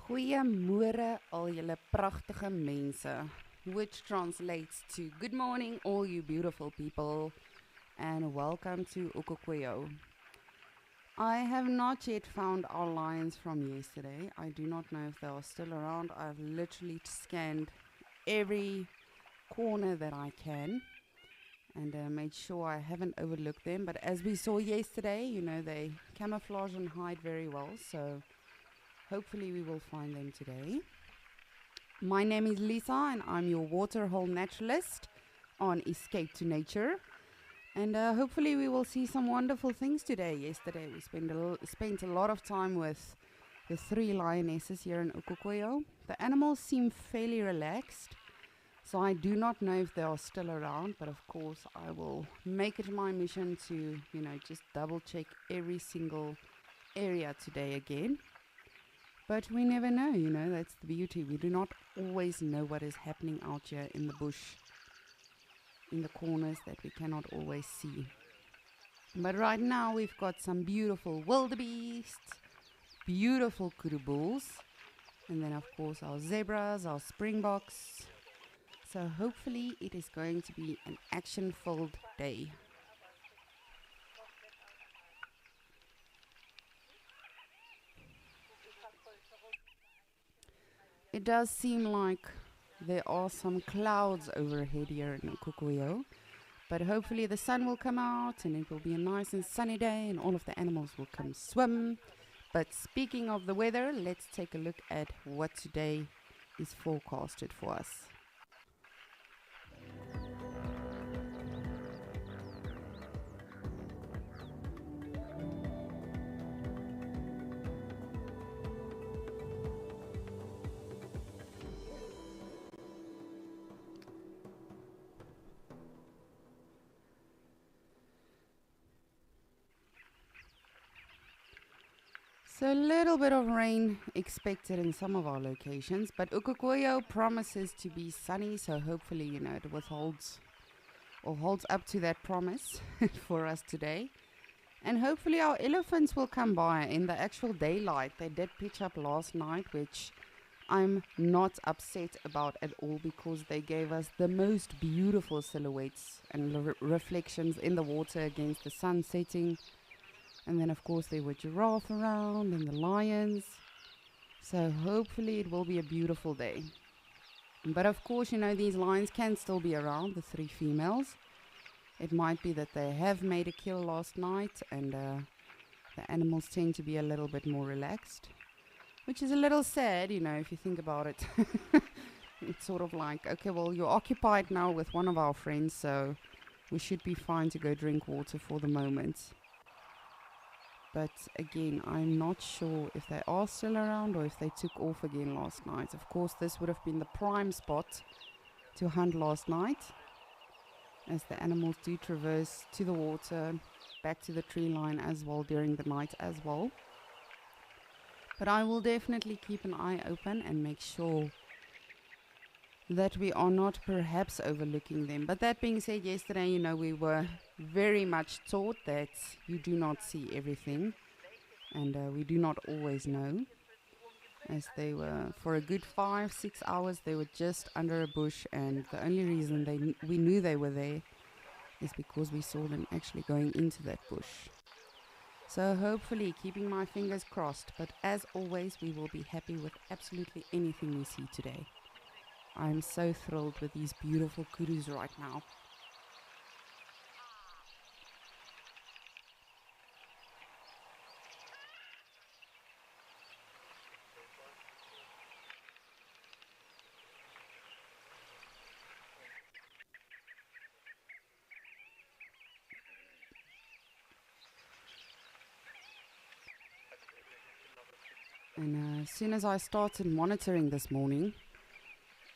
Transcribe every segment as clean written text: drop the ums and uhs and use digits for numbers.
Goeiemôre al julle pragtige mense, which translates to good morning all you beautiful people and welcome to Ukukweyo. I have not yet found our lions from yesterday. I do not know if they are still around. I've literally scanned every corner that I can and made sure I haven't overlooked them. But as we saw yesterday, they camouflage and hide very well, so hopefully we will find them today. My name is Lisa and I'm your waterhole naturalist on Escape to Nature. And hopefully we will see some wonderful things today. Yesterday we spent a lot of time with the 3 lionesses here in Ukukweyo. The animals seem fairly relaxed, so I do not know if they are still around, but of course I will make it my mission to, just double check every single area today again. But we never know, that's the beauty. We do not always know what is happening out here in the bush, in the corners that we cannot always see. But right now we've got some beautiful wildebeests, beautiful kudu bulls, and then of course our zebras, our springboks. So hopefully it is going to be an action-filled day. It does seem like there are some clouds overhead here in Ukukweyo, but hopefully the sun will come out and it will be a nice and sunny day and all of the animals will come swim. But speaking of the weather, let's take a look at what today is forecasted for us. So a little bit of rain expected in some of our locations, but Ukukweyo promises to be sunny, so hopefully, it withholds or holds up to that promise for us today. And hopefully our elephants will come by in the actual daylight. They did pitch up last night, which I'm not upset about at all because they gave us the most beautiful silhouettes and reflections in the water against the sun setting. And then, of course, there were giraffe around and the lions. So hopefully it will be a beautiful day. But of course, these lions can still be around, the 3 females. It might be that they have made a kill last night and the animals tend to be a little bit more relaxed. Which is a little sad, if you think about it. It's sort of like, okay, well, you're occupied now with one of our friends, so we should be fine to go drink water for the moment. But again, I'm not sure if they are still around or if they took off again last night. Of course, this would have been the prime spot to hunt last night, as the animals do traverse to the water, back to the tree line as well during the night as well. But I will definitely keep an eye open and make sure that we are not perhaps overlooking them. But that being said, yesterday, we were very much taught that you do not see everything, and we do not always know, as they were, for a good 5-6 hours, they were just under a bush, and the only reason we knew they were there is because we saw them actually going into that bush. So hopefully, keeping my fingers crossed, but as always, we will be happy with absolutely anything we see today. I'm so thrilled with these beautiful kudus right now. And as soon as I started monitoring this morning,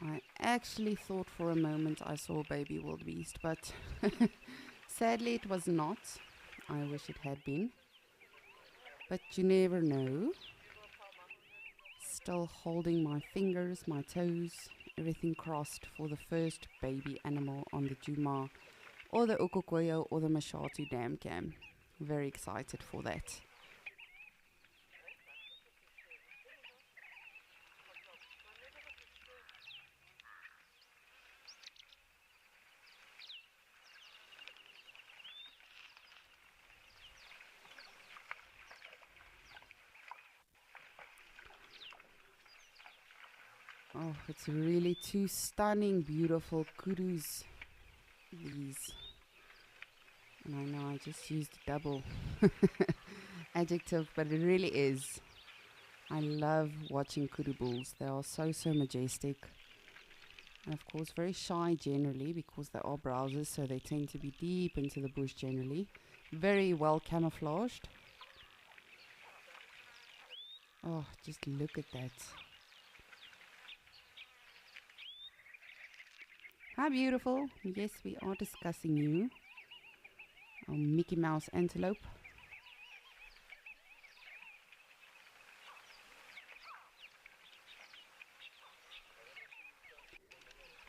I actually thought for a moment I saw baby wildebeest, but sadly it was not. I wish it had been. But you never know. Still holding my fingers, my toes, everything crossed for the first baby animal on the Djuma or the Ukukweyo or the Mashatu Dam Cam. Very excited for that. Oh, it's really two stunning, beautiful kudus. These. And I know I just used double adjective, but it really is. I love watching kudu bulls. They are so, so majestic. And of course, very shy generally because they are browsers, so they tend to be deep into the bush generally. Very well camouflaged. Oh, just look at that. How beautiful. Yes, we are discussing you. Our Mickey Mouse antelope.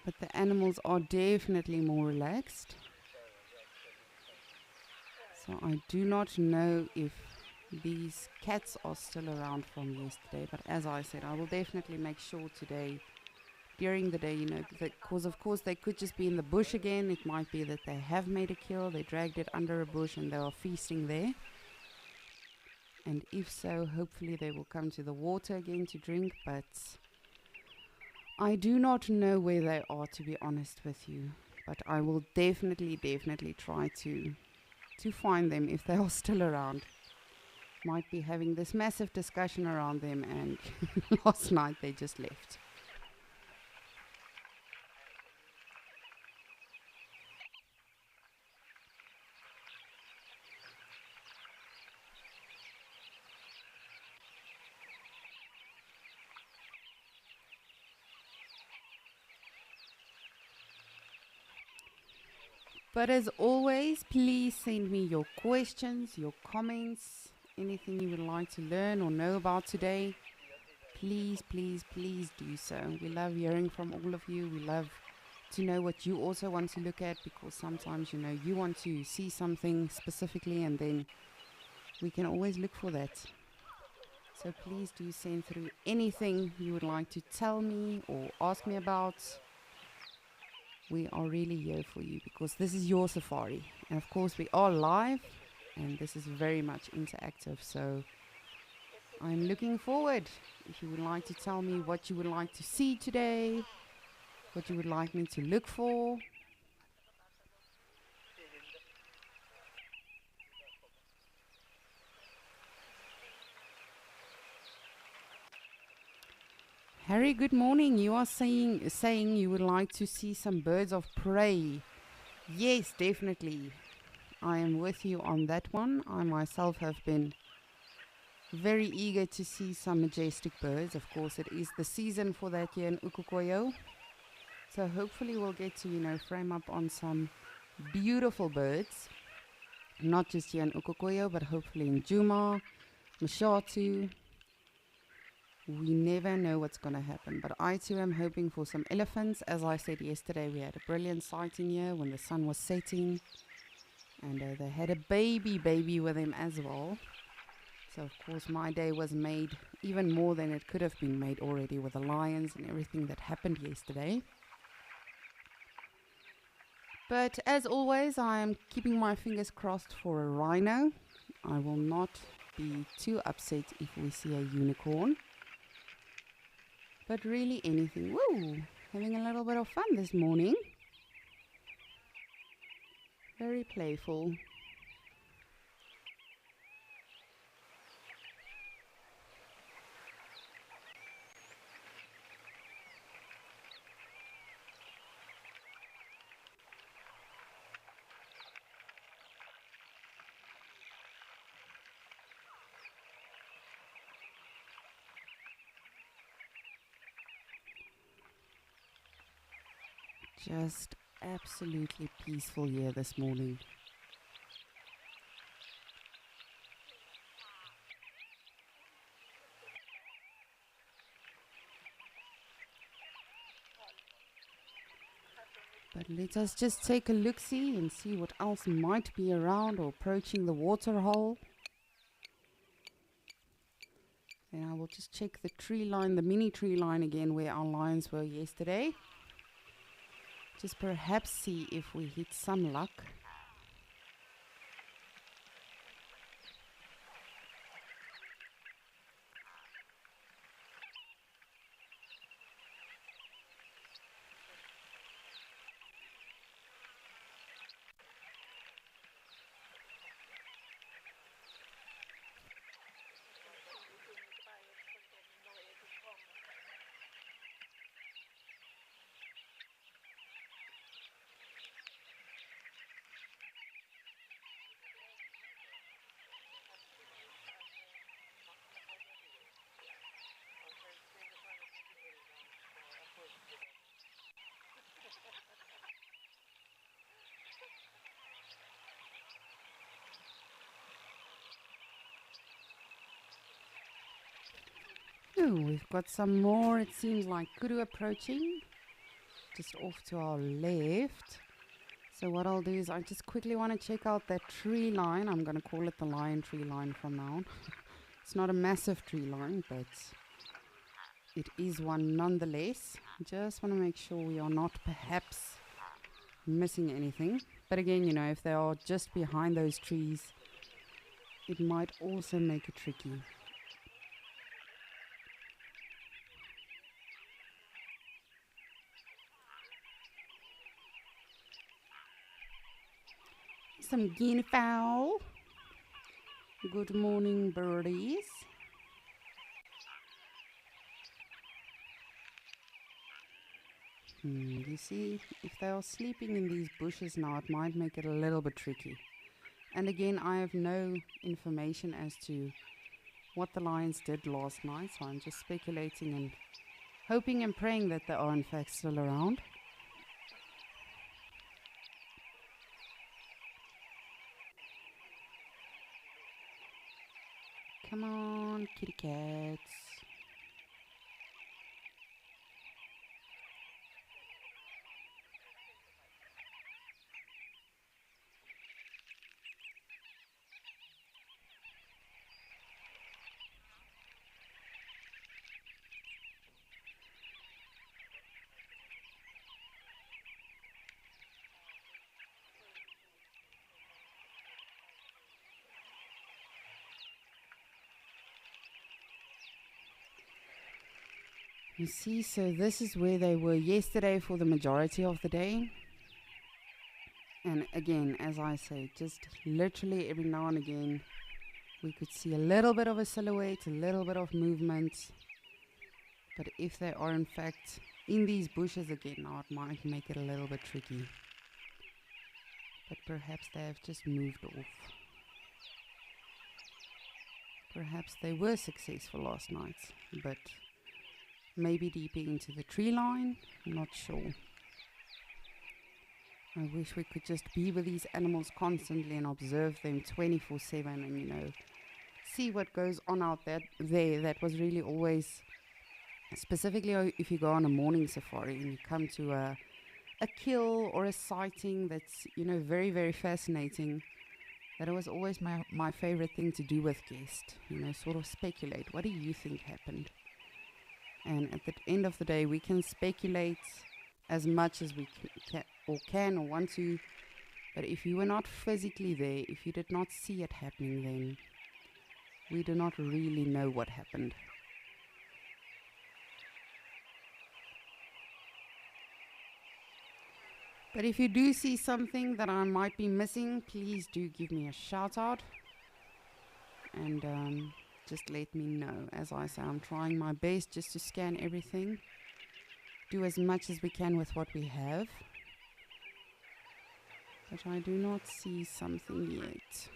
But the animals are definitely more relaxed. So I do not know if these cats are still around from yesterday. But as I said, I will definitely make sure today, during the day, because of course they could just be in the bush again. It might be that they have made a kill, they dragged it under a bush and they are feasting there. And if so, hopefully they will come to the water again to drink. But I do not know where they are, to be honest with you. But I will definitely try to find them if they are still around. Might be having this massive discussion around them, and last night they just left. But as always, please send me your questions, your comments, anything you would like to learn or know about today. Please do so. We love hearing from all of you. We love to know what you also want to look at, because sometimes, you want to see something specifically and then we can always look for that. So please do send through anything you would like to tell me or ask me about. We are really here for you because this is your safari. And of course we are live and this is very much interactive. So I'm looking forward. If you would like to tell me what you would like to see today, what you would like me to look for. Harry, good morning. You are saying you would like to see some birds of prey. Yes, definitely. I am with you on that one. I myself have been very eager to see some majestic birds. Of course, it is the season for that here in Ukukoyo. So hopefully we'll get to, frame up on some beautiful birds. Not just here in Ukukoyo, but hopefully in Djuma, Mashatu. We never know what's going to happen. But I too am hoping for some elephants. As I said yesterday, we had a brilliant sighting here when the sun was setting. And they had a baby with him as well. So of course my day was made even more than it could have been made already with the lions and everything that happened yesterday. But as always, I am keeping my fingers crossed for a rhino. I will not be too upset if we see a unicorn. But really anything. Woo! Having a little bit of fun this morning. Very playful. Just absolutely peaceful here this morning. But let us just take a look-see and see what else might be around or approaching the water hole. Then I will just check the tree line, the mini tree line again where our lions were yesterday. Just perhaps see if we hit some luck. Ooh, we've got some more, it seems like kudu approaching, just off to our left. So what I'll do is I just quickly want to check out that tree line. I'm going to call it the lion tree line from now on. It's not a massive tree line, but it is one nonetheless. Just want to make sure we are not perhaps missing anything. But again, you know, if they are just behind those trees, it might also make it tricky. Some guinea fowl. Good morning, birdies. You see, if they are sleeping in these bushes now, it might make it a little bit tricky. And again, I have no information as to what the lions did last night, so I'm just speculating and hoping and praying that they are in fact still around. Come on, kitty cats. You see, so this is where they were yesterday for the majority of the day. And again, as I say, just literally every now and again, we could see a little bit of a silhouette, a little bit of movement. But if they are in fact in these bushes again, now it might make it a little bit tricky. But perhaps they have just moved off. Perhaps they were successful last night, but maybe deeper into the tree line, not sure. I wish we could just be with these animals constantly and observe them 24/7 and, you know, see what goes on out there. That was really always, specifically if you go on a morning safari and you come to a kill or a sighting that's, you know, very, very fascinating. That was always my favorite thing to do with guests, you know, sort of speculate. What do you think happened? And at the end of the day, we can speculate as much as we can or want to, but if you were not physically there, if you did not see it happening, then we do not really know what happened. But if you do see something that I might be missing, please do give me a shout out and just let me know. As I say, I'm trying my best just to scan everything, do as much as we can with what we have, but I do not see something yet.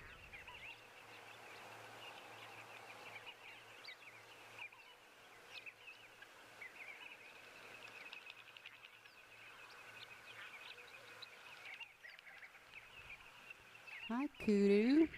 Hi, kudu.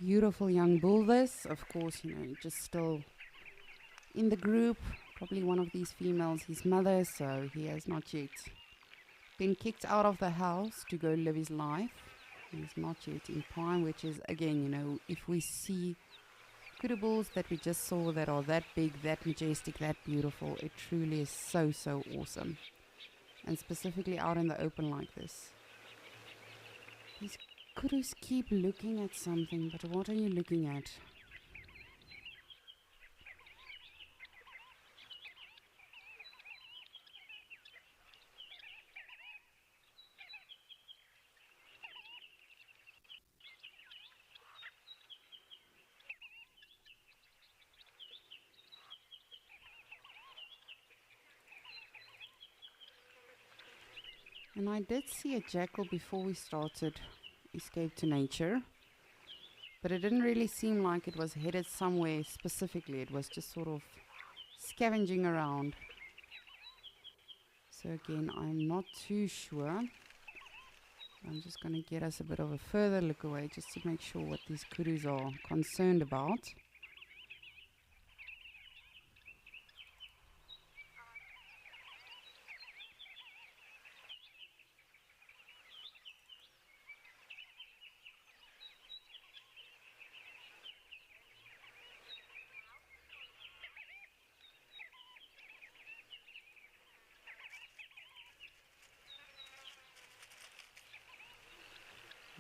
Beautiful young bull this, of course, you know, just still in the group, probably one of these females, his mother, so he has not yet been kicked out of the house to go live his life. He's not yet in prime, which is, again, you know, if we see kudu bulls that we just saw that are that big, that majestic, that beautiful, it truly is so, so awesome. And specifically out in the open like this. These kudus keep looking at something, but what are you looking at? And I did see a jackal before we started Escape to Nature, but it didn't really seem like it was headed somewhere specifically. It was just sort of scavenging around. So again, I'm not too sure. I'm just going to get us a bit of a further look away just to make sure what these kurus are concerned about.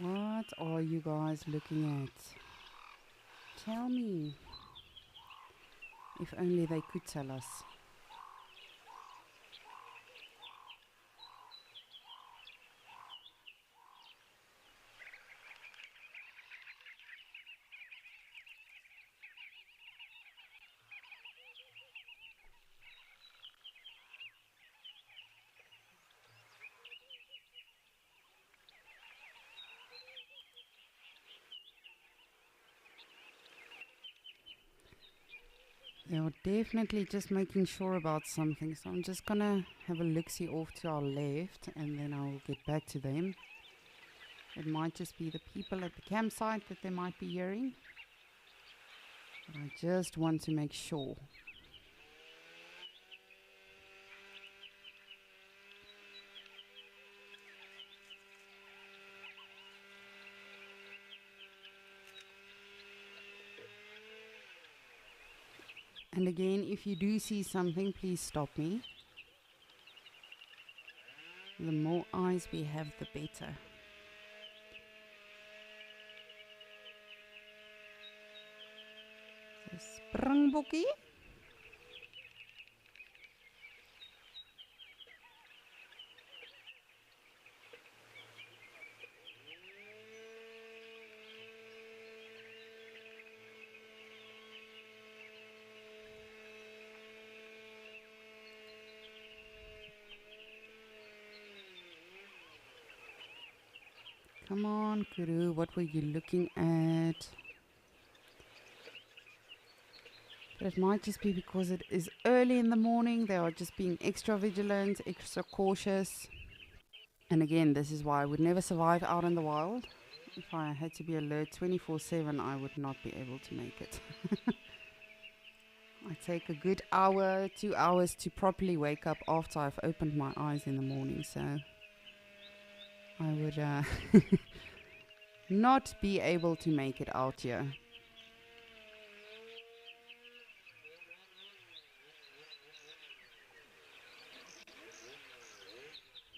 What are you guys looking at? Tell me. If only they could tell us. They are definitely just making sure about something. So I'm just going to have a look-see off to our left and then I will get back to them. It might just be the people at the campsite that they might be hearing. But I just want to make sure. And again, if you do see something, please stop me. The more eyes we have, the better. The springbokkie. Come on, Kuru, what were you looking at? But it might just be because it is early in the morning. They are just being extra vigilant, extra cautious. And again, this is why I would never survive out in the wild. If I had to be alert 24/7, I would not be able to make it. I take a good hour, 2 hours to properly wake up after I've opened my eyes in the morning. So I would not be able to make it out here.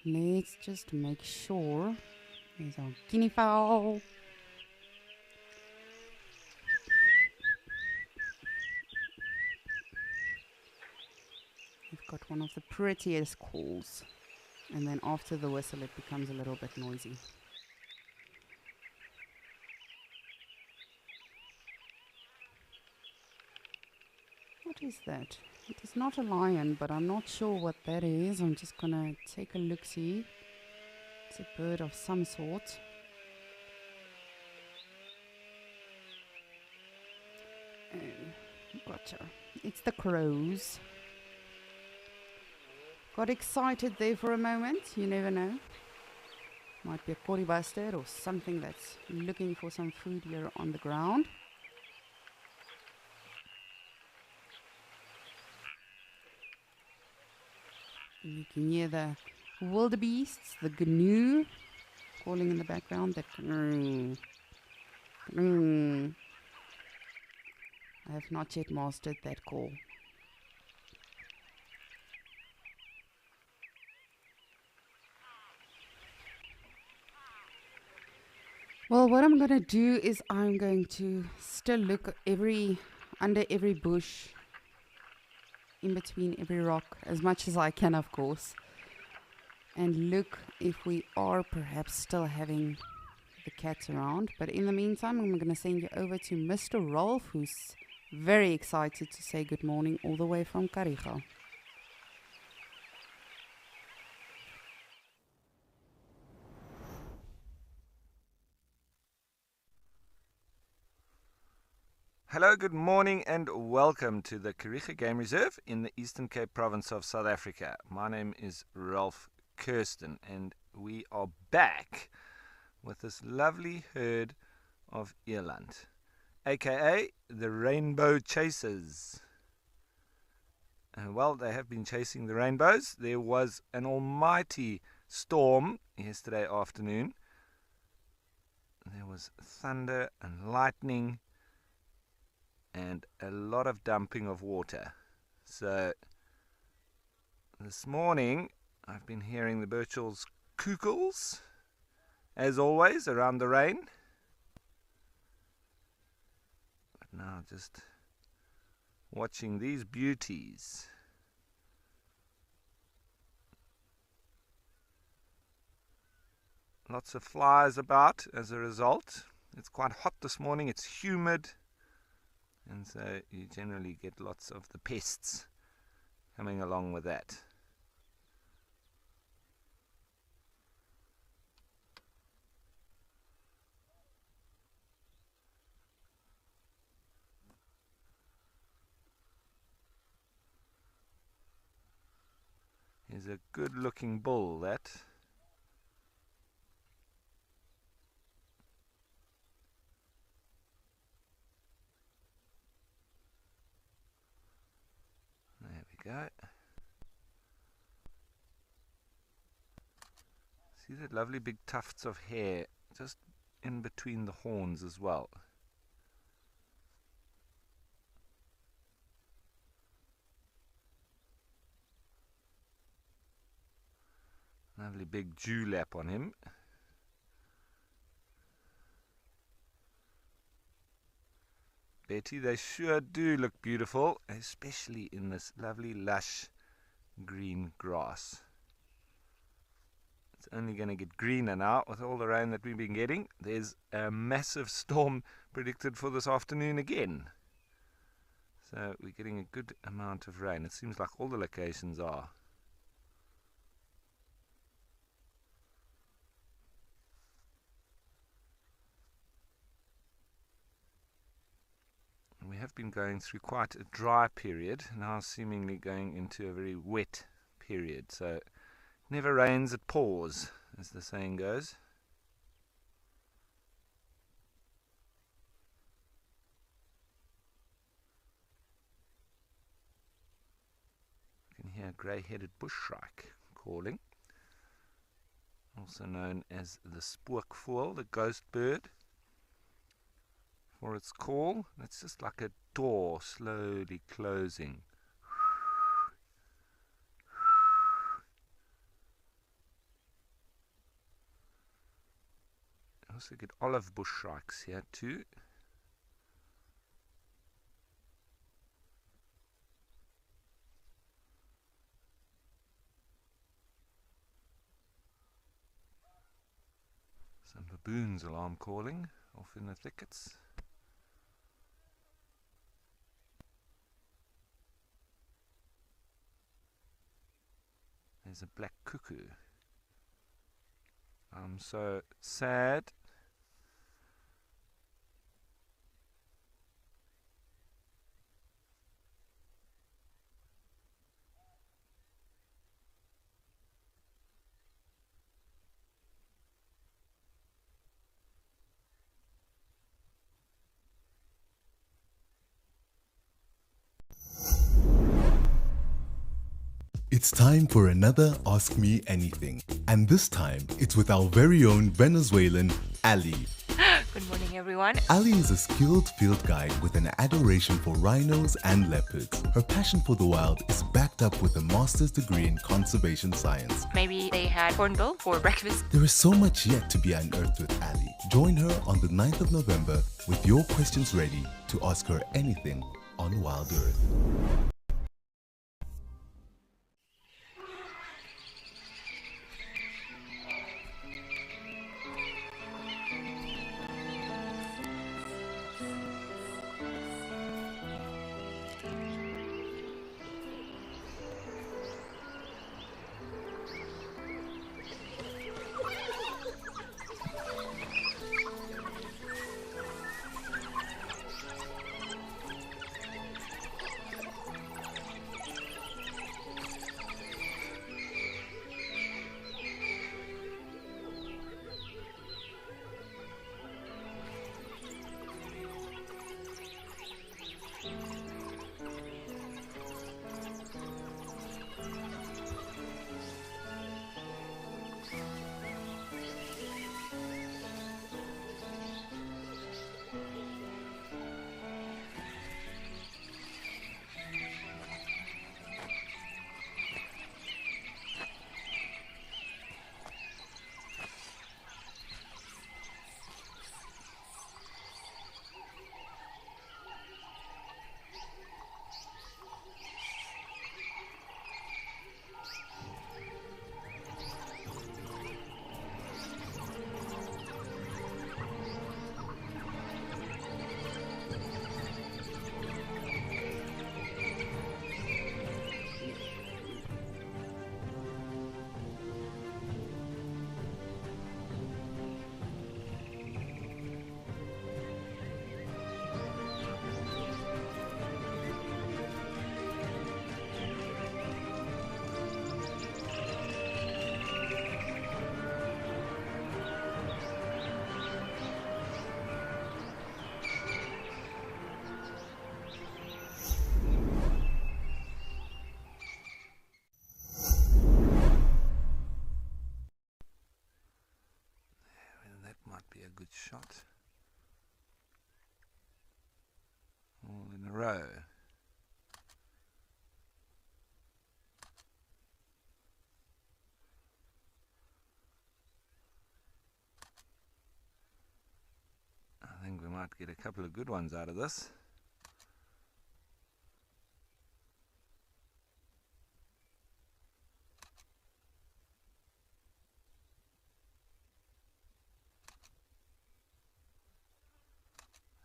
Let's just make sure. There's our guinea fowl. We've got one of the prettiest calls. And then after the whistle, it becomes a little bit noisy. What is that? It is not a lion, but I'm not sure what that is. I'm just gonna take a look-see. It's a bird of some sort. Oh, gotcha. It's the crows. Got excited there for a moment. You never know. Might be a corrie bustard or something that's looking for some food here on the ground. You can hear the wildebeests, the gnu, calling in the background. That I have not yet mastered that call. Well, what I'm going to do is I'm going to still look under every bush, in between every rock, as much as I can, of course, and look if we are perhaps still having the cats around. But in the meantime, I'm going to send you over to Mr. Rolf, who's very excited to say good morning all the way from Kariga. Hello, good morning, and welcome to the Kariega Game Reserve in the Eastern Cape province of South Africa. My name is Ralph Kirsten, and we are back with this lovely herd of eland, aka the Rainbow Chasers. Well, they have been chasing the rainbows. There was an almighty storm yesterday afternoon. There was thunder and lightning and a lot of dumping of water. So this morning I've been hearing the Birchall's cuckles, as always, around the rain. But now just watching these beauties. Lots of flies about as a result. It's quite hot this morning, it's humid, and so you generally get lots of the pests coming along with that. He's a good looking bull, that. There we go. See the lovely big tufts of hair just in between the horns as well. Lovely big dewlap on him. Betty, they sure do look beautiful, especially in this lovely lush green grass. It's only going to get greener now with all the rain that we've been getting. There's a massive storm predicted for this afternoon again. So we're getting a good amount of rain. It seems like all the locations are. We have been going through quite a dry period, now seemingly going into a very wet period. So it never rains, it pours, as the saying goes. You can hear a grey-headed bushshrike calling, also known as the spookvoël, the ghost bird. For its call, it's just like a door slowly closing. I also get olive bush shrikes here too. Some baboons alarm calling off in the thickets. There's a black cuckoo. I'm so sad. It's time for another Ask Me Anything, and this time it's with our very own Venezuelan Ali. Good morning, everyone. Ali is a skilled field guide with an adoration for rhinos and leopards. Her passion for the wild is backed up with a master's degree in conservation science. Maybe they had hornbill for breakfast. There is so much yet to be unearthed with Ali. Join her on the 9th of November with your questions ready to ask her anything on Wild Earth. each shot. All in a row. I think we might get a couple of good ones out of this.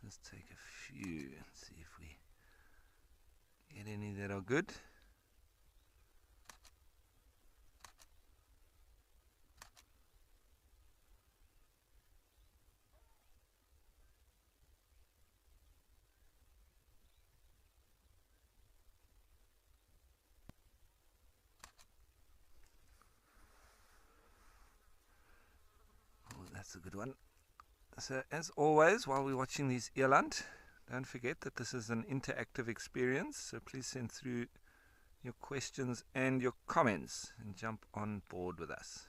Let's take a few and see if we get any that are good. Oh, that's a good one. So as always, while we're watching these eland, don't forget that this is an interactive experience, so please send through your questions and your comments and jump on board with us.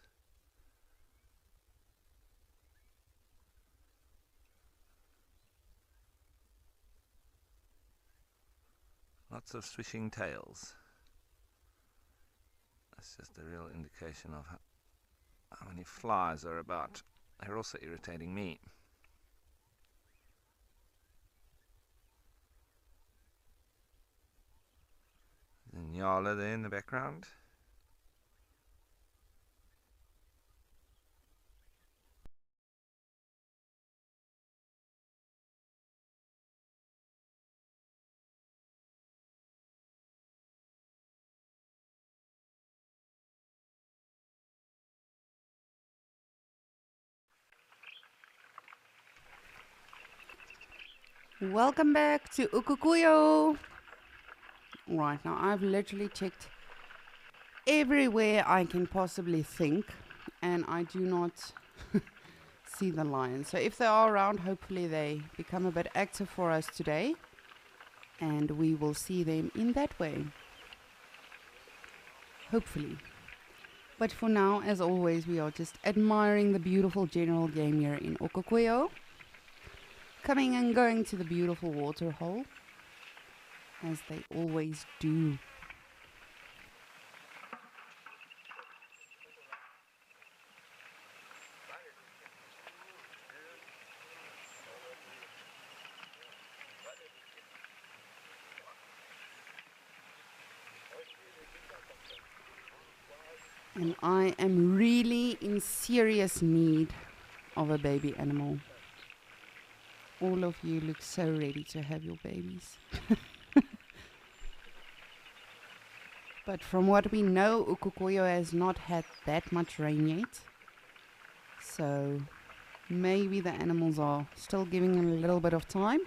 Lots of swishing tails. That's just a real indication of how many flies are about. They're also irritating me. And Nyala there in the background. Welcome back to Ukukuyo. Right, now I've literally checked everywhere I can possibly think, and I do not see the lions. So if they are around, hopefully they become a bit active for us today, and we will see them in that way. Hopefully. But for now, as always, we are just admiring the beautiful general game here in Okukuyo. Coming and going to the beautiful water hole, as they always do. And I am really in serious need of a baby animal. All of you look so ready to have your babies. But from what we know, Ukukuyo has not had that much rain yet. So maybe the animals are still giving them a little bit of time.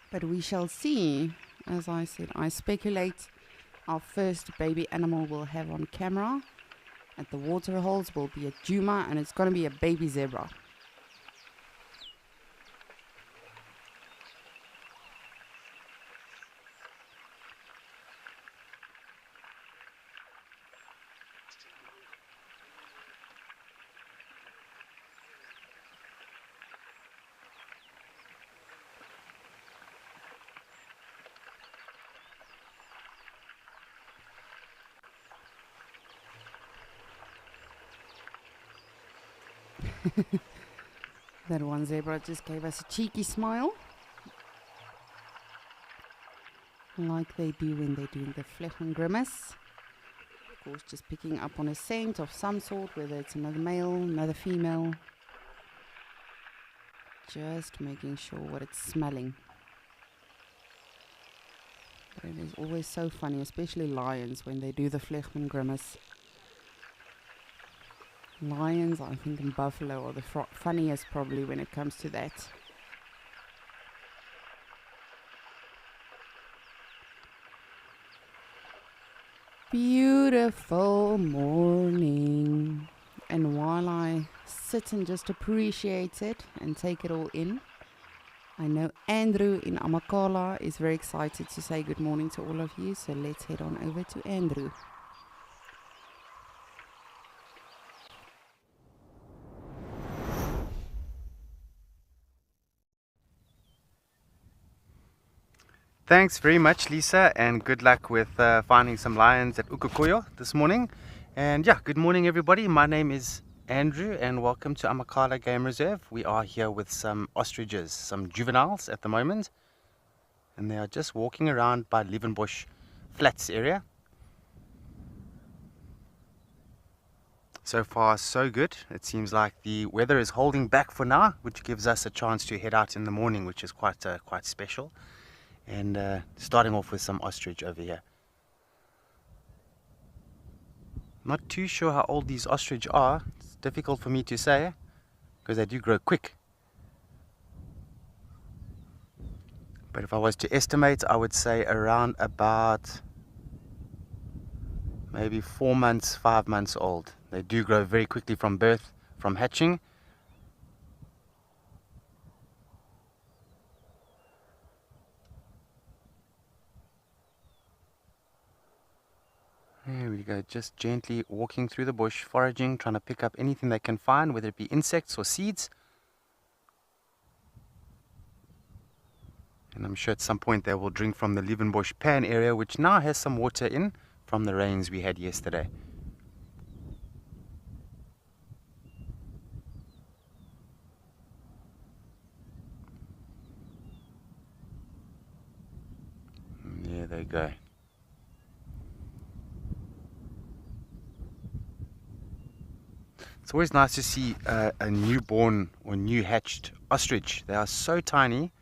But we shall see. As I said, I speculate our first baby animal we'll have on camera at the water holes will be a Juma, and it's going to be a baby zebra. That one zebra just gave us a cheeky smile, like they do when they're doing the fleck and grimace. Of course, just picking up on a scent of some sort, whether it's another male, another female. Just making sure what it's smelling. But it is always so funny, especially lions, when they do the fleck and grimace. Lions, I think, and buffalo are the funniest probably when it comes to that. Beautiful morning. And while I sit and just appreciate it and take it all in, I know Andrew in Amakala is very excited to say good morning to all of you. So let's head on over to Andrew. Thanks very much, Lisa, and good luck with finding some lions at Ukukuyo this morning. And yeah, good morning, everybody. My name is Andrew, and welcome to Amakhala Game Reserve. We are here with some ostriches, some juveniles at the moment, and they are just walking around by Liebenbosch Flats area. So far, so good. It seems like the weather is holding back for now, which gives us a chance to head out in the morning, which is quite special. And starting off with some ostrich over here. Not too sure how old these ostrich are. It's difficult for me to say because they do grow quick. But if I was to estimate, I would say around about maybe 4 months, 5 months old. They do grow very quickly from birth, from hatching. There we go, just gently walking through the bush, foraging, trying to pick up anything they can find, whether it be insects or seeds. And I'm sure at some point they will drink from the Liebenbosch pan area, which now has some water in from the rains we had yesterday. And there they go. It's always nice to see a newborn or new hatched ostrich. They are so tiny,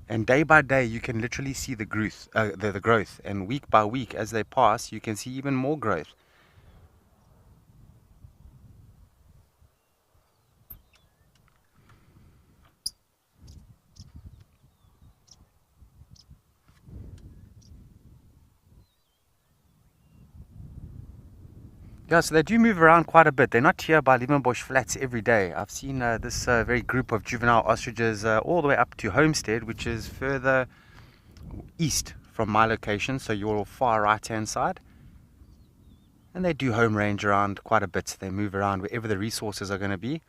and day by day you can literally see the growth, the growth, and week by week as they pass you can see even more growth. Yeah, so they do move around quite a bit. They're not here by Liebenbosch Flats every day. I've seen this very group of juvenile ostriches all the way up to Homestead, which is further east from my location, so your far right hand side. And they do home range around quite a bit. They move around wherever the resources are going to be.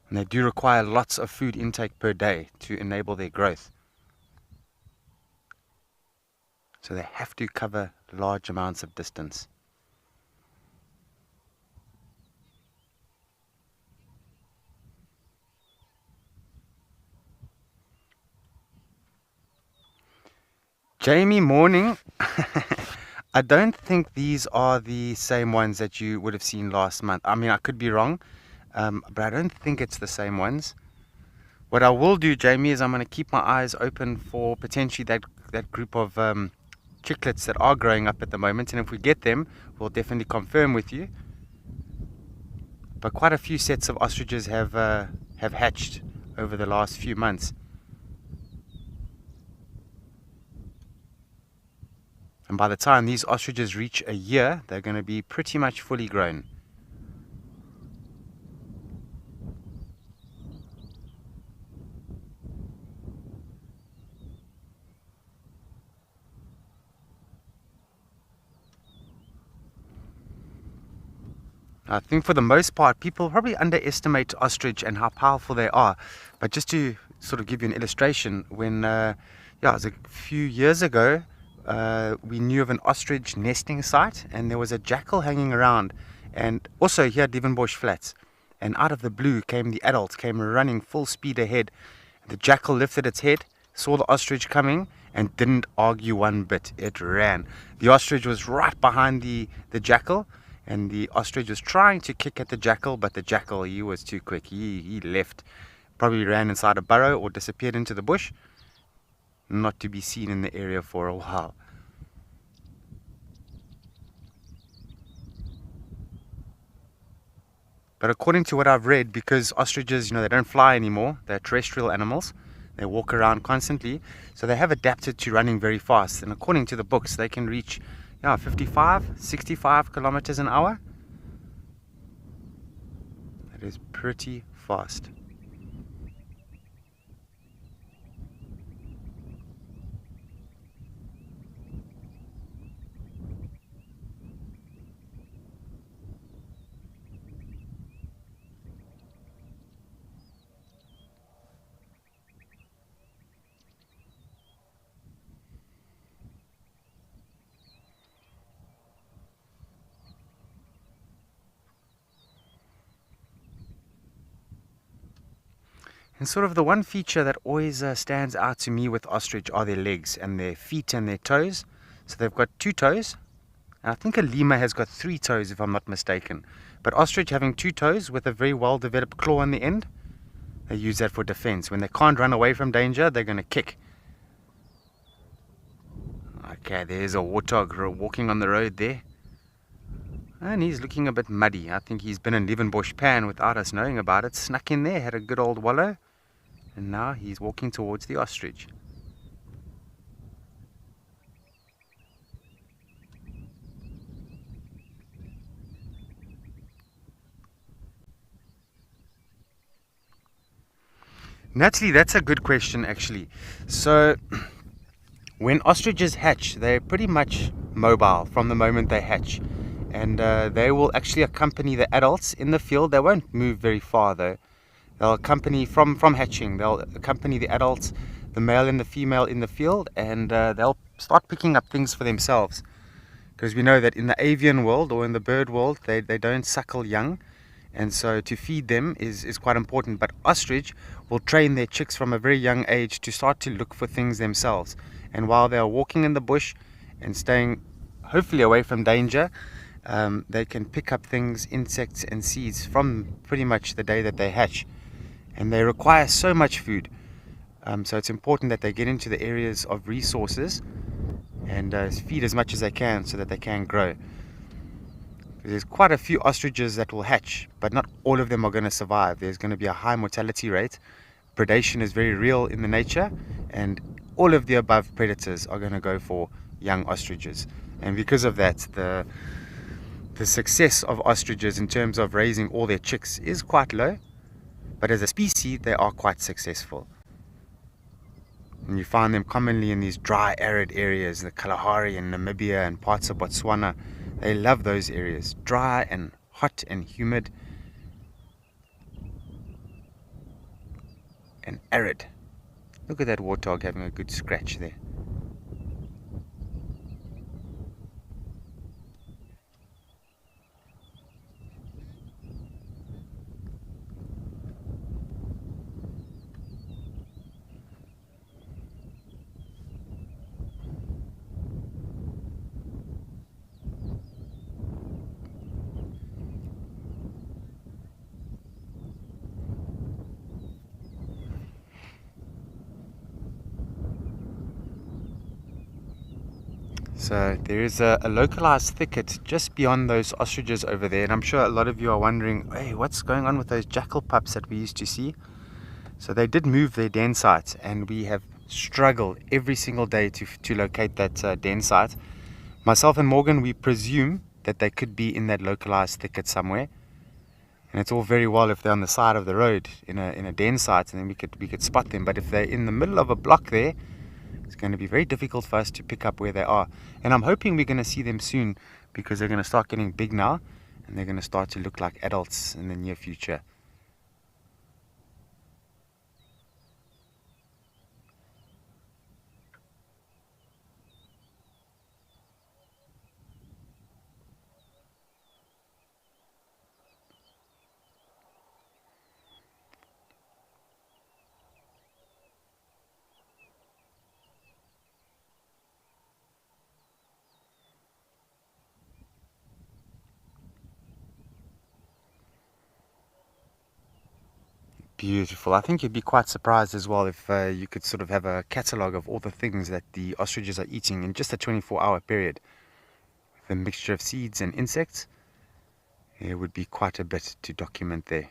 And they do require lots of food intake per day to enable their growth. So they have to cover large amounts of distance. Jamie, morning. I don't think these are the same ones that you would have seen last month. I mean, I could be wrong, but I don't think it's the same ones. What I will do, Jamie, is I'm going to keep my eyes open for potentially that group of chicklets that are growing up at the moment, and if we get them, we'll definitely confirm with you. But quite a few sets of ostriches have hatched over the last few months. And by the time these ostriches reach a year, they're going to be pretty much fully grown. I think for the most part, people probably underestimate ostrich and how powerful they are. But just to sort of give you an illustration, when it was a few years ago, we knew of an ostrich nesting site, and there was a jackal hanging around, and also here at Liebenbosch Flats. And out of the blue came the adult, came running full speed ahead. The jackal lifted its head, saw the ostrich coming, and didn't argue one bit. It ran. The ostrich was right behind the jackal, and the ostrich was trying to kick at the jackal, but the jackal, he was too quick. He left, probably ran inside a burrow or disappeared into the bush, not to be seen in the area for a while. But according to what I've read, because ostriches, they don't fly anymore, they're terrestrial animals, they walk around constantly, so they have adapted to running very fast. And according to the books, they can reach 55, 65 kilometers an hour. That is pretty fast. And sort of the one feature that always stands out to me with ostrich are their legs and their feet and their toes. So they've got 2 toes. And I think a lemur has got 3 toes if I'm not mistaken. But ostrich having 2 toes with a very well developed claw on the end, they use that for defense. When they can't run away from danger, they're going to kick. Okay, there's a warthog walking on the road there. And he's looking a bit muddy. I think he's been in Liebenbosch Pan without us knowing about it. Snuck in there, had a good old wallow. And now he's walking towards the ostrich. Natalie, that's a good question actually. So when ostriches hatch, they're pretty much mobile from the moment they hatch. And they will actually accompany the adults in the field. They won't move very far though. They'll accompany from hatching. They'll accompany the adults, the male and the female in the field, and they'll start picking up things for themselves. Because we know that in the avian world or in the bird world, they don't suckle young. And so to feed them is quite important. But ostrich will train their chicks from a very young age to start to look for things themselves. And while they are walking in the bush and staying hopefully away from danger, they can pick up things, insects and seeds from pretty much the day that they hatch. And they require so much food. So it's important that they get into the areas of resources and feed as much as they can so that they can grow. There's quite a few ostriches that will hatch, but not all of them are going to survive. There's going to be a high mortality rate. Predation is very real in the nature, and all of the above predators are going to go for young ostriches. And because of that, the success of ostriches in terms of raising all their chicks is quite low, but as a species they are quite successful. And you find them commonly in these dry, arid areas, the Kalahari and Namibia and parts of Botswana. They love those areas, dry and hot and humid and arid. Look at that warthog having a good scratch there. So there is a localized thicket just beyond those ostriches over there, and I'm sure a lot of you are wondering, hey, what's going on with those jackal pups that we used to see? So they did move their den site, and we have struggled every single day to locate that den site. Myself and Morgan, we presume that they could be in that localized thicket somewhere, and it's all very well if they're on the side of the road in a den site, and then we could spot them. But if they're in the middle of a block there, it's going to be very difficult for us to pick up where they are. And I'm hoping we're going to see them soon, because they're going to start getting big now, and they're going to start to look like adults in the near future. Beautiful. I think you'd be quite surprised as well if you could sort of have a catalogue of all the things that the ostriches are eating in just a 24-hour period. With a mixture of seeds and insects, there would be quite a bit to document there.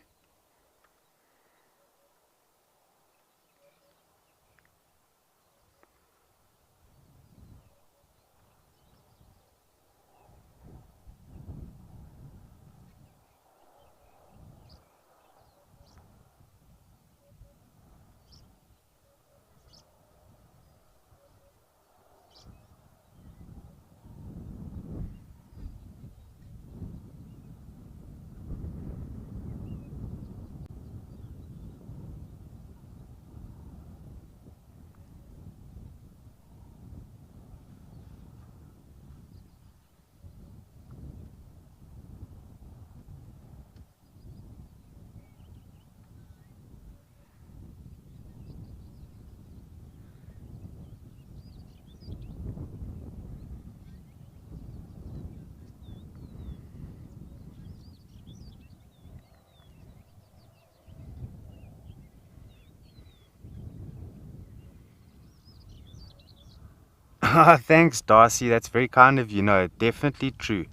Thanks, Darcy. That's very kind of you. No, definitely true.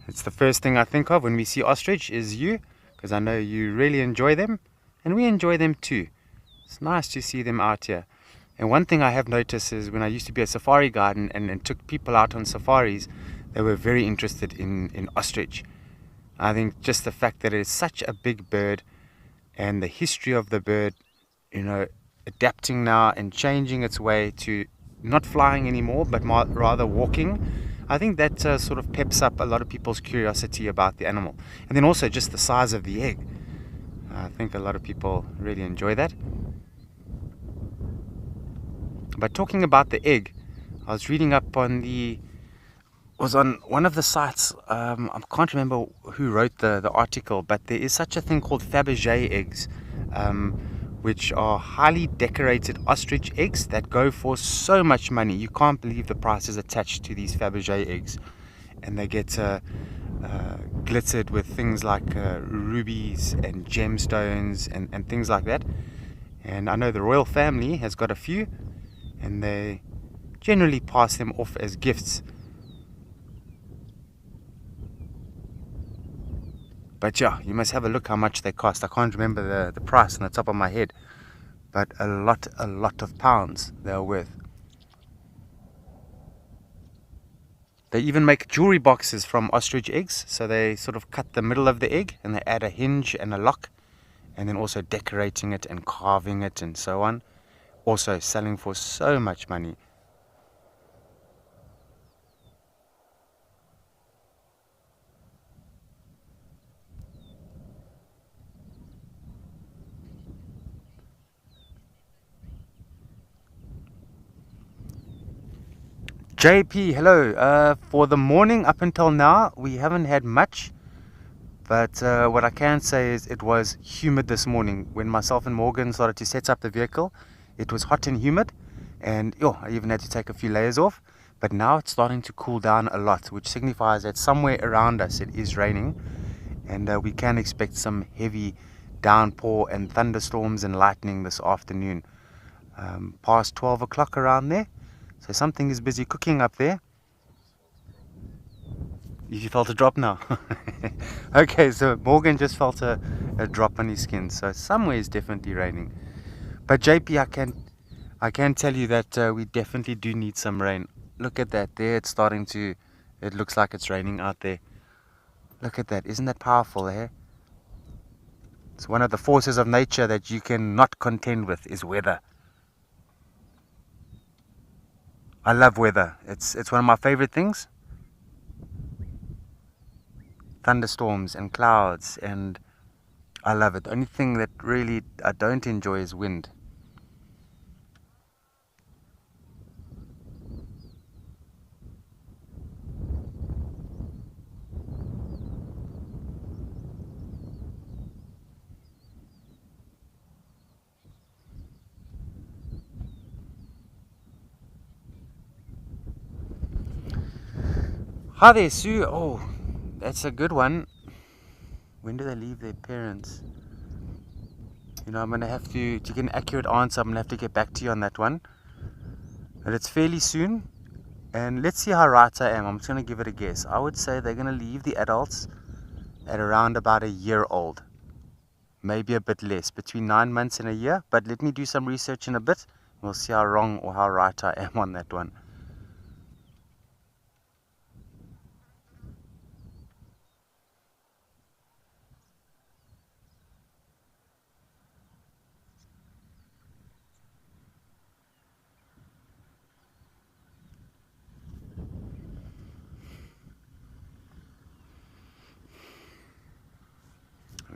It's the first thing I think of when we see ostrich is you, because I know you really enjoy them, and we enjoy them too. It's nice to see them out here. And one thing I have noticed is when I used to be a safari guide and took people out on safaris, they were very interested in ostrich. I think just the fact that it's such a big bird and the history of the bird, adapting now and changing its way to not flying anymore, but rather walking. I think that sort of peps up a lot of people's curiosity about the animal. And then also just the size of the egg. I think a lot of people really enjoy that. But talking about the egg, I was reading up on one of the sites, I can't remember who wrote the article, but there is such a thing called Fabergé eggs, which are highly decorated ostrich eggs that go for so much money. You can't believe the prices attached to these Fabergé eggs. And they get glittered with things like rubies and gemstones and things like that. And I know the royal family has got a few, and they generally pass them off as gifts. But yeah, you must have a look how much they cost. I can't remember the price on the top of my head, but a lot of pounds they are worth. They even make jewelry boxes from ostrich eggs. So they sort of cut the middle of the egg and they add a hinge and a lock, and then also decorating it and carving it and so on. Also selling for so much money. JP, hello. For the morning up until now, we haven't had much. But what I can say is it was humid this morning. When myself and Morgan started to set up the vehicle, it was hot and humid. And I even had to take a few layers off. But now it's starting to cool down a lot, which signifies that somewhere around us it is raining. And we can expect some heavy downpour and thunderstorms and lightning this afternoon. Past 12 o'clock around there. So something is busy cooking up there. You felt a drop now? Okay, so Morgan just felt a drop on his skin. So somewhere is definitely raining. But JP, I can tell you that we definitely do need some rain. Look at that. There it's starting to, it looks like it's raining out there. Look at that. Isn't that powerful, eh? It's one of the forces of nature that you cannot contend with is weather. I love weather. It's one of my favorite things. Thunderstorms and clouds, and I love it. The only thing that really I don't enjoy is wind. Hi there, Sue. Oh, that's a good one. When do they leave their parents? I'm going to have to get an accurate answer. I'm going to have to get back to you on that one. But it's fairly soon. And let's see how right I am. I'm just going to give it a guess. I would say they're going to leave the adults at around about a year old. Maybe a bit less, between 9 months and a year. But let me do some research in a bit. We'll see how wrong or how right I am on that one.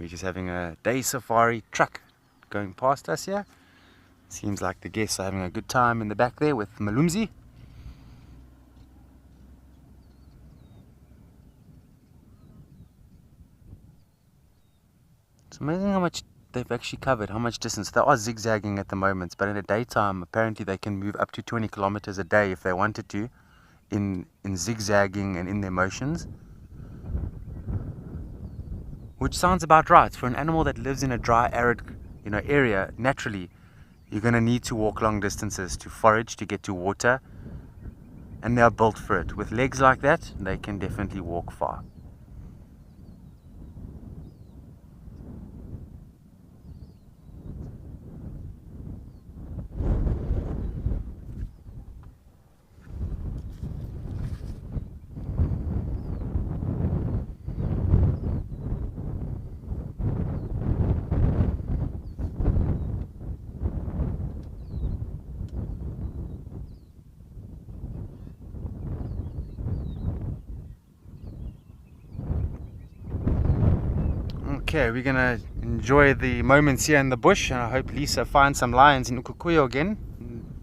We're just having a day safari truck going past us here. Seems like the guests are having a good time in the back there with Malumzi. It's amazing how much they've actually covered, how much distance. They are zigzagging at the moment, but in the daytime apparently they can move up to 20 kilometers a day if they wanted to in zigzagging and in their motions. Which sounds about right. For an animal that lives in a dry, arid, area, naturally, you're going to need to walk long distances to forage, to get to water. and they are built for it. With legs like that, they can definitely walk far. Okay, we're gonna enjoy the moments here in the bush, and I hope Lisa finds some lions in Ukukuyo again.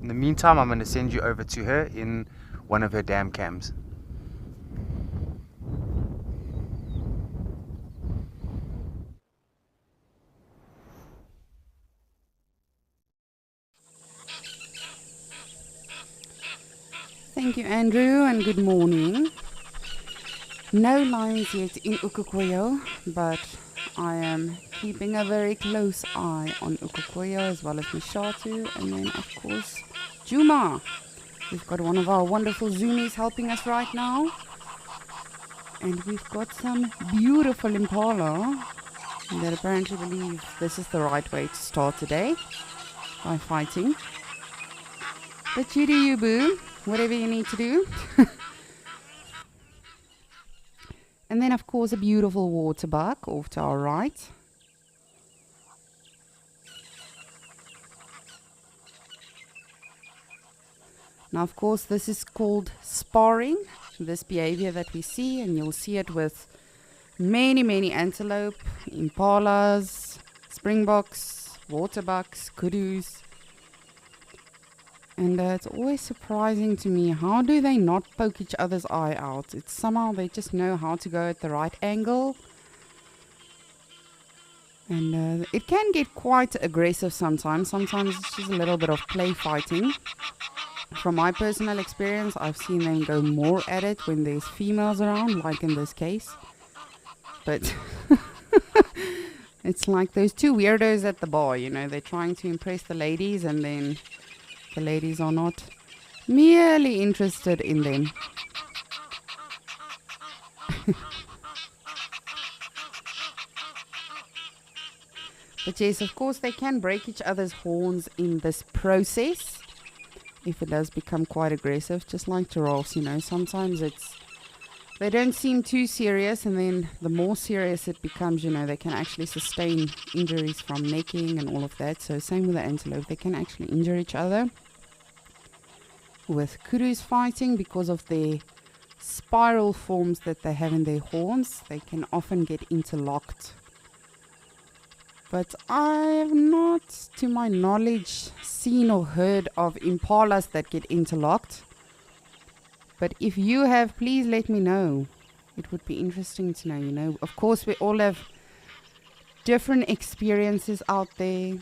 In the meantime, I'm gonna send you over to her in one of her dam cams. Thank you, Andrew, and good morning. No lions yet in Ukukuyo, but I am keeping a very close eye on Ukukuyo as well as Mishatu, and then of course Juma. We've got one of our wonderful Zoomies helping us right now, and we've got some beautiful impala that apparently believe this is the right way to start today by fighting. But you do you, boo, whatever you need to do. And then, of course, a beautiful waterbuck off to our right. Now, of course, this is called sparring, this behavior that we see, and you'll see it with many, many antelope, impalas, springboks, waterbucks, kudus. And it's always surprising to me, how do they not poke each other's eye out? It's somehow they just know how to go at the right angle. And it can get quite aggressive sometimes. Sometimes it's just a little bit of play fighting. From my personal experience, I've seen them go more at it when there's females around, like in this case. But it's like those two weirdos at the bar, you know, they're trying to impress the ladies, and then the ladies are not merely interested in them. But yes, of course, they can break each other's horns in this process if it does become quite aggressive, just like giraffes, you know. Sometimes they don't seem too serious, and then the more serious it becomes, you know, they can actually sustain injuries from necking and all of that. So same with the antelope, they can actually injure each other. With kudus fighting, because of their spiral forms that they have in their horns, they can often get interlocked. But I have not, to my knowledge, seen or heard of impalas that get interlocked. But if you have, please let me know. It would be interesting to know, you know. Of course, we all have different experiences out there.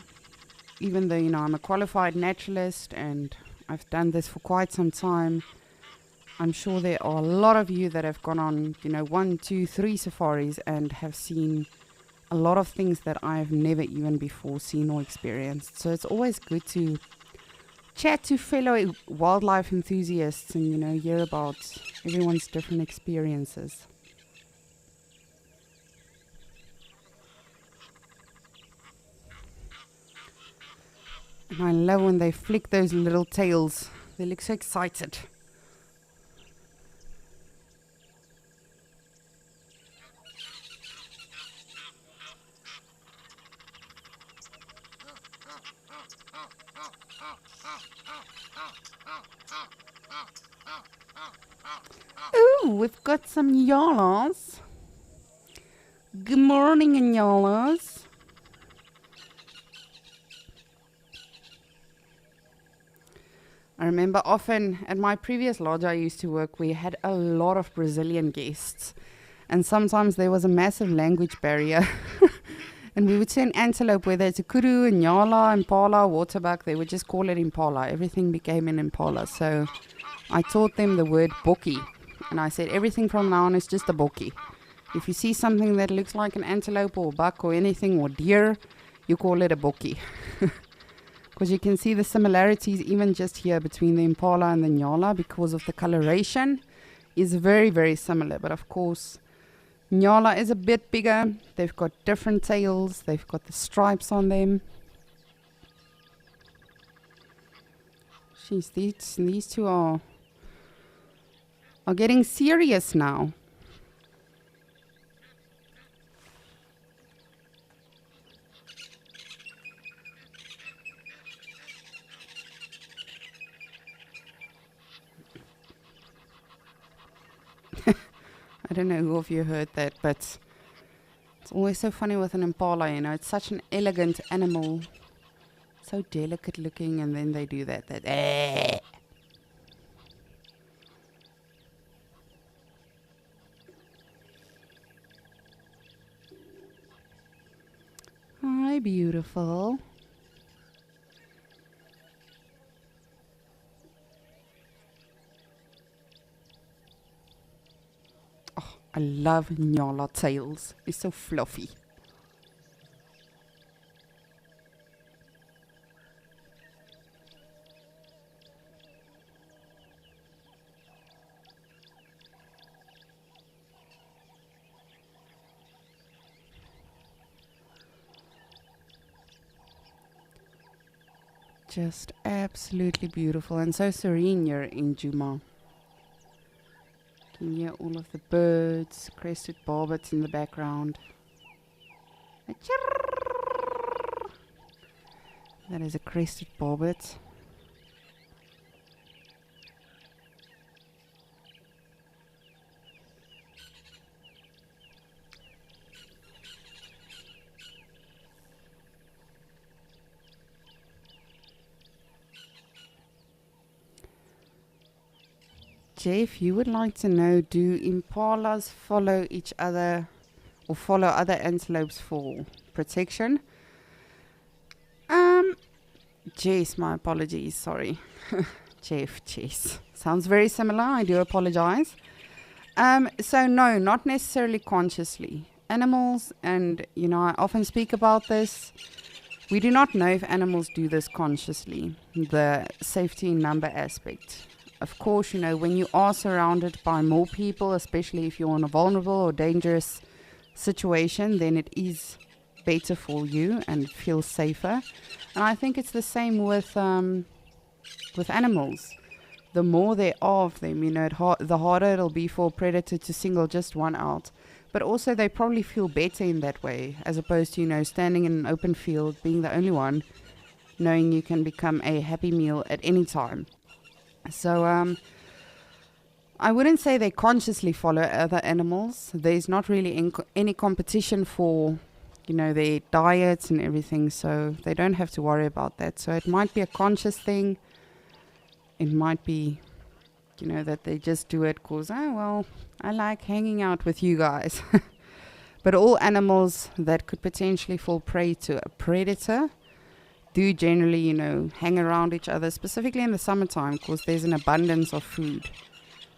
Even though, you know, I'm a qualified naturalist and I've done this for quite some time, I'm sure there are a lot of you that have gone on, you know, 1, 2, 3 safaris and have seen a lot of things that I've never even before seen or experienced. So it's always good to chat to fellow wildlife enthusiasts and, you know, hear about everyone's different experiences. And I love when they flick those little tails. They look so excited. Ooh, we've got some nyalas. Good morning, nyalas. I remember often at my previous lodge I used to work, we had a lot of Brazilian guests. And sometimes there was a massive language barrier. And we would say an antelope, whether it's a kudu, a nyala, impala, waterbuck, they would just call it impala. Everything became an impala. So I taught them the word boki. And I said everything from now on is just a boki. If you see something that looks like an antelope or buck or anything or deer, you call it a boki. Because you can see the similarities even just here between the impala and the nyala, because of the coloration is very, very similar. But of course, nyala is a bit bigger. They've got different tails. They've got the stripes on them. Jeez, these two are getting serious now. I don't know who of you heard that, but it's always so funny with an impala, you know. It's such an elegant animal, so delicate looking, and then they do that. Hi, beautiful. I love nyala tails. It's so fluffy. Just absolutely beautiful and so serene here in Djuma. You can hear all of the birds, crested barbets in the background. A chirrrr. That is a crested barbet. Jeff, you would like to know, do impalas follow each other or follow other antelopes for protection? Jess, my apologies, sorry. Jeff, Jess. Sounds very similar, I do apologize. So no, not necessarily consciously. Animals, and you know, I often speak about this, we do not know if animals do this consciously, the safety in number aspect. Of course, you know, when you are surrounded by more people, especially if you're in a vulnerable or dangerous situation, then it is better for you and feel safer. And I think it's the same with animals. The more there are of them, you know, the harder it'll be for a predator to single just one out. But also they probably feel better in that way, as opposed to, you know, standing in an open field, being the only one, knowing you can become a happy meal at any time. So I wouldn't say they consciously follow other animals. There's not really any competition for, you know, their diets and everything, so they don't have to worry about that. So it might be a conscious thing. It might be, you know, that they just do it because, oh, well, I like hanging out with you guys. But all animals that could potentially fall prey to a predator do generally, you know, hang around each other, specifically in the summertime, because there's an abundance of food.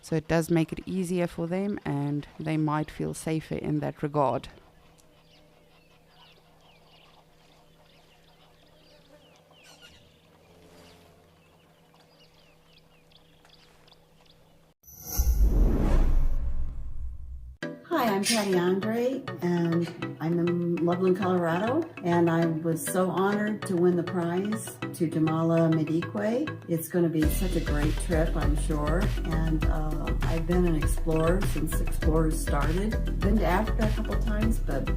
So it does make it easier for them, and they might feel safer in that regard. Hi, I'm Patty Andre, and I'm in Loveland, Colorado, and I was so honored to win the prize to Jamala Medique. It's going to be such a great trip, I'm sure, and I've been an explorer since explorers started. Been to Africa a couple times, but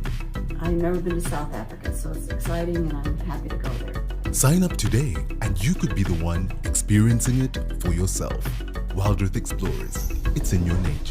I've never been to South Africa, so it's exciting, and I'm happy to go there. Sign up today and you could be the one experiencing it for yourself. Wildrith Explorers, it's in your nature.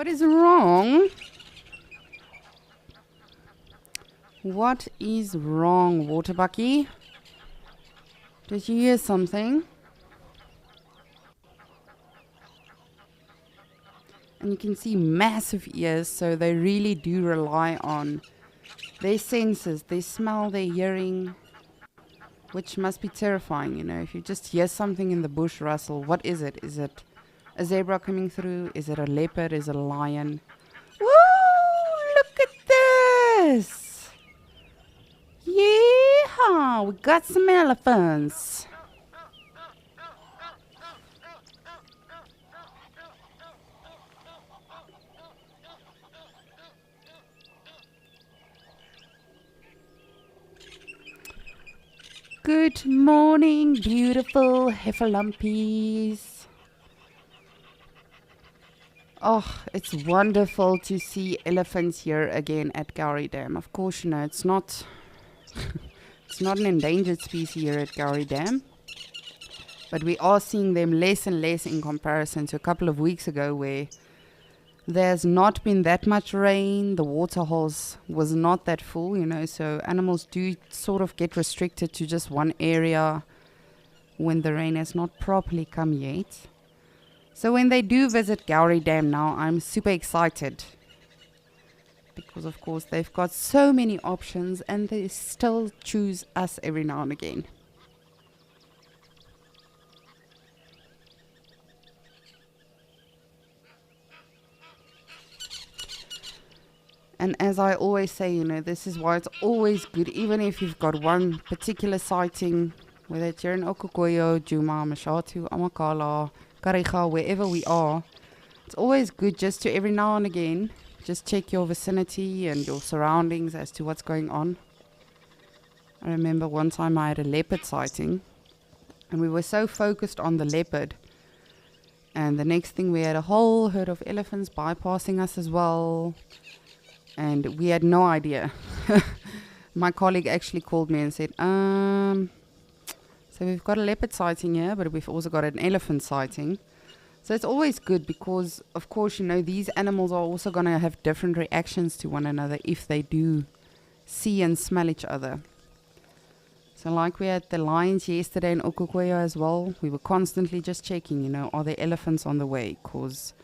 What is wrong? What is wrong, Water Bucky? Did you hear something? And you can see massive ears, so they really do rely on their senses, their smell, their hearing, which must be terrifying, you know. If you just hear something in the bush rustle, what is it? Is it a zebra coming through? Is it a leopard? Is it a lion? Woo! Look at this! Yeehaw! We got some elephants. Good morning, beautiful heffalumpies. Oh, it's wonderful to see elephants here again at Gowrie Dam. Of course, you know, it's not it's not an endangered species here at Gowrie Dam, but we are seeing them less and less in comparison to a couple of weeks ago where there's not been that much rain, the water holes was not that full, you know, so animals do sort of get restricted to just one area when the rain has not properly come yet. So when they do visit Gowrie Dam now, I'm super excited because of course they've got so many options and they still choose us every now and again. And as I always say, you know, this is why it's always good, even if you've got one particular sighting, whether it's here in Okokoyo, Djuma, Mashatu, Amakala, Kariga, wherever we are, it's always good just to every now and again, just check your vicinity and your surroundings as to what's going on. I remember one time I had a leopard sighting, and we were so focused on the leopard, and the next thing we had a whole herd of elephants bypassing us as well. And we had no idea. My colleague actually called me and said, so we've got a leopard sighting here, but we've also got an elephant sighting. So it's always good because, of course, you know, these animals are also going to have different reactions to one another if they do see and smell each other. So like we had the lions yesterday in Okokoyo as well, we were constantly just checking, you know, are there elephants on the way? Because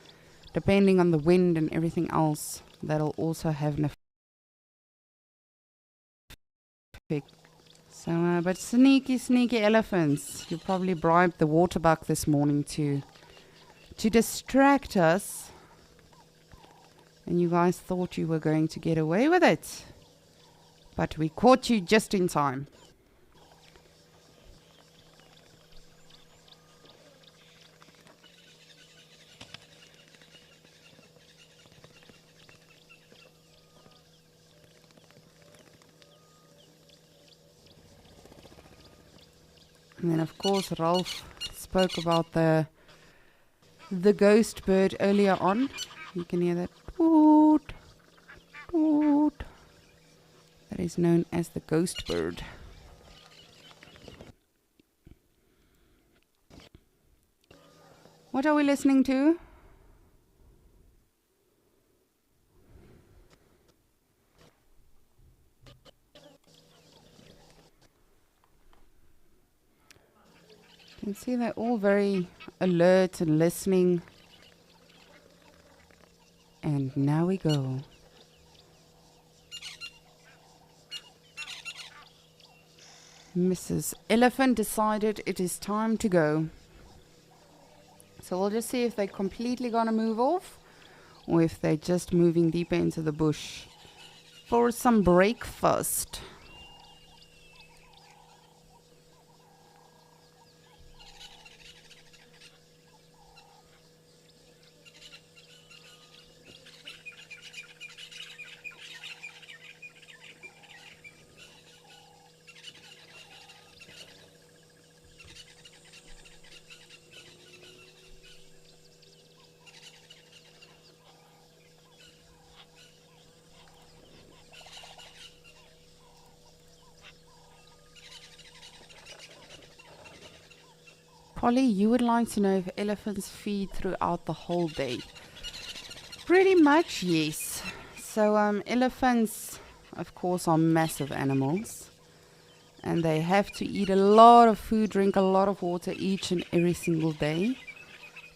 depending on the wind and everything else, that'll also have an effect. So, but sneaky elephants. You probably bribed the water buck this morning to distract us. And you guys thought you were going to get away with it. But we caught you just in time. And then, of course, Ralph spoke about the ghost bird earlier on. You can hear that toot, toot. That is known as the ghost bird. What are we listening to? You can see they're all very alert and listening. And now we go. Mrs. Elephant decided it is time to go. So we'll just see if they're completely gonna move off or if they're just moving deeper into the bush for some breakfast. Polly, you would like to know if elephants feed throughout the whole day. Pretty much, yes. So elephants, of course, are massive animals. And they have to eat a lot of food, drink a lot of water each and every single day.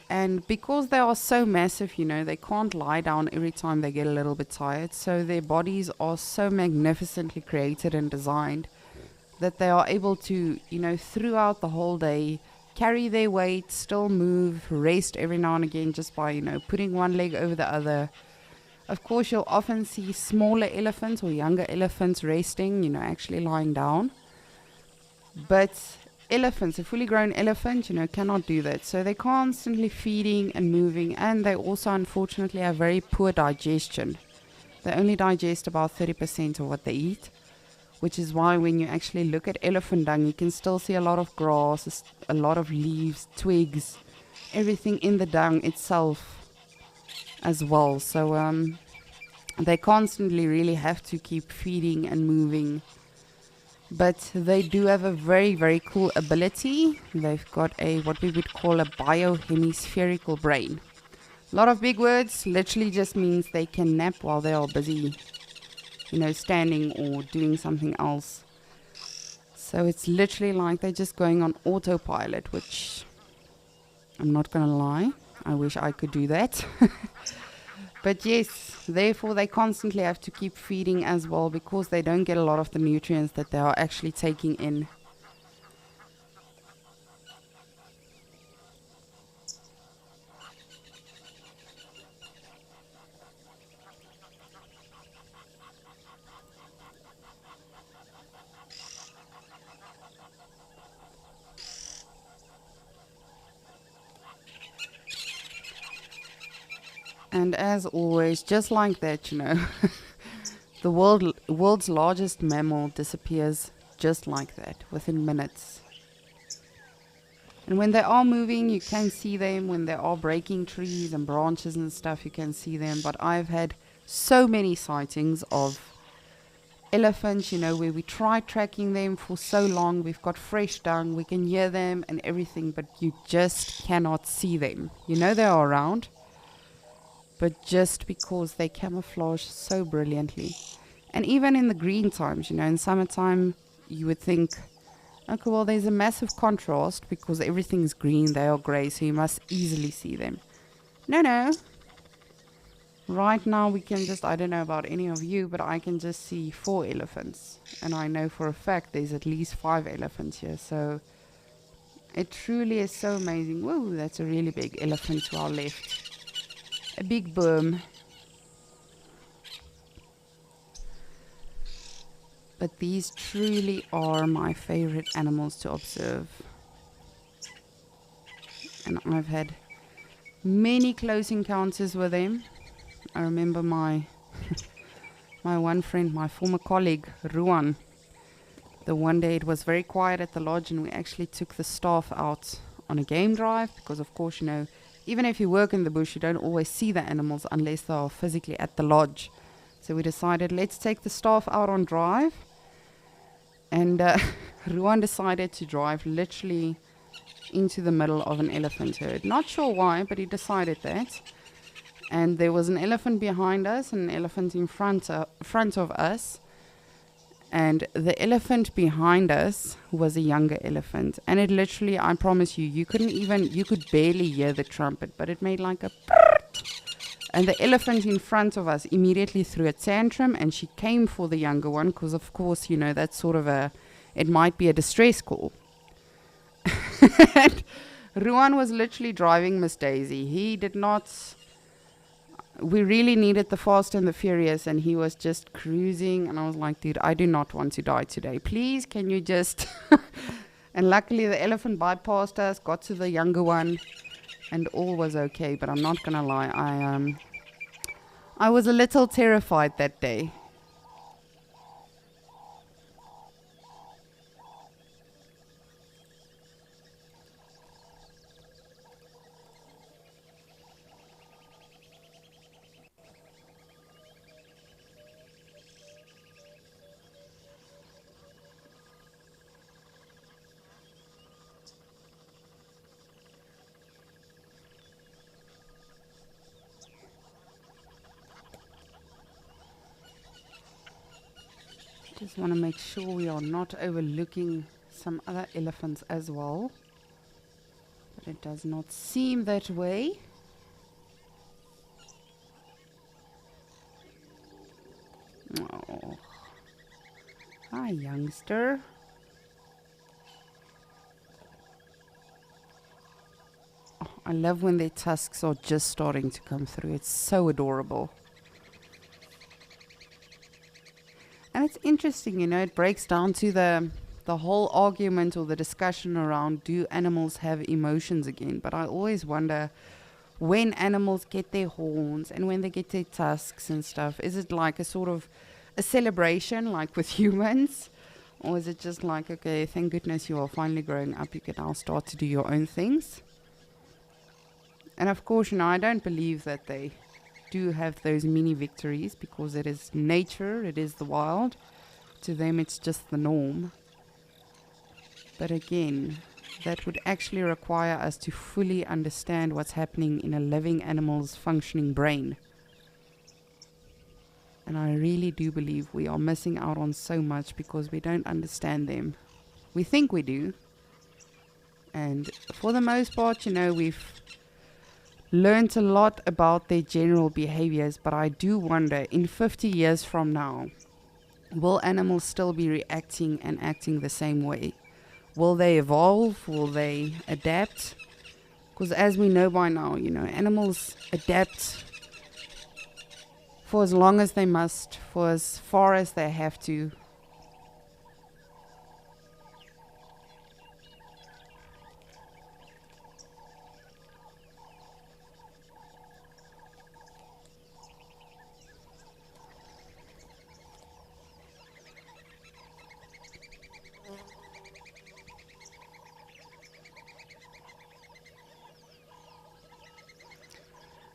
And because they are so massive, they can't lie down every time they get a little bit tired. So their bodies are so magnificently created and designed that they are able to, throughout the whole day, carry their weight, still move, rest every now and again just by, putting one leg over the other. Of course, you'll often see smaller elephants or younger elephants resting, actually lying down. But elephants, a fully grown elephant, cannot do that. So they're constantly feeding and moving, and they also unfortunately have very poor digestion. They only digest about 30% of what they eat, which is why when you actually look at elephant dung, you can still see a lot of grass, a lot of leaves, twigs, everything in the dung itself as well. So they constantly really have to keep feeding and moving. But they do have a very, very cool ability. They've got what we would call a biohemispherical brain. A lot of big words, literally just means they can nap while they are busy, standing or doing something else. So it's literally like they're just going on autopilot, which I'm not going to lie, I wish I could do that. But yes, therefore they constantly have to keep feeding as well because they don't get a lot of the nutrients that they are actually taking in. And as always, just like that, the world's largest mammal disappears just like that, within minutes. And when they are moving, you can see them. When they are breaking trees and branches and stuff, you can see them. But I've had so many sightings of elephants, where we tried tracking them for so long. We've got fresh dung, we can hear them and everything, but you just cannot see them. They are around, but just because they camouflage so brilliantly. And even in the green times, in summertime, you would think, okay, well, there's a massive contrast because everything's green, they are grey, so you must easily see them. No. Right now, we can just, I don't know about any of you, but I can just see 4 elephants. And I know for a fact there's at least 5 elephants here, so it truly is so amazing. Whoa, that's a really big elephant to our left. A big boom. But these truly are my favorite animals to observe. And I've had many close encounters with them. I remember my one friend, my former colleague, Ruan. The one day it was very quiet at the lodge and we actually took the staff out on a game drive because, of course, even if you work in the bush, you don't always see the animals unless they are physically at the lodge. So we decided, let's take the staff out on drive. And Ruan decided to drive literally into the middle of an elephant herd. Not sure why, but he decided that. And there was an elephant behind us and an elephant in front of us. And the elephant behind us was a younger elephant. And it literally, I promise you, you could barely hear the trumpet, but it made like a and the elephant in front of us immediately threw a tantrum and she came for the younger one because, of course, that's sort of it might be a distress call. And Ruan was literally driving Miss Daisy. He did not... We really needed the Fast and the Furious, and he was just cruising. And I was like, dude, I do not want to die today. Please, can you just... And luckily, the elephant bypassed us, got to the younger one, and all was okay. But I'm not going to lie, I was a little terrified that day. Just want to make sure we are not overlooking some other elephants as well. But it does not seem that way. Oh. Hi, youngster. Oh, I love when their tusks are just starting to come through. It's so adorable. And it's interesting, you know, it breaks down to the whole argument or the discussion around, do animals have emotions again? But I always wonder, when animals get their horns and when they get their tusks and stuff, is it like a sort of a celebration like with humans? Or is it just like, okay, thank goodness you are finally growing up, you can now start to do your own things? And of course, you know, I don't believe that they do have those mini victories, because it is nature, it is the wild. To them it's just the norm. But again, that would actually require us to fully understand what's happening in a living animal's functioning brain. And I really do believe we are missing out on so much because we don't understand them. We think we do. And for the most part, you know, we've learned a lot about their general behaviors, but I do wonder, in 50 years from now, will animals still be reacting and acting the same way? Will they evolve? Will they adapt? Because as we know by now, you know, animals adapt for as long as they must, for as far as they have to.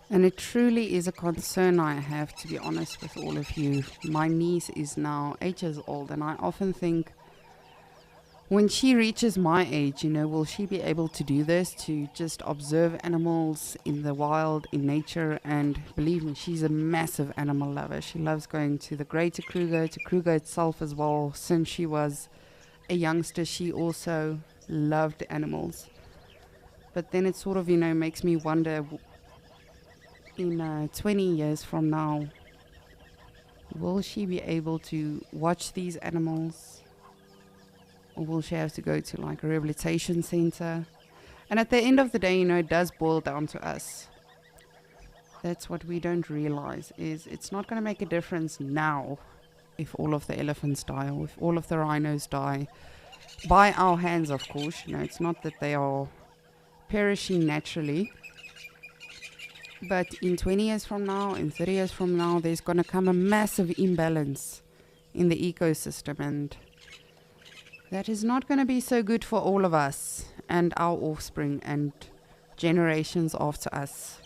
And it truly is a concern I have, to be honest with all of you. My niece is now 8 years old, and I often think, when she reaches my age, you know, will she be able to do this, to just observe animals in the wild, in nature? And believe me, she's a massive animal lover. She loves going to the Greater Kruger, to Kruger itself as well. Since she was a youngster, she also loved animals. But then it sort of, you know, makes me wonder, in 20 years from now, will she be able to watch these animals? Or will she have to go to like a rehabilitation center? And at the end of the day, you know, it does boil down to us. That's what we don't realize, is it's not going to make a difference now if all of the elephants die, or if all of the rhinos die. By our hands, of course. You know, it's not that they are perishing naturally. But in 20 years from now, in 30 years from now, there's going to come a massive imbalance in the ecosystem. And that is not going to be so good for all of us and our offspring and generations after us.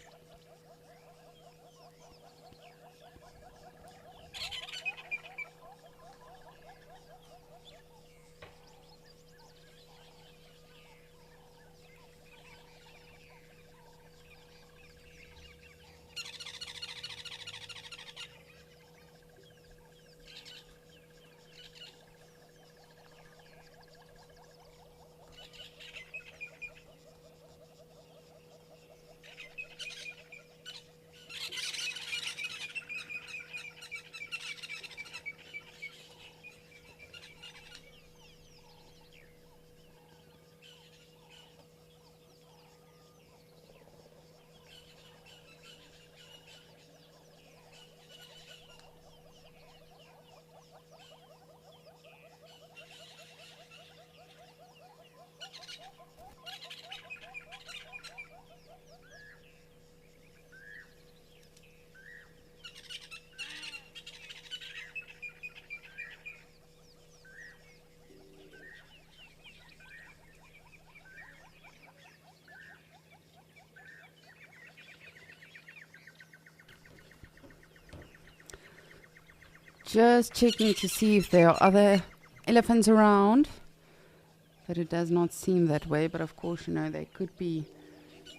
Just checking to see if there are other elephants around. But it does not seem that way. But of course, you know, they could be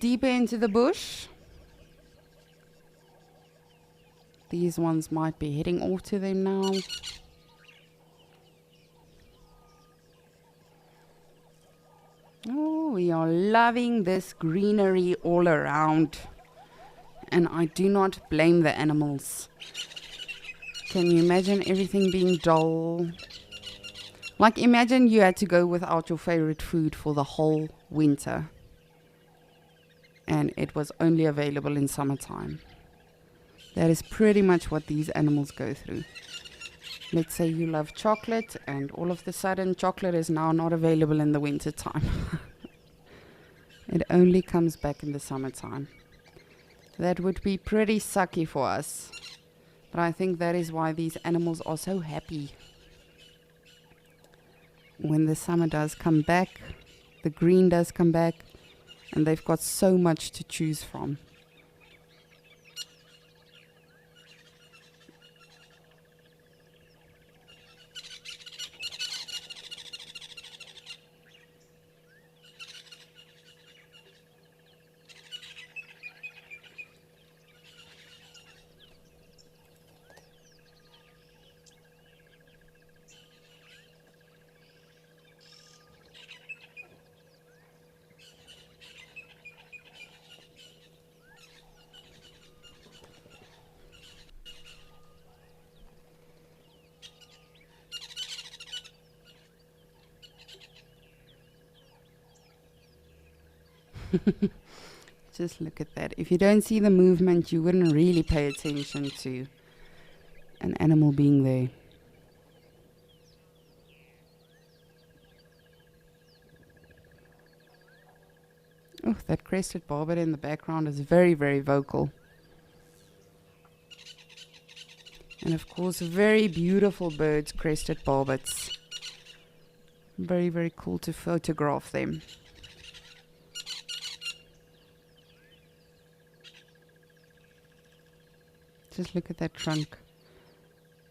deeper into the bush. These ones might be heading off to them now. are loving this greenery all around. And I do not blame the animals. Can you imagine everything being dull? Like, imagine you had to go without your favorite food for the whole winter. And it was only available in summertime. That is pretty much what these animals go through. Let's say you love chocolate and all of a sudden chocolate is now not available in the winter time. It only comes back in the summertime. That would be pretty sucky for us. But I think that is why these animals are so happy. When the summer does come back, the green does come back, and they've got so much to choose from. Just look at that. If you don't see the movement, you wouldn't really pay attention to an animal being there. Oh, that crested barbet in the background is very, very vocal. And of course, very beautiful birds, crested barbets. Very, very cool to photograph them. Just look at that trunk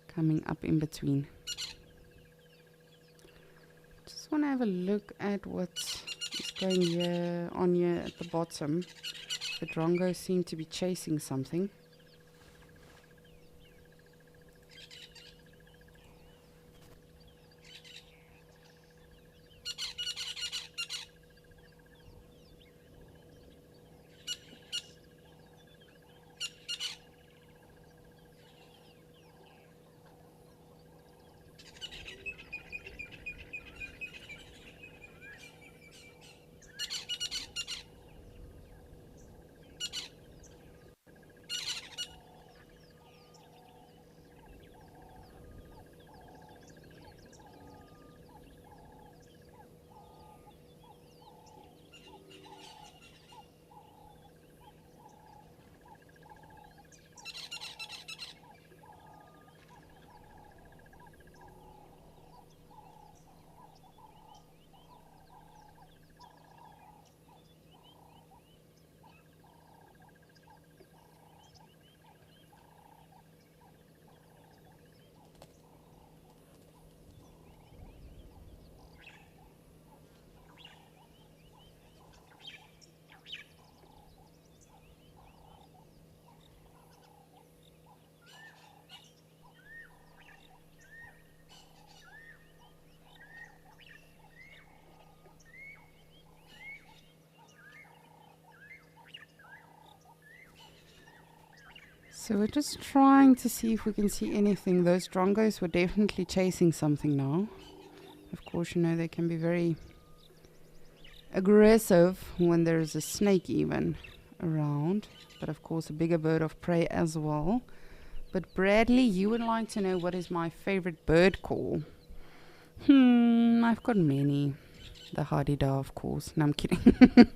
coming up in between. Just want to have a look at what is going on here at the bottom. The drongos seem to be chasing something. So we're just trying to see if we can see anything. Those drongos were definitely chasing something now. Of course, you know, they can be very aggressive when there's a snake even around. But of course, a bigger bird of prey as well. But Bradley, you would like to know what is my favorite bird call. I've got many. The Hadida, of course. No, I'm kidding.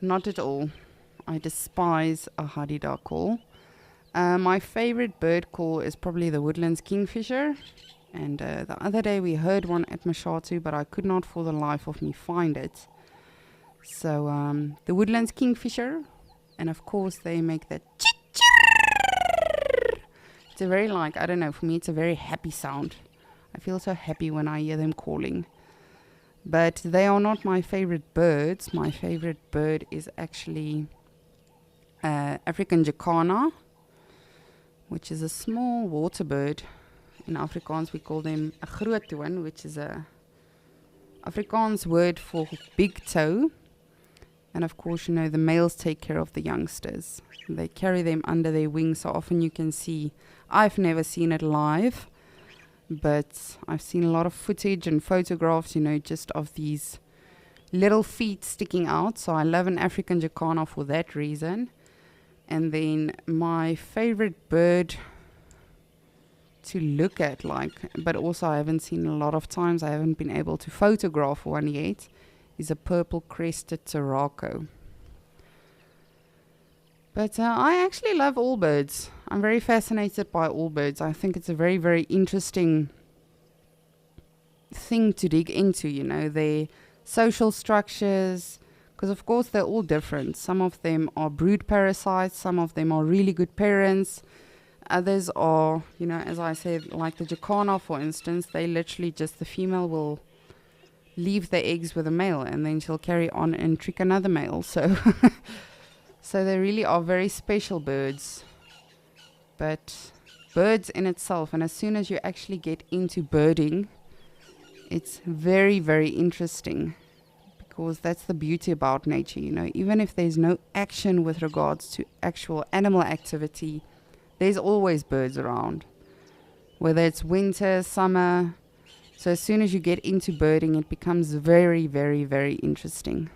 Not at all. I despise a Hadida call. My favorite bird call is probably the woodlands kingfisher. And the other day we heard one at Mashatu, but I could not for the life of me find it. So the woodlands kingfisher. And of course they make that chit-chirrrr. It's a very I don't know, for me it's a very happy sound. I feel so happy when I hear them calling. But they are not my favorite birds. My favorite bird is actually African jacana, which is a small water bird. In Afrikaans we call them a groothoorn, which is a Afrikaans word for big toe. And of course, you know, the males take care of the youngsters. They carry them under their wings. So often you can see, I've never seen it live, but I've seen a lot of footage and photographs, you know, just of these little feet sticking out. So I love an African jacana for that reason. And then my favorite bird to look at, like, but also I haven't seen a lot of times, I haven't been able to photograph one yet, is a purple crested taraco. But I actually love all birds. I'm very fascinated by all birds. I think it's a very, very interesting thing to dig into, you know, their social structures, because of course they're all different. Some of them are brood parasites, some of them are really good parents. Others are, you know, as I said, like the jacana, for instance, they literally just, the female will leave the eggs with the male and then she'll carry on and trick another male. So so they really are very special birds. But birds in itself, and as soon as you actually get into birding, it's very, very interesting, because that's the beauty about nature, you know. Even if there's no action with regards to actual animal activity, there's always birds around, whether it's winter, summer. So as soon as you get into birding, it becomes very, very, very interesting.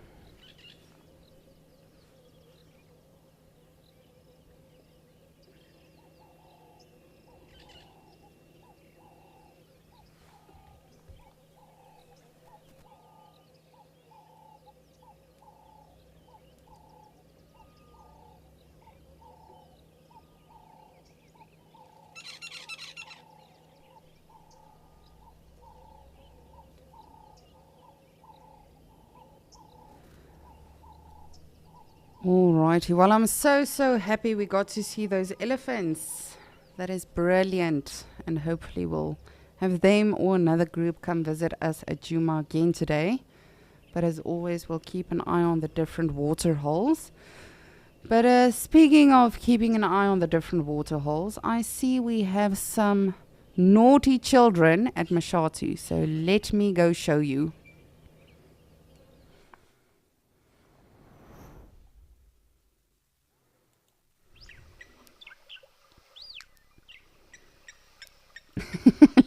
Alrighty, well, I'm so happy we got to see those elephants. That is brilliant, and hopefully we'll have them or another group come visit us at Djuma again today. But as always, we'll keep an eye on the different water holes. But speaking of keeping an eye on the different water holes, I see we have some naughty children at Mashatu, so let me go show you.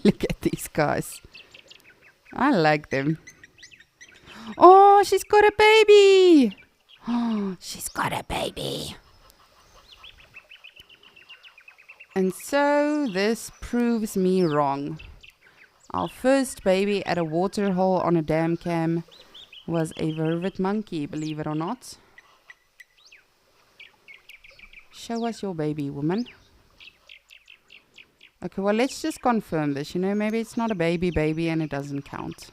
Look at these guys. I like them. Oh, she's got a baby. Oh, she's got a baby. And so this proves me wrong. Our first baby at a water hole on a dam cam was a vervet monkey, believe it or not. Show us your baby, woman. Okay, well, let's just confirm this. You know, maybe it's not a baby and it doesn't count.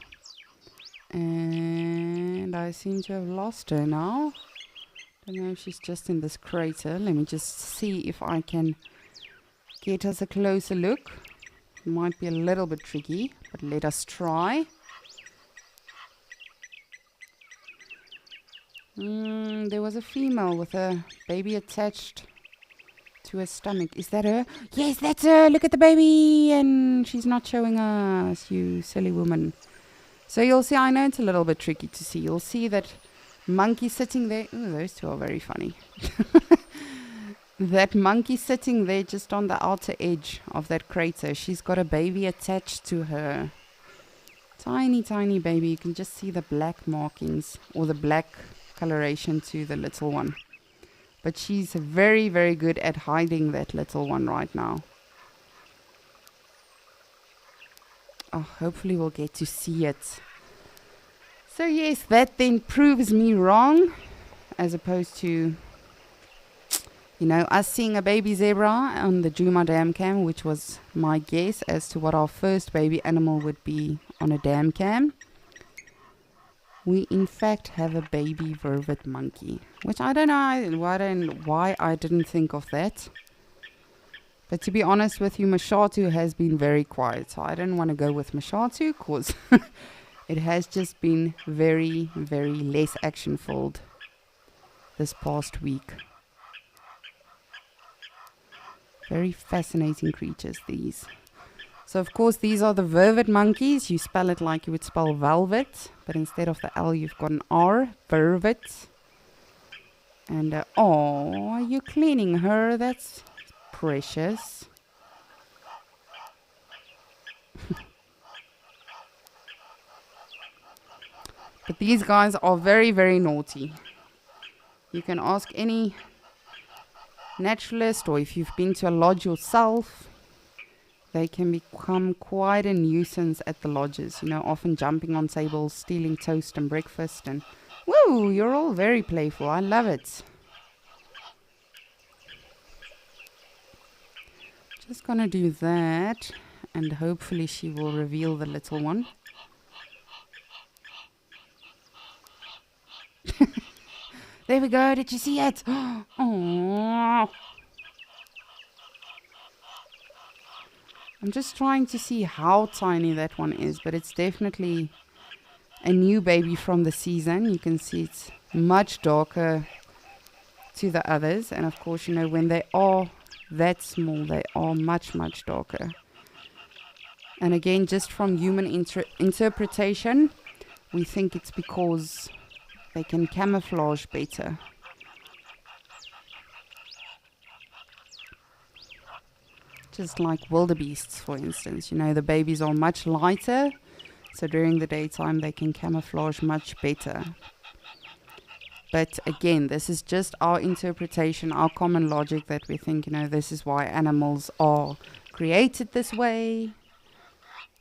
And I seem to have lost her now. Don't know if she's just in this crater. Let me just see if I can get us a closer look. Might be a little bit tricky, but let us try. There was a female with a baby attached to her stomach. Is that her? Yes, that's her. Look at the baby. And she's not showing us, you silly woman. So you'll see, I know it's a little bit tricky to see. You'll see that monkey sitting there. Ooh, those two are very funny. That monkey sitting there just on the outer edge of that crater. She's got a baby attached to her. Tiny, tiny baby. You can just see the black markings or the black coloration to the little one. But she's very, very good at hiding that little one right now. Oh, hopefully we'll get to see it. So yes, that then proves me wrong, as opposed to, you know, us seeing a baby zebra on the Djuma dam cam, which was my guess as to what our first baby animal would be on a dam cam. We in fact have a baby vervet monkey, which I don't know why I didn't think of that. But to be honest with you, Mashatu has been very quiet, so I didn't want to go with Mashatu because it has just been very, very less action-filled this past week. Very fascinating creatures, these. So, of course, these are the vervet monkeys. You spell it like you would spell velvet, but instead of the L, you've got an R, vervet. And oh, you're cleaning her. That's precious. But these guys are very, very naughty. You can ask any naturalist, or if you've been to a lodge yourself, they can become quite a nuisance at the lodges. You know, often jumping on tables, stealing toast and breakfast, and woo, you're all very playful. I love it. Just gonna do that, and hopefully she will reveal the little one. There we go. Did you see it? Oh. I'm just trying to see how tiny that one is, but it's definitely a new baby from the season. You can see it's much darker to the others, and of course, you know, when they are that small, they are much, much darker. And again, just from human interpretation, we think it's because they can camouflage better. Just like wildebeests, for instance. You know, the babies are much lighter, so during the daytime they can camouflage much better. But again, this is just our interpretation, our common logic that we think, you know, this is why animals are created this way.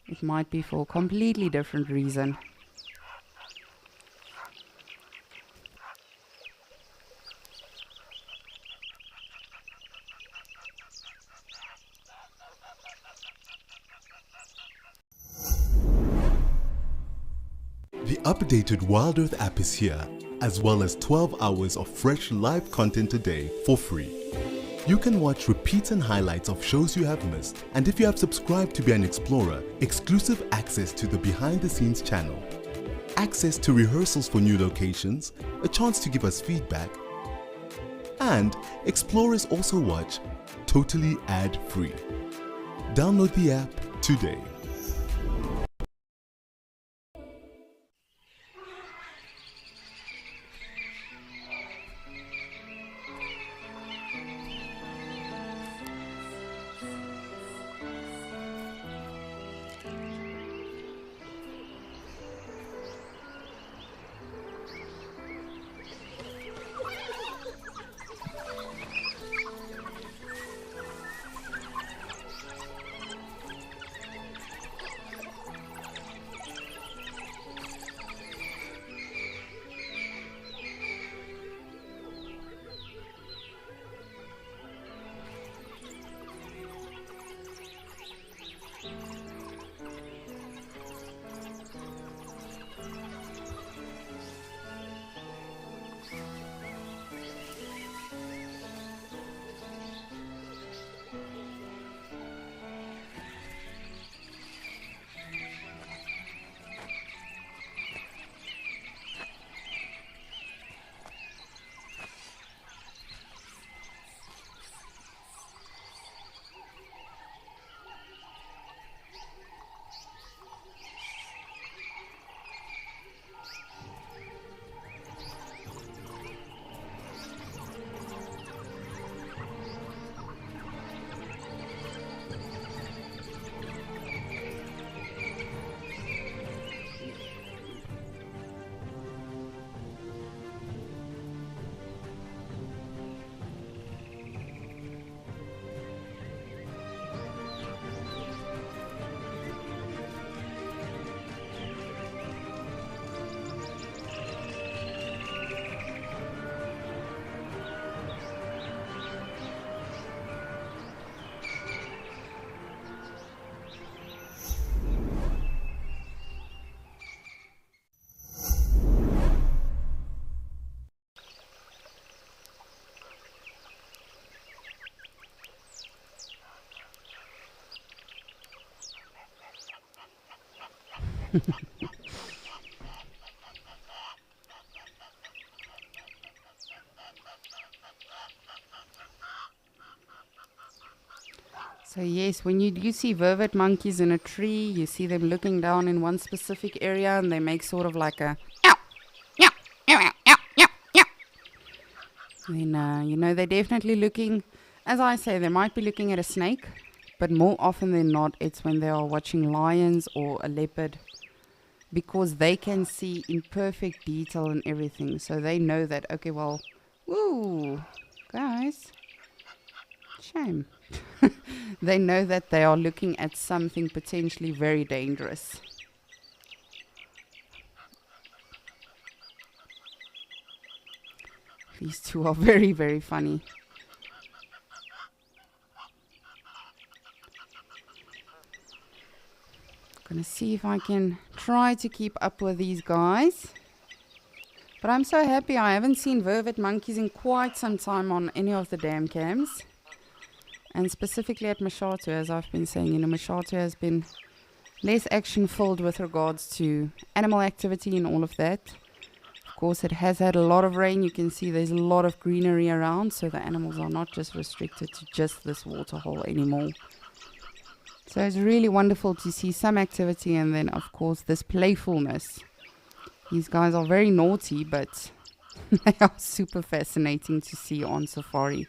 It might be for a completely different reason. The updated Wild Earth app is here, as well as 12 hours of fresh live content a day for free. You can watch repeats and highlights of shows you have missed, and if you have subscribed to be an explorer, exclusive access to the behind the scenes channel, access to rehearsals for new locations, a chance to give us feedback, and explorers also watch totally ad-free. Download the app today. So yes, when you do see vervet monkeys in a tree, you see them looking down in one specific area, and they make sort of like a meow, meow, meow, meow, meow, meow. Then, they're definitely looking, as I say, they might be looking at a snake, but more often than not, it's when they are watching lions or a leopard, because they can see in perfect detail and everything. So they know that, okay, well, woo, guys, shame. They know that they are looking at something potentially very dangerous. These two are very, very funny. Gonna see if I can try to keep up with these guys. But I'm so happy I haven't seen vervet monkeys in quite some time on any of the dam cams. And specifically at Mashatu, as I've been saying, Mashatu has been less action-filled with regards to animal activity and all of that. Of course, it has had a lot of rain. You can see there's a lot of greenery around, so the animals are not just restricted to just this waterhole anymore. So it's really wonderful to see some activity, and then, of course, this playfulness. These guys are very naughty, but they are super fascinating to see on safari.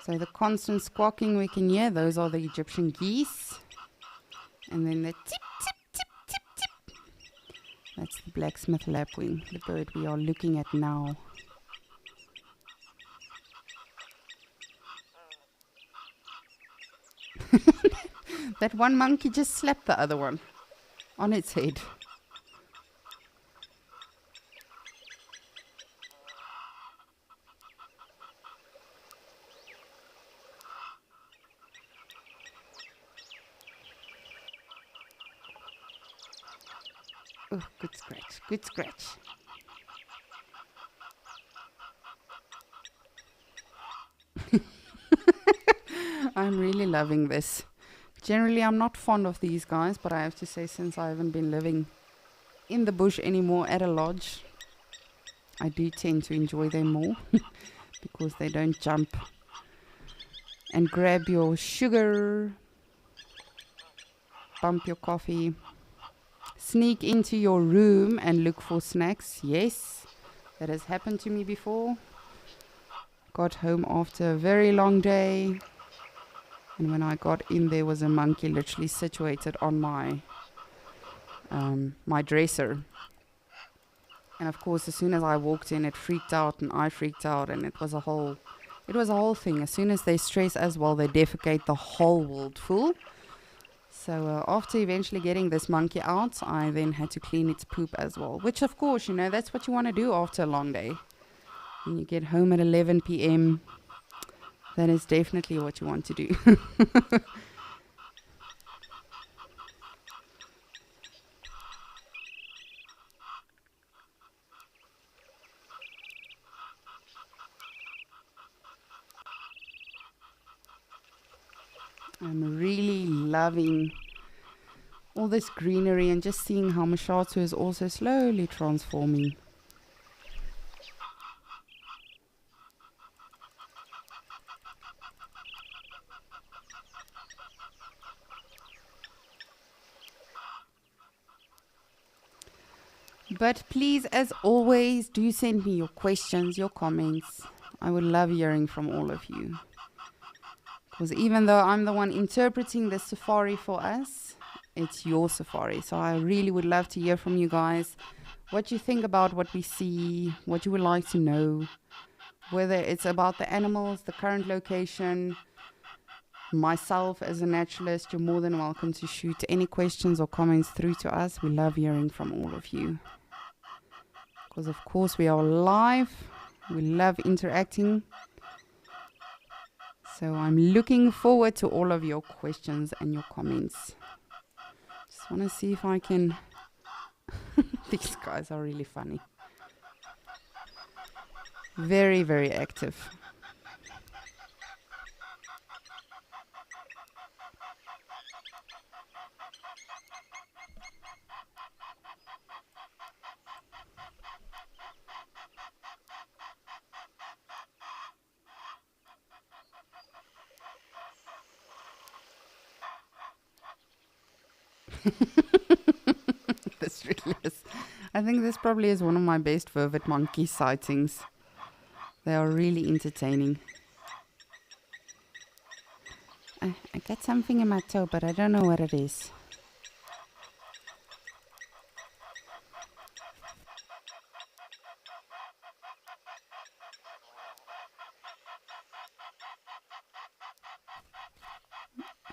So the constant squawking we can hear, those are the Egyptian geese. And then the tip, tip, tip, tip, tip. That's the blacksmith lapwing, the bird we are looking at now. That one monkey just slapped the other one on its head. Oh, good scratch, good scratch. I'm really loving this. Generally, I'm not fond of these guys, but I have to say, since I haven't been living in the bush anymore at a lodge, I do tend to enjoy them more because they don't jump and grab your sugar, bump your coffee, sneak into your room and look for snacks. Yes, that has happened to me before. Got home after a very long day, and when I got in, there was a monkey literally situated on my dresser. And of course, as soon as I walked in, it freaked out, and I freaked out, and it was a whole thing. As soon as they stress as well, they defecate the whole world full. So after eventually getting this monkey out, I then had to clean its poop as well. Which, of course, that's what you want to do after a long day. When you get home at 11 p.m., that is definitely what you want to do. I'm really loving all this greenery and just seeing how Mashatu is also slowly transforming. But please, as always, do send me your questions, your comments. I would love hearing from all of you. Because even though I'm the one interpreting the safari for us, it's your safari. So I really would love to hear from you guys what you think about what we see, what you would like to know, whether it's about the animals, the current location, myself as a naturalist. You're more than welcome to shoot any questions or comments through to us. We love hearing from all of you. Because of course we are live. We love interacting. So I'm looking forward to all of your questions and your comments. Just want to see if I can... These guys are really funny. Very, very active. This really is. I think this probably is one of my best vervet monkey sightings. They are really entertaining. I got something in my toe, but I don't know what it is.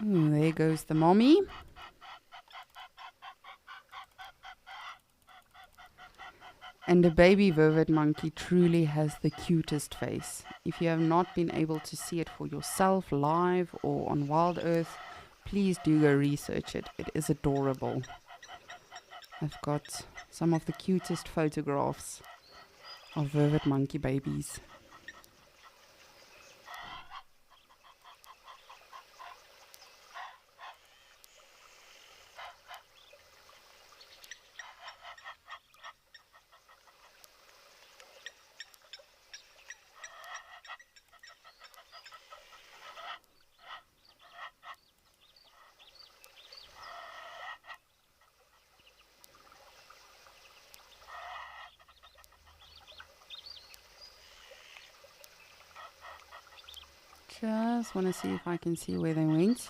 There goes the mommy. And the baby vervet monkey truly has the cutest face. If you have not been able to see it for yourself live or on Wild Earth, please do go research it. It is adorable. I've got some of the cutest photographs of vervet monkey babies. Just want to see if I can see where they went.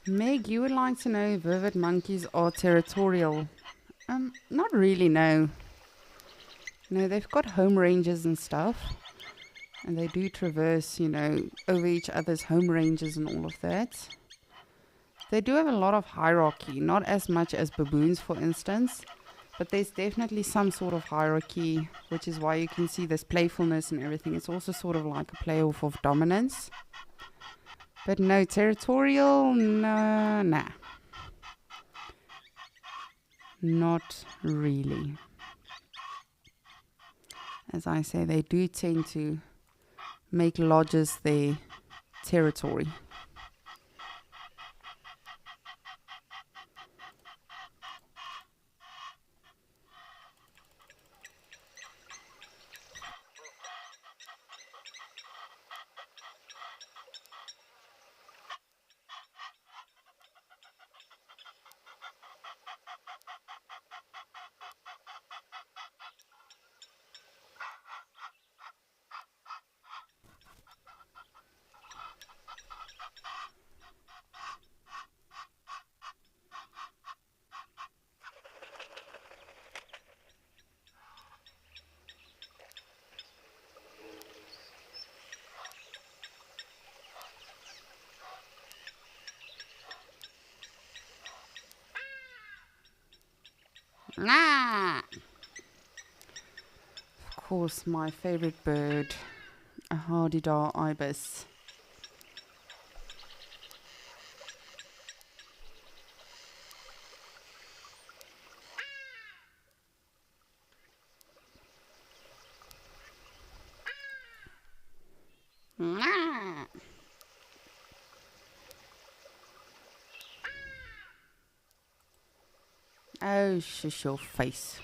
Meg, you would like to know if vervet monkeys are territorial. Not really, no. No, they've got home ranges and stuff. And they do traverse, over each other's home ranges and all of that. They do have a lot of hierarchy, not as much as baboons, for instance. But there's definitely some sort of hierarchy, which is why you can see this playfulness and everything. It's also sort of like a play off of dominance. But no, territorial, nah. Not really. As I say, they do tend to make lodges their territory. Ah! Of course, my favorite bird, a Hadida ibis. Ah! Oh, shush your face.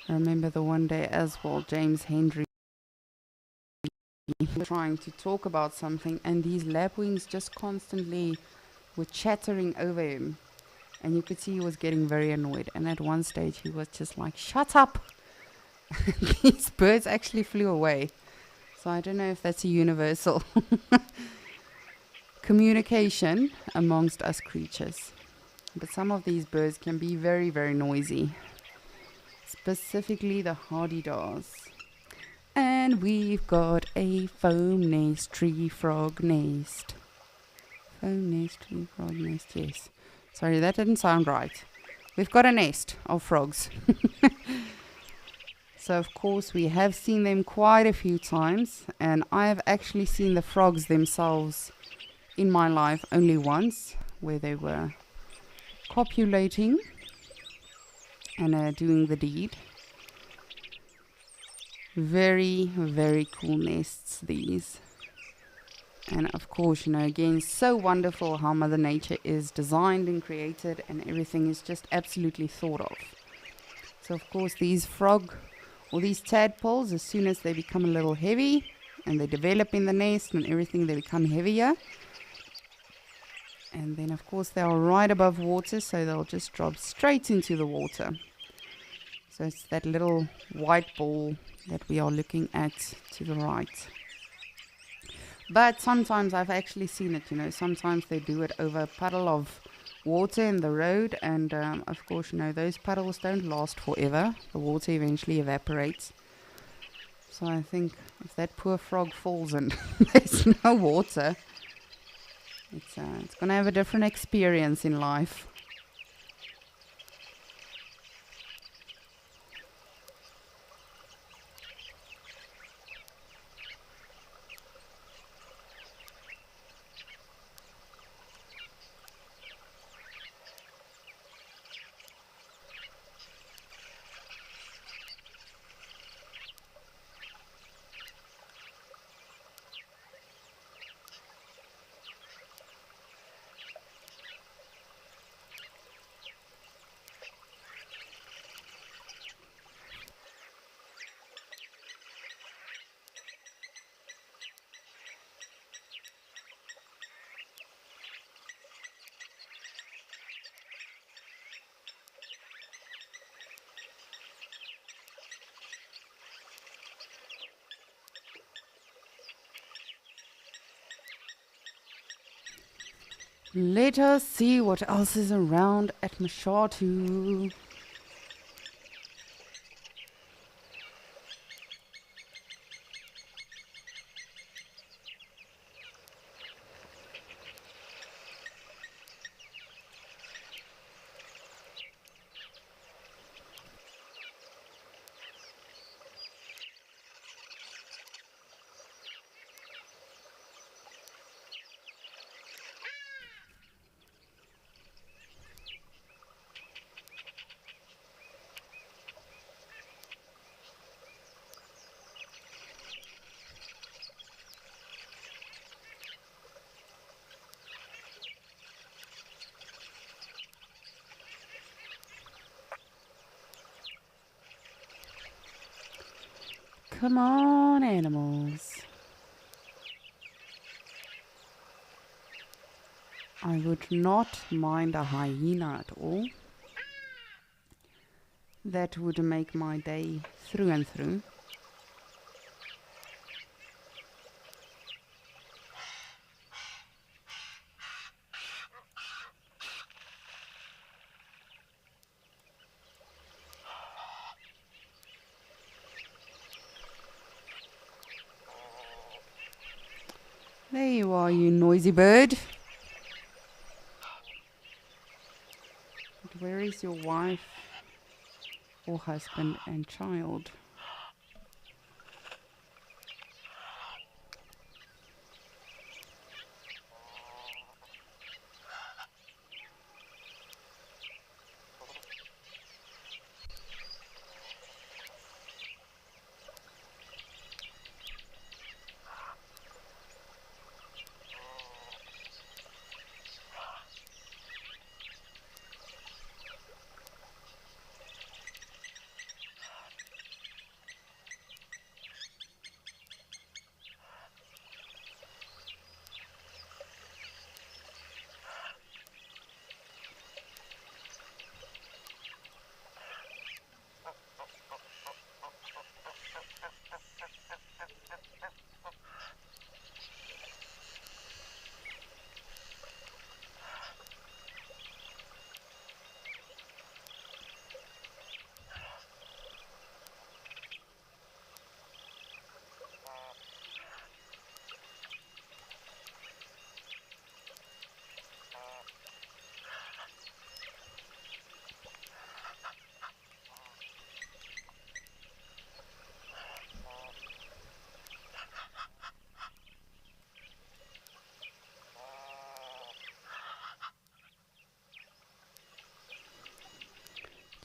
I remember the one day as well, James Hendry was trying to talk about something, and these lapwings just constantly were chattering over him. And you could see he was getting very annoyed. And at one stage, he was just like, "Shut up!" These birds actually flew away. So I don't know if that's a universal communication amongst us creatures. But some of these birds can be very, very noisy. Specifically the Hadidas. And we've got a foam nest, tree frog nest. Foam nest, tree frog nest, yes. Sorry, that didn't sound right. We've got a nest of frogs. So, of course, we have seen them quite a few times. And I have actually seen the frogs themselves in my life only once, where they were copulating and doing the deed. Very, very cool nests, these. And of course, again, so wonderful how Mother Nature is designed and created, and everything is just absolutely thought of. So of course, these frog or these tadpoles, as soon as they become a little heavy and they develop in the nest and everything, they become heavier. And then of course they are right above water, so they'll just drop straight into the water. So it's that little white ball that we are looking at to the right. But sometimes I've actually seen it, sometimes they do it over a puddle of water in the road, and of course, those puddles don't last forever. The water eventually evaporates. So I think if that poor frog falls and there's no water, it's going to have a different experience in life. Let us see what else is around at Mashatu. Come on, animals. I would not mind a hyena at all. That would make my day through and through. There you are, you noisy bird. But where is your wife or husband and child?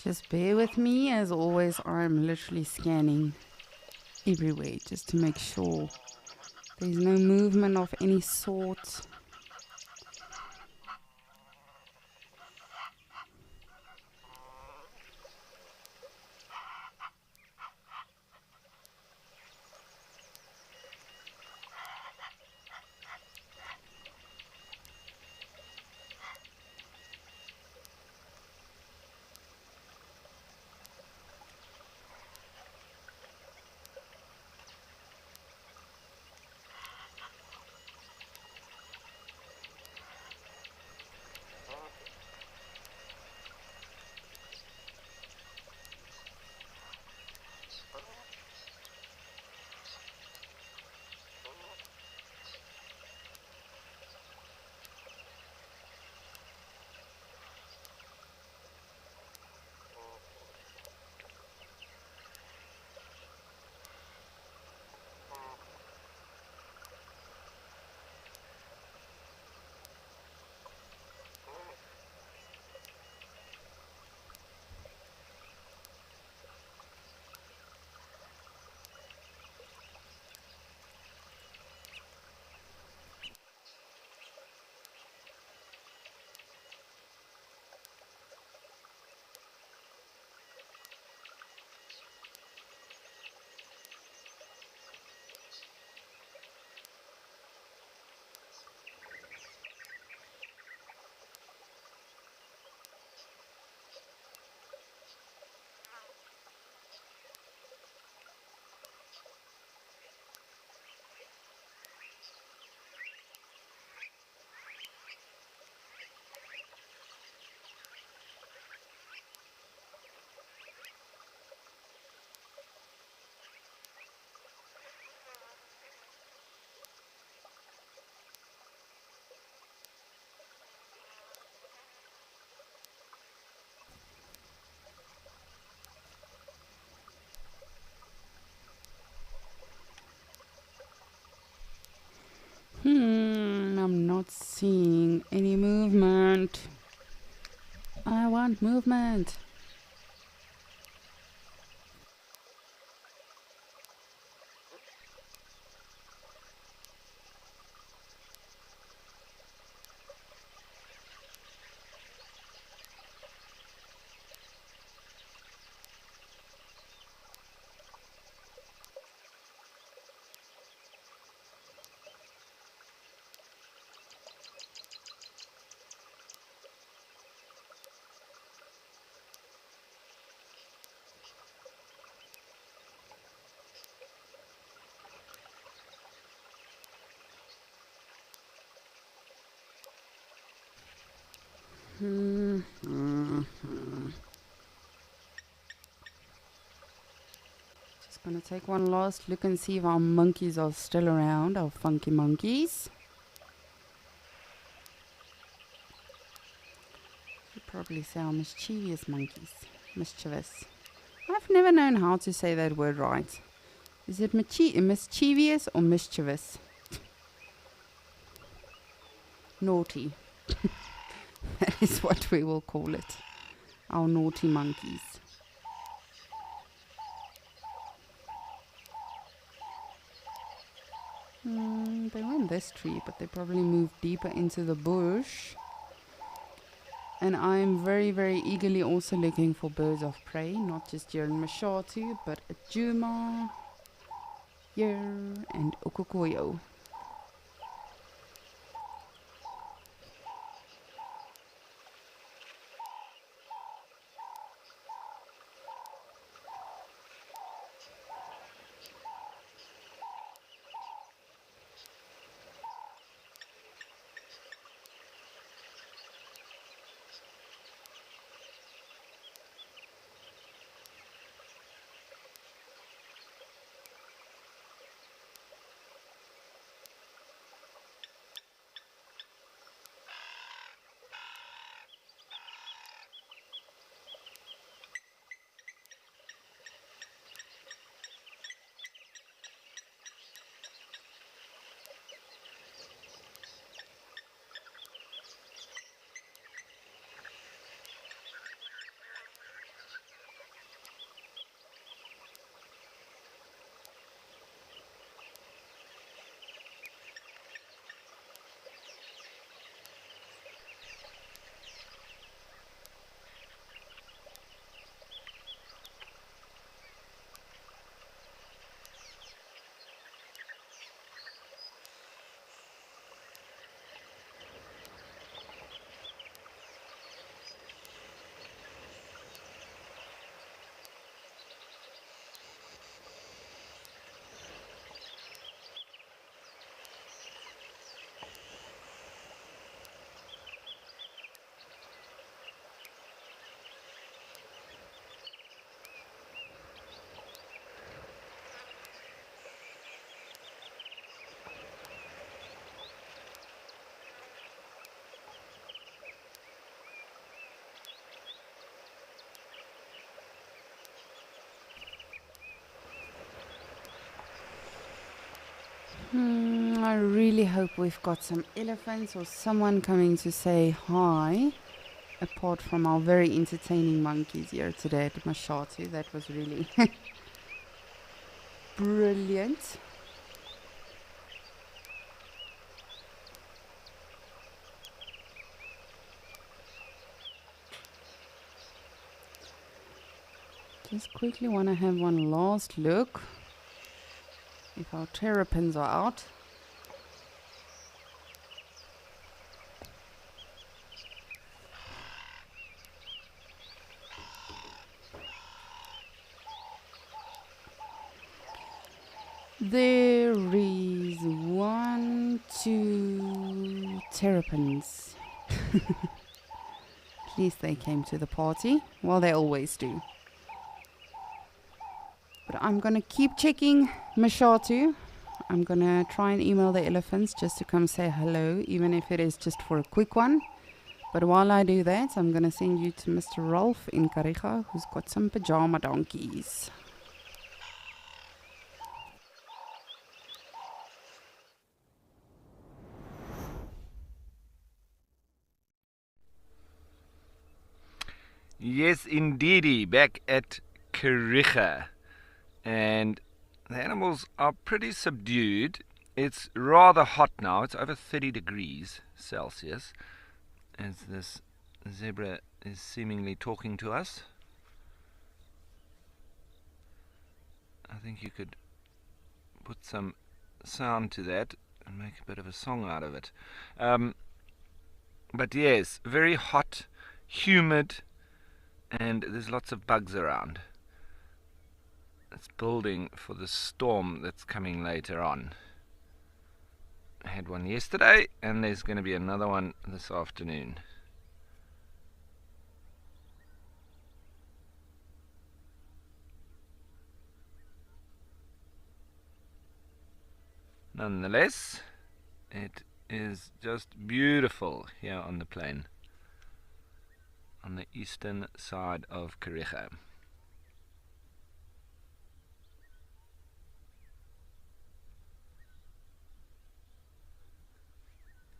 Just bear with me, as always. I'm literally scanning everywhere just to make sure there's no movement of any sort. I'm not seeing any movement. I want movement. Just gonna take one last look and see if our monkeys are still around, our funky monkeys. Should probably say our mischievous monkeys. Mischievous. I've never known how to say that word right. Is it mischievous or mischievous? Naughty. That is what we will call it. Our naughty monkeys. They were in this tree, but they probably moved deeper into the bush. And I'm very, very eagerly also looking for birds of prey, not just here in Mashatu, but at Djuma, here, and Okokoyo. hope we've got some elephants or someone coming to say hi. Apart from our very entertaining monkeys here today at Mashatu. That was really brilliant. Just quickly want to have one last look if our terrapins are out. There is 1, 2 terrapins. At least they came to the party. Well, they always do. But I'm going to keep checking Mashatu. I'm going to try and email the elephants just to come say hello, even if it is just for a quick one. But while I do that, I'm going to send you to Mr. Rolf in Kariga, who's got some pajama donkeys. Yes, indeedy, back at Kariga. And the animals are pretty subdued. It's rather hot now. It's over 30 degrees Celsius as this zebra is seemingly talking to us. I think you could put some sound to that and make a bit of a song out of it. But yes, very hot, humid, and there's lots of bugs around. It's building for the storm that's coming later on. I had one yesterday, and there's going to be another one this afternoon. Nonetheless, it is just beautiful here on the plain, on the eastern side of Kariga.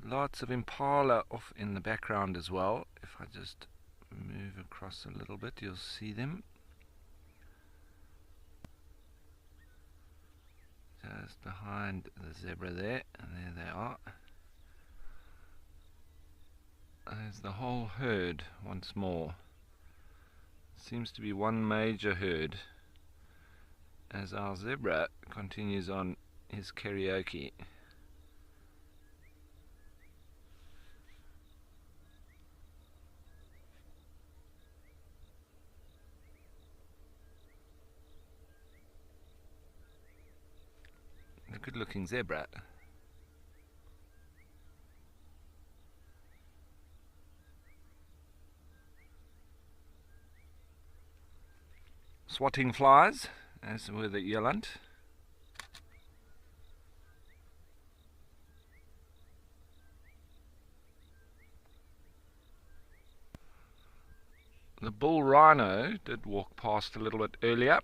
Lots of impala off in the background as well. If I just move across a little bit, you'll see them. Just behind the zebra there, and there they are. There's the whole herd once more. Seems to be one major herd as our zebra continues on his karaoke. A good-looking zebra. Swatting flies, as were the eland. The bull rhino did walk past a little bit earlier.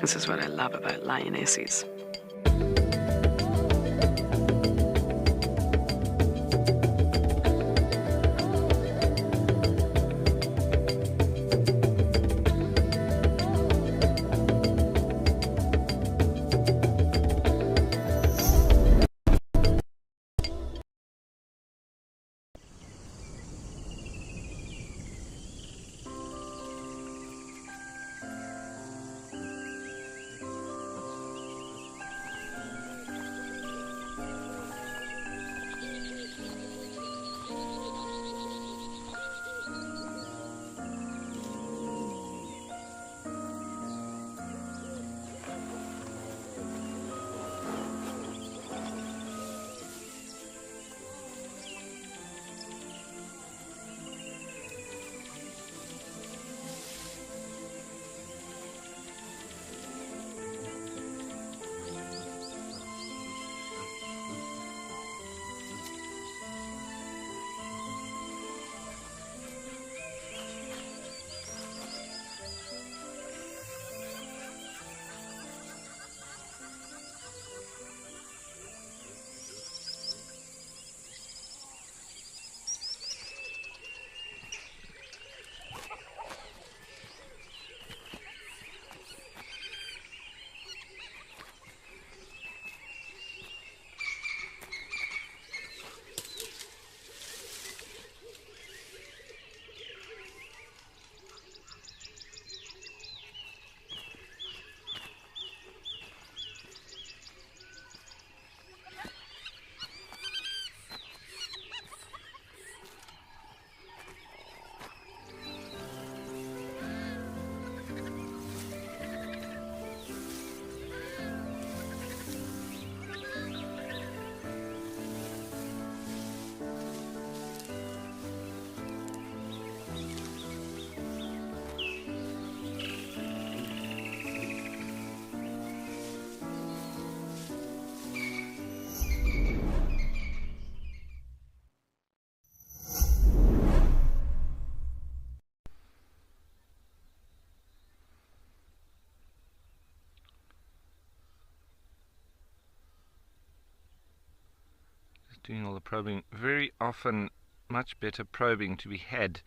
This is what I love about lionesses. doing all the probing. Very often much better probing to be had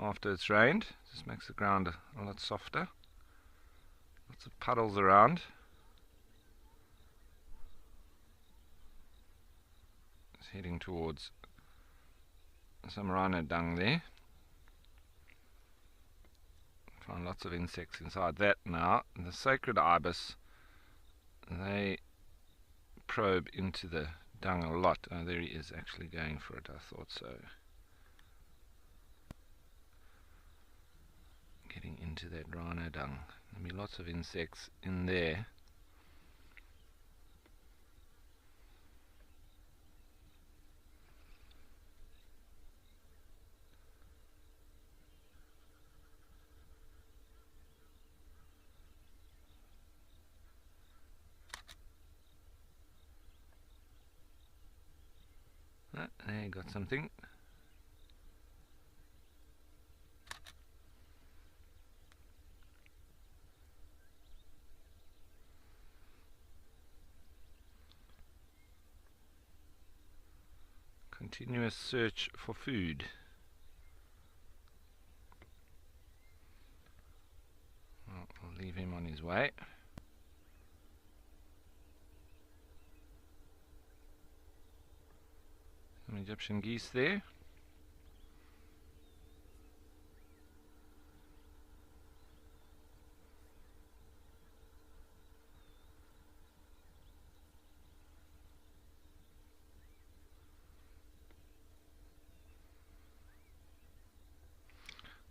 after it's rained. Just makes the ground a lot softer. Lots of puddles around. It's heading towards some rhino dung there. Find lots of insects inside that now. And the sacred ibis, they probe into the dung a lot. Oh, there he is actually going for it. I thought so. Getting into that rhino dung. There'll be lots of insects in there. Ah, there you got something. Continuous search for food. Well, we'll leave him on his way. Some Egyptian geese there.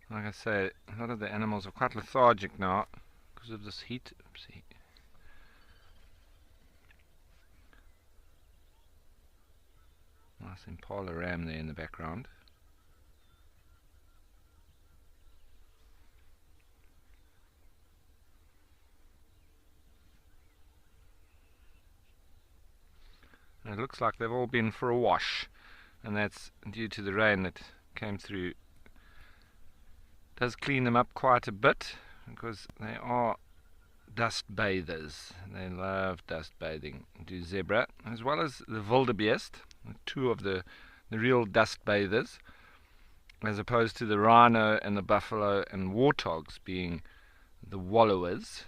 Like I say, a lot of the animals are quite lethargic now because of this heat. Oopsie. Nice impala ram there in the background. And it looks like they've all been for a wash, and that's due to the rain that came through. Does clean them up quite a bit because they are dust bathers. They love dust bathing. Do zebra as well as the wildebeest, two of the real dust bathers, as opposed to the rhino and the buffalo and warthogs being the wallowers.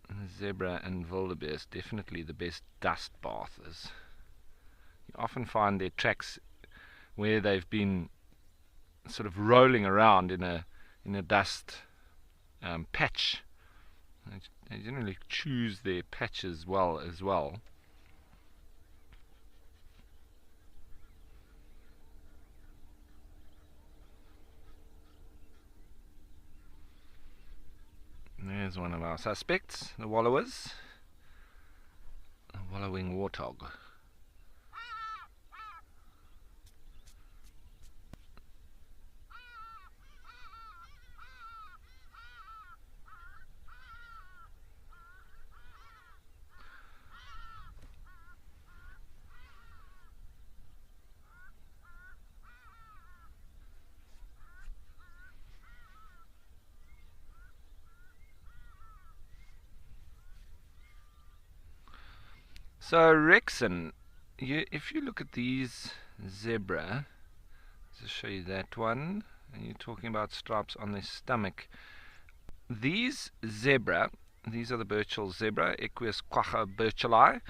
And the zebra and wildebeest definitely the best dust bathers. You often find their tracks where they've been sort of rolling around in a dust patch. They generally choose their patches well as well. There's one of our suspects, the wallowers, the wallowing warthog. So Rexon, if you look at these zebra, let's show you that one, and you're talking about stripes on their stomach. These zebra, these are the Burchell zebra, Equus quagga burchelli.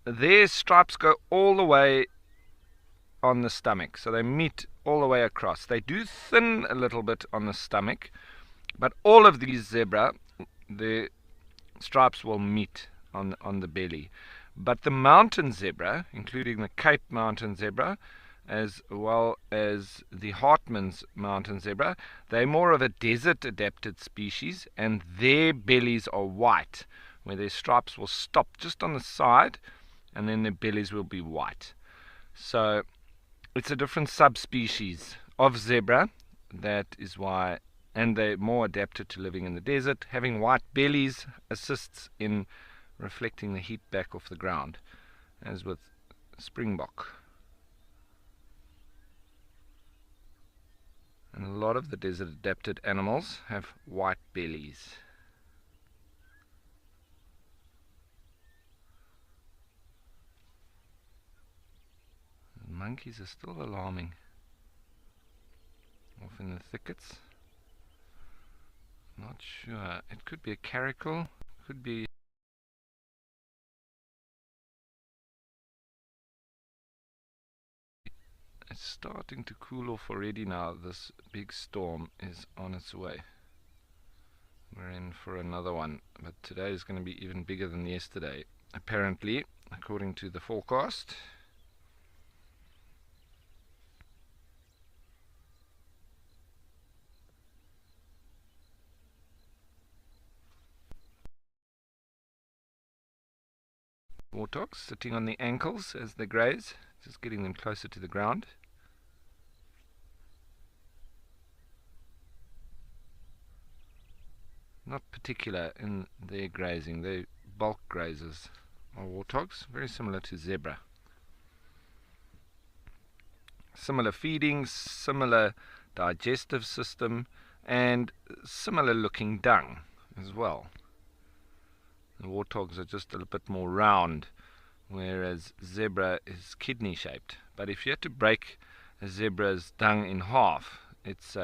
Their stripes go all the way on the stomach, so they meet all the way across. They do thin a little bit on the stomach, but all of these zebra, the stripes will meet on the belly. But the mountain zebra, including the Cape mountain zebra, as well as the Hartmann's mountain zebra, they're more of a desert-adapted species, and their bellies are white, where their stripes will stop just on the side, and then their bellies will be white. So it's a different subspecies of zebra. That is why, and they're more adapted to living in the desert. Having white bellies assists in reflecting the heat back off the ground, as with springbok. And a lot of the desert adapted animals have white bellies. monkeys are still alarming. Off in the thickets. Not sure. It could be a caracal. Could be. It's starting to cool off already now. This big storm is on its way. We're in for another one, but today is going to be even bigger than yesterday. Apparently, according to the forecast. Warthogs sitting on the ankles as they graze, just getting them closer to the ground. Not particular in their grazing, they bulk grazers are warthogs, very similar to zebra. Similar feeding, similar digestive system, and similar looking dung as well. The warthogs are just a little bit more round, whereas zebra is kidney shaped. But if you had to break a zebra's dung in half, it's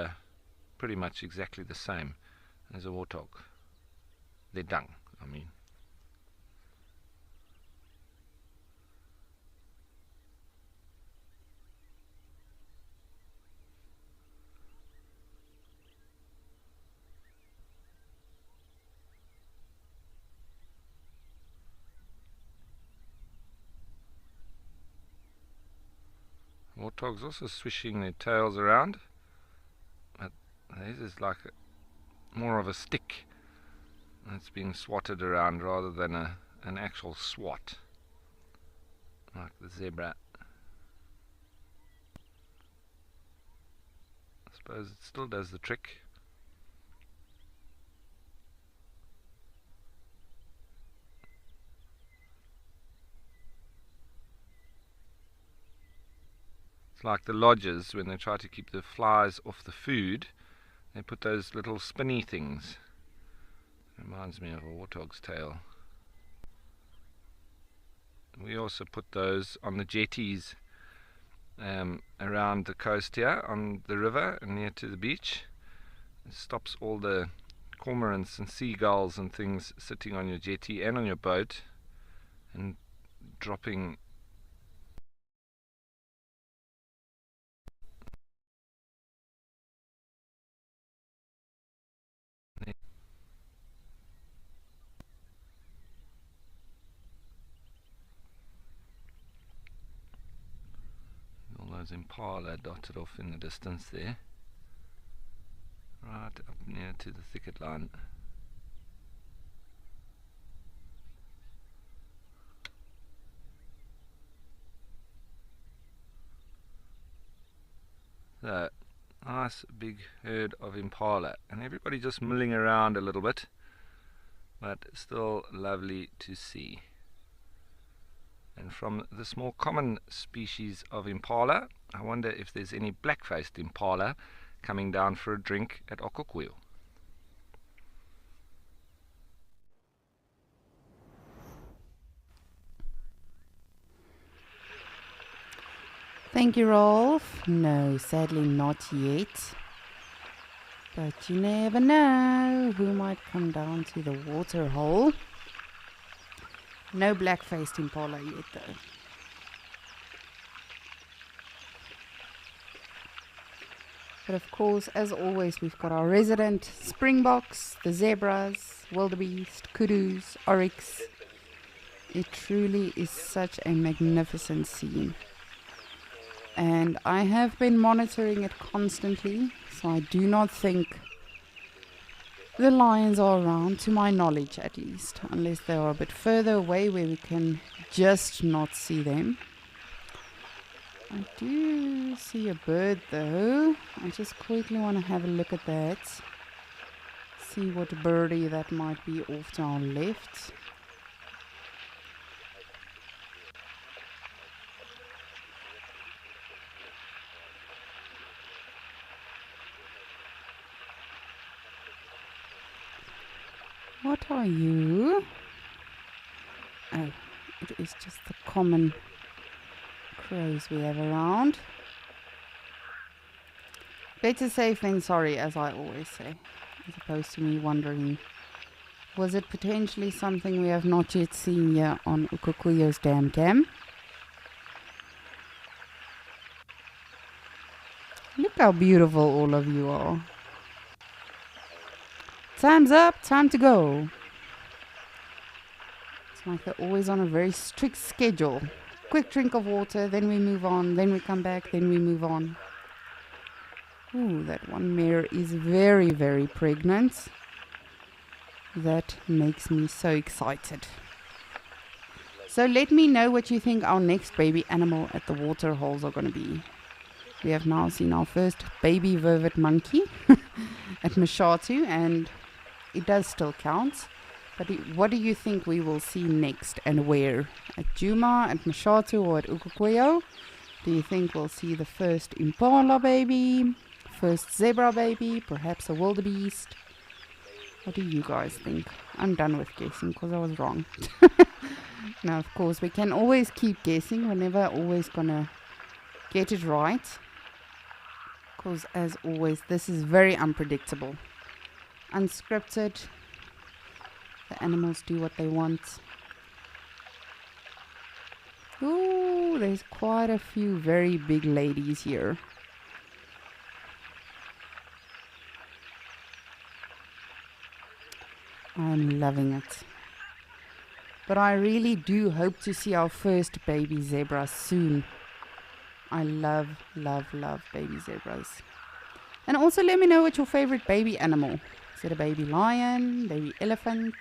pretty much exactly the same as a warthog. Their dung, I mean. Warthogs also swishing their tails around, but this is like more of a stick that's being swatted around rather than an actual swat like the zebra. I suppose it still does the trick. It's like the lodgers, when they try to keep the flies off the food, they put those little spinny things. Reminds me of a warthog's tail. We also put those on the jetties around the coast here, on the river and near to the beach. It stops all the cormorants and seagulls and things sitting on your jetty and on your boat and dropping impala dotted off in the distance there, right up near to the thicket line. So, nice big herd of impala, and everybody just milling around a little bit, but still lovely to see. And from this more common species of impala, I wonder if there's any black-faced impala coming down for a drink at Okukuyu. Thank you, Rolf. No, sadly not yet. But you never know who might come down to the water hole. No black-faced impala yet, though. But of course, as always, we've got our resident springboks, the zebras, wildebeest, kudus, oryx. It truly is such a magnificent scene. And I have been monitoring it constantly, so I do not think the lions are around, to my knowledge at least, unless they are a bit further away where we can just not see them. I do see a bird though. I just quickly want to have a look at that. See what birdie that might be off to our left. What are you? Oh, it is just the common crows we have around. Better safe than sorry, as I always say, as opposed to me wondering, was it potentially something we have not yet seen here on Ukukuyo's Dam Cam? Look how beautiful all of you are. Time's up, time to go. It's like they're always on a very strict schedule. Quick drink of water, then we move on, then we come back, then we move on. Ooh, that one mare is very, very pregnant. That makes me so excited. So let me know what you think our next baby animal at the water holes are going to be. We have now seen our first baby vervet monkey at Mashatu, and it does still count. But what do you think we will see next and where? At Djuma, at Mashatu, or at Ukukuyo? Do you think we'll see the first impala baby, first zebra baby, perhaps a wildebeest? What do you guys think? I'm done with guessing because I was wrong. Now, of course, we can always keep guessing. We're never always gonna get it right. Because, as always, this is very unpredictable. Unscripted. The animals do what they want. Ooh, there's quite a few very big ladies here. I'm loving it. But I really do hope to see our first baby zebra soon. I love, love, love baby zebras. And also let me know what's your favorite baby animal. Is it a baby lion, baby elephant,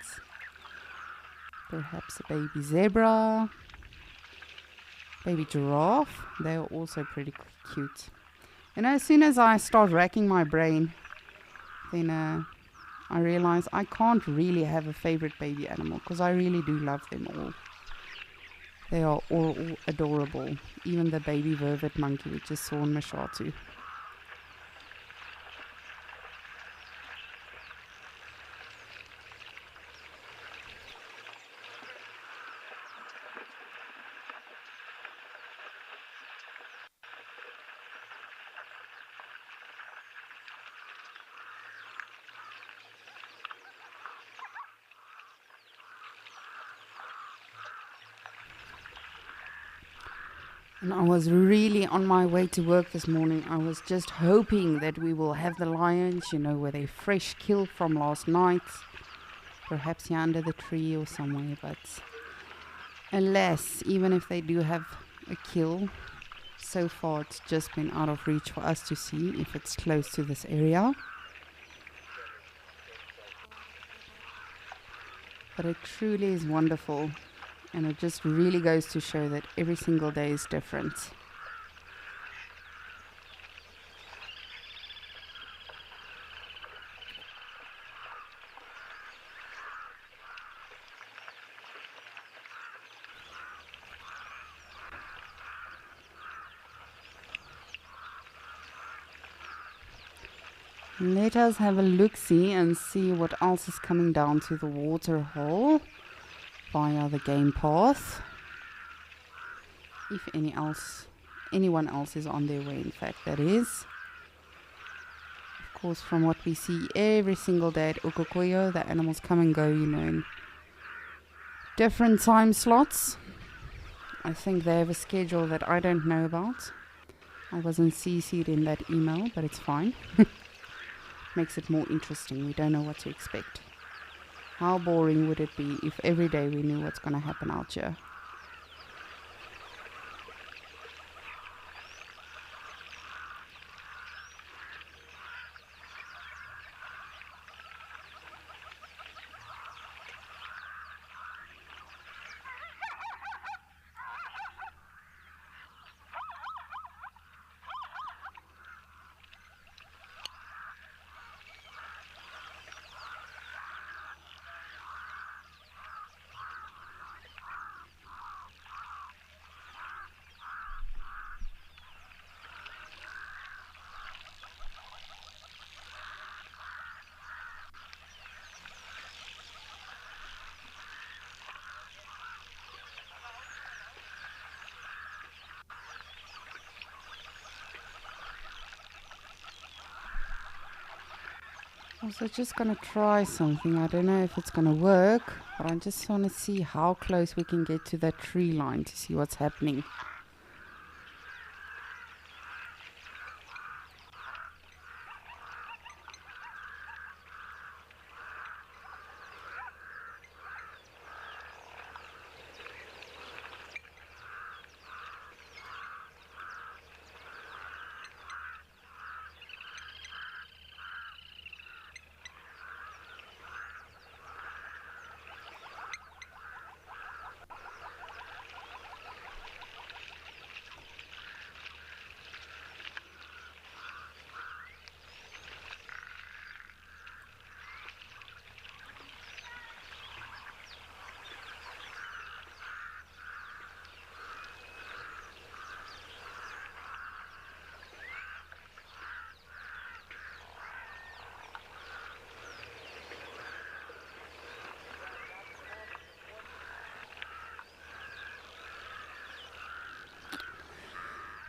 perhaps a baby zebra, baby giraffe? They are also pretty cute. You know, as soon as I start racking my brain, then I realize I can't really have a favorite baby animal because I really do love them all. They are all adorable. Even the baby vervet monkey we just saw in Mashatu. And I was really on my way to work this morning. I was just hoping that we will have the lions, you know, where they fresh killed from last night. Perhaps here under the tree or somewhere. But alas, even if they do have a kill, so far it's just been out of reach for us to see if it's close to this area. But it truly is wonderful. And it just really goes to show that every single day is different. Let us have a look-see and see what else is coming down to the water hole via the game path. If anyone else is on their way, in fact, that is. Of course, from what we see every single day at Ukukuyo, the animals come and go, you know, in different time slots. I think they have a schedule that I don't know about. I wasn't CC'd in that email, but it's fine. Makes it more interesting. We don't know what to expect. How boring would it be if every day we knew what's going to happen out here? Also just going to try something. I don't know if it's going to work, but I just want to see how close we can get to that tree line to see what's happening.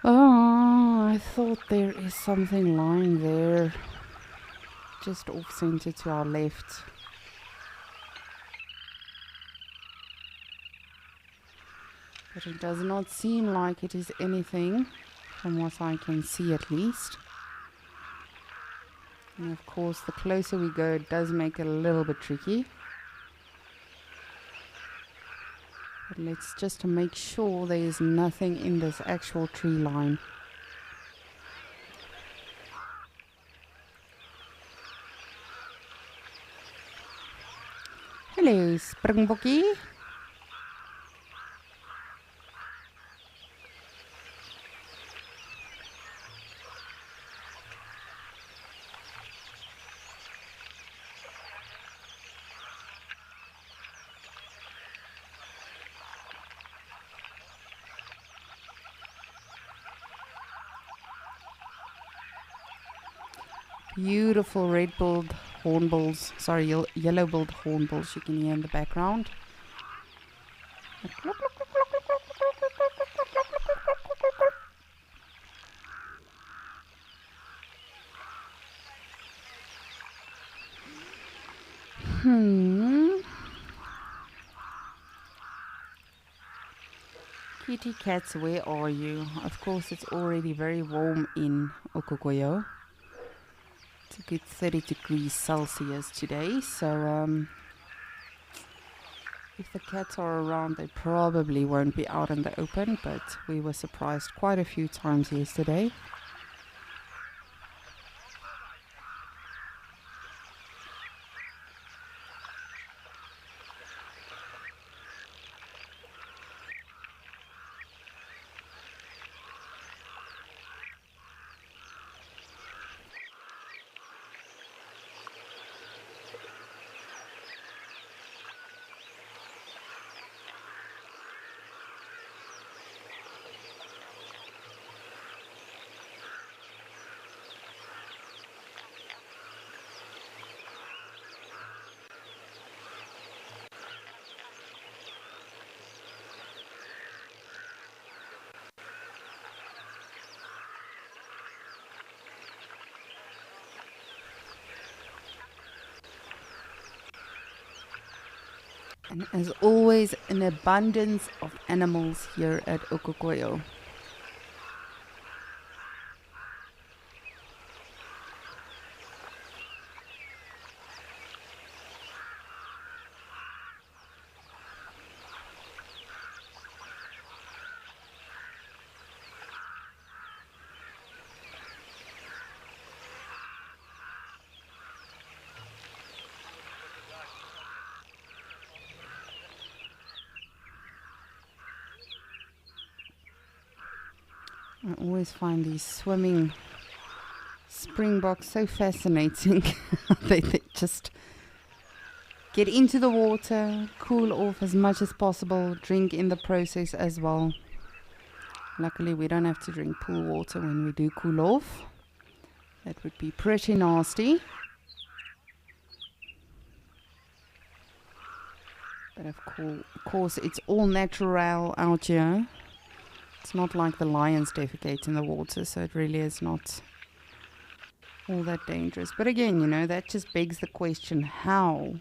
Oh, I thought there is something lying there, just off center to our left. But it does not seem like it is anything, from what I can see at least. And of course, the closer we go, it does make it a little bit tricky. But let's just make sure there is nothing in this actual tree line. Hello, Springbokkie. Beautiful red-billed hornbills, sorry, yellow-billed hornbills you can hear in the background. Kitty cats, where are you? Of course, it's already very warm in Okokoyo. It's a good 30 degrees Celsius today, so if the cats are around, they probably won't be out in the open, but we were surprised quite a few times yesterday. And as always, an abundance of animals here at Okokoyo. I always find these swimming springboks so fascinating. They just get into the water, cool off as much as possible, drink in the process as well. Luckily, we don't have to drink pool water when we do cool off. That would be pretty nasty. But of course, it's all natural out here. It's not like the lions defecate in the water, so it really is not all that dangerous. But again, you know, that just begs the question, how?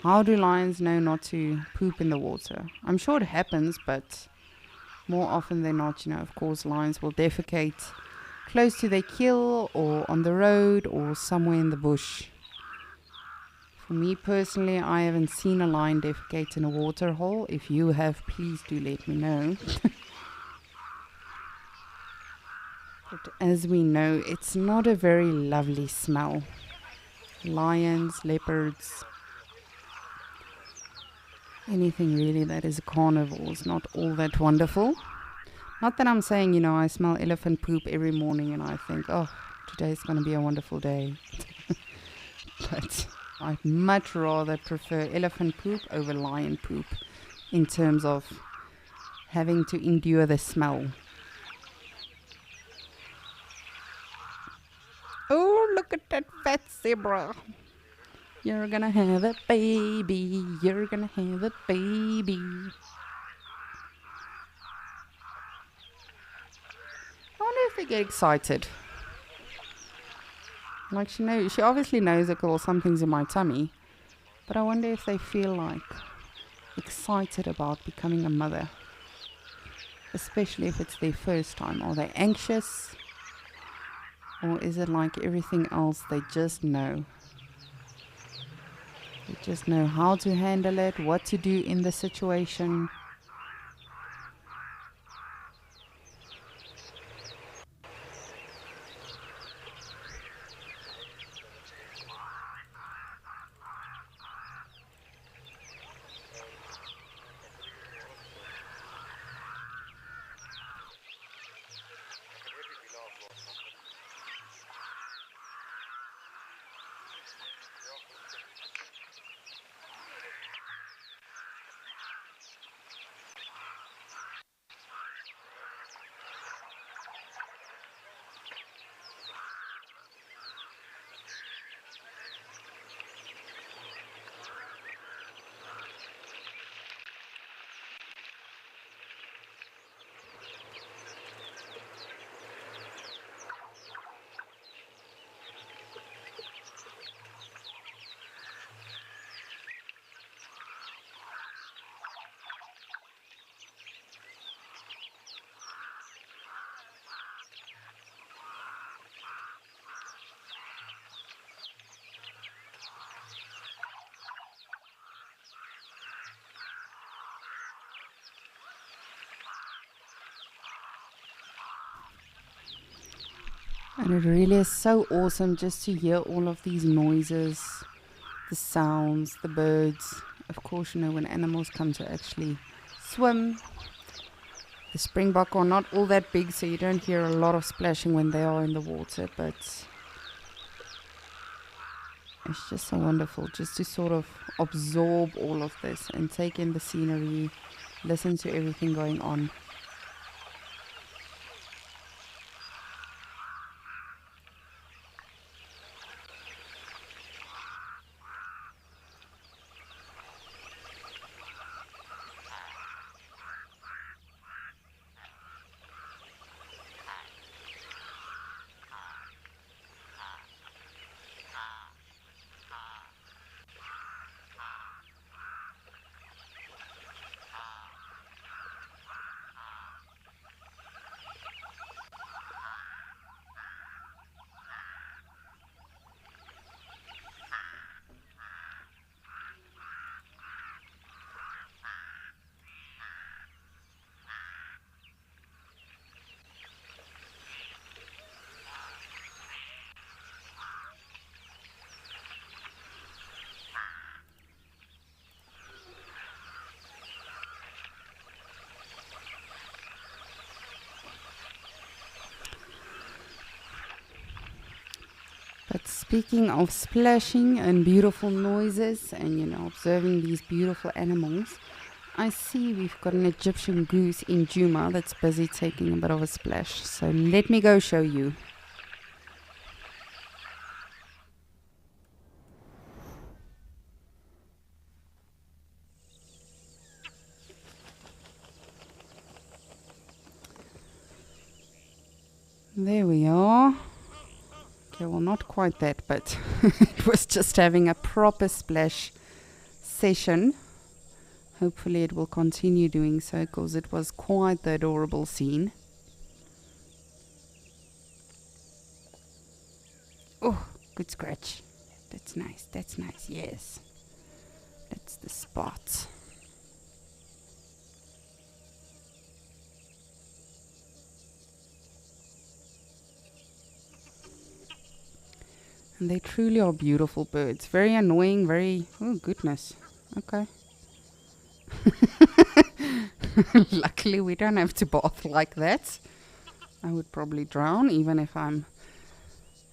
How do lions know not to poop in the water? I'm sure it happens, but more often than not, you know, of course, lions will defecate close to their kill or on the road or somewhere in the bush. For me personally, I haven't seen a lion defecate in a water hole. If you have, please do let me know. But as we know, it's not a very lovely smell. Lions, leopards, anything really that is a carnivore is not all that wonderful. Not that I'm saying, you know, I smell elephant poop every morning and I think, oh, today's going to be a wonderful day. But I'd much rather prefer elephant poop over lion poop in terms of having to endure the smell. Oh, look at that fat zebra. You're gonna have a baby. You're gonna have a baby. I wonder if they get excited. Like she obviously knows that something's in my tummy. But I wonder if they feel like excited about becoming a mother. Especially if it's their first time. Are they anxious? Or is it like everything else, they just know? They just know how to handle it, what to do in the situation. And it really is so awesome just to hear all of these noises, the sounds, the birds. Of course, you know, when animals come to actually swim, the springbok are not all that big, so you don't hear a lot of splashing when they are in the water, but it's just so wonderful just to sort of absorb all of this and take in the scenery, listen to everything going on. But speaking of splashing and beautiful noises and, you know, observing these beautiful animals, I see we've got an Egyptian goose in Djuma that's busy taking a bit of a splash. So let me go show you. There we are. Okay, well, not quite that, but it was just having a proper splash session. Hopefully it will continue doing so, because it was quite the adorable scene. Oh, good scratch. That's nice, yes. That's the spot. And they truly are beautiful birds. Very annoying, very... Oh, goodness. Okay. Luckily, we don't have to bath like that. I would probably drown. Even if I'm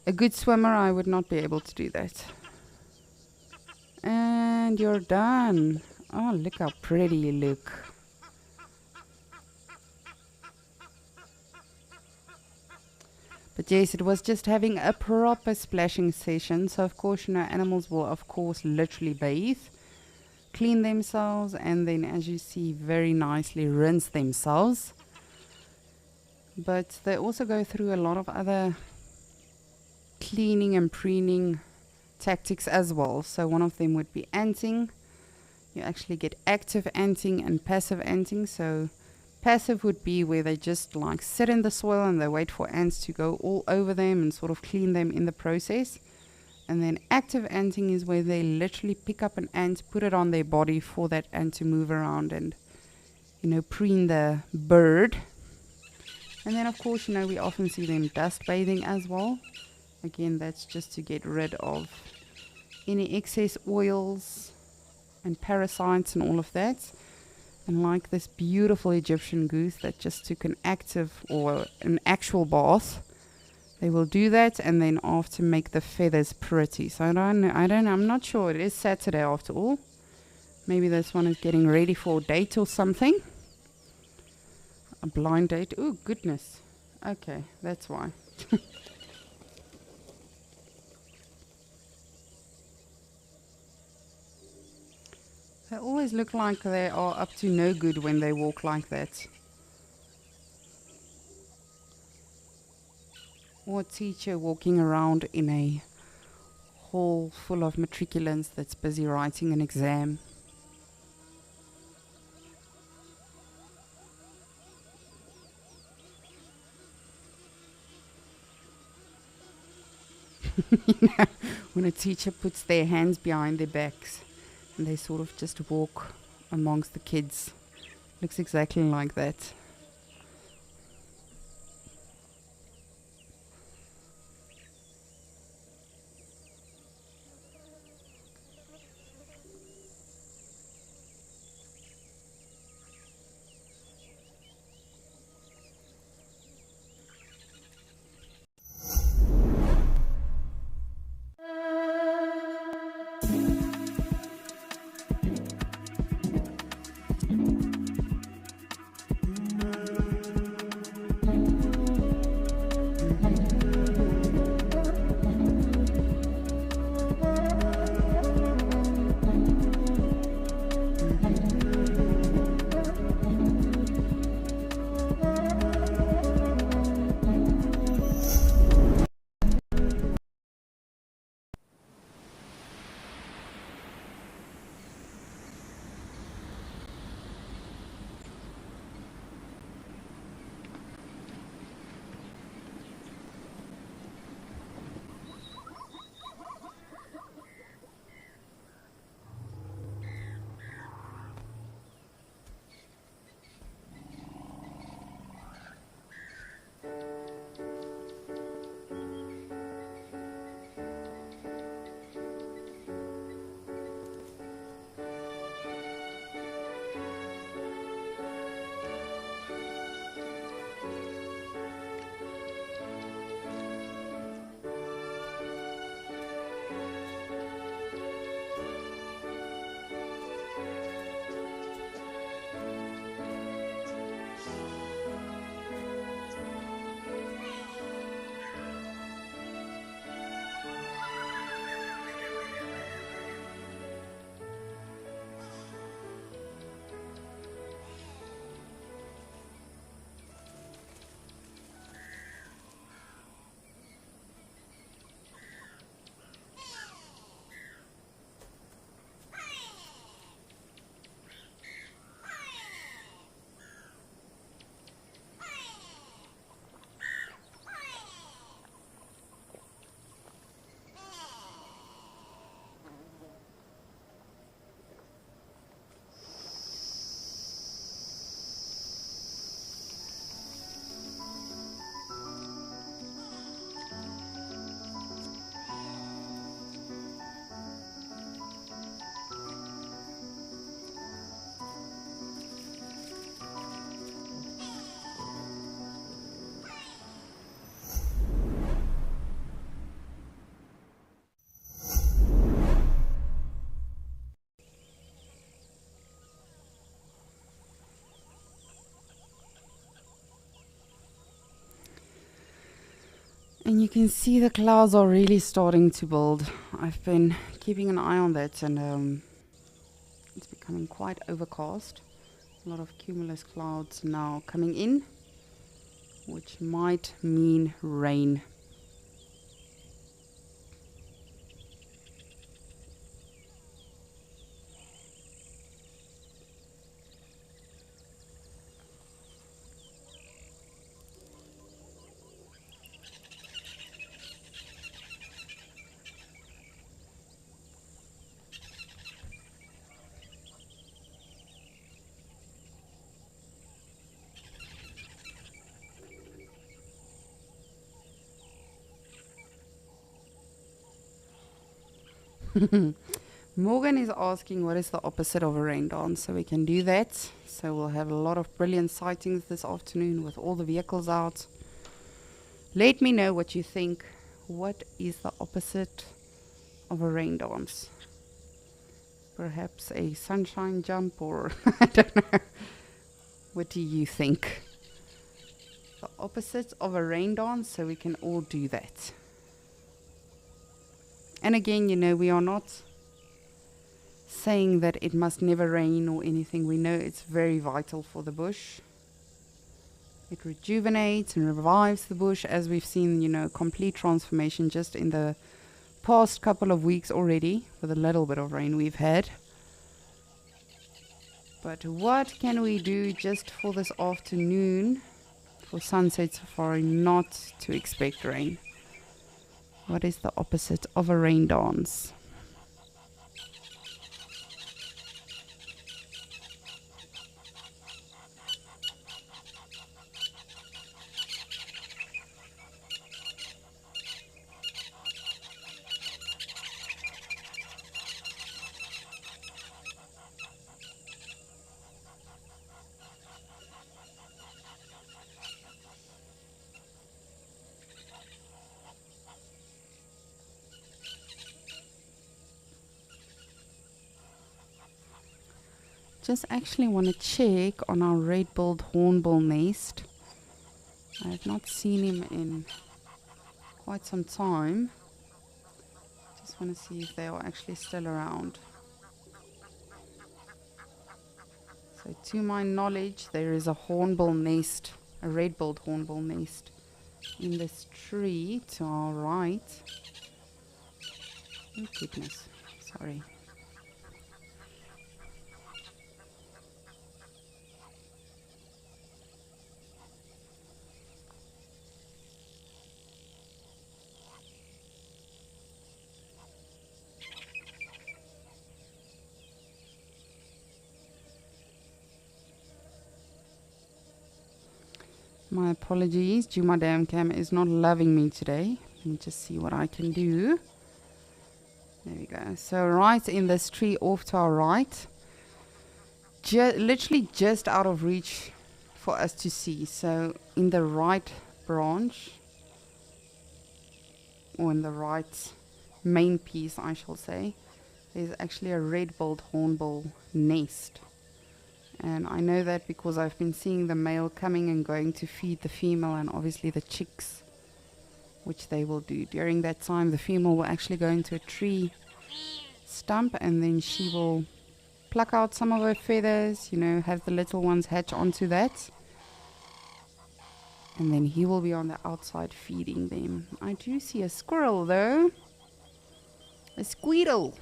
a good swimmer, I would not be able to do that. And you're done. Oh, look how pretty you look. But yes, it was just having a proper splashing session. So, of course, animals will, of course, literally bathe, clean themselves, and then, as you see, very nicely rinse themselves. But they also go through a lot of other cleaning and preening tactics as well. So one of them would be anting. You actually get active anting and passive anting. So passive would be where they just like sit in the soil and they wait for ants to go all over them and sort of clean them in the process. And then active anting is where they literally pick up an ant, put it on their body for that ant to move around and, preen the bird. And then, of course, we often see them dust bathing as well. Again, that's just to get rid of any excess oils and parasites and all of that. And like this beautiful Egyptian goose that just took an active or an actual bath, they will do that and then after make the feathers pretty. So I'm not sure. It is Saturday after all. Maybe this one is getting ready for a date or something. A blind date. Oh, goodness. Okay, that's why. They always look like they are up to no good when they walk like that. Or a teacher walking around in a hall full of matriculants that's busy writing an exam. When a teacher puts their hands behind their backs and they sort of just walk amongst the kids. Looks exactly like that. And you can see the clouds are really starting to build. I've been keeping an eye on that, and it's becoming quite overcast. A lot of cumulus clouds now coming in, which might mean rain. Morgan is asking what is the opposite of a rain dance, so we can do that. So we'll have a lot of brilliant sightings this afternoon with all the vehicles out. Let me know what you think. What is the opposite of a rain dance? Perhaps a sunshine jump, or I don't know. What do you think? The opposite of a rain dance, so we can all do that. And again, you know, we are not saying that it must never rain or anything. We know it's very vital for the bush. It rejuvenates and revives the bush, as we've seen, you know, complete transformation just in the past couple of weeks already with a little bit of rain we've had. But what can we do just for this afternoon for Sunset Safari not to expect rain? What is the opposite of a rain dance? Just actually want to check on our red-billed hornbill nest. I have not seen him in quite some time. Just want to see if they are actually still around. So to my knowledge, there is a hornbill nest, a red-billed hornbill nest in this tree to our right. Oh goodness, sorry. My apologies, Juma Dam Cam is not loving me today. Let me just see what I can do. There we go. So right in this tree off to our right, literally just out of reach for us to see. So in the right branch, or in the right main piece I shall say, there's actually a red-billed hornbill nest. And I know that because I've been seeing the male coming and going to feed the female, and obviously the chicks, which they will do. During that time, the female will actually go into a tree stump, and then she will pluck out some of her feathers, you know, have the little ones hatch onto that. And then he will be on the outside feeding them. I do see a squirrel though. A squirrel.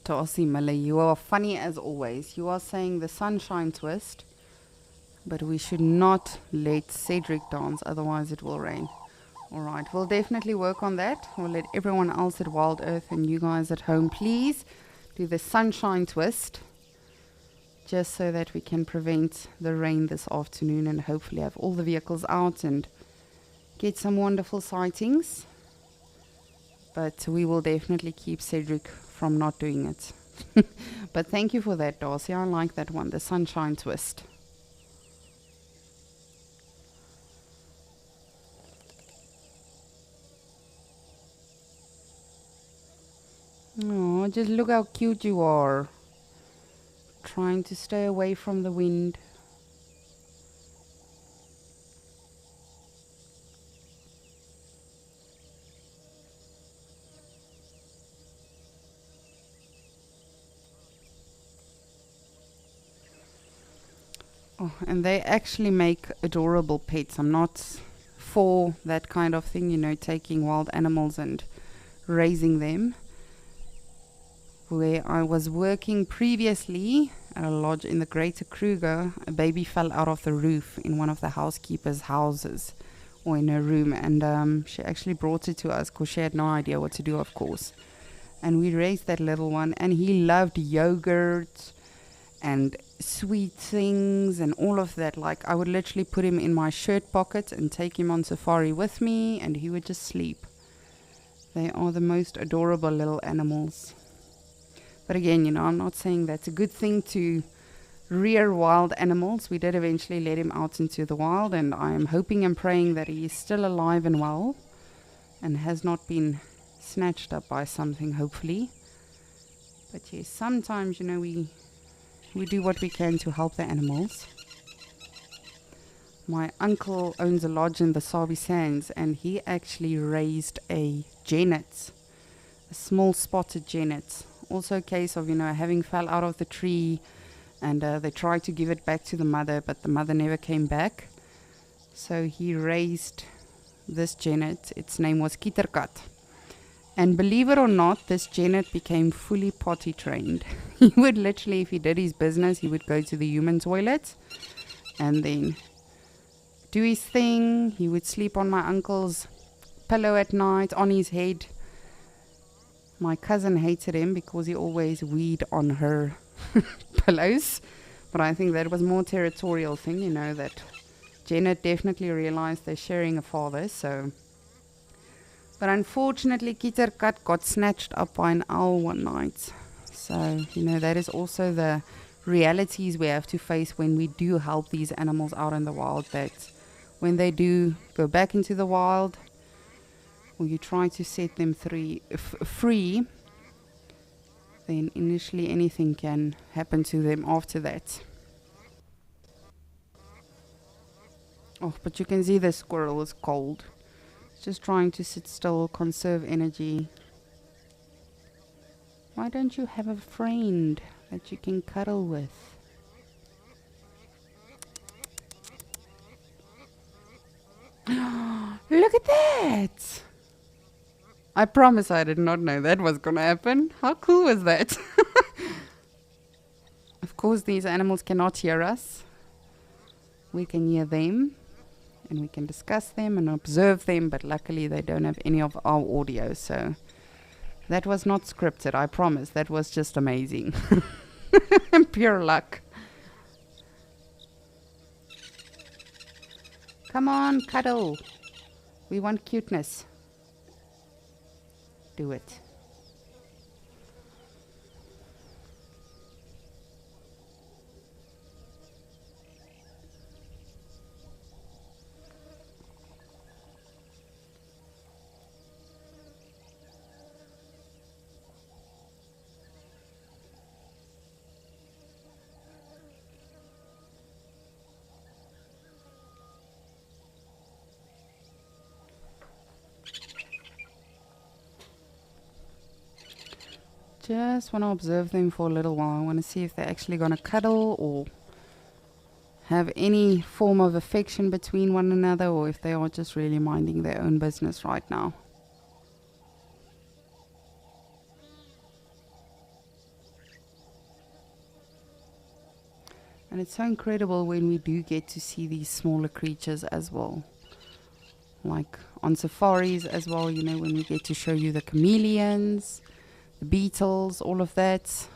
Darcy Miller, you are funny as always. You are saying the sunshine twist, but we should not let Cedric dance, otherwise it will rain. Alright, we'll definitely work on that. We'll let everyone else at Wild Earth and you guys at home please do the sunshine twist, just so that we can prevent the rain this afternoon and hopefully have all the vehicles out and get some wonderful sightings. But we will definitely keep Cedric from not doing it. But thank you for that, Darcy. I like that one, the sunshine twist. Oh, just look how cute you are. Trying to stay away from the wind. Oh, and they actually make adorable pets. I'm not for that kind of thing, you know, taking wild animals and raising them. Where I was working previously at a lodge in the Greater Kruger, a baby fell out of the roof in one of the housekeeper's houses or in her room, and she actually brought it to us because she had no idea what to do, of course. And we raised that little one, and he loved yogurt and sweet things and all of that. Like, I would literally put him in my shirt pocket and take him on safari with me, and he would just sleep. They are the most adorable little animals. But again, you know, I'm not saying that's a good thing to rear wild animals. We did eventually let him out into the wild, and I am hoping and praying that he is still alive and well and has not been snatched up by something, hopefully. But yes, sometimes, you know, we do what we can to help the animals. My uncle owns a lodge in the Sabi Sands, and he actually raised a genet, a small spotted genet. Also a case of, you know, having fell out of the tree, and they tried to give it back to the mother, but the mother never came back. So he raised this genet. Its name was Kitterkat. And believe it or not, this genet became fully potty trained. He would literally, if he did his business, he would go to the human toilet and then do his thing. He would sleep on my uncle's pillow at night, on his head. My cousin hated him because he always weed on her pillows. But I think that was more territorial thing, you know, that Janet definitely realized they're sharing a father, so. But unfortunately, Kitterkat got snatched up by an owl one night. So, you know, that is also the realities we have to face when we do help these animals out in the wild, that when they do go back into the wild, or you try to set them free, then initially anything can happen to them after that. Oh, but you can see the squirrel is cold. It's just trying to sit still, conserve energy. Why don't you have a friend that you can cuddle with? Look at that! I promise I did not know that was going to happen. How cool was that? Of course, these animals cannot hear us. We can hear them, and we can discuss them and observe them, but luckily they don't have any of our audio, so that was not scripted, I promise. That was just amazing. Pure luck. Come on, cuddle. We want cuteness. Do it. Just want to observe them for a little while. I want to see if they're actually going to cuddle or have any form of affection between one another, or if they are just really minding their own business right now. And it's so incredible when we do get to see these smaller creatures as well. Like on safaris as well, you know, when we get to show you the chameleons, the beetles, all of that.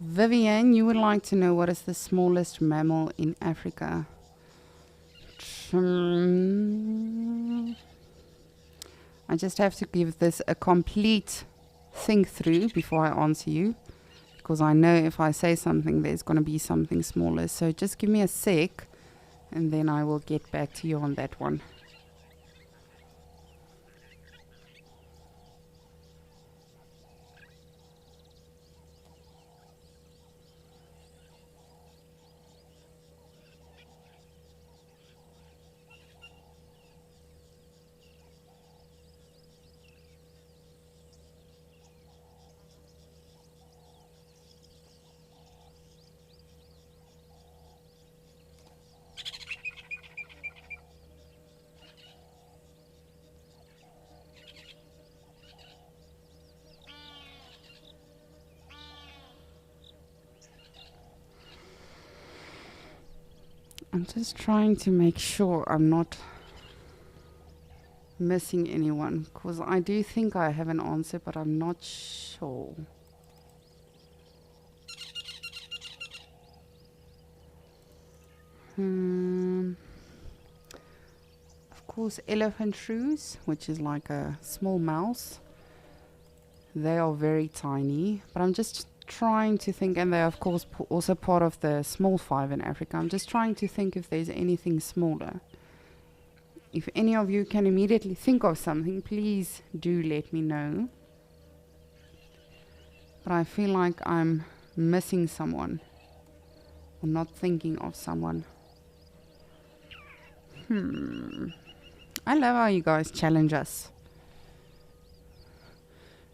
Vivian, you would like to know what is the smallest mammal in Africa? I just have to give this a complete think through before I answer you, because I know if I say something, there's going to be something smaller. So just give me a sec, and then I will get back to you on that one. I'm just trying to make sure I'm not missing anyone, because I do think I have an answer, but I'm not sure. Of course, elephant shrews, which is like a small mouse. They are very tiny, but I'm just trying to think, and they're of course also part of the small five in Africa. I'm just trying to think if there's anything smaller. If any of you can immediately think of something, please do let me know. But I feel like I'm missing someone, or not thinking of someone. I love how you guys challenge us.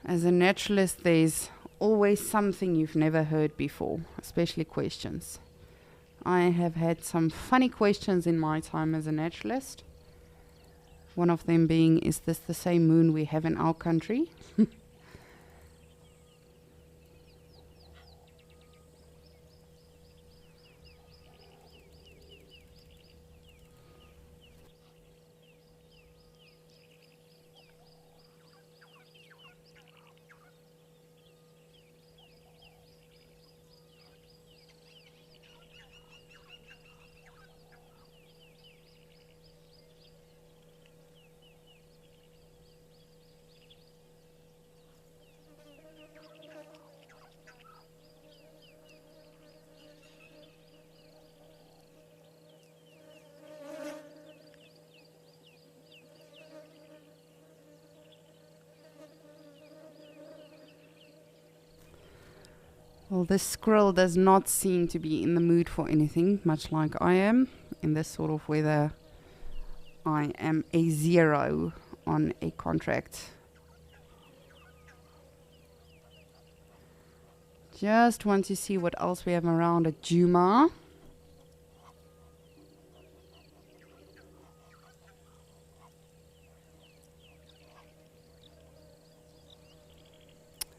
As a naturalist, there's always something you've never heard before, especially questions. I have had some funny questions in my time as a naturalist. One of them being, is this the same moon we have in our country? Well, this squirrel does not seem to be in the mood for anything, much like I am. In this sort of weather, I am a 0 on a contract. Just want to see what else we have around at Djuma.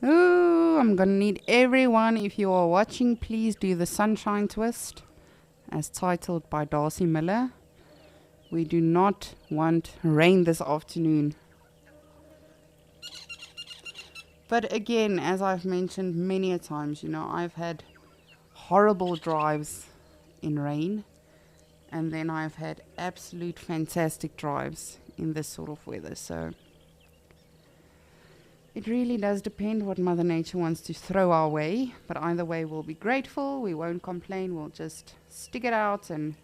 Ooh, I'm gonna need everyone. If you are watching, please do the sunshine twist, as titled by Darcy Miller. We do not want rain this afternoon. But again, as I've mentioned many a times, you know, I've had horrible drives in rain, and then I've had absolute fantastic drives in this sort of weather. So it really does depend what Mother Nature wants to throw our way. But either way, we'll be grateful. We won't complain. We'll just stick it out and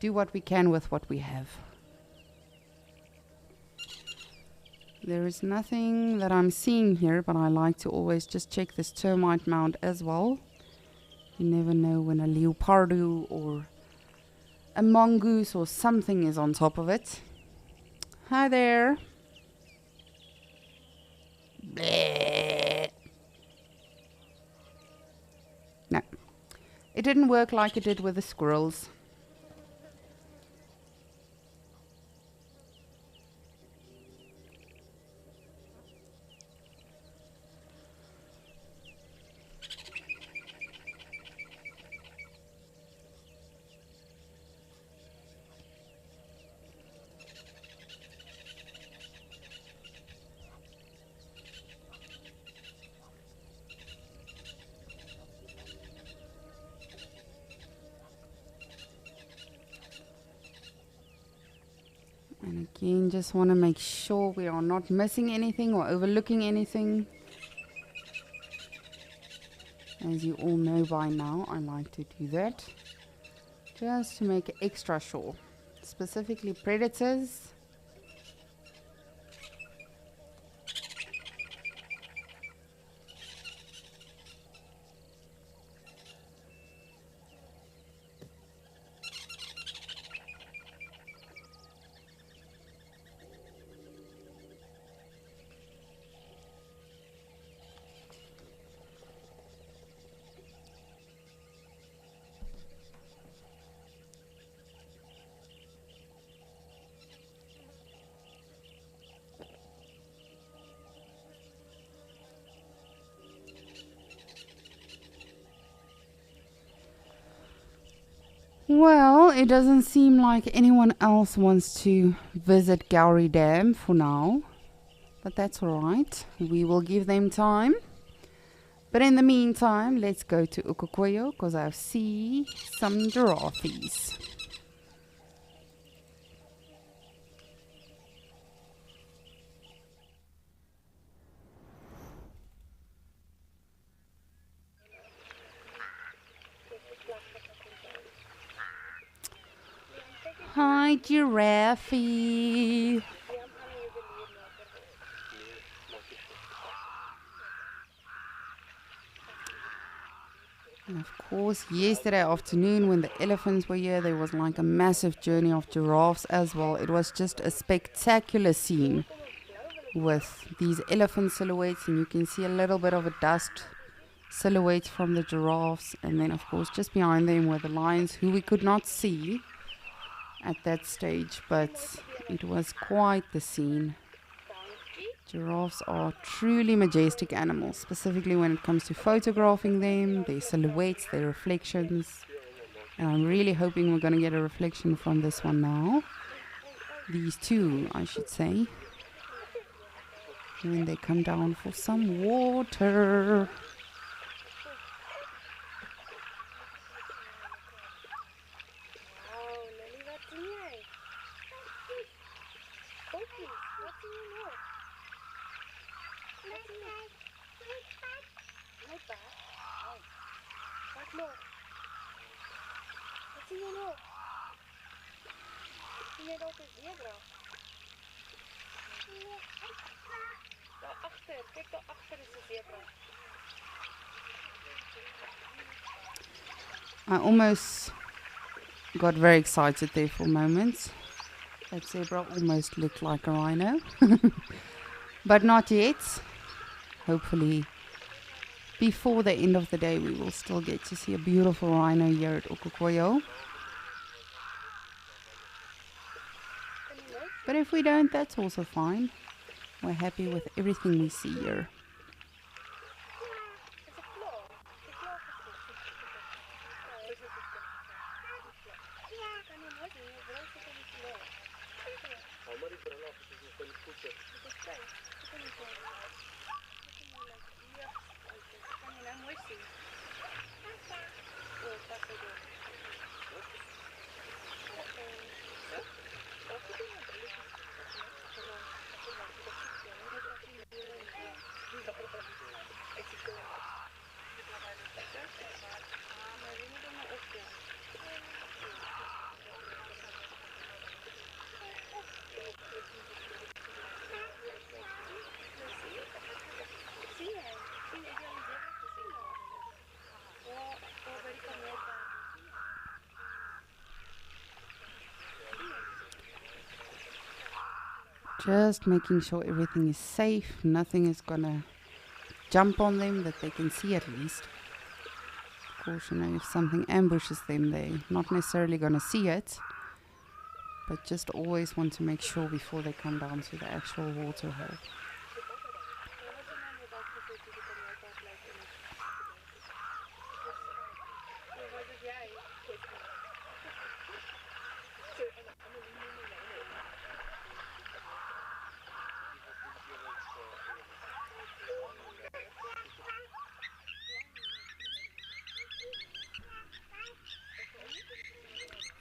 do what we can with what we have. There is nothing that I'm seeing here, but I like to always just check this termite mound as well. You never know when a leopardo or a mongoose or something is on top of it. Hi there. Bleh. No, it didn't work like it did with the squirrels. Again, just want to make sure we are not missing anything or overlooking anything. As you all know by now, I like to do that just to make it extra sure. Specifically predators. Well, it doesn't seem like anyone else wants to visit Gowrie Dam for now. But that's alright. We will give them time. But in the meantime, let's go to Ukukweyo because I see some giraffes. Hi, giraffe. And of course, yesterday afternoon when the elephants were here, there was like a massive journey of giraffes as well. It was just a spectacular scene with these elephant silhouettes, and you can see a little bit of a dust silhouette from the giraffes. And then, of course, just behind them were the lions, who we could not see at that stage, but it was quite the scene. Giraffes are truly majestic animals, specifically when it comes to photographing them, their silhouettes, their reflections. And I'm really hoping we're going to get a reflection from this one now. These two, I should say. When they come down for some water. I almost got very excited there for a moment. That zebra almost looked like a rhino. But not yet. Hopefully, before the end of the day, we will still get to see a beautiful rhino here at Ukukweyo. But if we don't, that's also fine. We're happy with everything we see here. Just making sure everything is safe, nothing is gonna jump on them, that they can see at least. Of course, you know, if something ambushes them, they're not necessarily gonna see it, but just always want to make sure before they come down to the actual water hole.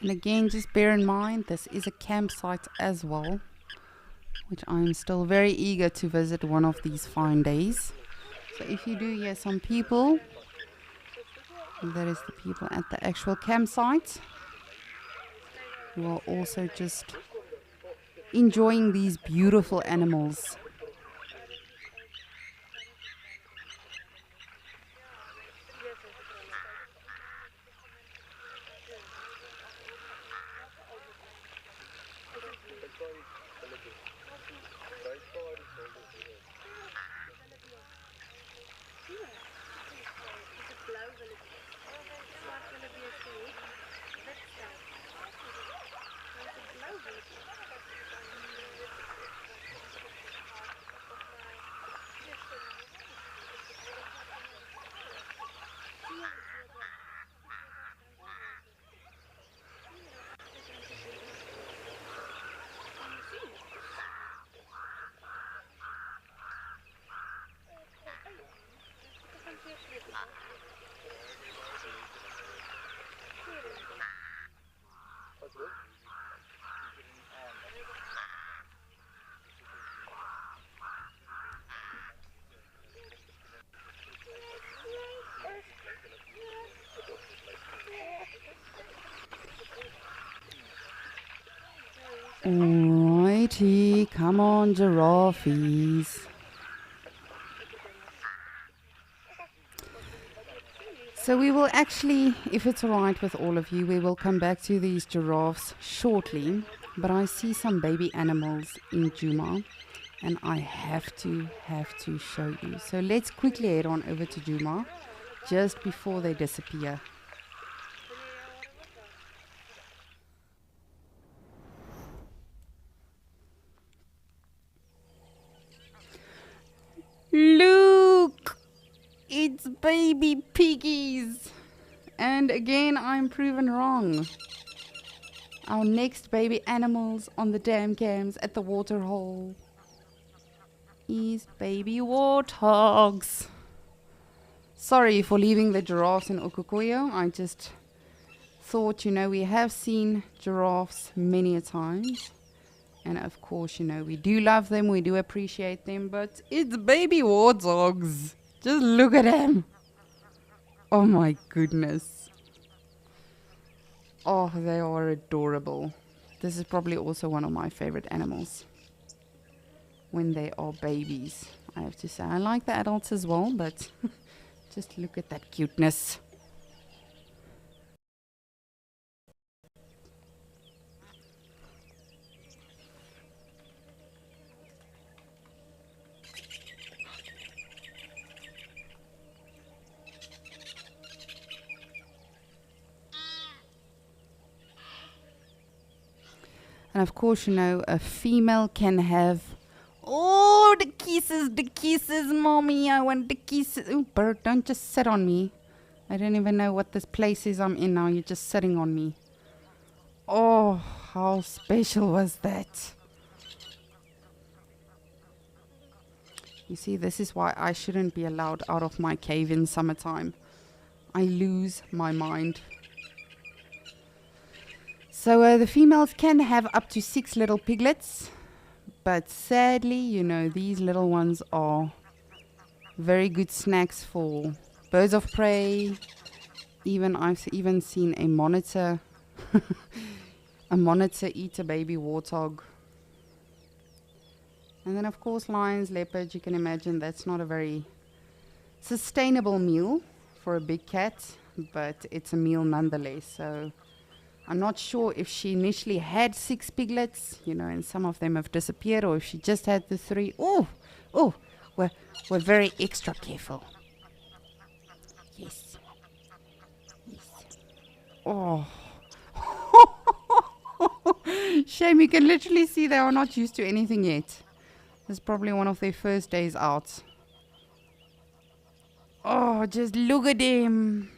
And again, just bear in mind, this is a campsite as well. which I'm still very eager to visit one of these fine days. So if you do hear some people, that is the people at the actual campsite, who are also just enjoying these beautiful animals. Alrighty, come on, giraffes. So we will actually, if it's alright with all of you, we will come back to these giraffes shortly. But I see some baby animals in Djuma, and I have to show you. So let's quickly head on over to Djuma, just before they disappear. Look! It's baby piggies! And again, I'm proven wrong. Our next baby animals on the dam cams at the waterhole is baby warthogs. Sorry for leaving the giraffes in Okukoyo. I just thought, we have seen giraffes many a times. And of course, we do love them, we do appreciate them, but it's baby warthogs. Just look at them. Oh my goodness. Oh, they are adorable. This is probably also one of my favorite animals. When they are babies, I have to say. I like the adults as well, but just look at that cuteness. And of course, a female can have... Oh, the kisses, mommy. I want the kisses. Oh, bird, don't just sit on me. I don't even know what this place is I'm in now. You're just sitting on me. Oh, how special was that? You see, this is why I shouldn't be allowed out of my cave in summertime. I lose my mind. So the females can have up to 6 little piglets, but sadly, these little ones are very good snacks for birds of prey. I've even seen a monitor, eat a baby warthog. And then of course lions, leopards, you can imagine that's not a very sustainable meal for a big cat, but it's a meal nonetheless. So I'm not sure if she initially had 6 piglets, and some of them have disappeared, or if she just had the 3. We're very extra careful. Yes. Oh. Shame, you can literally see they are not used to anything yet. This is probably one of their first days out. Oh, just look at them.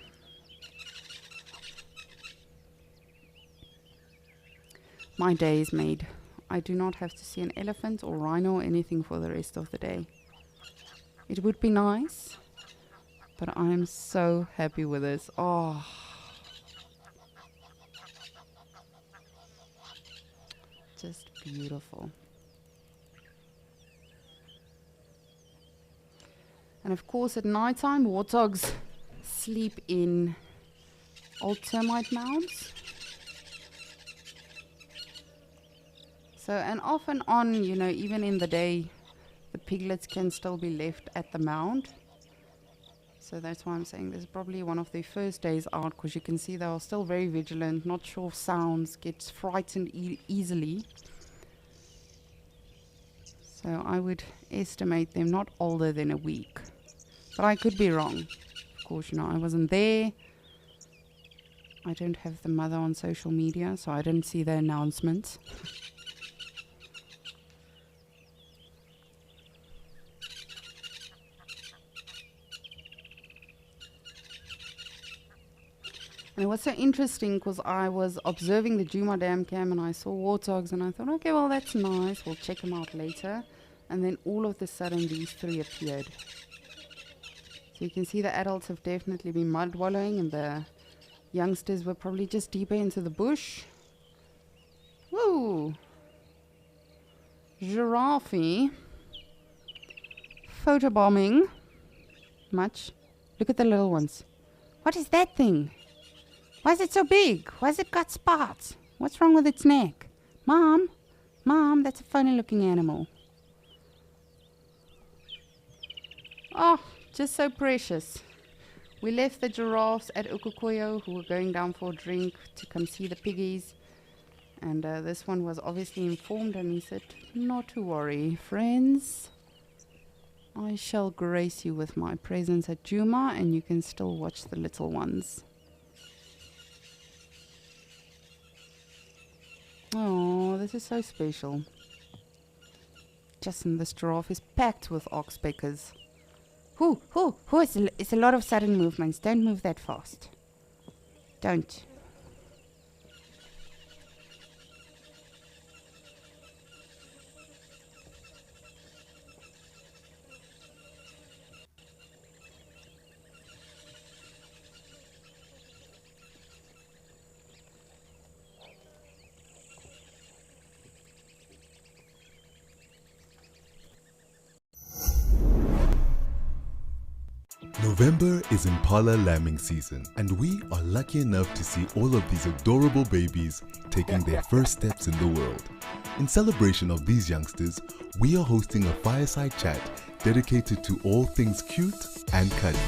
My day is made. I do not have to see an elephant or rhino or anything for the rest of the day. It would be nice, but I am so happy with this. Oh. Just beautiful. And of course, at night time, warthogs sleep in old termite mounds. So, and off and on, you know, even in the day, the piglets can still be left at the mound. So that's why I'm saying this is probably one of their first days out, because you can see they are still very vigilant, not sure of sounds, gets frightened easily. So I would estimate them not older than a week. But I could be wrong. Of course, you know, I wasn't there. I don't have the mother on social media, so I didn't see the announcements. And it was so interesting because I was observing the Djuma Dam cam and I saw warthogs and I thought, okay, well, that's nice. We'll check them out later. And then all of a sudden, these three appeared. So you can see the adults have definitely been mud wallowing and the youngsters were probably just deeper into the bush. Woo! Giraffe. Photobombing. Much. Look at the little ones. What is that thing? Why is it so big? Why has it got spots? What's wrong with its neck? Mom, that's a funny looking animal. Oh, just so precious. We left the giraffes at Ukukoyo, who were going down for a drink to come see the piggies. And this one was obviously informed and he said, not to worry, friends. I shall grace you with my presence at Djuma and you can still watch the little ones. Oh, this is so special. Justin, this giraffe is packed with oxpeckers. It's a lot of sudden movements. Don't move that fast. Don't. November is Impala lambing season, and we are lucky enough to see all of these adorable babies taking their first steps in the world. In celebration of these youngsters, we are hosting a fireside chat dedicated to all things cute and cuddly.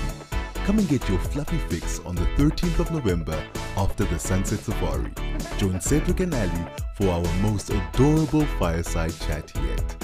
Come and get your fluffy fix on the 13th of November after the Sunset Safari. Join Cedric and Ali for our most adorable fireside chat yet.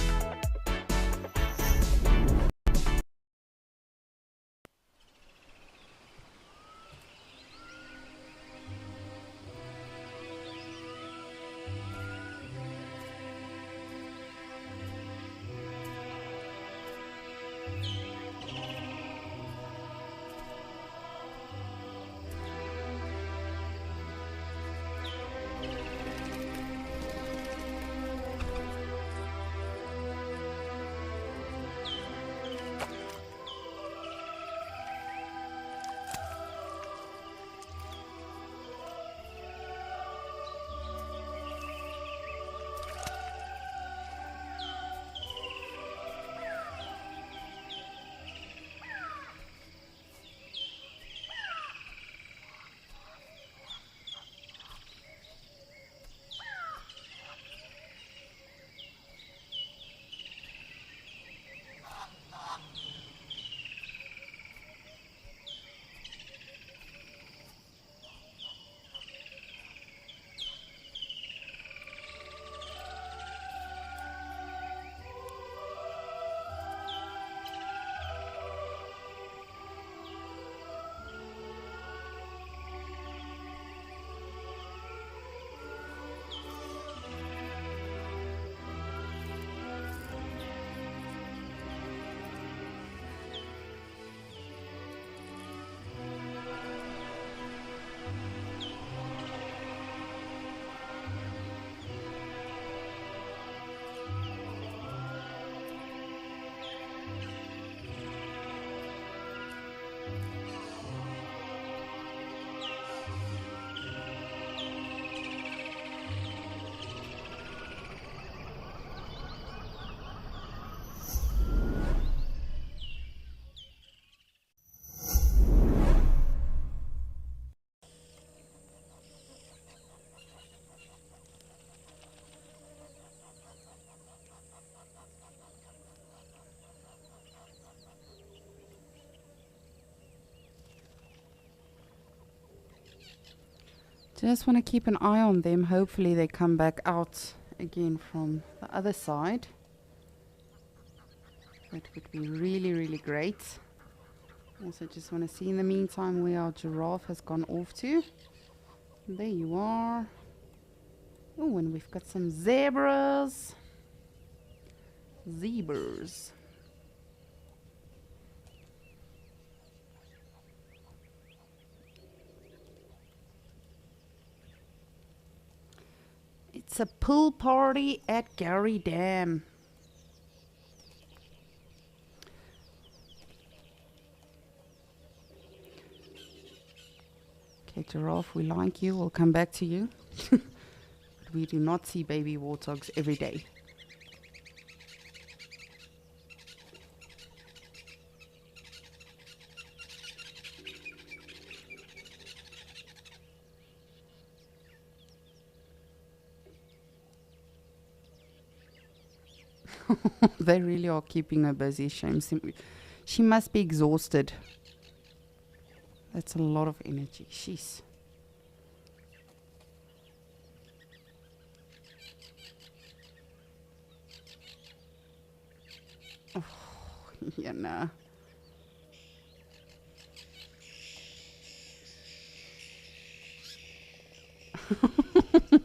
Just want to keep an eye on them. Hopefully they come back out again from the other side. That would be really, really great. Also just want to see in the meantime where our giraffe has gone off to. There you are. Oh, and we've got some zebras. Zebras. It's a pool party at Gary Dam. Okay, giraffe, we like you. We'll come back to you. But we do not see baby warthogs every day. They really are keeping her busy. She must be exhausted. That's a lot of energy. Sheesh. Oh, yeah, nah.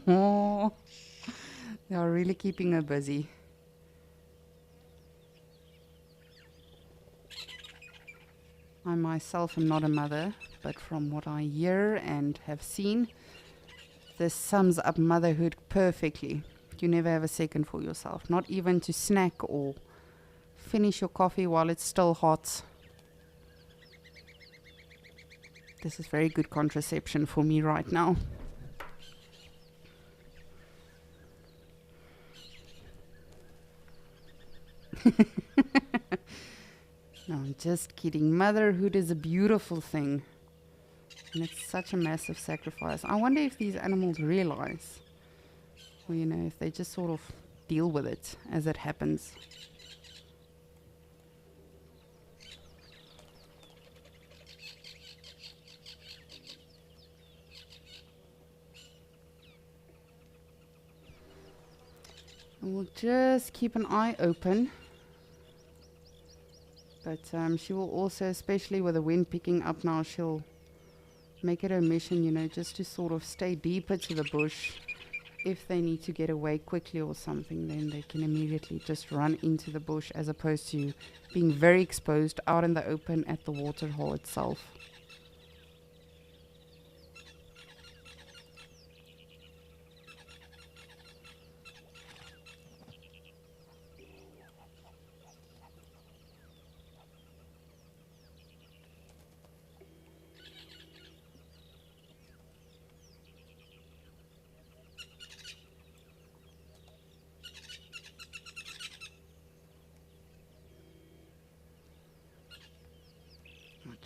Oh, they are really keeping her busy. I myself am not a mother, but from what I hear and have seen, this sums up motherhood perfectly. You never have a second for yourself, not even to snack or finish your coffee while it's still hot. This is very good contraception for me right now. No, I'm just kidding. Motherhood is a beautiful thing. And it's such a massive sacrifice. I wonder if these animals realize, or, you know, if they just sort of deal with it as it happens. And we'll just keep an eye open. But she will also, especially with the wind picking up now, she'll make it her mission, you know, just to sort of stay deeper to the bush. If they need to get away quickly or something, then they can immediately just run into the bush, as opposed to being very exposed out in the open at the waterhole itself.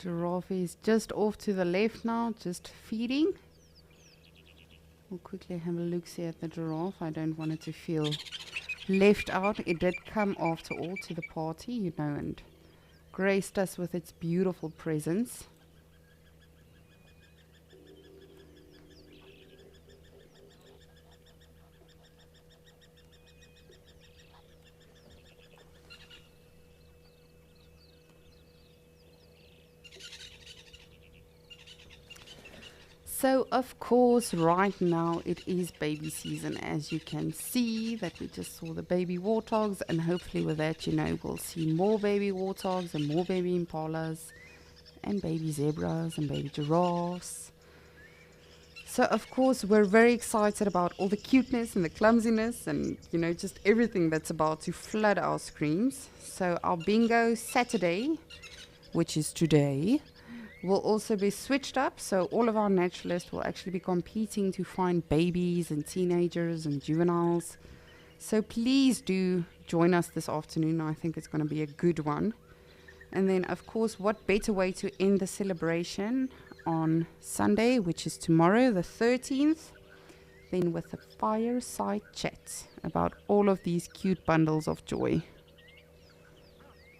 Giraffe is just off to the left now, just feeding. We'll quickly have a look see at the giraffe. I don't want it to feel left out. It did come after all to the party, you know, and graced us with its beautiful presence. So of course right now it is baby season, as you can see that we just saw the baby warthogs, and hopefully with that, you know, we'll see more baby warthogs and more baby impalas and baby zebras and baby giraffes. So of course we're very excited about all the cuteness and the clumsiness and, you know, just everything that's about to flood our screens. So our bingo Saturday, which is today, will also be switched up, so all of our naturalists will actually be competing to find babies and teenagers and juveniles. So please do join us this afternoon. I think it's going to be a good one. And then, of course, what better way to end the celebration on Sunday, which is tomorrow, the 13th, than with a fireside chat about all of these cute bundles of joy.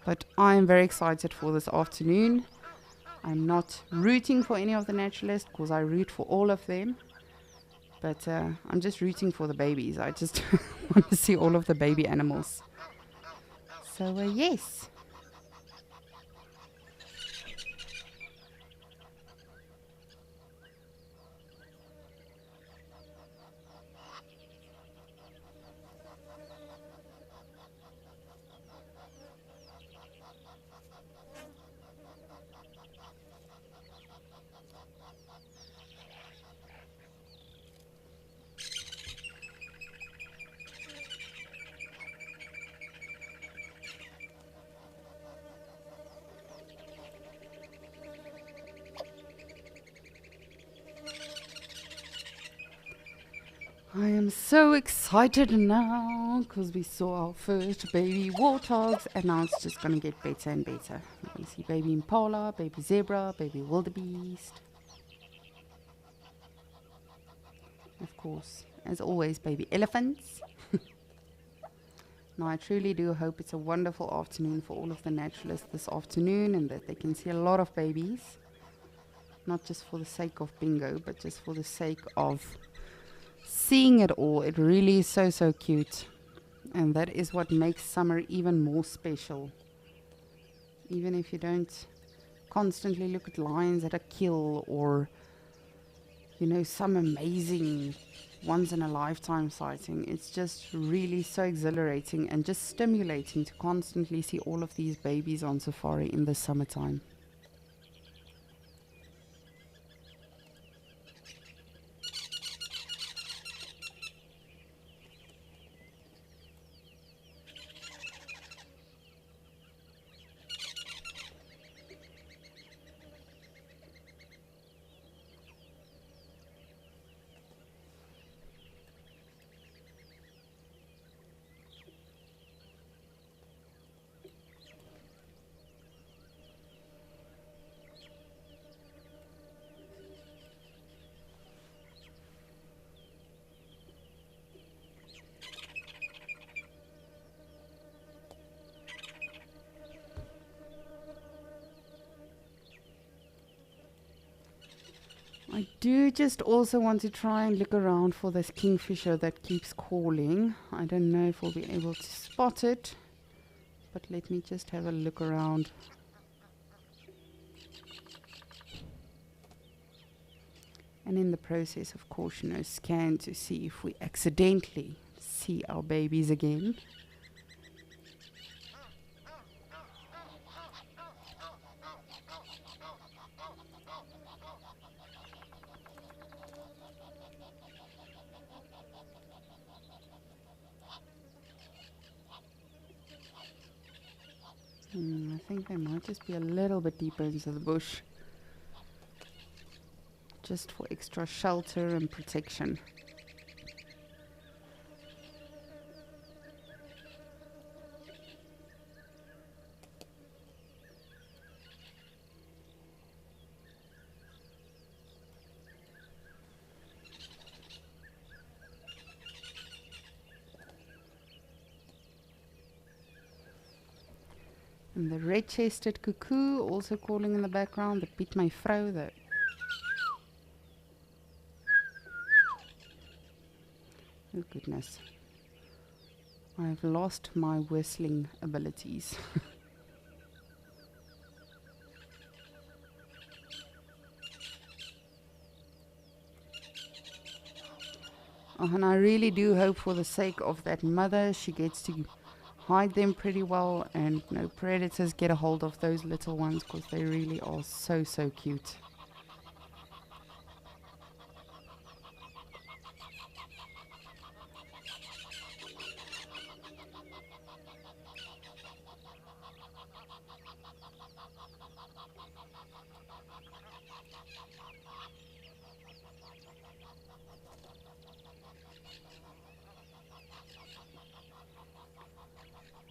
But I am very excited for this afternoon. I'm not rooting for any of the naturalists because I root for all of them. But I'm just rooting for the babies. I just want to see all of the baby animals. So yes. I am so excited now because we saw our first baby warthogs, and now it's just going to get better and better. You see baby impala, baby zebra, baby wildebeest. Of course, as always, baby elephants. Now, I truly do hope it's a wonderful afternoon for all of the naturalists this afternoon, and that they can see a lot of babies. Not just for the sake of bingo, but just for the sake of seeing it all. It really is so cute, and that is what makes summer even more special. Even if you don't constantly look at lions at a kill, or you know, some amazing once in a lifetime sighting, it's just really so exhilarating and just stimulating to constantly see all of these babies on safari in the summertime. I do just also want to try and look around for this kingfisher that keeps calling. I don't know if we'll be able to spot it, but let me just have a look around. And in the process, of course, you know, scan to see if we accidentally see our babies again. I think they might just be a little bit deeper into the bush, just for extra shelter and protection. And the red-chested cuckoo also calling in the background, the Piet my vrou, the oh goodness, I've lost my whistling abilities. And I really do hope, for the sake of that mother, she gets to hide them pretty well and no predators get a hold of those little ones, because they really are so cute.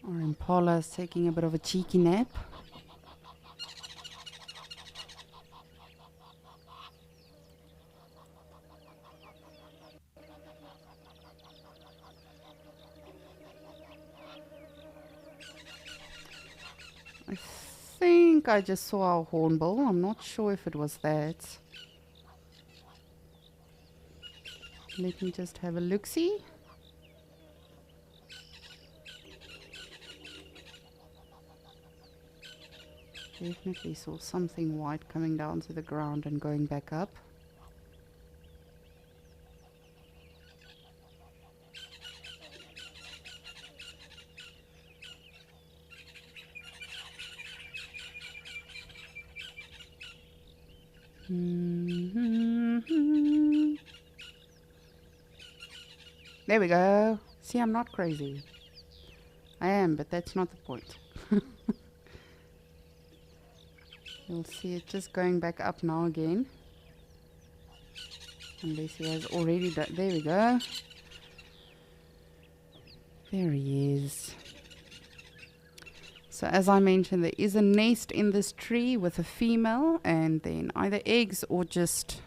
Our impala is taking a bit of a cheeky nap. I think I just saw our hornbill. I'm not sure if it was that. Let me just have a look-see. Definitely saw something white coming down to the ground and going back up. There we go. See, I'm not crazy. I am, but that's not the point. You'll see it just going back up now again. Unless he has already done. There we go. There he is. So as I mentioned, there is a nest in this tree with a female, and then either eggs or just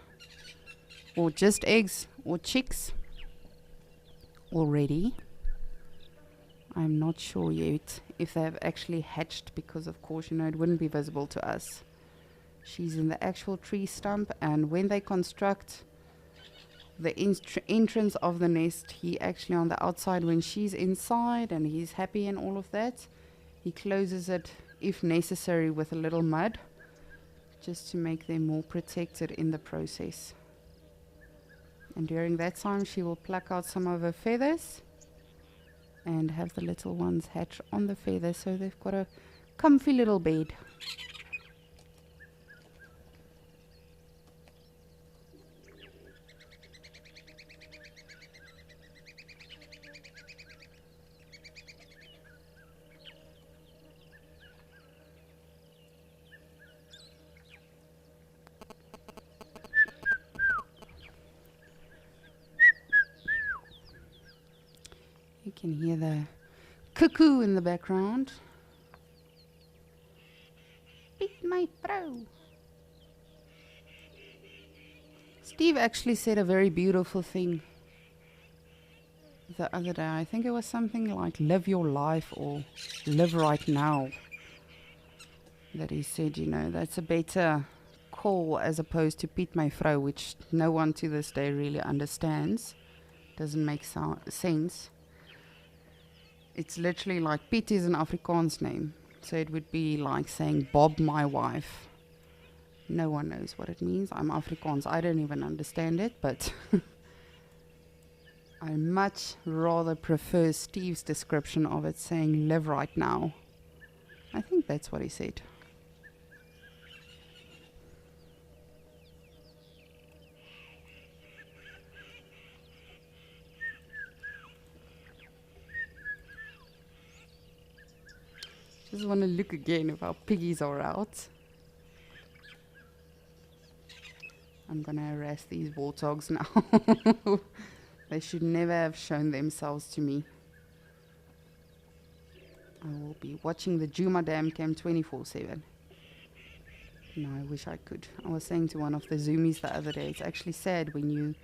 eggs or chicks already. I'm not sure yet if they've actually hatched, because of course, you know, it wouldn't be visible to us. She's in the actual tree stump, and when they construct the entrance of the nest, he actually on the outside, when she's inside and he's happy and all of that, he closes it if necessary with a little mud, just to make them more protected in the process. And during that time she will pluck out some of her feathers and have the little ones hatch on the feathers, so they've got a comfy little bed. You can hear the cuckoo in the background. Beat my pro. Steve actually said a very beautiful thing the other day. I think it was something like live your life or live right now. That he said, you know, that's a better call as opposed to Piet my vrou, which no one to this day really understands. Doesn't make sense. It's literally like Piet is an Afrikaans name. So it would be like saying Bob my wife. No one knows what it means. I'm Afrikaans. I don't even understand it, but I much rather prefer Steve's description of it, saying live right now. I think that's what he said. Just want to look again if our piggies are out. I'm going to harass these warthogs now. They should never have shown themselves to me. I will be watching the Djuma Dam Cam 24/7. No, I wish I could. I was saying to one of the Zoomies the other day, it's actually sad when you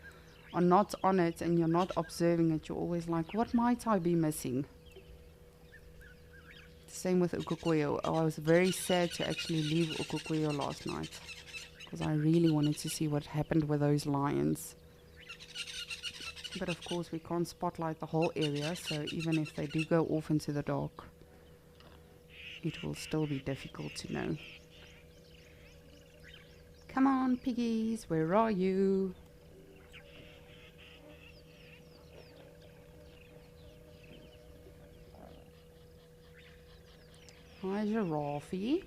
are not on it and you're not observing it. You're always like, what might I be missing? Same with Ukukuyo. I was very sad to actually leave Ukukuyo last night, because I really wanted to see what happened with those lions. But of course we can't spotlight the whole area, so even if they do go off into the dark, it will still be difficult to know. Come on, piggies, where are you? Hi, Giraffe.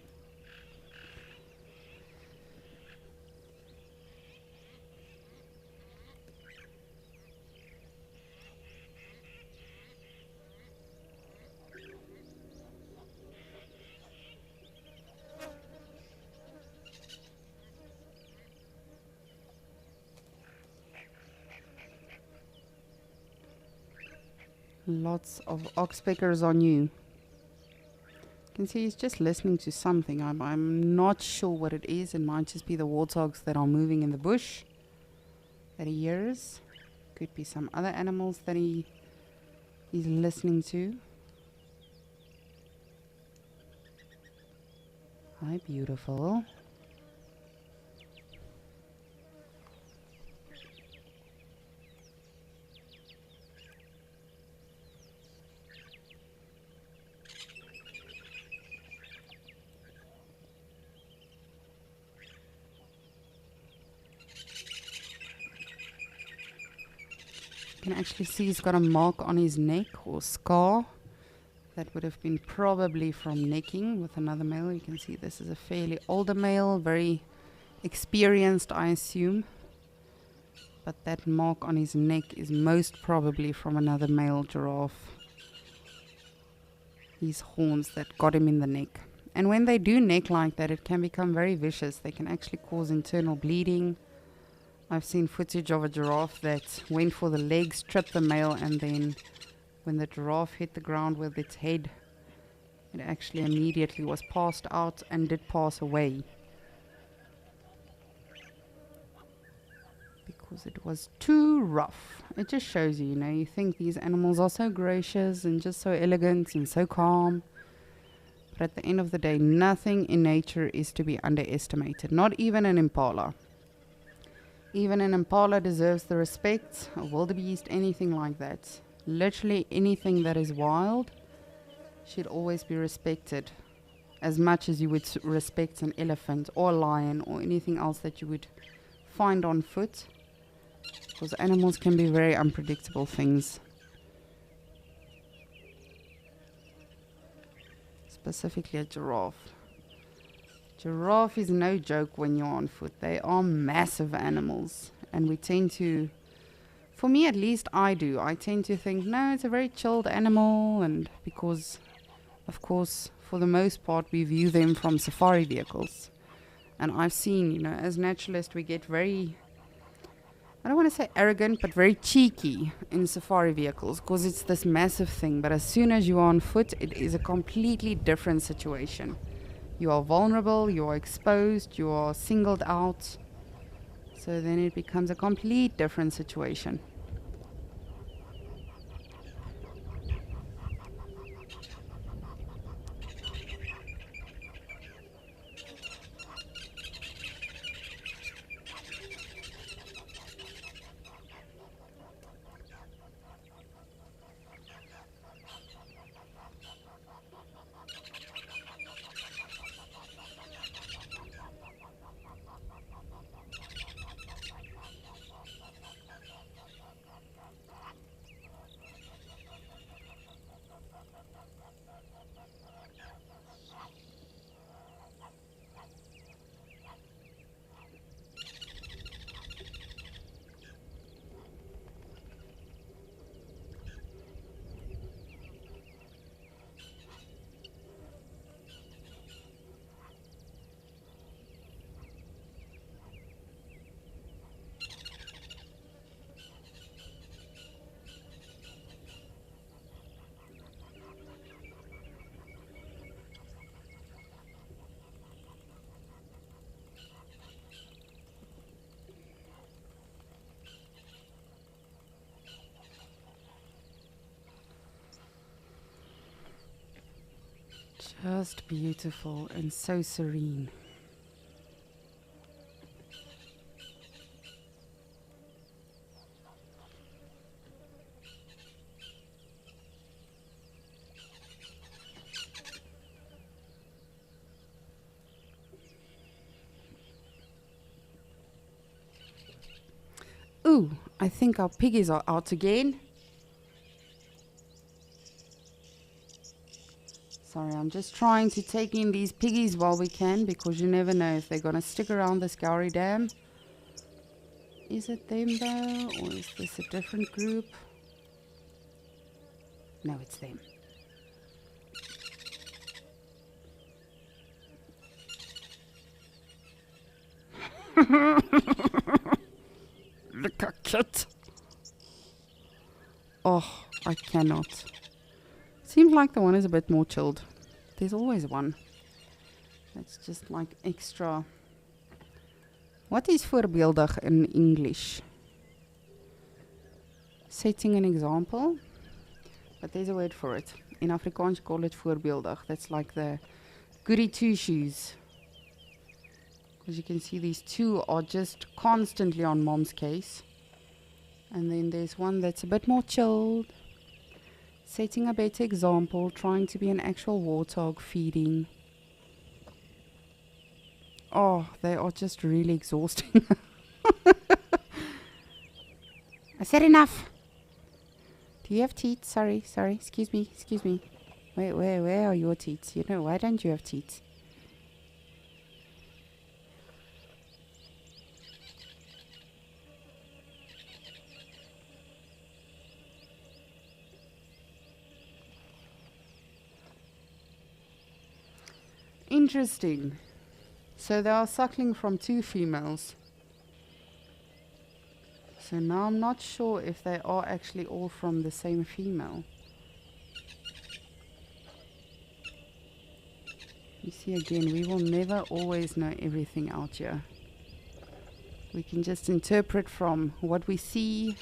Lots of oxpeckers on you. You can see he's just listening to something. I'm not sure what it is. It might just be the warthogs that are moving in the bush that he hears. Could be some other animals that he's listening to. Hi, beautiful. You can actually see he's got a mark on his neck or scar. That would have been probably from necking with another male. You can see this is a fairly older male, very experienced, I assume. But that mark on his neck is most probably from another male giraffe. These horns that got him in the neck. And when they do neck like that, it can become very vicious. They can actually cause internal bleeding. I've seen footage of a giraffe that went for the legs, tripped the male, and then when the giraffe hit the ground with its head, it actually immediately was passed out and did pass away. Because it was too rough. It just shows you, you think these animals are so gracious and just so elegant and so calm. But at the end of the day, nothing in nature is to be underestimated. Not even an impala. Even an impala deserves the respect. A wildebeest, anything like that. Literally anything that is wild should always be respected. As much as you would respect an elephant or a lion or anything else that you would find on foot. Because animals can be very unpredictable things. Specifically a giraffe. Giraffe is no joke when you're on foot. They are massive animals. And we tend to, for me at least I do, I tend to think, no, it's a very chilled animal. And because, of course, for the most part, we view them from safari vehicles. And I've seen, as naturalists, we get very, I don't want to say arrogant, but very cheeky in safari vehicles because it's this massive thing. But as soon as you are on foot, it is a completely different situation. You are vulnerable, you are exposed, you are singled out. So then it becomes a complete different situation. Just beautiful and so serene. Ooh, I think our piggies are out again. Sorry, I'm just trying to take in these piggies while we can because you never know if they're going to stick around this Gowrie Dam. Is it them though, or is this a different group? No, it's them. Look at it. Oh, I cannot. Seems like the one is a bit more chilled. There's always one. That's just like extra. What is voorbeeldig in English? Setting an example. But there's a word for it. In Afrikaans you call it voorbeeldig. That's like the goody two shoes. Because you can see these two are just constantly on mom's case. And then there's one that's a bit more chilled. Setting a better example, trying to be an actual warthog, feeding. Oh, they are just really exhausting. I said enough. Do you have teats? Sorry. Excuse me. Where are your teats? You know, why don't you have teats? Interesting. So they are suckling from 2 females. So now I'm not sure if they are actually all from the same female. You see, again, we will never always know everything out here. We can just interpret from what we see,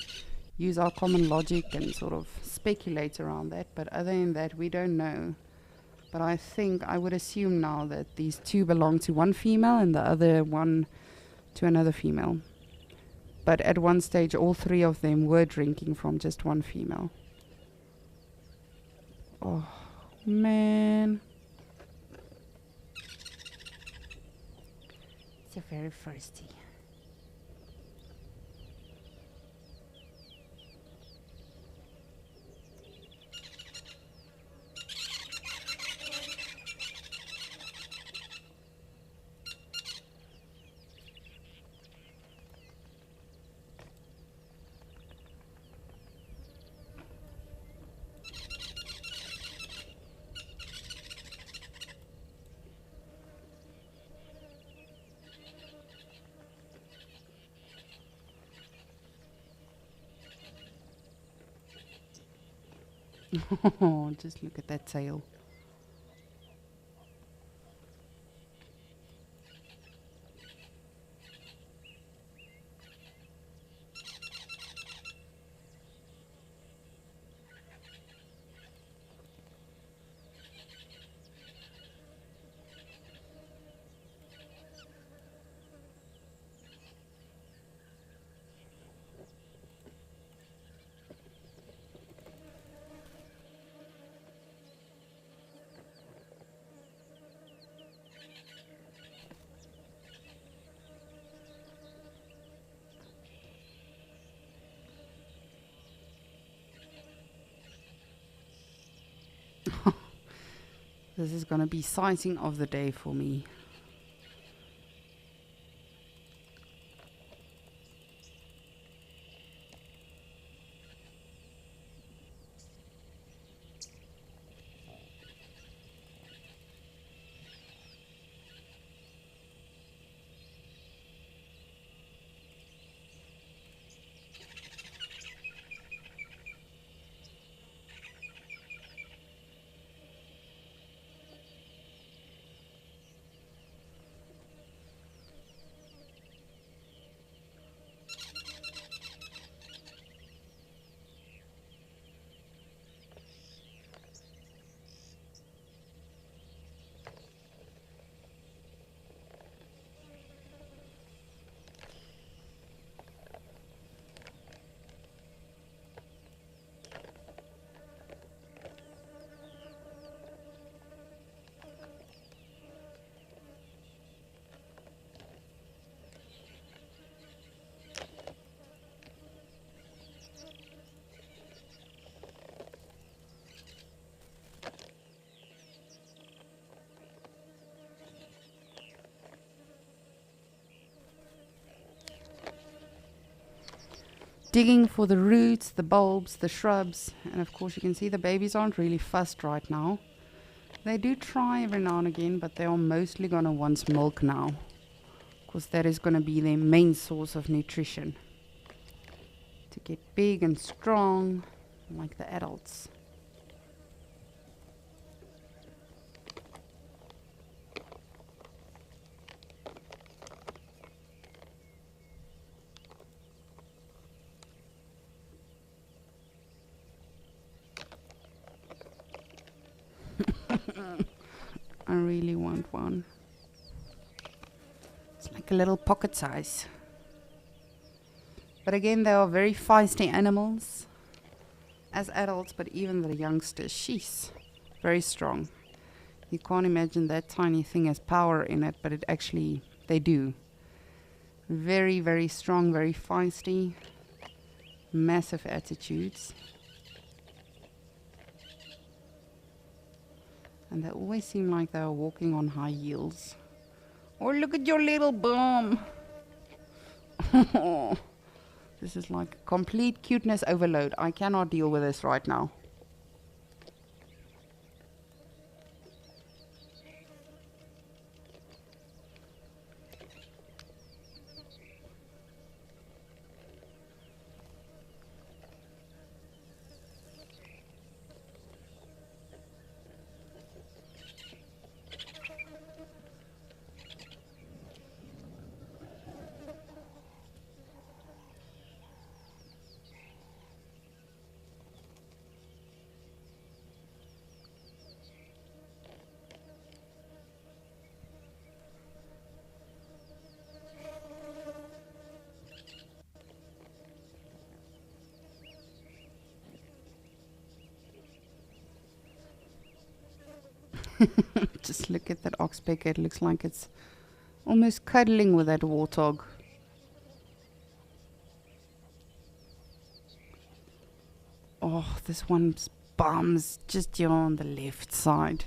use our common logic and sort of speculate around that. But other than that, we don't know. But I think I would assume now that these 2 belong to one female and the other one to another female. But at one stage, all 3 of them were drinking from just one female. Oh, man. They're very thirsty. Oh, just look at that tail. This is going to be sighting of the day for me. Digging for the roots, the bulbs, the shrubs, and of course you can see the babies aren't really fussed right now. They do try every now and again, but they are mostly going to want milk now, because that is going to be their main source of nutrition to get big and strong like the adults. I really want one. It's like a little pocket size. But again, they are very feisty animals as adults, but even the youngsters, she's very strong. You can't imagine that tiny thing has power in it, but it actually, they do. Very, very strong, very feisty, massive attitudes. And they always seem like they are walking on high heels. Oh, look at your little bum. This is like complete cuteness overload. I cannot deal with this right now. Just look at that oxpecker. It looks like it's almost cuddling with that warthog. Oh, this one's bum's just here on the left side.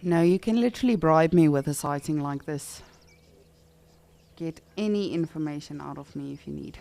No, you can literally bribe me with a sighting like this. Get any information out of me if you need.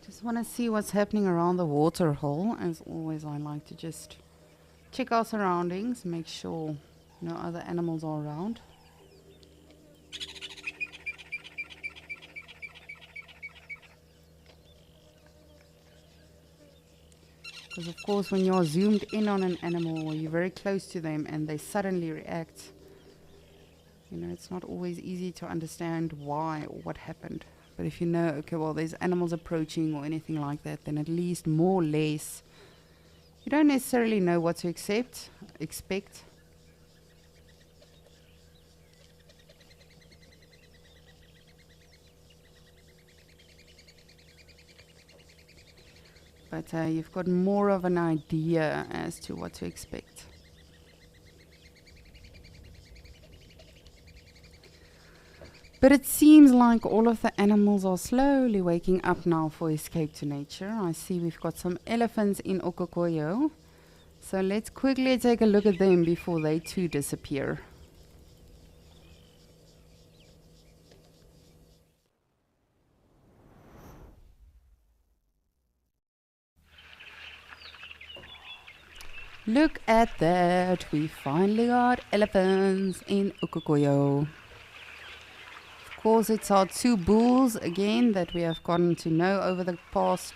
Just want to see what's happening around the water hole. As always, I like to just check our surroundings, make sure no other animals are around. Because of course when you're zoomed in on an animal or you're very close to them and they suddenly react, you know, it's not always easy to understand why or what happened. But if you know, okay, well, there's animals approaching or anything like that, then at least more or less, you don't necessarily know what to expect. But you've got more of an idea as to what to expect. But it seems like all of the animals are slowly waking up now for escape to nature. I see we've got some elephants in Okokoyo. So let's quickly take a look at them before they too disappear. Look at that, we finally got elephants in Okokoyo. Of course, it's our two bulls again that we have gotten to know over the past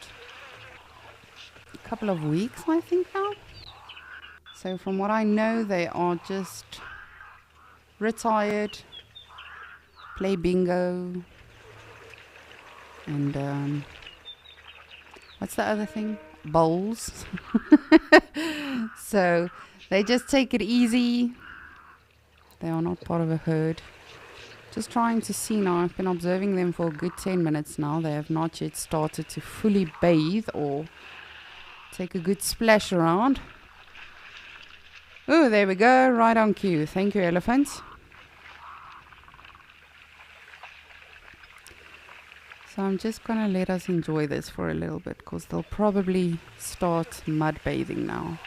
couple of weeks, I think now. So from what I know, they are just retired, play bingo, and what's the other thing? Bowls. So they just take it easy. They are not part of a herd. Just trying to see now. I've been observing them for a good 10 minutes now. They have not yet started to fully bathe or take a good splash around. Oh, there we go. Right on cue. Thank you, elephants. So I'm just going to let us enjoy this for a little bit because they'll probably start mud bathing now.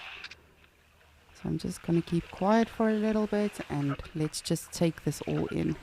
So I'm just going to keep quiet for a little bit and let's just take this all in.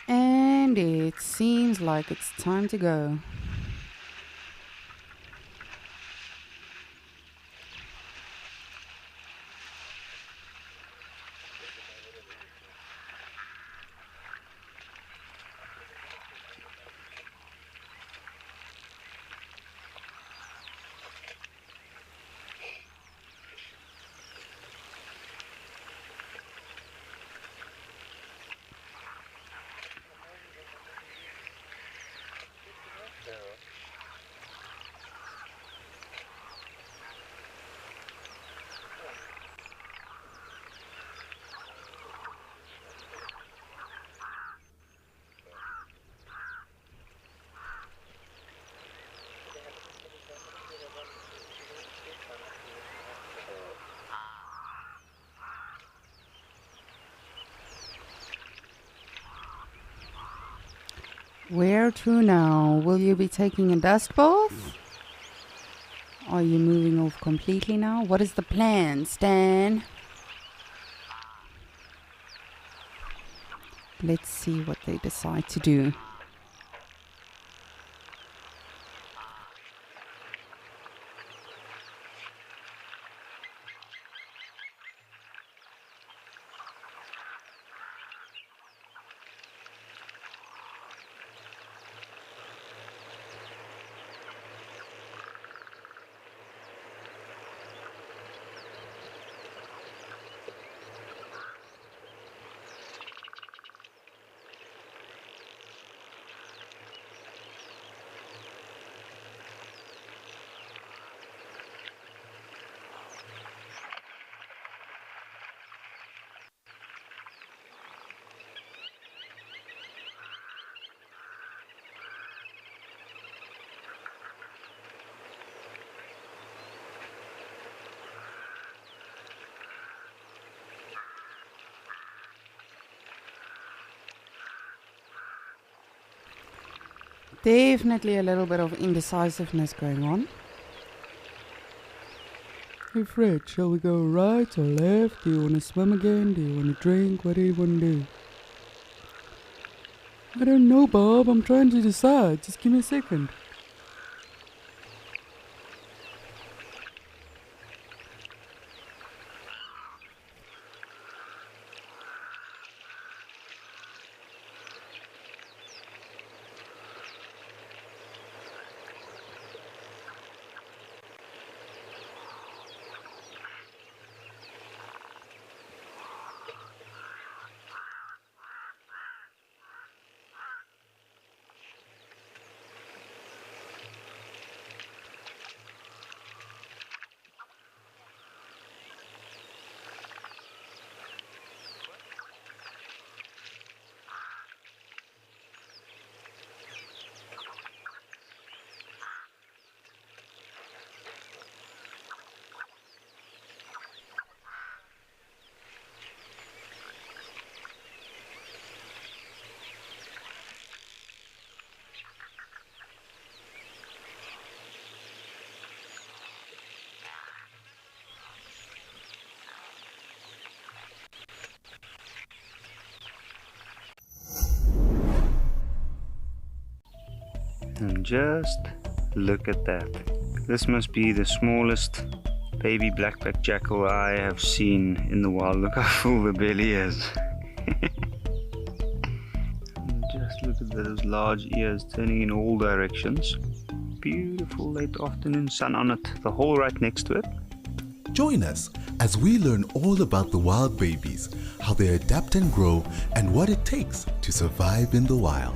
And it seems like it's time to go. Where to now? Will you be taking a dust bath? Are you moving off completely now? What is the plan, Stan? Let's see what they decide to do. Definitely a little bit of indecisiveness going on. Hey Fred, shall we go right or left? Do you want to swim again? Do you want to drink? What do you want to do? I don't know, Bob. I'm trying to decide. Just give me a second. And just look at that. This must be the smallest baby black-backed jackal I have seen in the wild. Look how full the belly is. Just look at those large ears turning in all directions. Beautiful late afternoon sun on it, the hole right next to it. Join us as we learn all about the wild babies, how they adapt and grow, and what it takes to survive in the wild.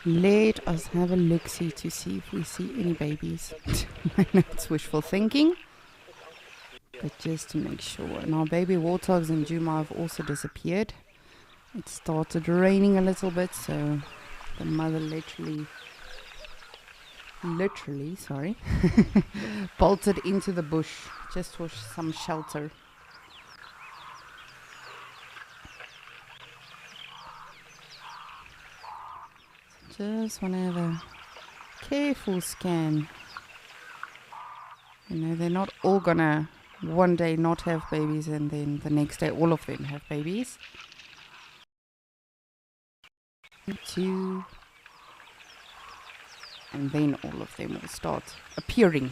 Let us have a look-see to see if we see any babies. I know it's wishful thinking, but just to make sure. And our baby warthogs in Juma have also disappeared. It started raining a little bit, so the mother literally, bolted into the bush just for some shelter. Just want to have a careful scan. You know, they're not all gonna one day not have babies and then the next day all of them have babies. 2, and then all of them will start appearing.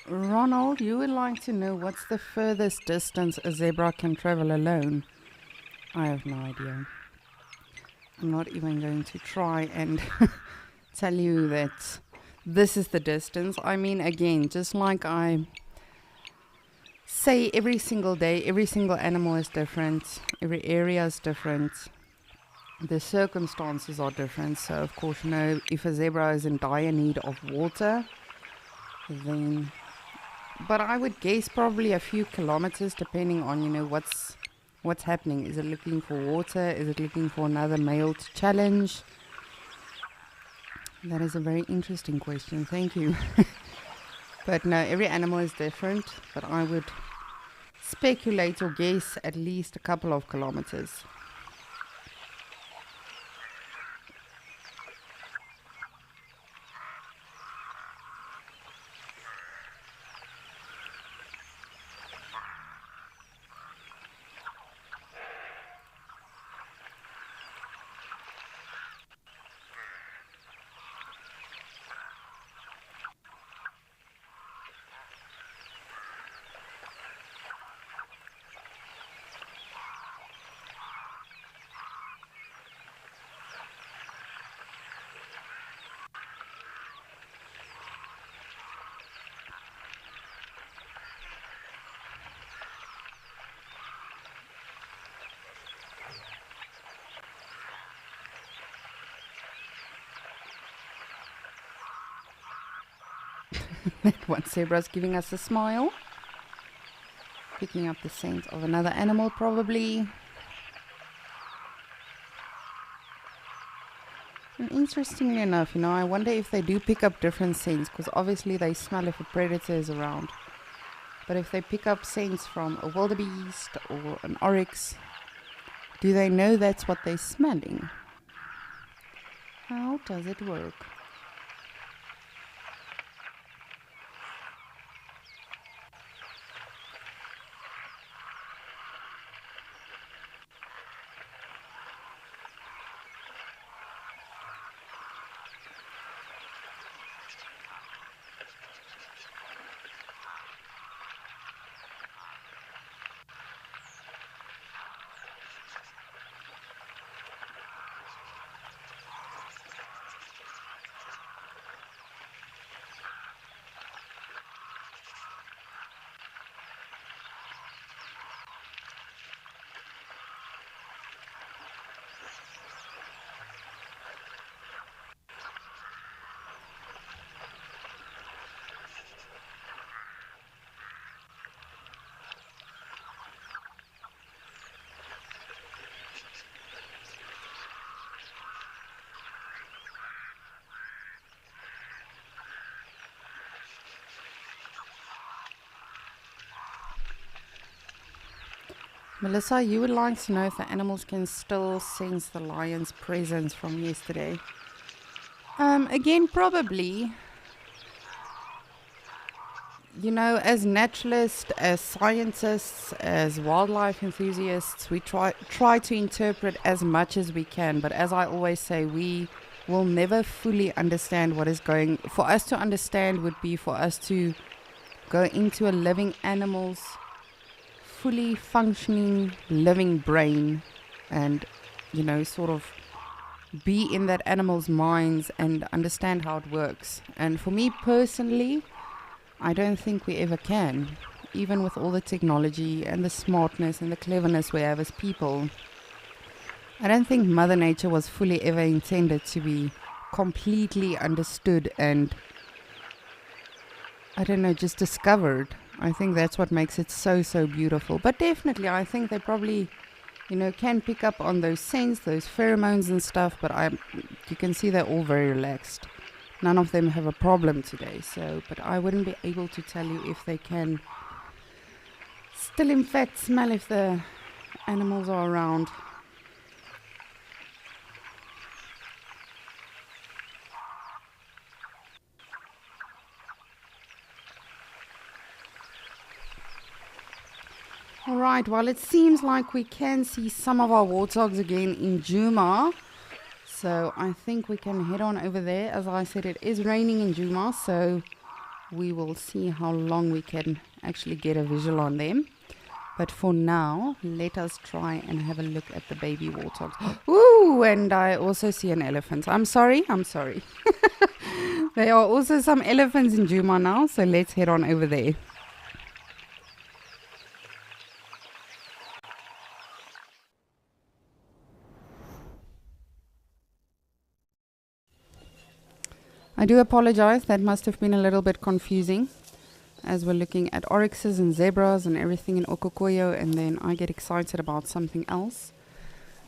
Ronald, you would like to know what's the furthest distance a zebra can travel alone? I have no idea. I'm not even going to try and tell you that this is the distance. I mean, again, just like I say every single day, every single animal is different, every area is different, the circumstances are different. So, of course, you know, if a zebra is in dire need of water, then... But I would guess probably a few kilometers, depending on, you know, what's happening. Is it looking for water? Is it looking for another male to challenge? That is a very interesting question. Thank you. But no, every animal is different. But I would speculate or guess at least a couple of kilometers. One zebra's giving us a smile. Picking up the scent of another animal, probably. And interestingly enough, you know, I wonder if they do pick up different scents, because obviously they smell if a predator is around. But if they pick up scents from a wildebeest or an oryx, do they know that's what they're smelling? How does it work? Melissa, you would like to know if the animals can still sense the lion's presence from yesterday. Again, probably. You know, as naturalists, as scientists, as wildlife enthusiasts, we try to interpret as much as we can. But as I always say, we will never fully understand what is going. For us to understand would be for us to go into a living animal's fully functioning living brain and, you know, sort of be in that animal's minds and understand how it works. And for me personally, I don't think we ever can, even with all the technology and the smartness and the cleverness we have as people. I don't think Mother Nature was fully ever intended to be completely understood and, I don't know, just discovered. I think that's what makes it so, so beautiful. But definitely, I think they probably, you know, can pick up on those scents, those pheromones and stuff, but you can see they're all very relaxed. None of them have a problem today, but I wouldn't be able to tell you if they can still in fact smell if the animals are around. Alright, well, it seems like we can see some of our warthogs again in Djuma. So I think we can head on over there. As I said, it is raining in Djuma, so we will see how long we can actually get a visual on them. But for now, let us try and have a look at the baby warthogs. Ooh, and I also see an elephant. I'm sorry. There are also some elephants in Djuma now, so let's head on over there. I do apologize, that must have been a little bit confusing as we're looking at oryxes and zebras and everything in Okokoyo, and then I get excited about something else.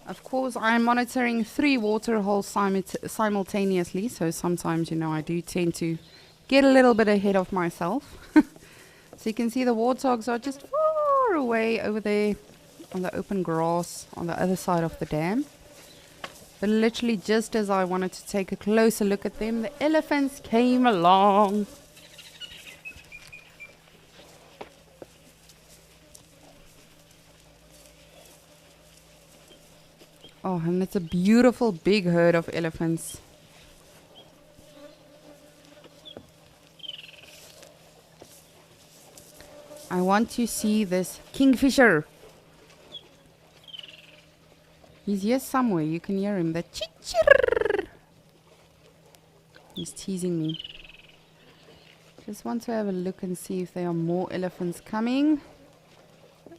Of course, I'm monitoring 3 water holes simultaneously, so sometimes, you know, I do tend to get a little bit ahead of myself. So you can see the warthogs are just far away over there on the open grass on the other side of the dam. But literally just as I wanted to take a closer look at them, the elephants came along. Oh, and it's a beautiful big herd of elephants. I want to see this kingfisher. He's here somewhere. You can hear him. The chirr. He's teasing me. Just want to have a look and see if there are more elephants coming.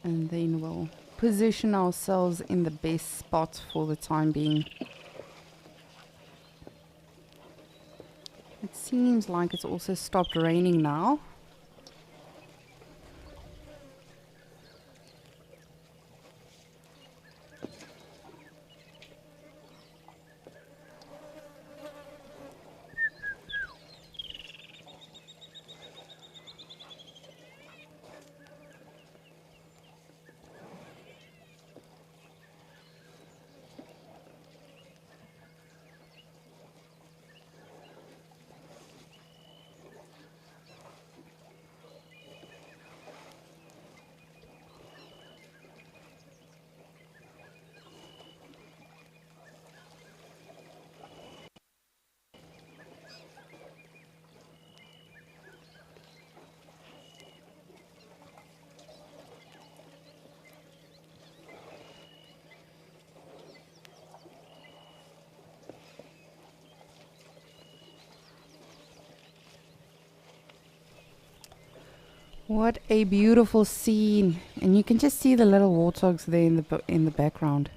And then we'll position ourselves in the best spot for the time being. It seems like it's also stopped raining now. What a beautiful scene. And you can just see the little warthogs there in the background.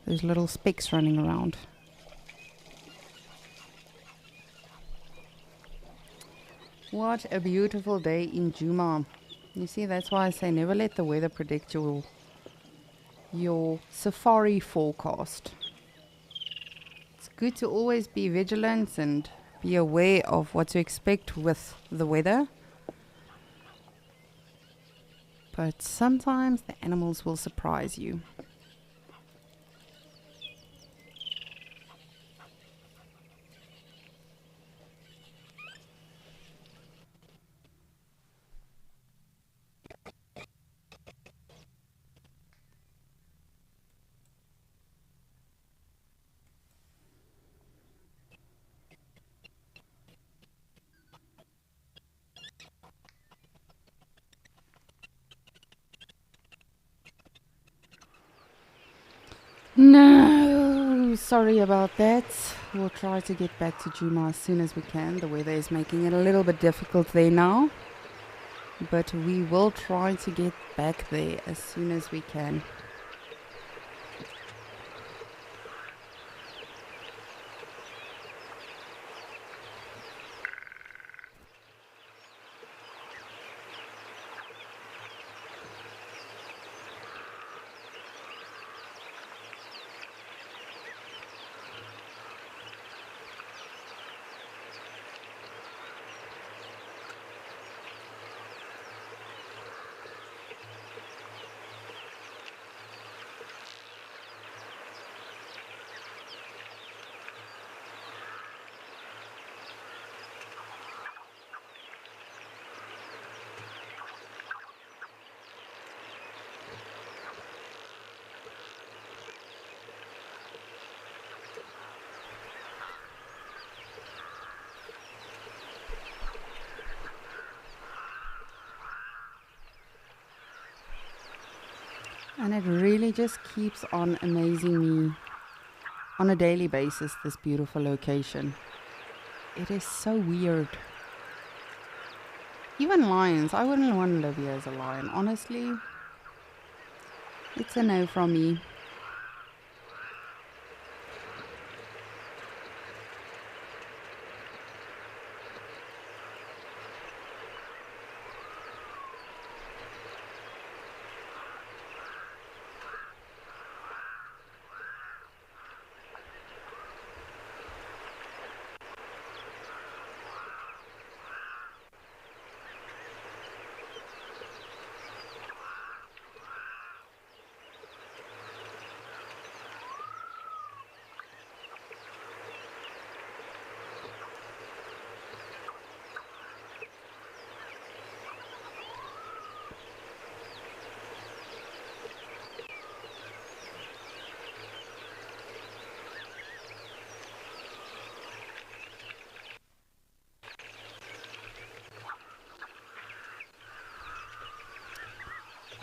Those little specks running around. What a beautiful day in Djuma. You see, that's why I say never let the weather predict your safari forecast. It's good to always be vigilant and be aware of what to expect with the weather. But sometimes the animals will surprise you. No, sorry about that. We'll try to get back to Djuma as soon as we can. The weather is making it a little bit difficult there now. But we will try to get back there as soon as we can. And it really just keeps on amazing me on a daily basis, this beautiful location. It is so weird. Even lions, I wouldn't want to live here as a lion. Honestly, it's a no from me.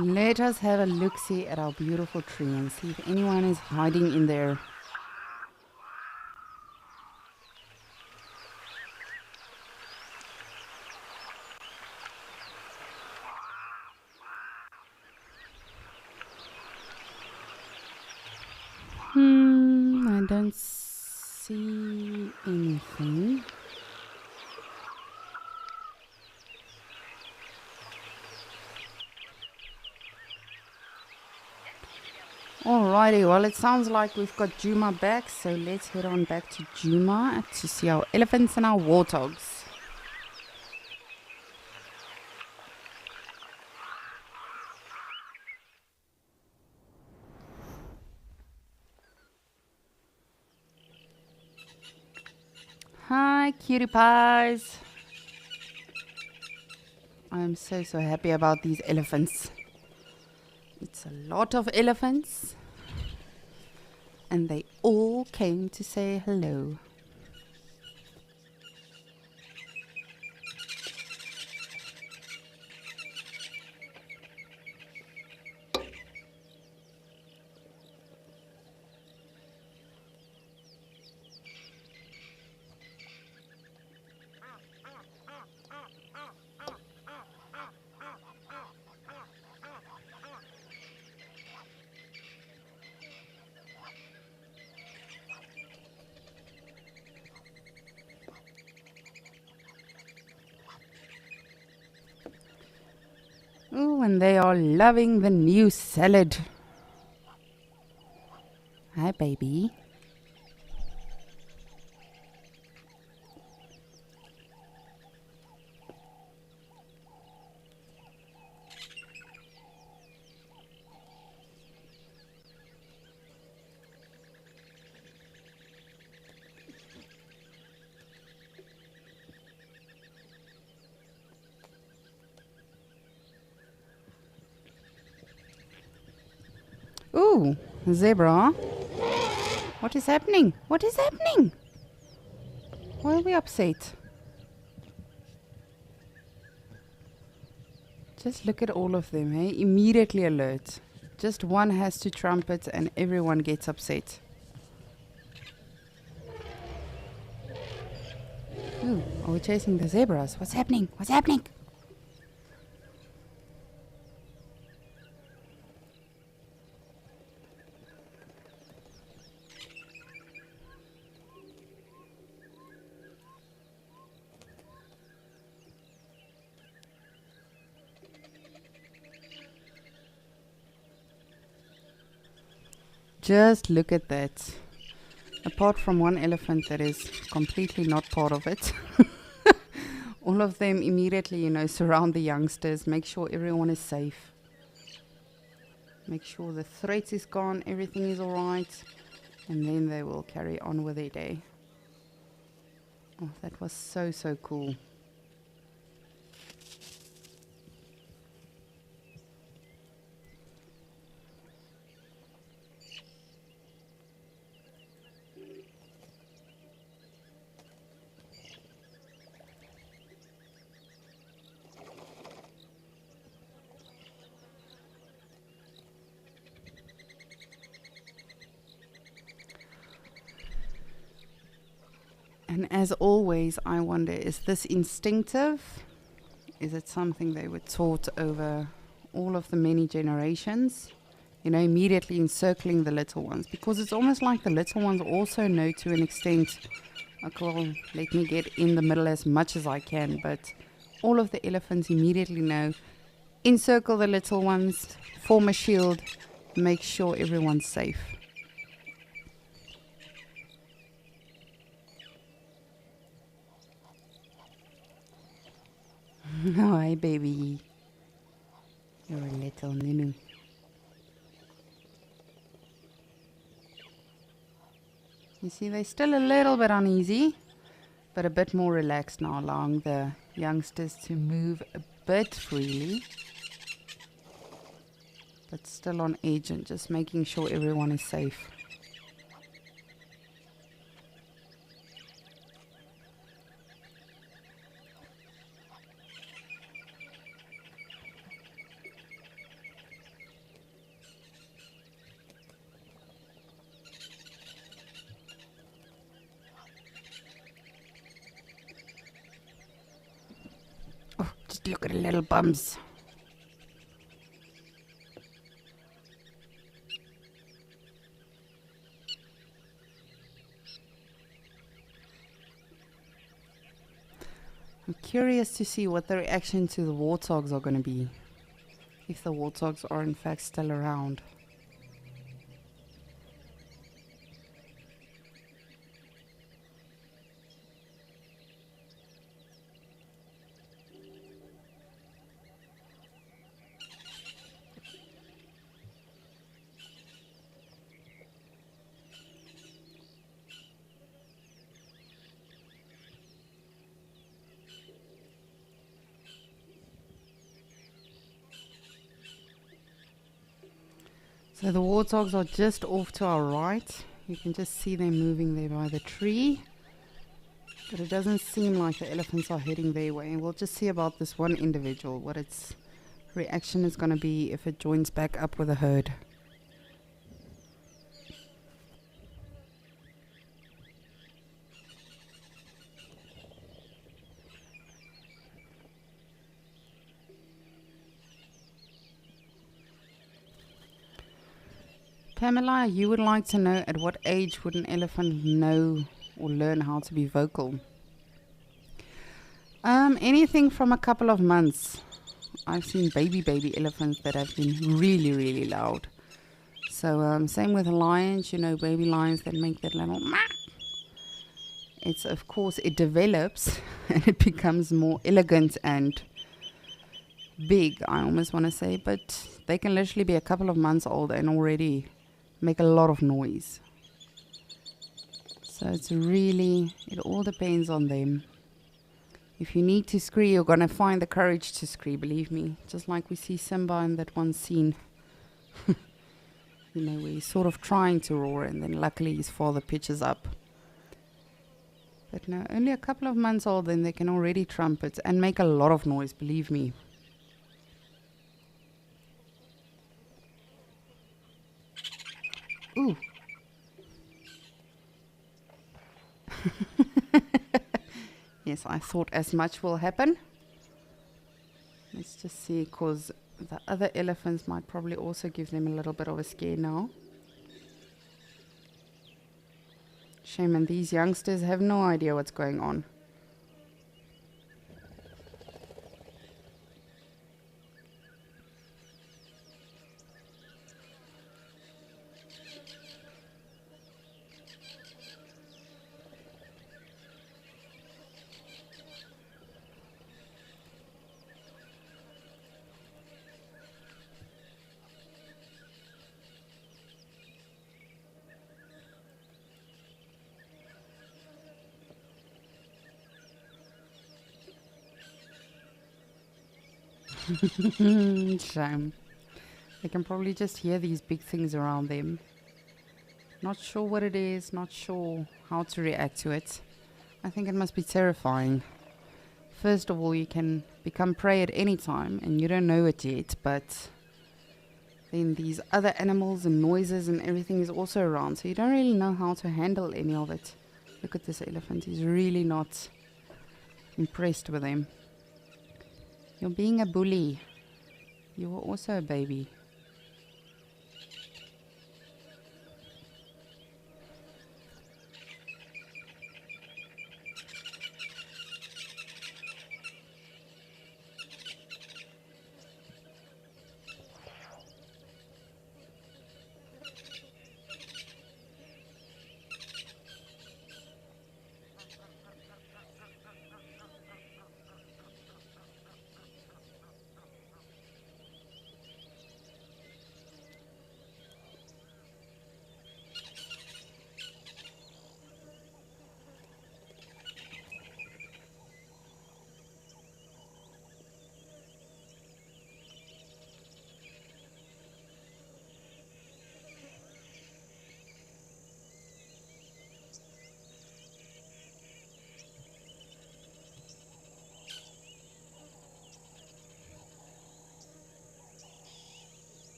Let us have a look-see at our beautiful tree and see if anyone is hiding in there. I don't see anything. Alrighty, well it sounds like we've got Djuma back, so let's head on back to Djuma to see our elephants and our warthogs. Hi cutie pies. I'm so happy about these elephants. It's a lot of elephants, and they all came to say hello. Oh, and they are loving the new salad. Hi, baby. Ooh, zebra. What is happening? What is happening? Why are we upset? Just look at all of them, hey? Immediately alert. Just one has to trumpet and everyone gets upset. Ooh, are we chasing the zebras? What's happening? What's happening? Just look at that. Apart from one elephant that is completely not part of it. All of them immediately, surround the youngsters. Make sure everyone is safe. Make sure the threat is gone, everything is alright. And then they will carry on with their day. Oh, that was so, so cool. And as always, I wonder, is this instinctive? Is it something they were taught over all of the many generations? Immediately encircling the little ones. Because it's almost like the little ones also know to an extent, okay, well, let me get in the middle as much as I can. But all of the elephants immediately know, encircle the little ones, form a shield, make sure everyone's safe. Oh, hi, baby. You're a little Nunu. You see, they're still a little bit uneasy, but a bit more relaxed now, allowing the youngsters to move a bit freely. But still on edge and just making sure everyone is safe. Look at the little bums. I'm curious to see what the reaction to the warthogs are going to be. If the warthogs are in fact still around. So the warthogs are just off to our right. You can just see them moving there by the tree. But it doesn't seem like the elephants are heading their way. We'll just see about this one individual, what its reaction is going to be if it joins back up with the herd. Pamela, you would like to know, at what age would an elephant know or learn how to be vocal? Anything from a couple of months. I've seen baby elephants that have been really, really loud. So same with lions, baby lions that make that little mah. It's, of course, it develops and it becomes more elegant and big, I almost want to say. But they can literally be a couple of months old and already make a lot of noise. So it's really, it all depends on them. If you need to scream, you're going to find the courage to scream, believe me. Just like we see Simba in that one scene. You know, where he's sort of trying to roar and then luckily his father pitches up. But no, only a couple of months old and they can already trumpet and make a lot of noise, believe me. Ooh. Yes, I thought as much will happen. Let's just see, because the other elephants might probably also give them a little bit of a scare now. Shame, and these youngsters have no idea what's going on. Shame. They can probably just hear these big things around them. Not sure what it is, not sure how to react to it. I think it must be terrifying. First of all, you can become prey at any time and you don't know it yet, but then these other animals and noises and everything is also around, so you don't really know how to handle any of it. Look at this elephant, he's really not impressed with them. You're being a bully. You were also a baby.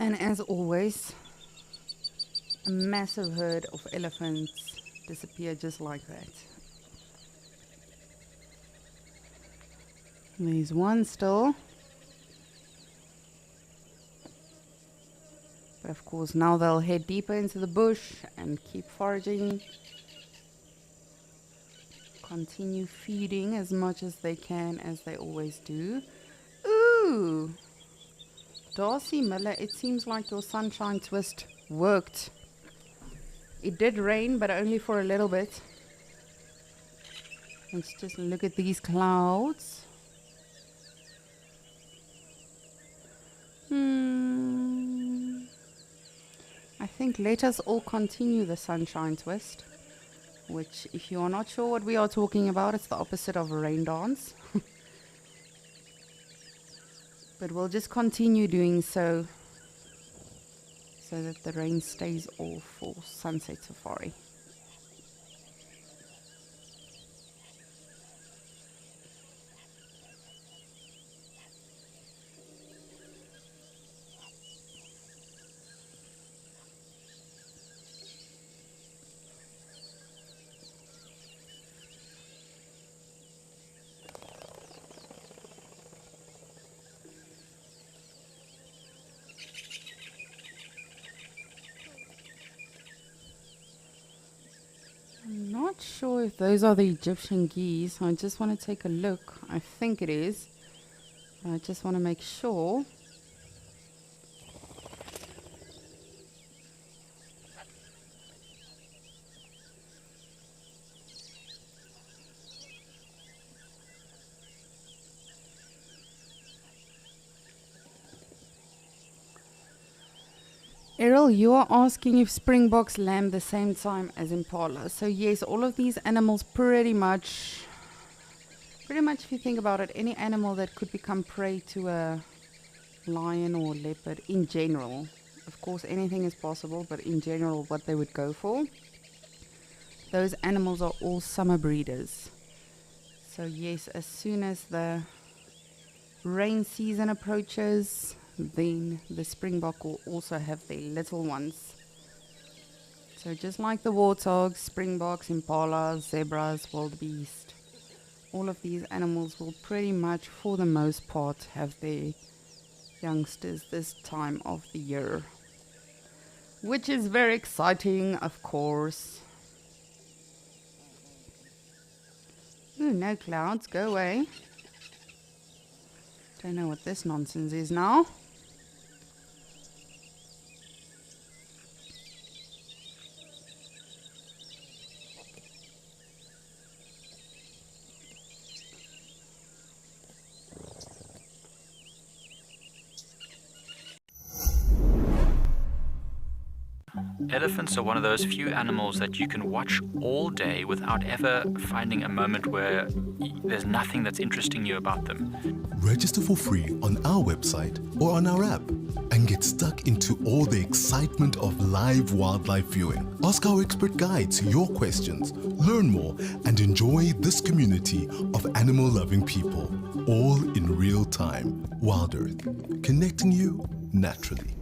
And as always, a massive herd of elephants disappear just like that. There's one still. But of course now they'll head deeper into the bush and keep foraging. Continue feeding as much as they can, as they always do. Ooh! Darcy Miller, it seems like your sunshine twist worked. It did rain, but only for a little bit. Let's just look at these clouds. I think let us all continue the sunshine twist, which, if you are not sure what we are talking about, it's the opposite of a rain dance. But we'll just continue doing so that the rain stays off for Sunset Safari. not sure if those are the Egyptian geese. I just want to take a look. I think it is. I just want to make sure. Errol, you are asking if springboks lamb the same time as impala. So yes, all of these animals pretty much if you think about it, any animal that could become prey to a lion or leopard in general. Of course, anything is possible, but in general, what they would go for. Those animals are all summer breeders. So yes, as soon as the rain season approaches, then the springbok will also have their little ones. So just like the warthogs, springboks, impalas, zebras, wildebeest, all of these animals will pretty much, for the most part, have their youngsters this time of the year. Which is very exciting, of course. Ooh, no clouds, go away. Don't know what this nonsense is now. Elephants are one of those few animals that you can watch all day without ever finding a moment where there's nothing that's interesting you about them. Register for free on our website or on our app and get stuck into all the excitement of live wildlife viewing. Ask our expert guides your questions, learn more, and enjoy this community of animal-loving people, all in real time. Wild Earth, connecting you naturally.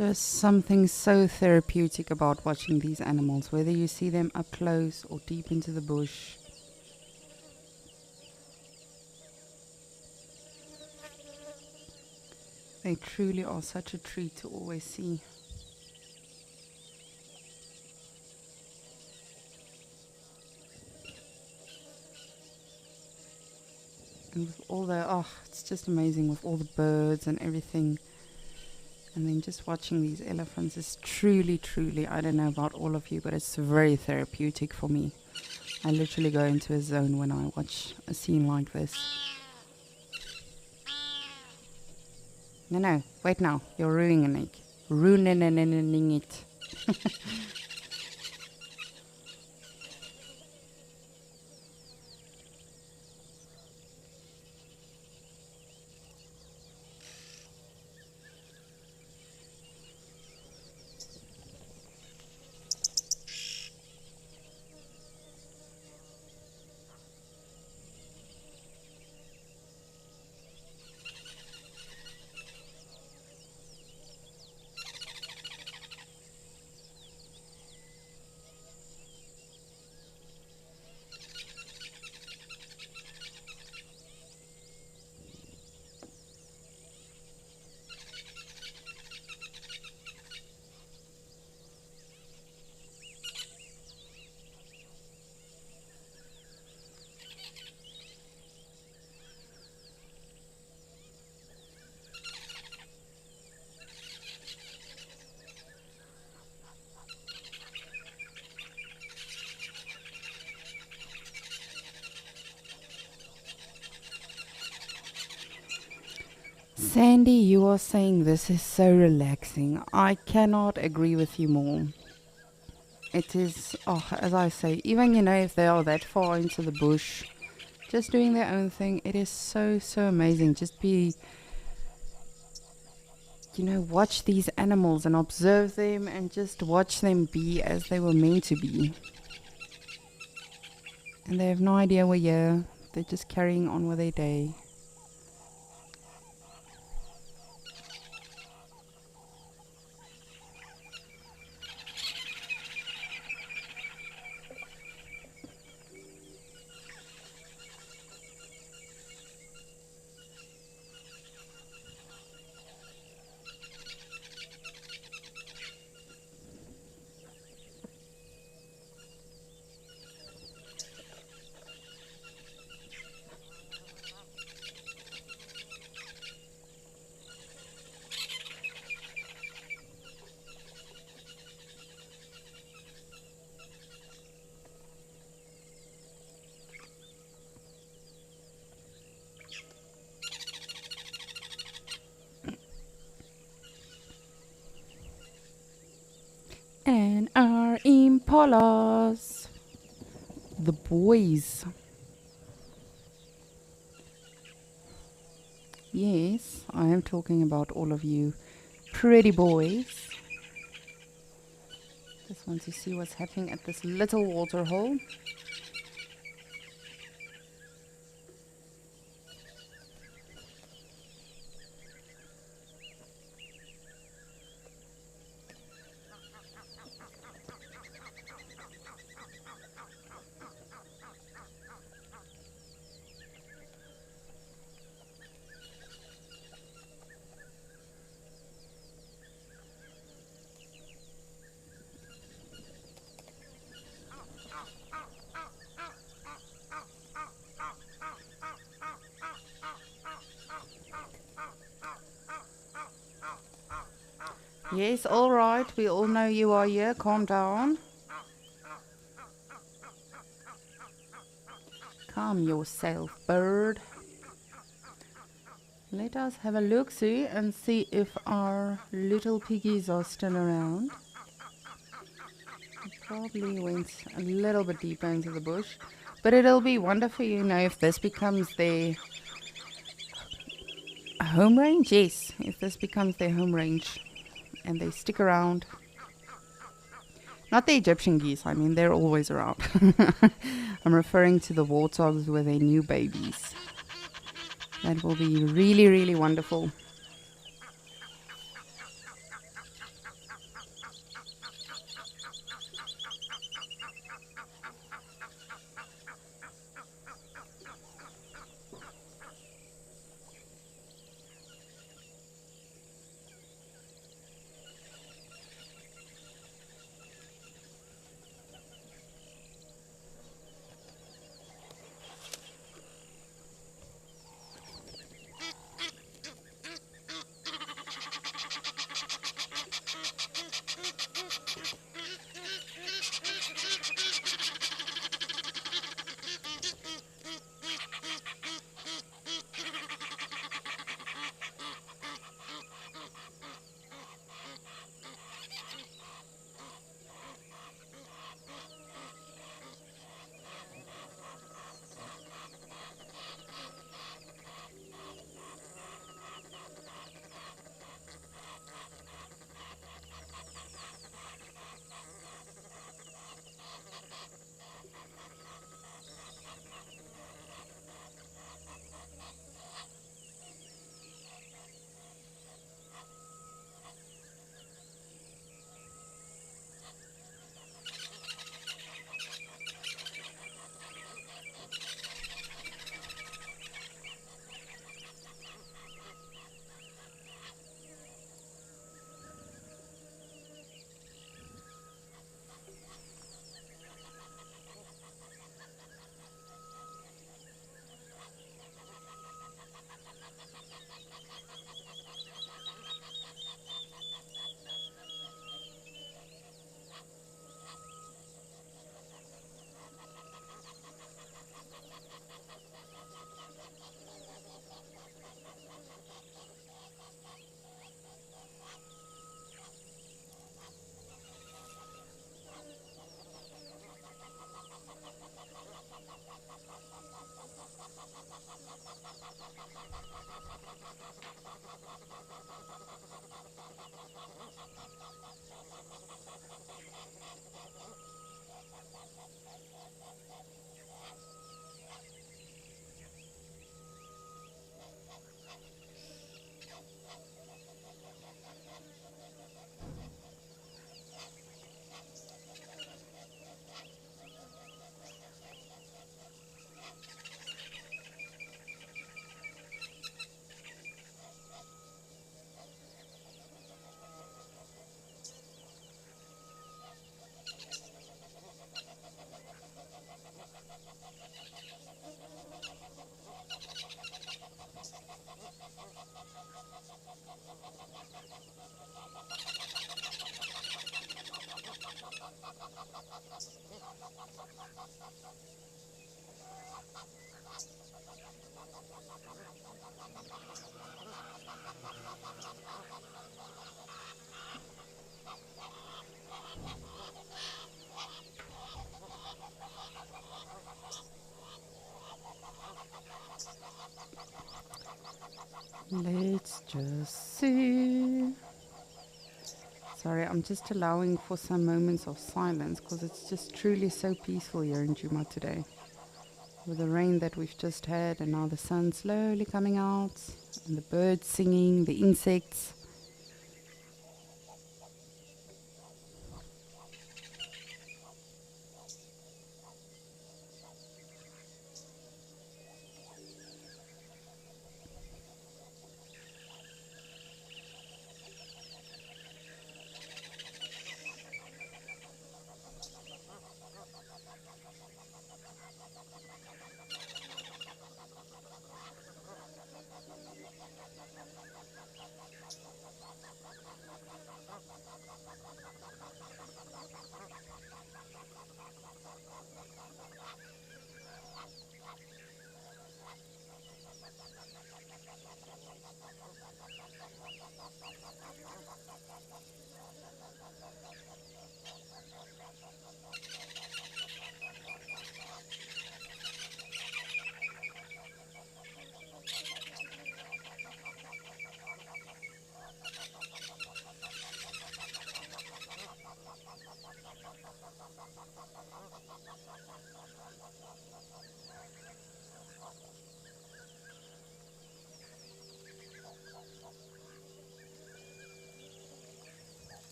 just something so therapeutic about watching these animals, whether you see them up close or deep into the bush. They truly are such a treat to always see. And with all the, it's just amazing with all the birds and everything. And then just watching these elephants is truly, truly, I don't know about all of you, but it's very therapeutic for me. I literally go into a zone when I watch a scene like this. No, wait now. You're ruining it. Ruining it. Sandy, you are saying this is so relaxing. I cannot agree with you more. It is, as I say, even, if they are that far into the bush, just doing their own thing, it is so, so amazing. Just be, watch these animals and observe them and just watch them be as they were meant to be. And they have no idea we're here. They're just carrying on with their day. And our impalas, the boys. Yes, I am talking about all of you pretty boys. Just want to see what's happening at this little water hole. Yes, all right. We all know you are here. Calm down. Calm yourself, bird. Let us have a look-see and see if our little piggies are still around. Probably went a little bit deeper into the bush. But it'll be wonderful, if this becomes their home range. Yes, if this becomes their home range. And they stick around. Not the Egyptian geese, I mean, they're always around. I'm referring to the warthogs with their new babies. That will be really, really wonderful. the sea. Sorry, I'm just allowing for some moments of silence because it's just truly so peaceful here in Djuma today. With the rain that we've just had and now the sun slowly coming out and the birds singing, the insects.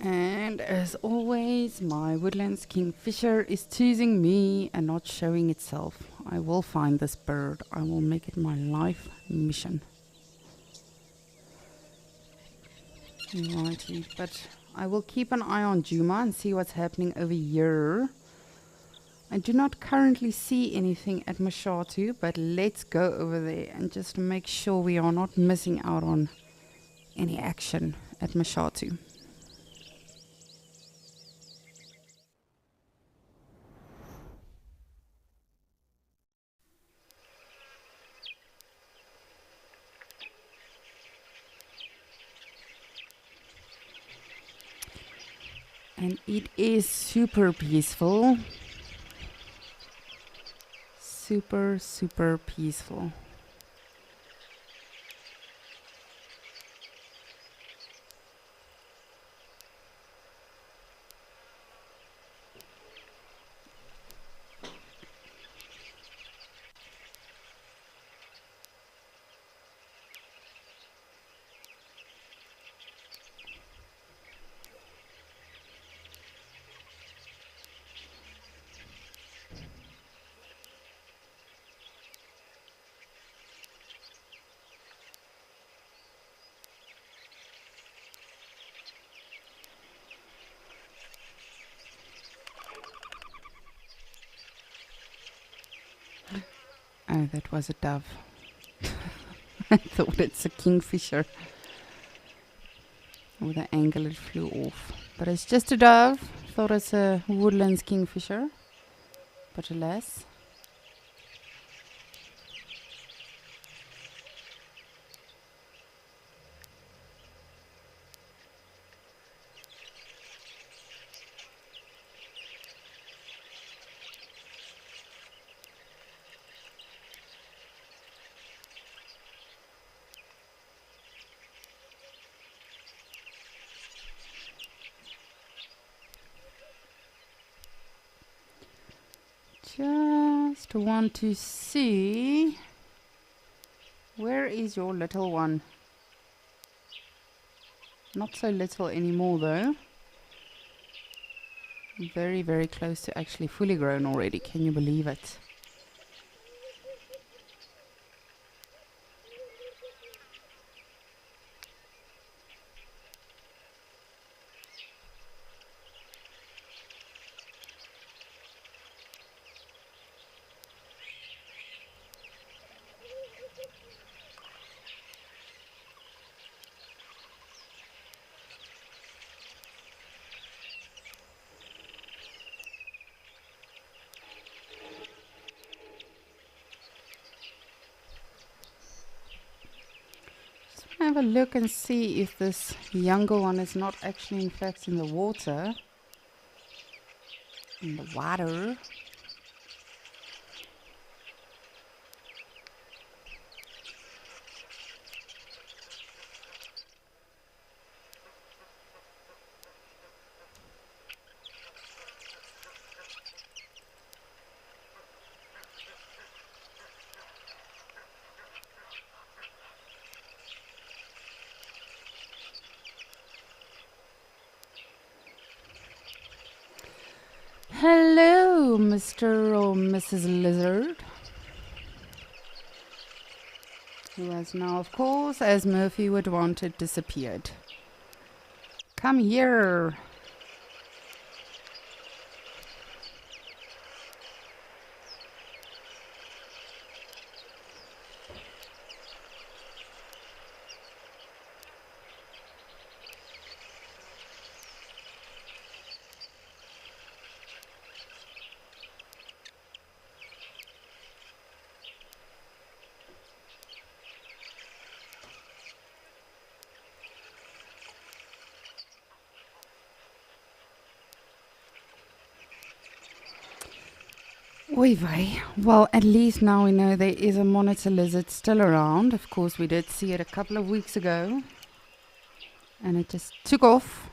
And as always, my woodlands kingfisher is choosing me and not showing itself. I will find this bird. I will make it my life mission. Righty, but I will keep an eye on Djuma and see what's happening over here. I do not currently see anything at Mashatu, but let's go over there and just make sure we are not missing out on any action at Mashatu. And it is super peaceful. Super, super peaceful. Oh, that was a dove. I thought it's a kingfisher. With the angle it flew off. But it's just a dove. Thought it's a woodlands kingfisher. But alas. Just want to see, where is your little one? Not so little anymore though. Very, very close to actually fully grown already. Can you believe it? have a look and see if this younger one is not actually in fact in the water. In the water. Hello, Mr. or Mrs. Lizard. Who has now, of course, as Murphy would want it, disappeared. Come here. Oy vey. Well, at least now we know there is a monitor lizard still around. Of course, we did see it a couple of weeks ago. And it just took off.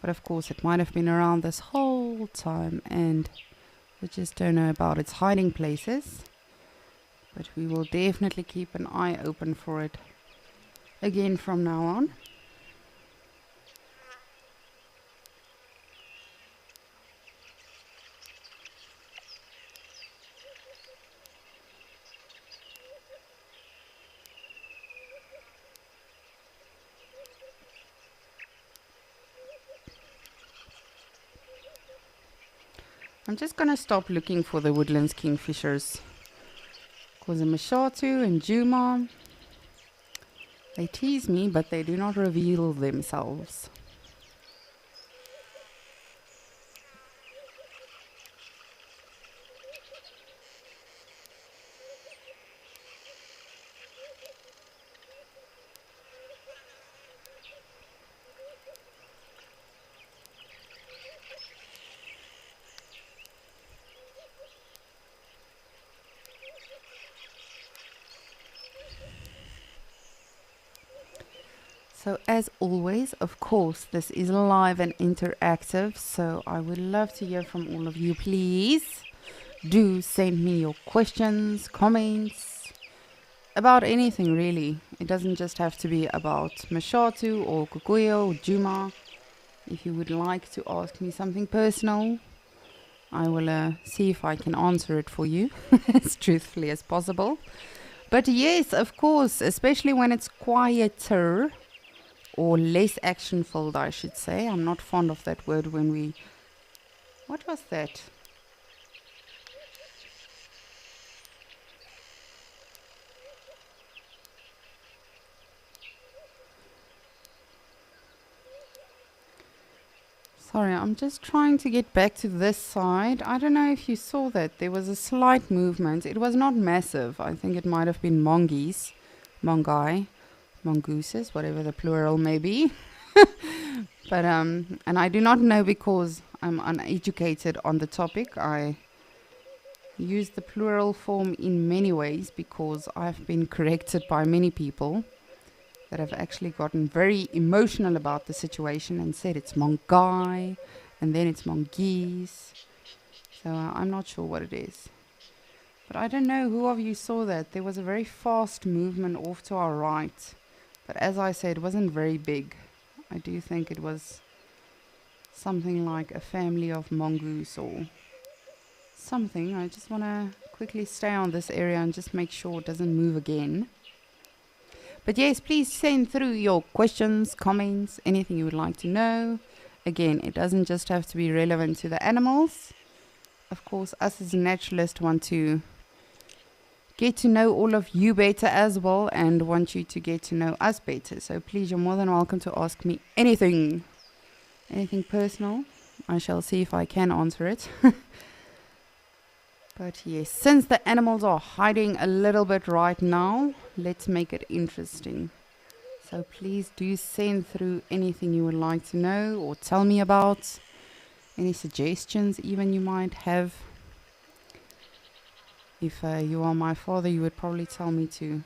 But of course, it might have been around this whole time. And we just don't know about its hiding places. But we will definitely keep an eye open for it again from now on. I'm just going to stop looking for the woodlands kingfishers. Because the Mashatu and Juma, they tease me, but they do not reveal themselves. So as always, of course, this is live and interactive, so I would love to hear from all of you. Please do send me your questions, comments, about anything really. It doesn't just have to be about Mashatu or Kukuyo or Juma. If you would like to ask me something personal, I will see if I can answer it for you as truthfully as possible. But yes, of course, especially when it's quieter, or less action-filled, I should say. I'm not fond of that word when we... What was that? Sorry, I'm just trying to get back to this side. I don't know if you saw that. There was a slight movement. It was not massive. I think it might have been mongoose, mongooses, whatever the plural may be. But and I do not know because I'm uneducated on the topic. I use the plural form in many ways because I've been corrected by many people that have actually gotten very emotional about the situation and said it's mongai and then it's mongoose. So I'm not sure what it is. But I don't know who of you saw that. There was a very fast movement off to our right. But as I said, it wasn't very big. I do think it was something like a family of mongoose or something. I just want to quickly stay on this area and just make sure it doesn't move again. But yes, please send through your questions, comments, anything you would like to know. Again, it doesn't just have to be relevant to the animals. Of course, us as naturalists want to get to know all of you better as well and want you to get to know us better. So please, you're more than welcome to ask me anything personal. I shall see if I can answer it. But yes, since the animals are hiding a little bit right now, let's make it interesting. So please do send through anything you would like to know or tell me about. Any suggestions even you might have. If you are my father, you would probably tell me to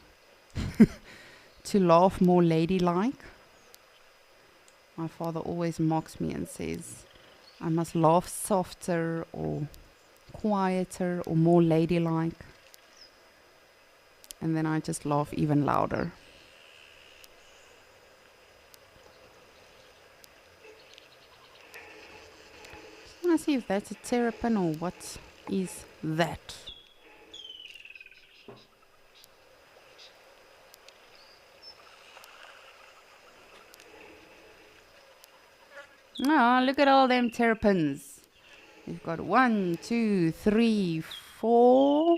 to laugh more ladylike. My father always mocks me and says I must laugh softer or quieter or more ladylike. And then I just laugh even louder. Just want to see if that's a terrapin or what is that. Oh, look at all them terrapins. We've got 1, 2, 3, 4,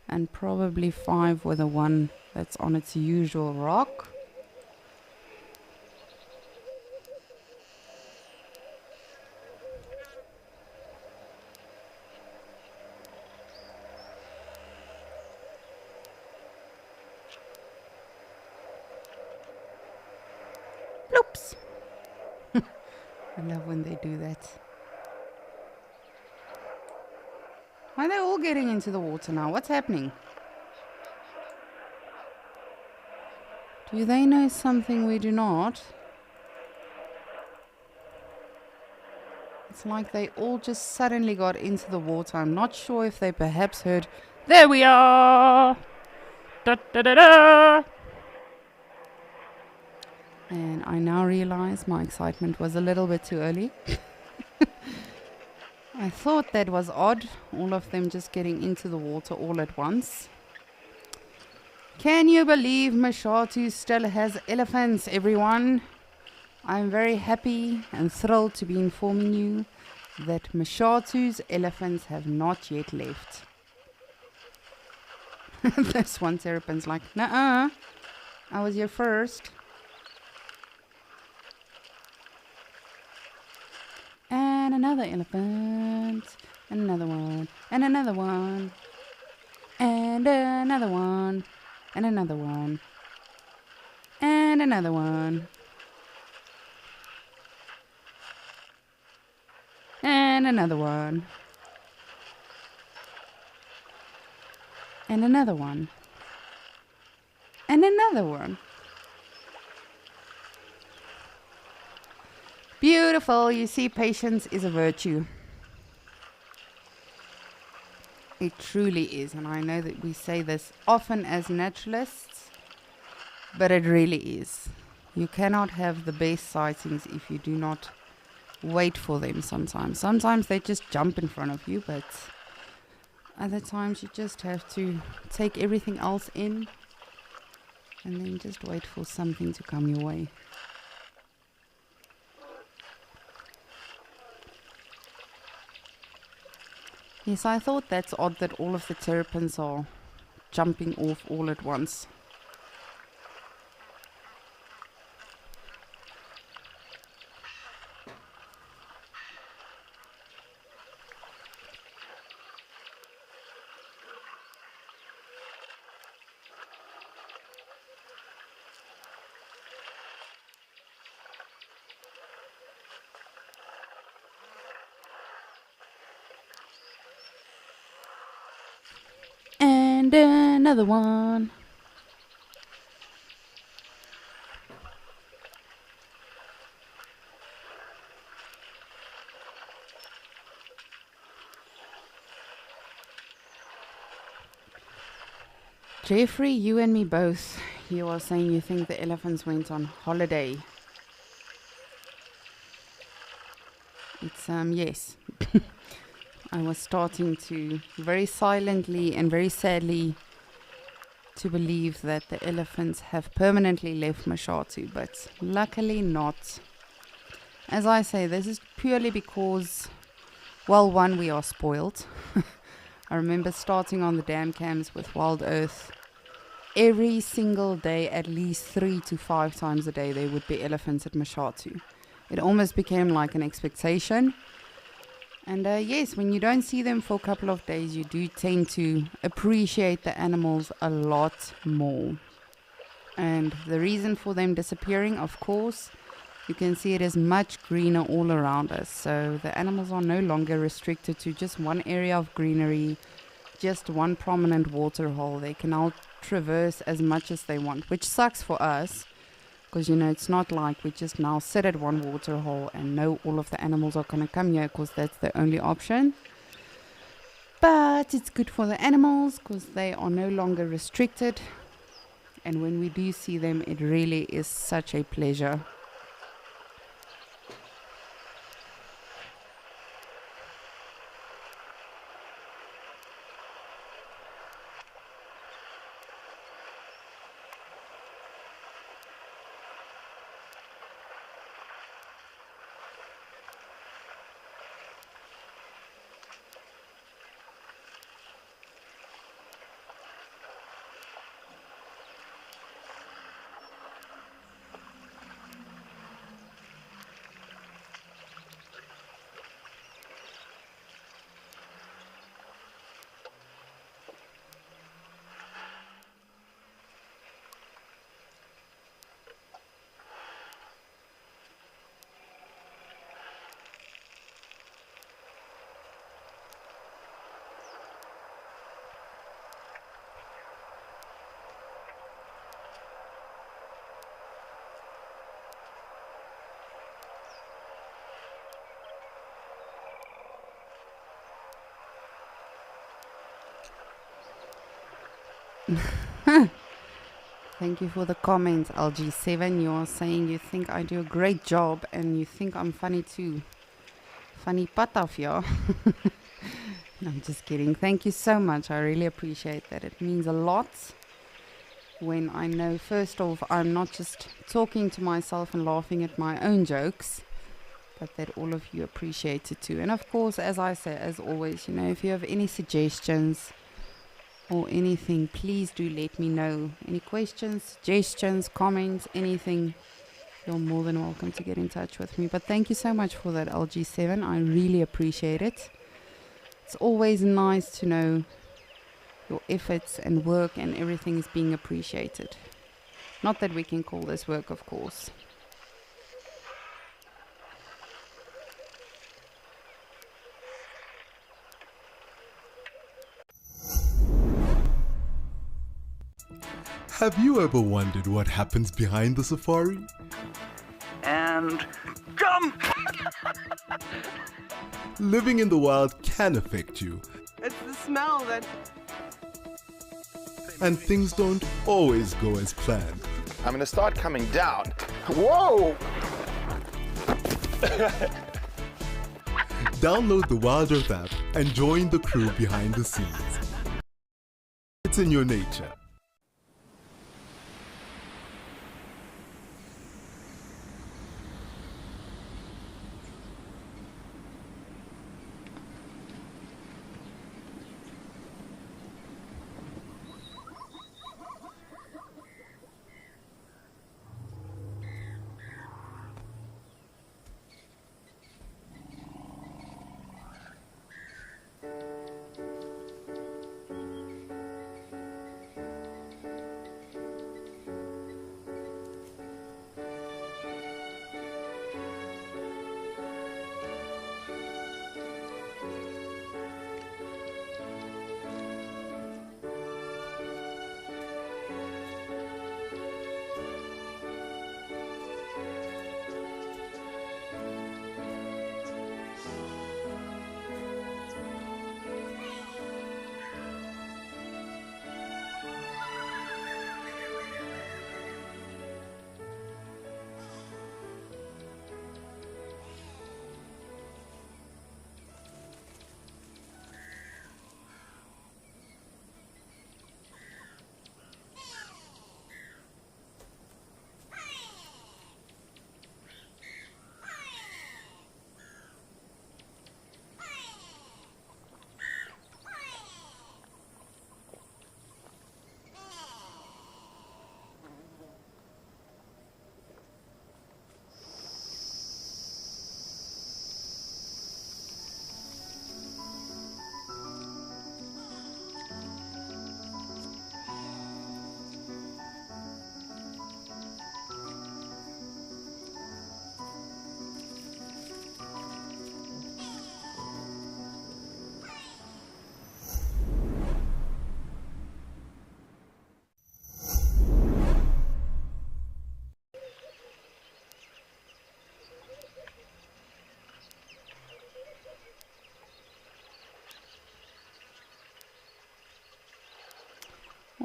and probably 5 with the one that's on its usual rock. Bloops! I love when they do that. Why are they all getting into the water now? What's happening? Do they know something we do not? It's like they all just suddenly got into the water. I'm not sure if they perhaps heard, there we are! Da da da da! And I now realize my excitement was a little bit too early. I thought that was odd, all of them just getting into the water all at once. Can you believe Mashatu still has elephants, everyone? I'm very happy and thrilled to be informing you that Mashatu's elephants have not yet left. This one terrapin's like, nuh-uh, I was here first. And another elephant, and another one, and another one, and another one, and another one, and another one, and another one, and another one, and another one. Beautiful. You see, patience is a virtue. It truly is. And I know that we say this often as naturalists, but it really is. You cannot have the best sightings if you do not wait for them sometimes. Sometimes they just jump in front of you, but other times you just have to take everything else in and then just wait for something to come your way. Yes, I thought that's odd that all of the terrapins are jumping off all at once. And another one. Jeffrey, you and me both. You are saying you think the elephants went on holiday. It's, yes. I was starting to very silently and very sadly to believe that the elephants have permanently left Mashatu, but luckily not. As I say, this is purely because, well, one, we are spoiled. I remember starting on the dam cams with Wild Earth. Every single day, at least 3 to 5 times a day, there would be elephants at Mashatu. It almost became like an expectation. And yes, when you don't see them for a couple of days, you do tend to appreciate the animals a lot more. And the reason for them disappearing, of course, you can see it is much greener all around us. So the animals are no longer restricted to just one area of greenery, just one prominent water hole. They can now traverse as much as they want, which sucks for us. Because, it's not like we just now sit at one water hole and know all of the animals are going to come here because that's the only option. But it's good for the animals because they are no longer restricted. And when we do see them, it really is such a pleasure. Thank you for the comments, LG7. You are saying you think I do a great job and you think I'm funny too. Funny patafia. No, I'm just kidding. Thank you so much. I really appreciate that. It means a lot when I know, first off, I'm not just talking to myself and laughing at my own jokes, but that all of you appreciate it too. And of course, as I say, as always, if you have any suggestions or anything, please do let me know. Any questions, suggestions, comments, anything, you're more than welcome to get in touch with me. But thank you so much for that, LG7. I really appreciate it. It's always nice to know your efforts and work and everything is being appreciated. Not that we can call this work, of course. Have you ever wondered what happens behind the safari? And jump! Living in the wild can affect you, It's the smell that... and things don't always go as planned. I'm gonna start coming down. Whoa! Download the Wild Earth app and join the crew behind the scenes. It's in your nature.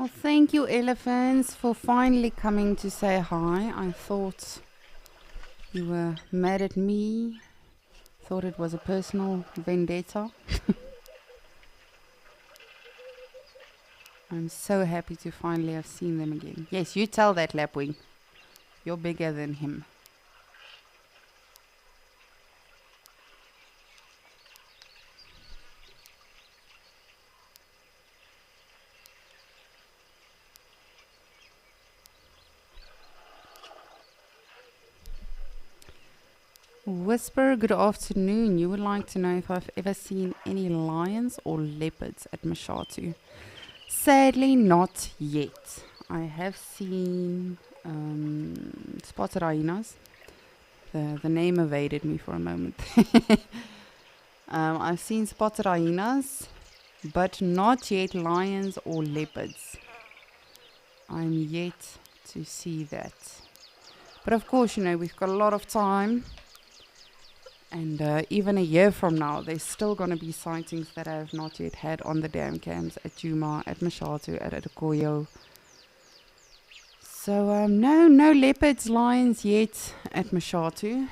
Well, thank you, elephants, for finally coming to say hi. I thought you were mad at me. Thought it was a personal vendetta. I'm so happy to finally have seen them again. Yes, you tell that lapwing. You're bigger than him. Whisper, good afternoon. You would like to know if I've ever seen any lions or leopards at Mashatu. Sadly, not yet. I have seen spotted hyenas. The name evaded me for a moment. I've seen spotted hyenas, but not yet lions or leopards. I'm yet to see that. But of course, you know, we've got a lot of time. And even a year from now, there's still going to be sightings that I have not yet had on the dam cams at Djuma, at Mashatu, at Atakoyo. So, no leopards, lions yet at Mashatu.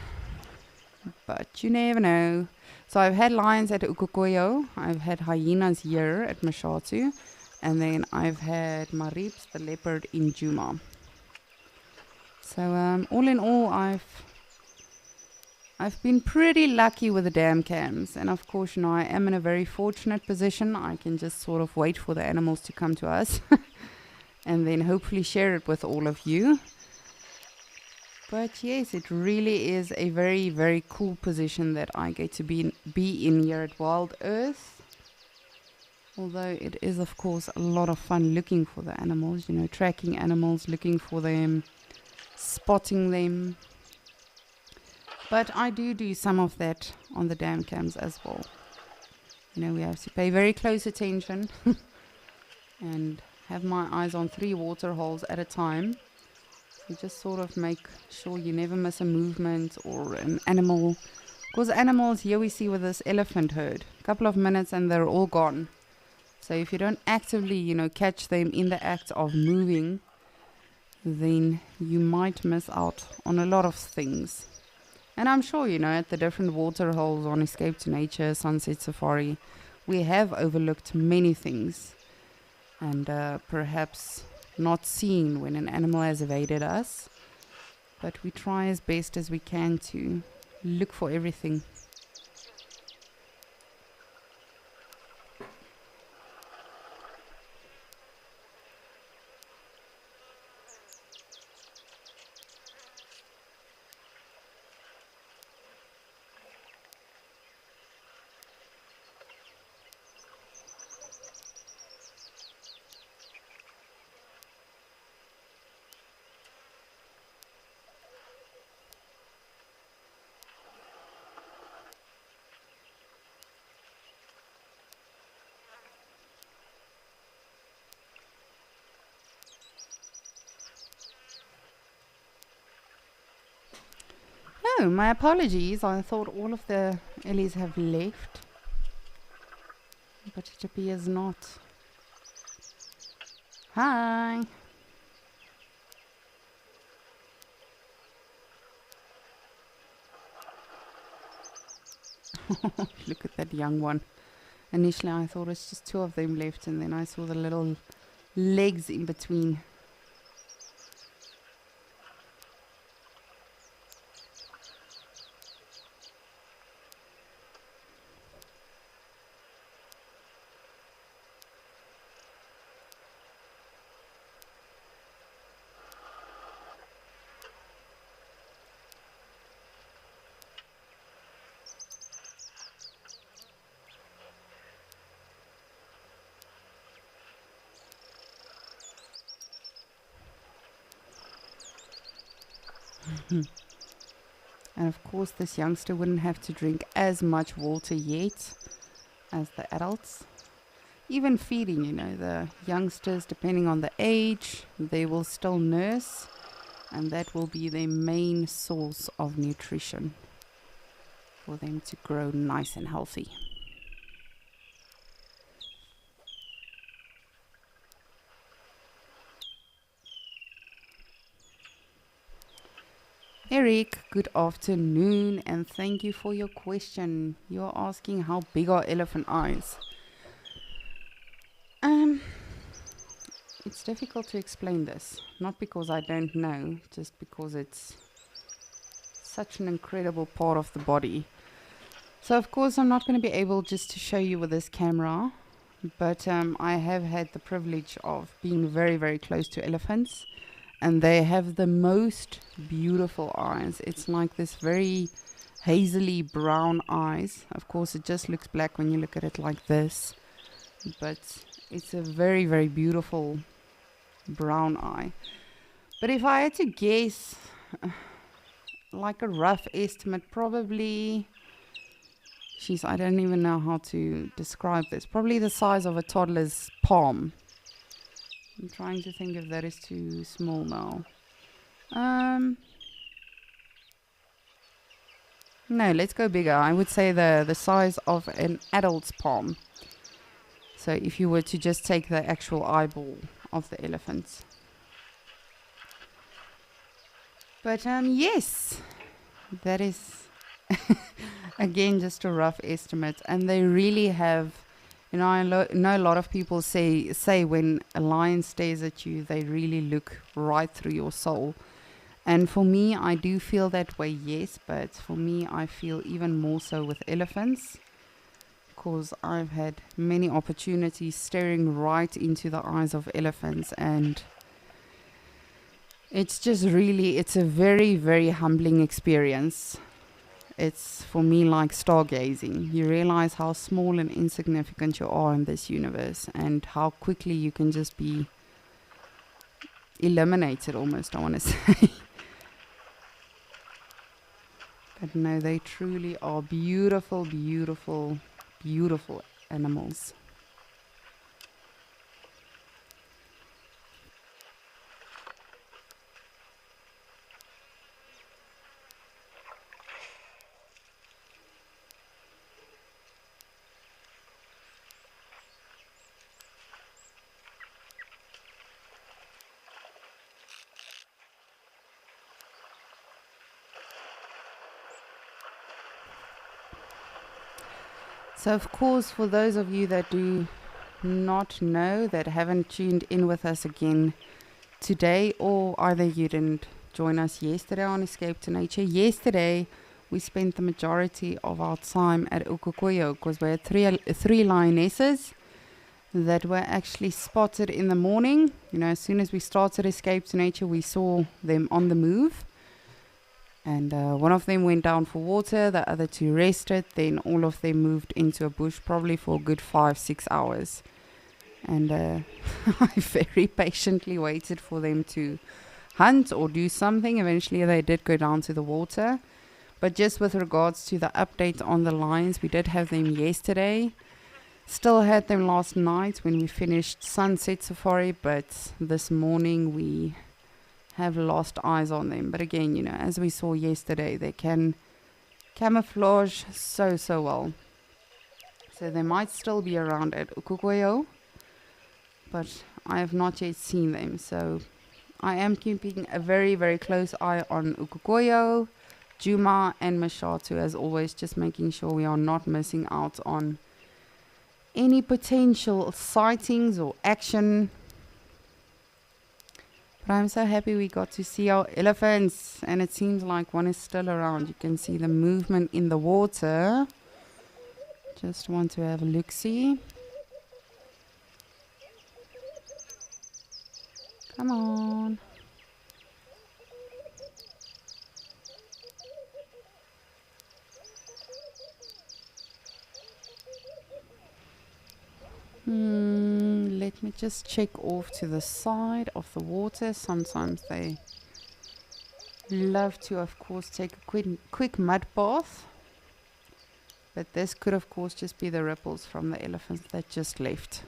But you never know. So I've had lions at Ukokoyo. I've had hyenas here at Mashatu. And then I've had Marips, the leopard, in Djuma. So all in all, I've been pretty lucky with the dam cams, and of course, you know, I am in a very fortunate position. I can just sort of wait for the animals to come to us and then hopefully share it with all of you. But yes, it really is a very, very cool position that I get to be in here at Wild Earth. Although it is, of course, a lot of fun looking for the animals, you know, tracking animals, looking for them, spotting them. But I do some of that on the dam cams as well. You know, we have to pay very close attention and have my eyes on 3 water holes at a time. So just sort of make sure you never miss a movement or an animal. Because animals, here we see with this elephant herd, a couple of minutes and they're all gone. So if you don't actively, you know, catch them in the act of moving, then you might miss out on a lot of things. And I'm sure, you know, at the different water holes on Escape to Nature, Sunset Safari, we have overlooked many things. And perhaps not seen when an animal has evaded us. But we try as best as we can to look for everything. Oh, my apologies. I thought all of the Ellies have left. But it appears not. Hi. Look at that young one. Initially I thought it's just 2 of them left, and then I saw the little legs in between. And of course this youngster wouldn't have to drink as much water yet as the adults. Even feeding, you know, the youngsters, depending on the age, they will still nurse, and that will be their main source of nutrition for them to grow nice and healthy. Eric, good afternoon, and thank you for your question. You're asking how big are elephant eyes? It's difficult to explain this, not because I don't know, just because it's such an incredible part of the body. So of course I'm not going to be able just to show you with this camera, but I have had the privilege of being very, very close to elephants, and they have the most beautiful eyes. It's like this very hazily brown eyes. Of course it just looks black when you look at it like this, but it's a very, very beautiful brown eye. But if I had to guess, like a rough estimate, probably, I don't even know how to describe this. Probably the size of a toddler's palm. I'm trying to think if that is too small now. No, let's go bigger. I would say the size of an adult's palm. So if you were to just take the actual eyeball of the elephants. But yes, that is again just a rough estimate, and they really have, you know, I know a lot of people say when a lion stares at you, they really look right through your soul. And for me, I do feel that way, yes, but for me, I feel even more so with elephants, because I've had many opportunities staring right into the eyes of elephants, and it's just really, it's a very, very humbling experience. It's for me like stargazing. You realize how small and insignificant you are in this universe, and how quickly you can just be eliminated almost, I want to say. But no, they truly are beautiful, beautiful, beautiful animals. So of course, for those of you that do not know, that haven't tuned in with us again today, or either you didn't join us yesterday on Escape to Nature. Yesterday, we spent the majority of our time at Ukukuyo, because we had three lionesses that were actually spotted in the morning. You know, as soon as we started Escape to Nature, we saw them on the move. And one of them went down for water, the other two rested, then all of them moved into a bush, probably for a good 5-6 hours. And I very patiently waited for them to hunt or do something. Eventually they did go down to the water. But just with regards to the update on the lions, we did have them yesterday. Still had them last night when we finished Sunset Safari, but this morning we have lost eyes on them. But again, you know, as we saw yesterday, they can camouflage so well. So they might still be around at Ukukuyo, but I have not yet seen them. So I am keeping a very, very close eye on Ukukuyo, Djuma and Mashatu, as always, just making sure we are not missing out on any potential sightings or action. But I'm so happy we got to see our elephants, and it seems like one is still around. You can see the movement in the water. Just want to have a look-see. Come on. Let me just check off to the side of the water. Sometimes they love to, of course, take a quick mud bath. But this could, of course, just be the ripples from the elephants that just left.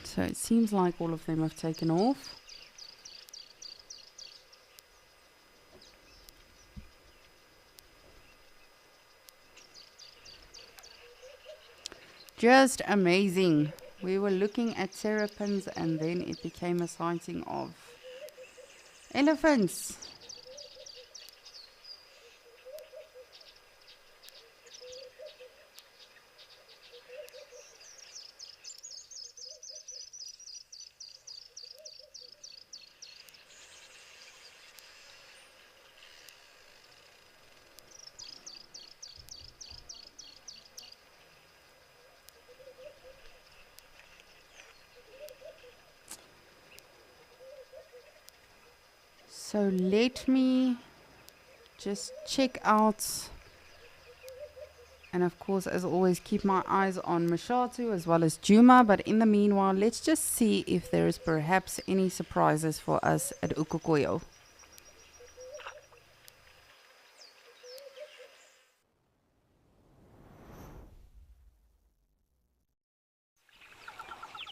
So it seems like all of them have taken off. Just amazing. We were looking at terrapins and then it became a sighting of elephants. So let me just check out, and of course, as always, keep my eyes on Mashatu as well as Djuma. But in the meanwhile, let's just see if there is perhaps any surprises for us at Ukokoyo.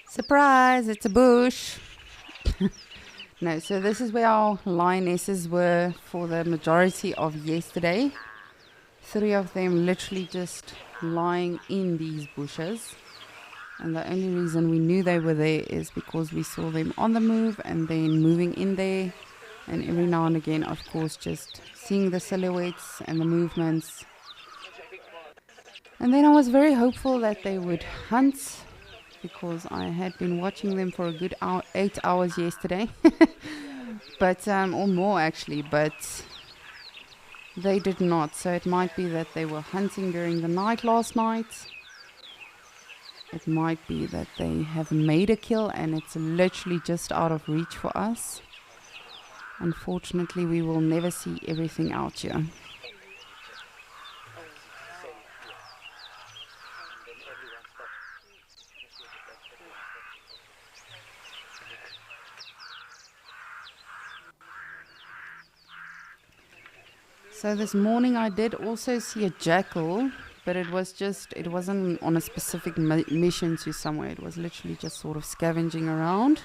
Surprise! It's a bush. No, so this is where our lionesses were for the majority of yesterday. 3 of them literally just lying in these bushes. And the only reason we knew they were there is because we saw them on the move and then moving in there. And every now and again, of course, just seeing the silhouettes and the movements. And then I was very hopeful that they would hunt, because I had been watching them for a good 8 hours yesterday. But, or more actually, but they did not. So it might be that they were hunting during the night last night. It might be that they have made a kill and it's literally just out of reach for us. Unfortunately, we will never see everything out here. So this morning I did also see a jackal, but it wasn't on a specific mission to somewhere. It was literally just sort of scavenging around.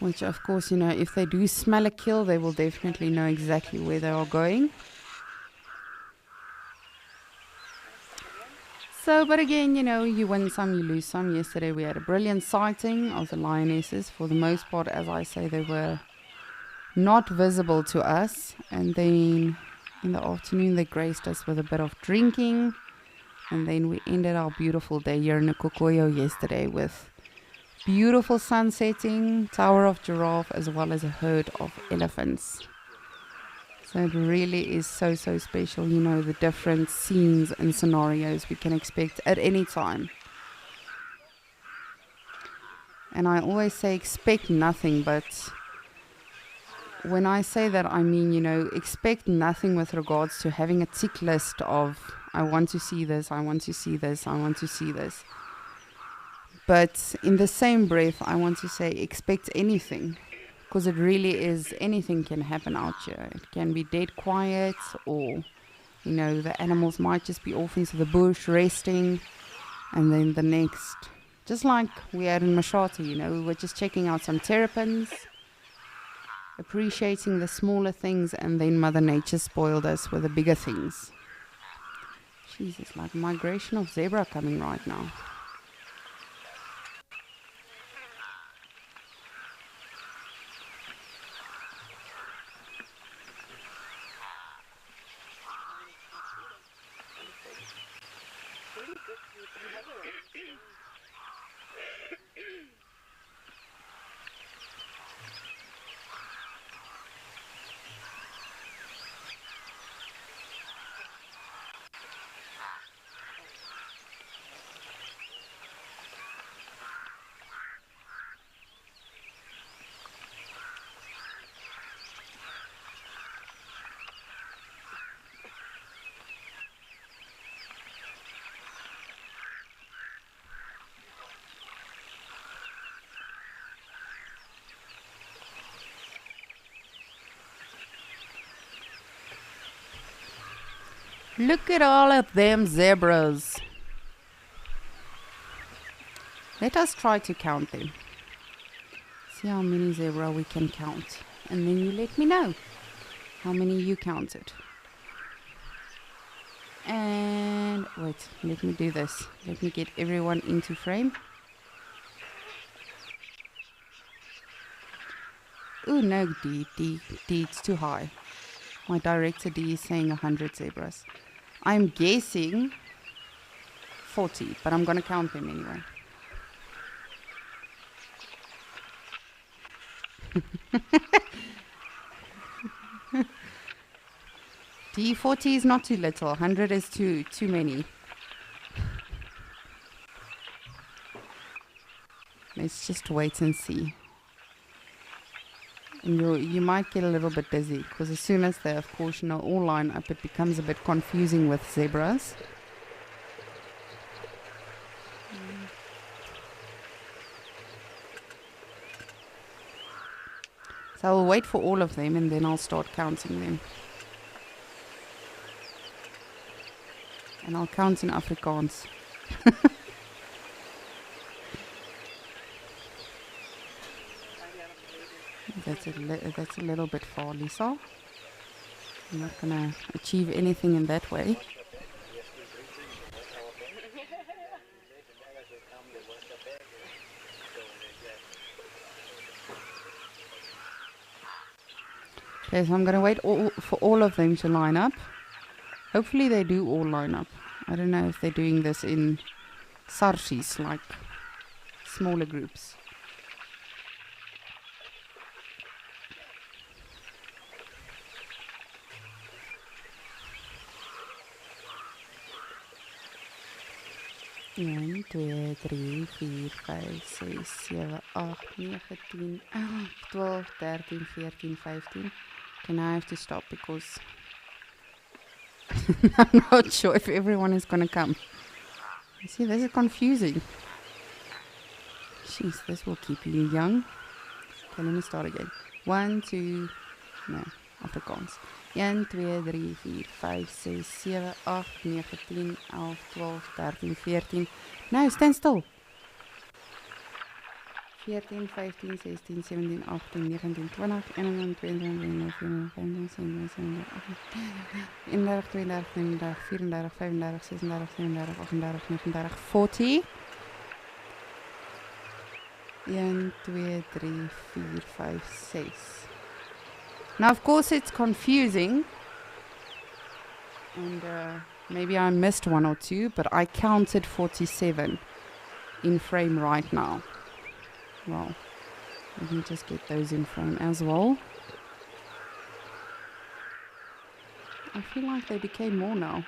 Which of course, you know, if they do smell a kill, they will definitely know exactly where they are going. So, but again, you know, you win some, you lose some. Yesterday we had a brilliant sighting of the lionesses. For the most part, as I say, they were not visible to us. And then in the afternoon they graced us with a bit of drinking, and then we ended our beautiful day here in Ukokoyo yesterday with beautiful sun setting, Tower of Giraffe, as well as a herd of elephants. So it really is so special, you know, the different scenes and scenarios we can expect at any time. And I always say expect nothing, but when I say that, I mean, you know, expect nothing with regards to having a tick list of, I want to see this, I want to see this, I want to see this. But in the same breath, I want to say expect anything. Because it really is, anything can happen out here. It can be dead quiet, or, you know, the animals might just be off into the bush resting. And then the next, just like we had in Mashatu, you know, we were just checking out some terrapins, appreciating the smaller things, and then Mother Nature spoiled us with the bigger things. Jesus, like migration of zebra coming right now. Look at all of them zebras. Let us try to count them. See how many zebra we can count. And then you let me know how many you counted. And wait, let me do this. Let me get everyone into frame. Oh no, D, it's too high. My director D is saying 100 zebras. I'm guessing 40, but I'm gonna count them anyway. D40 is not too little. 100 is too many. Let's just wait and see. And you might get a little bit dizzy because as soon as they, of course, all line up, it becomes a bit confusing with zebras. So I'll wait for all of them and then I'll start counting them. And I'll count in Afrikaans. That's a little bit far, Lisa. I'm not going to achieve anything in that way. Okay, so I'm going to wait for all of them to line up. Hopefully they do all line up. I don't know if they're doing this in sarsies, like smaller groups. One, 2, 3, 4, 5, 6, 7, 8, 9, 10, 11, 12, 13, 14, 15. Okay, now I have to stop because I'm not sure if everyone is going to come. You see, this is confusing. Jeez, this will keep you young. Okay, let me start again. 1, 2, no, Afrikaans. 1, 2, 3, 4, 5, 6, 7, 8, 9, 10, 11, 12, 13, 14. No, stand still. 14, 15, 16, 17, 18, 19, 20, 21, 22, 23, 24, 25, 26, 27, 28, 29, 30, 31, 32, 33, 34, 35, 36, 37, 38, 39, 40. 1, 2, 3, 4, 5, 6. Now, of course, it's confusing. And maybe I missed one or two, but I counted 47 in frame right now. Well, let me just get those in frame as well. I feel like they became more now.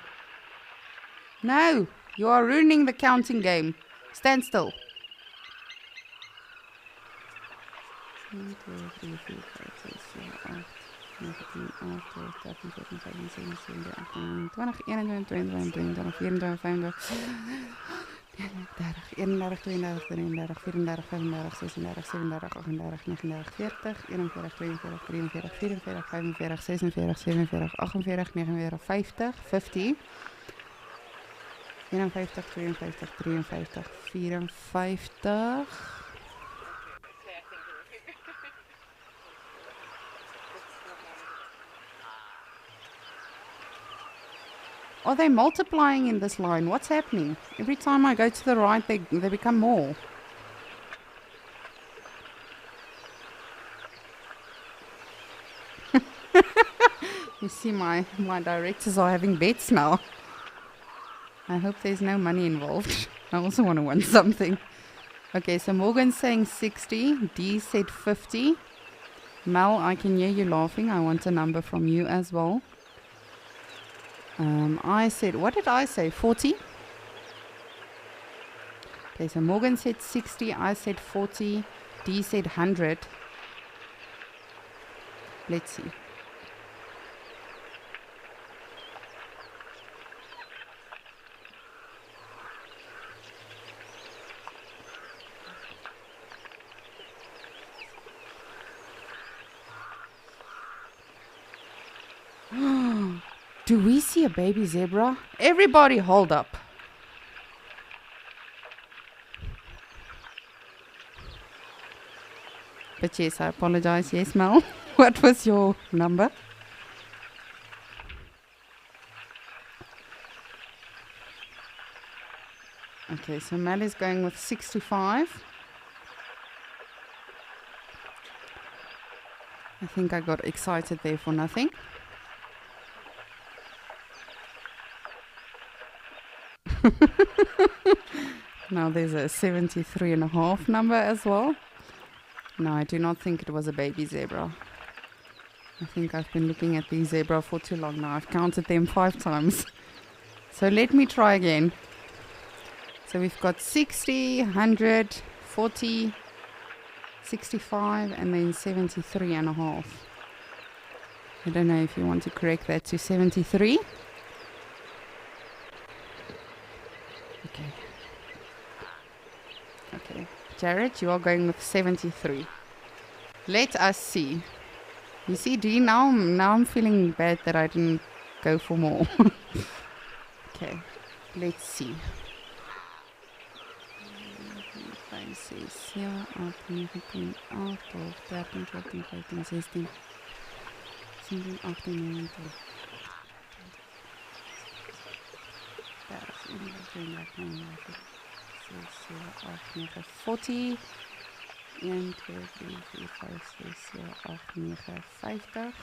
No, you are ruining the counting game. Stand still. 1, 2, 3, 4, 5, 6, 7, 8, 9, 10, 11, 12, 13, 14, 15, 16, 17, 18, 20, 21, 22, 23, 24, 25, 31, 32, 33, 34, 35, 36, 37, 38, 39, 40, 41, 42, 43, 44, 45, 46, 47, 48, 49, 50, 50. 51, 52, 53, 54. Are they multiplying in this line? What's happening? Every time I go to the right, they become more. You see, my directors are having bets now. I hope there's no money involved. I also want to win something. Okay, so Morgan's saying 60. D said 50. Mel, I can hear you laughing. I want a number from you as well. I said, what did I say? 40? Okay, so Morgan said 60. I said 40. D said 100. Let's see. Do we see a baby zebra? Everybody hold up. But yes, I apologize. Yes, Mel. What was your number? Okay, so Matt is going with 65. I think I got excited there for nothing. Now there's a 73.5 number as well. No, I do not think it was a baby zebra. I think I've been looking at these zebra for too long now. I've counted them 5 times. So let me try again. So we've got 60, 100, 40, 65, and then 73.5. I don't know if you want to correct that to 73. Okay, Jared, you are going with 73. Let us see. You see, Dee, now I'm feeling bad that I didn't go for more. Okay, let's see. 5, 6, 7, 8, 9, 10, 11, 12, 13, 14, 15, 16, 17, 18, 19, 20, 40. 1, 2, 3, 4, 5, 6, 7, 8, 9, 50.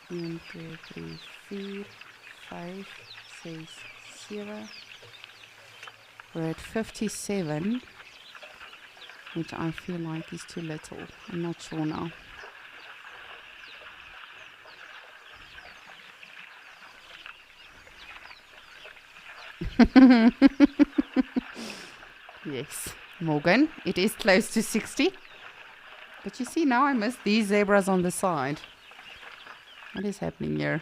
1, 2, 3, 4, 5, 6, 7. We're at 57, which I feel like is too little. I'm not sure now. Yes, Morgan, it is close to 60. But you see, now I missed these zebras on the side. What is happening here?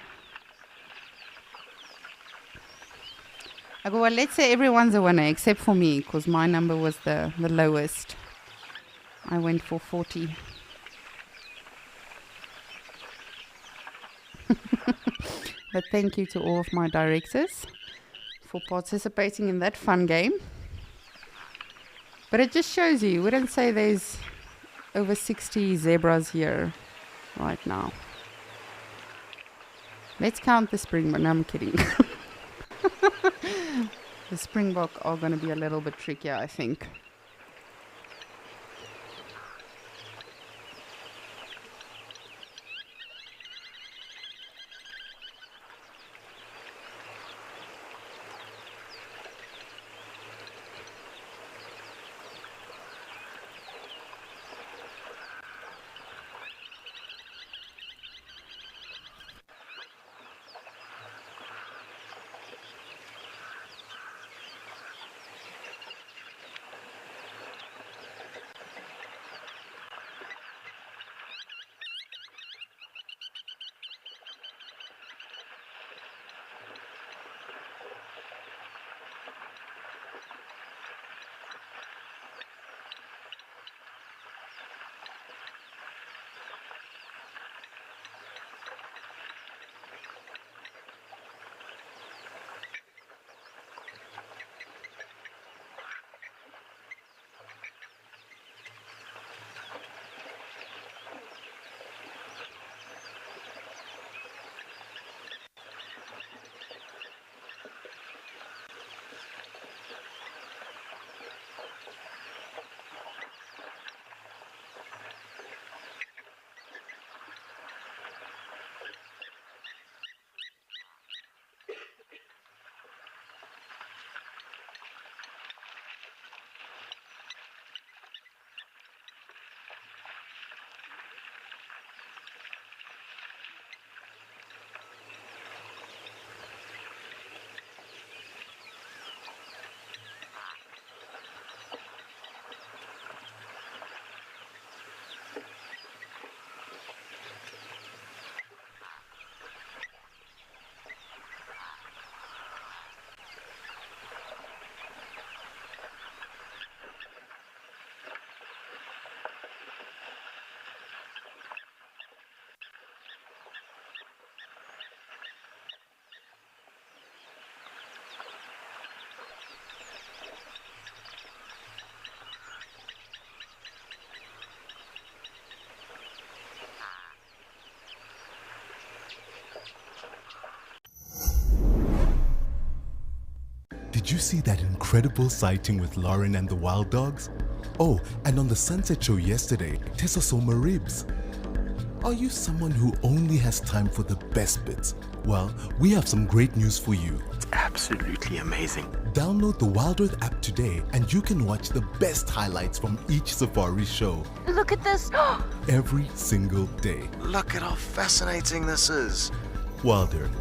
Okay, well, let's say everyone's a winner except for me, because my number was the lowest. I went for 40. But thank you to all of my directors for participating in that fun game. But it just shows you wouldn't say there's over 60 zebras here right now. Let's count the springbok. No, I'm kidding. The springbok are going to be a little bit trickier, I think. see that incredible sighting with Lauren and the wild dogs? Oh, and on the Sunset Show yesterday, Tessa saw Maribs. Are you someone who only has time for the best bits? Well, we have some great news for you. It's absolutely amazing. Download the Wild Earth app today and you can watch the best highlights from each safari show. Look at this. Every single day. Look at how fascinating this is. Wild Earth.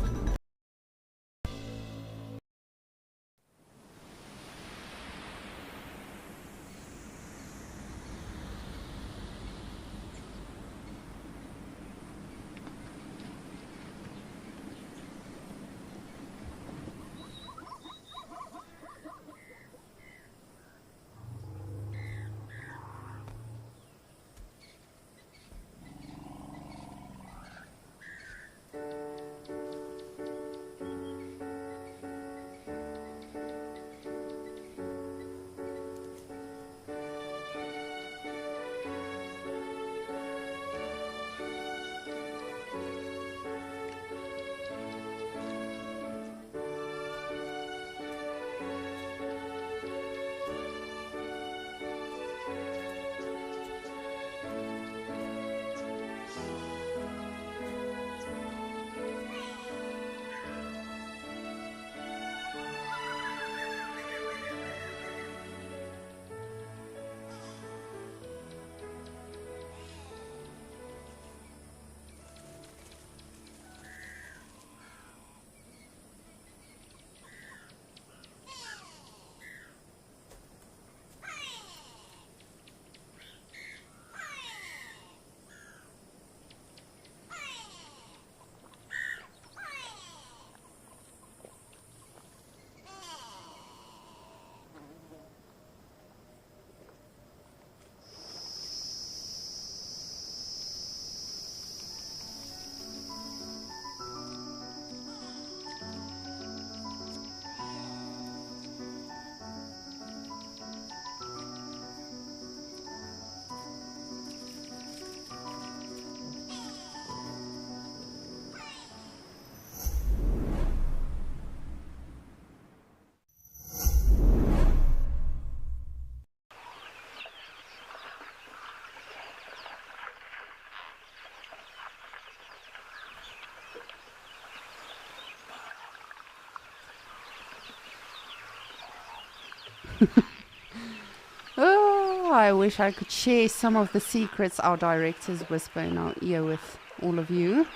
Oh, I wish I could share some of the secrets our directors whisper in our ear with all of you,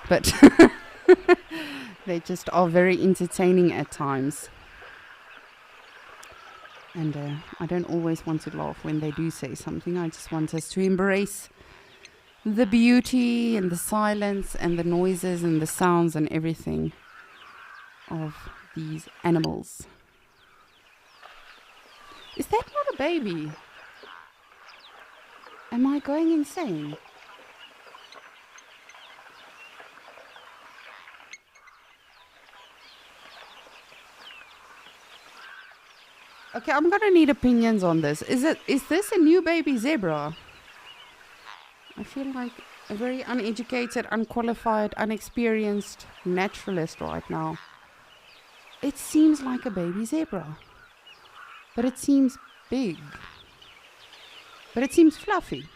but they just are very entertaining at times. And I don't always want to laugh when they do say something. I just want us to embrace the beauty and the silence and the noises and the sounds and everything of these animals. Is that not a baby? Am I going insane? Okay, I'm gonna need opinions on this. Is this a new baby zebra? I feel like a very uneducated, unqualified, unexperienced naturalist right now. It seems like a baby zebra. But it seems big. But it seems fluffy.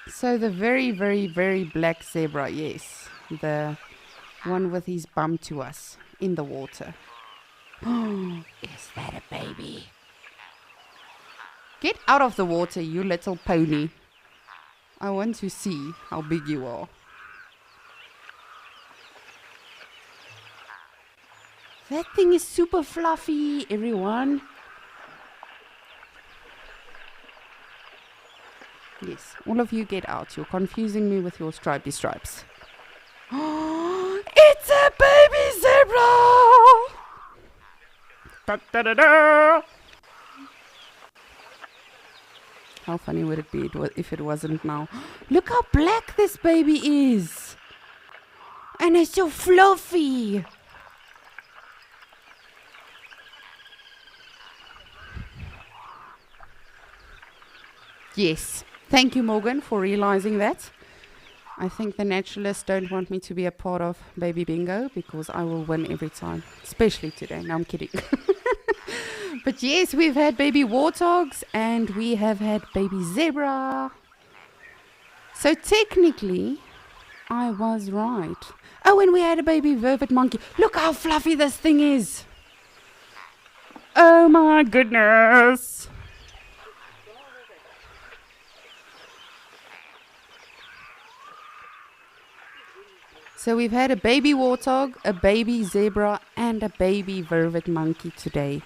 So the very, very, very black zebra, yes. The one with his bum to us in the water. Oh, is that a baby? Get out of the water, you little pony. I want to see how big you are. That thing is super fluffy, everyone. Yes, all of you get out. You're confusing me with your stripy stripes. It's a baby zebra! Da, da, da, da. How funny would it be if it wasn't now? Look how black this baby is! And it's so fluffy! Yes, Thank you, Morgan, for realizing that. I think the naturalists don't want me to be a part of Baby Bingo because I will win every time, especially today. No, I'm kidding. But yes, we've had baby warthogs and we have had baby zebra. So technically, I was right. Oh, and we had a baby vervet monkey. Look how fluffy this thing is. Oh my goodness. So we've had a baby warthog, a baby zebra, and a baby vervet monkey today.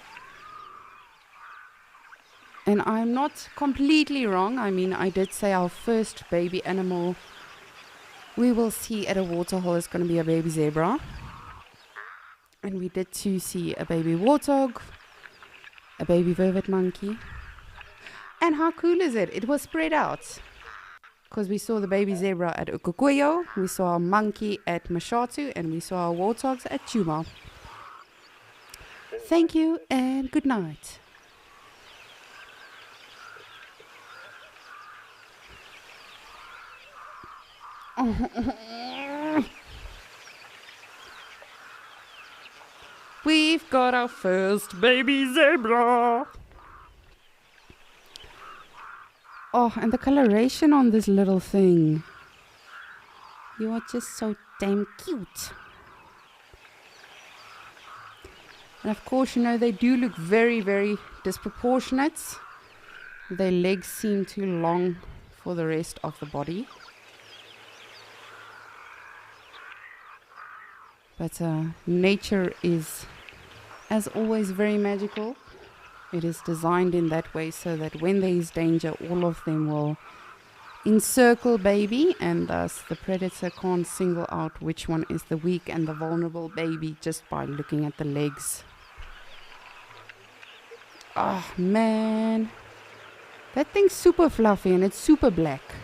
And I'm not completely wrong. I mean, I did say our first baby animal we will see at a waterhole is going to be a baby zebra. And we did too see a baby warthog, a baby vervet monkey. And how cool is it? It was spread out. Because we saw the baby zebra at Ukukuyo, we saw our monkey at Mashatu, and we saw our warthogs at Chuma. Thank you and good night. We've got our first baby zebra. Oh, and the coloration on this little thing. You are just so damn cute. And of course, you know, they do look very, very disproportionate. Their legs seem too long for the rest of the body. But nature is, as always, very magical. It is designed in that way so that when there is danger, all of them will encircle baby, and thus the predator can't single out which one is the weak and the vulnerable baby just by looking at the legs. Oh man, that thing's super fluffy and it's super black.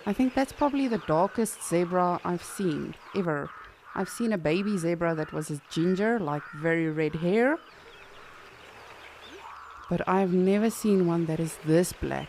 I think that's probably the darkest zebra I've seen ever. I've seen a baby zebra that was a ginger, like very red hair. But I've never seen one that is this black.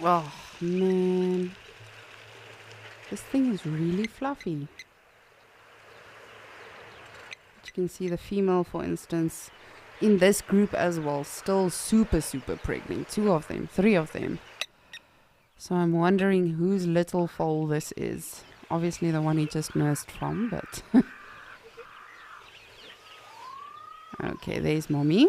Oh man, this thing is really fluffy. You can see the female, for instance, in this group as well, still super pregnant. 2 of them, 3 of them. So I'm wondering whose little foal this is. Obviously the one he just nursed from, but okay, there's mommy.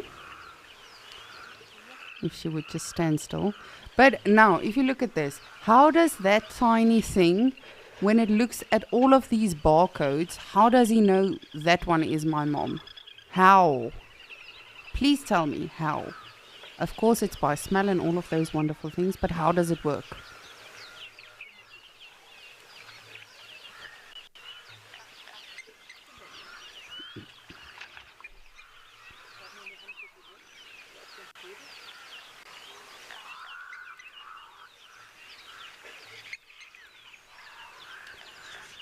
If she would just stand still. But now, if you look at this, how does that tiny thing, when it looks at all of these barcodes, how does he know that one is my mom? How? Please tell me how. Of course it's by smell and all of those wonderful things, but how does it work?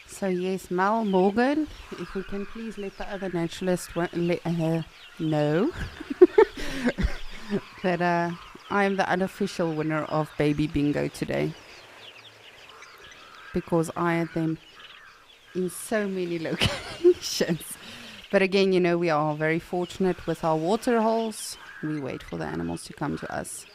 So yes, Mel, Morgan, if we can please let the other naturalist know that I am the unofficial winner of Baby Bingo today. Because I had them in so many locations. But again, you know, we are very fortunate with our water holes. We wait for the animals to come to us.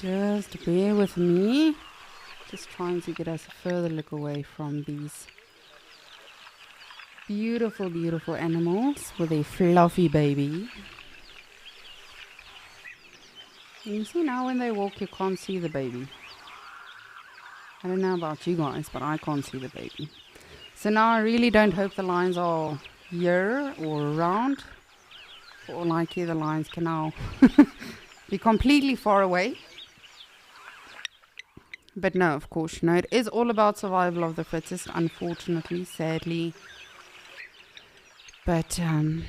Just bear with me. Just trying to get us a further look away from these beautiful, beautiful animals with a fluffy baby. You see now when they walk, you can't see the baby. I don't know about you guys, but I can't see the baby. So now I really don't hope the lions are here or around. Or likely the lions can now be completely far away. But no, of course, no. It is all about survival of the fittest, unfortunately, sadly. But I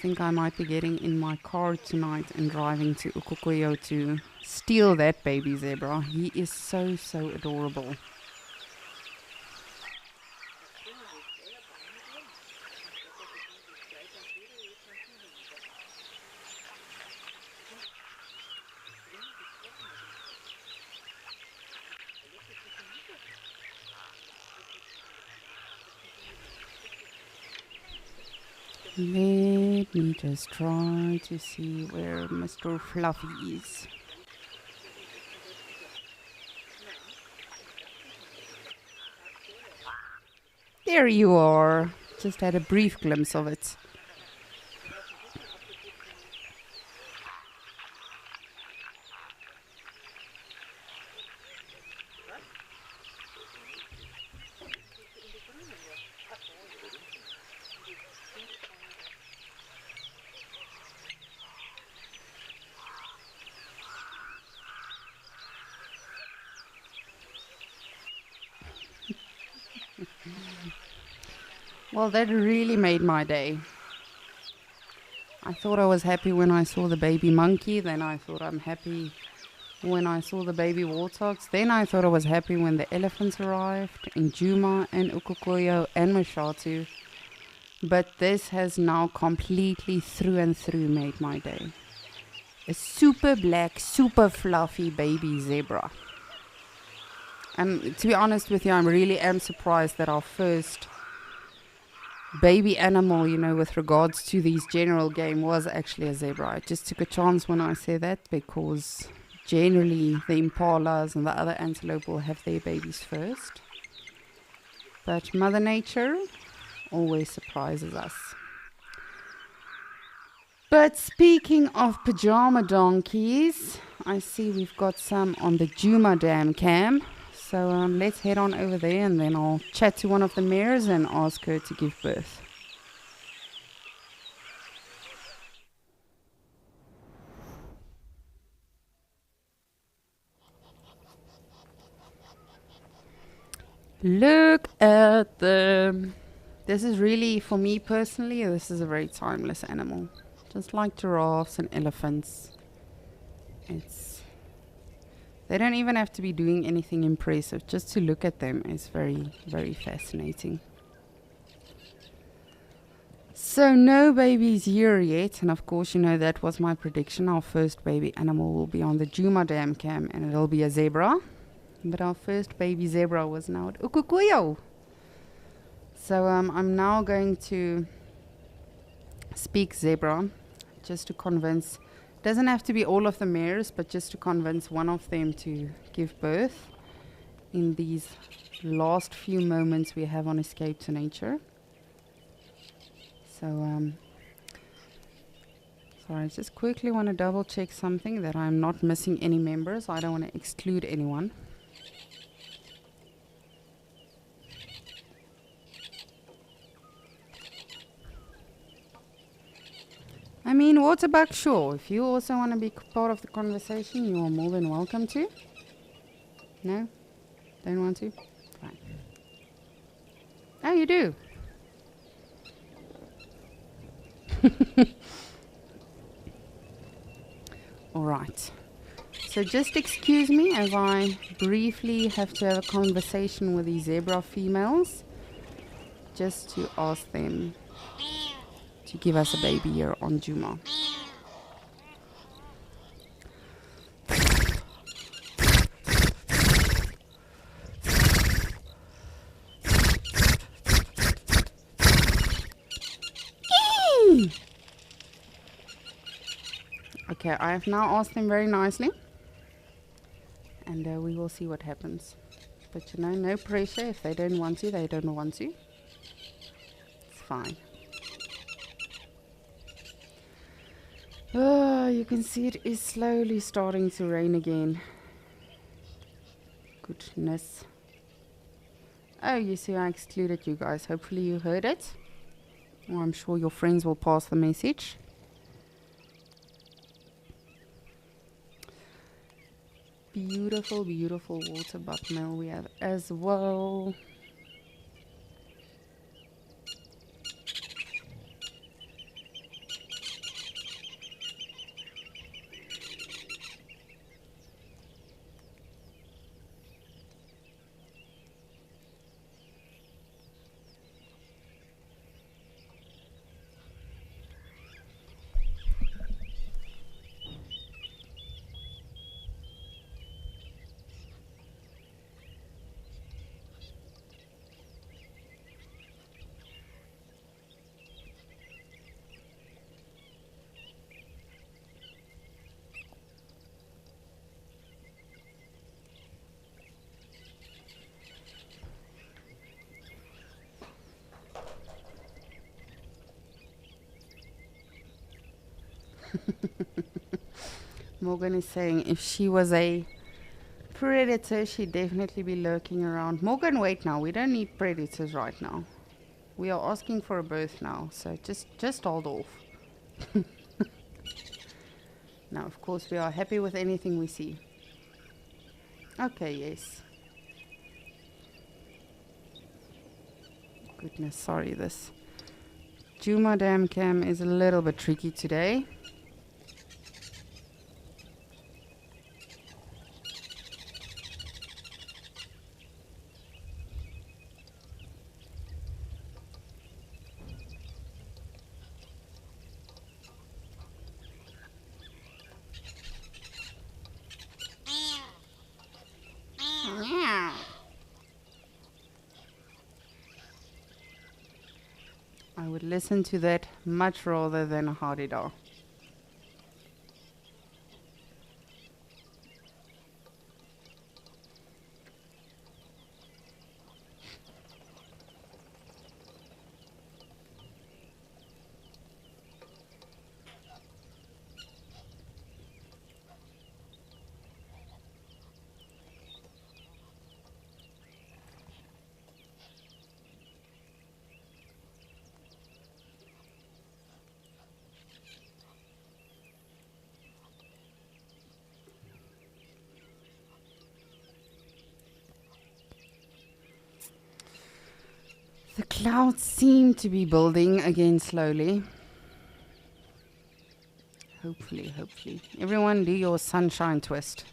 think I might be getting in my car tonight and driving to Ukukuyo to steal that baby zebra. He is so, so adorable. Let me just try to see where Mr. Fluffy is. There you are. Just had a brief glimpse of it. Well, that really made my day. I thought I was happy when I saw the baby monkey. Then I thought I'm happy when I saw the baby warthogs. Then I thought I was happy when the elephants arrived in Djuma and Ukukuyo and Mashatu. But this has now completely through and through made my day. A super black, super fluffy baby zebra. And to be honest with you, I really am surprised that our first baby animal, you know, with regards to these general game was actually a zebra. I just took a chance when I say that because generally the impalas and the other antelope will have their babies first. But Mother Nature always surprises us. But speaking of pajama donkeys, I see we've got some on the Djuma Dam cam. So let's head on over there and then I'll chat to one of the mares and ask her to give birth. Look at them. This is really, for me personally, this is a very timeless animal. Just like giraffes and elephants. They don't even have to be doing anything impressive. Just to look at them is very, very fascinating. So no babies here yet. And of course, you know, that was my prediction. Our first baby animal will be on the Djuma Dam cam and it'll be a zebra. But our first baby zebra was now at Ukukuyo. So I'm now going to speak zebra just to convince. Doesn't have to be all of the mares, but just to convince one of them to give birth in these last few moments we have on Escape to Nature. So, sorry, I just quickly want to double check something, that I'm not missing any members. I don't want to exclude anyone. I mean, Waterbuck, sure. If you also want to be part of the conversation, you are more than welcome to. No? Don't want to? Fine. Oh, you do? Alright. So just excuse me as I briefly have to have a conversation with these zebra females. Just to ask them to give us a baby here on Djuma. Okay, I have now asked them very nicely. And we will see what happens. But you know, no pressure. If they don't want to, they don't want to. It's fine. Oh, you can see it is slowly starting to rain again. Goodness. Oh, you see, I excluded you guys. Hopefully you heard it. Or I'm sure your friends will pass the message. Beautiful, beautiful water bucknell we have as well. Morgan is saying if she was a predator, she'd definitely be lurking around. Morgan, wait now. We don't need predators right now. We are asking for a birth now, so just hold off. Now, of course, we are happy with anything we see. Okay, yes. Goodness, sorry, this Djuma Dam cam is a little bit tricky today. I would listen to that much rather than a hardy-dar. The clouds seem to be building again slowly. Hopefully, hopefully. Everyone do your sunshine twist.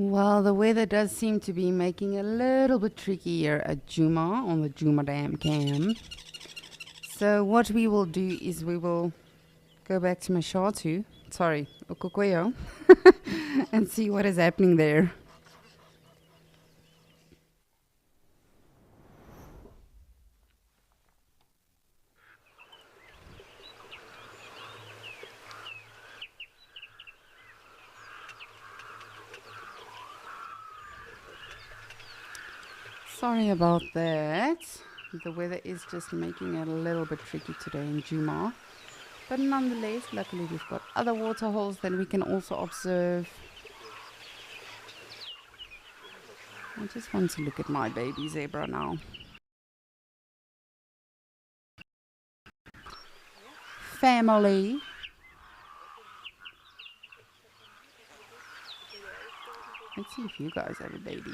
Well, the weather does seem to be making it a little bit tricky here at Djuma on the Djuma Dam Cam. So what we will do is we will go back to Mashatu, Okokweyo, and see what is happening there. Sorry about that. The weather is just making it a little bit tricky today in Djuma. But nonetheless, luckily we've got other water holes that we can also observe. I just want to look at my baby zebra now. Family. Let's see if you guys have a baby.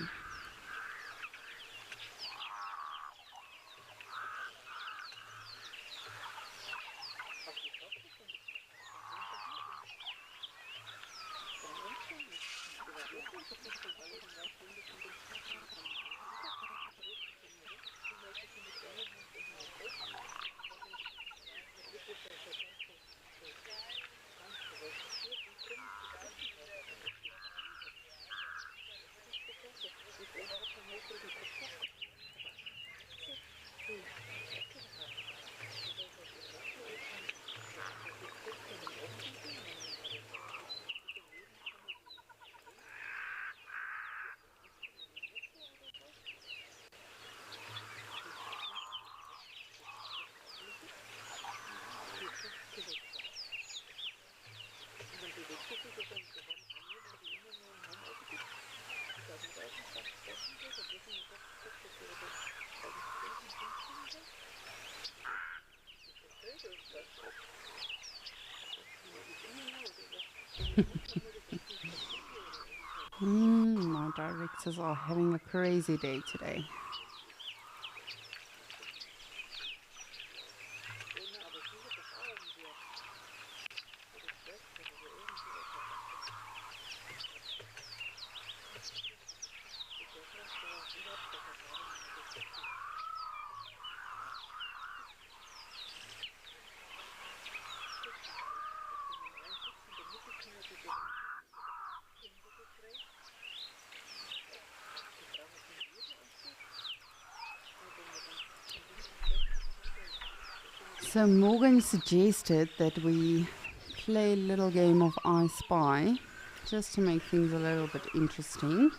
My directors are having a crazy day today. So Morgan suggested that we play a little game of I Spy, just to make things a little bit interesting.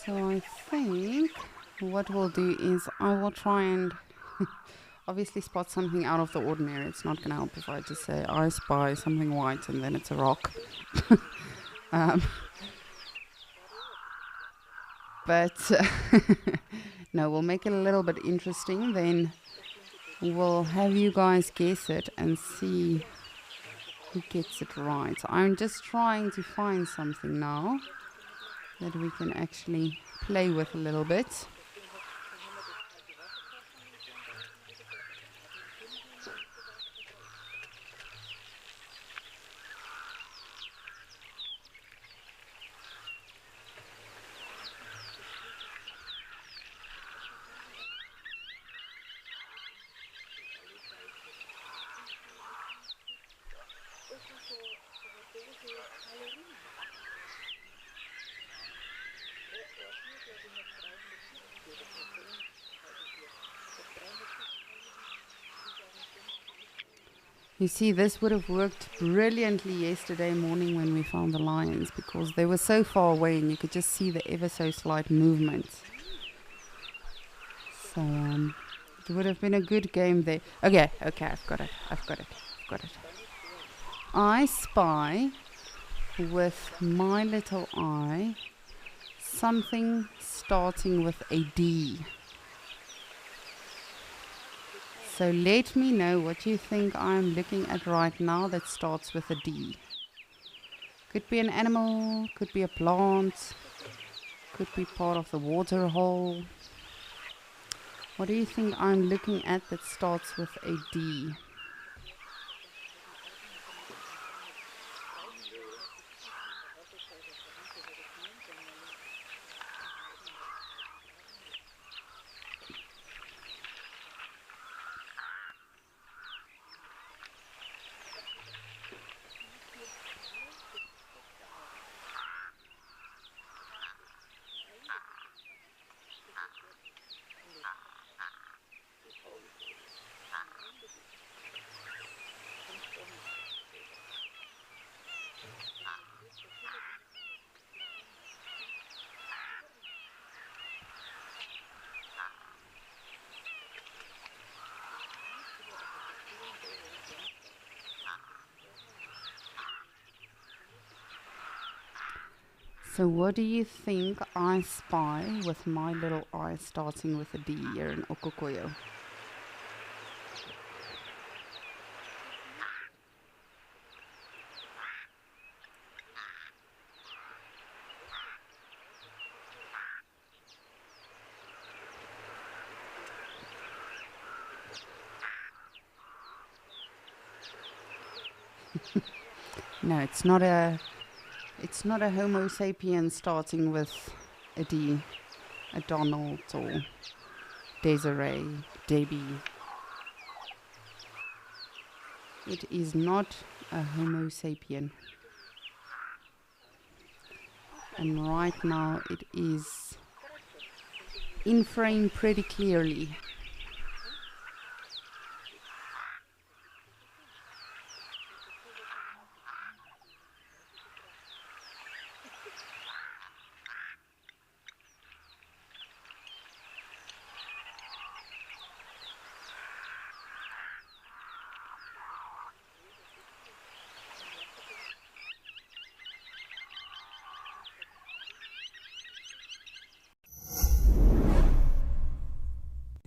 So I think what we'll do is I will try and obviously spot something out of the ordinary. It's not going to help if I just say I spy something white and then it's a rock. But no, we'll make it a little bit interesting. Then we'll have you guys guess it and see who gets it right. I'm just trying to find something now that we can actually play with a little bit. You see, this would have worked brilliantly yesterday morning when we found the lions, because they were so far away and you could just see the ever so slight movement. So it would have been a good game there. Okay, I've got it. I spy with my little eye something starting with a D. So let me know what you think I'm looking at right now that starts with a D. Could be an animal, could be a plant, could be part of the water hole. What do you think I'm looking at that starts with a D? So what do you think I spy with my little eye starting with a D here in Okokoyo? No, it's not a Homo sapien starting with a D, a Donald or Desiree, Debbie. It is not a Homo sapien. And right now it is in frame pretty clearly.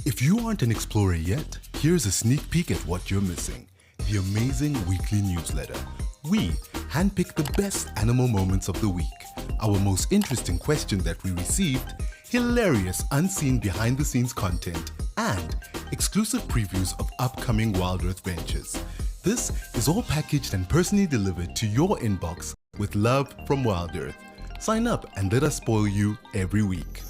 If you aren't an explorer yet, here's a sneak peek at what you're missing. The amazing weekly newsletter. We handpick the best animal moments of the week, our most interesting question that we received, hilarious unseen behind the scenes content, and exclusive previews of upcoming Wild Earth ventures. This is all packaged and personally delivered to your inbox with love from Wild Earth. Sign up and let us spoil you every week.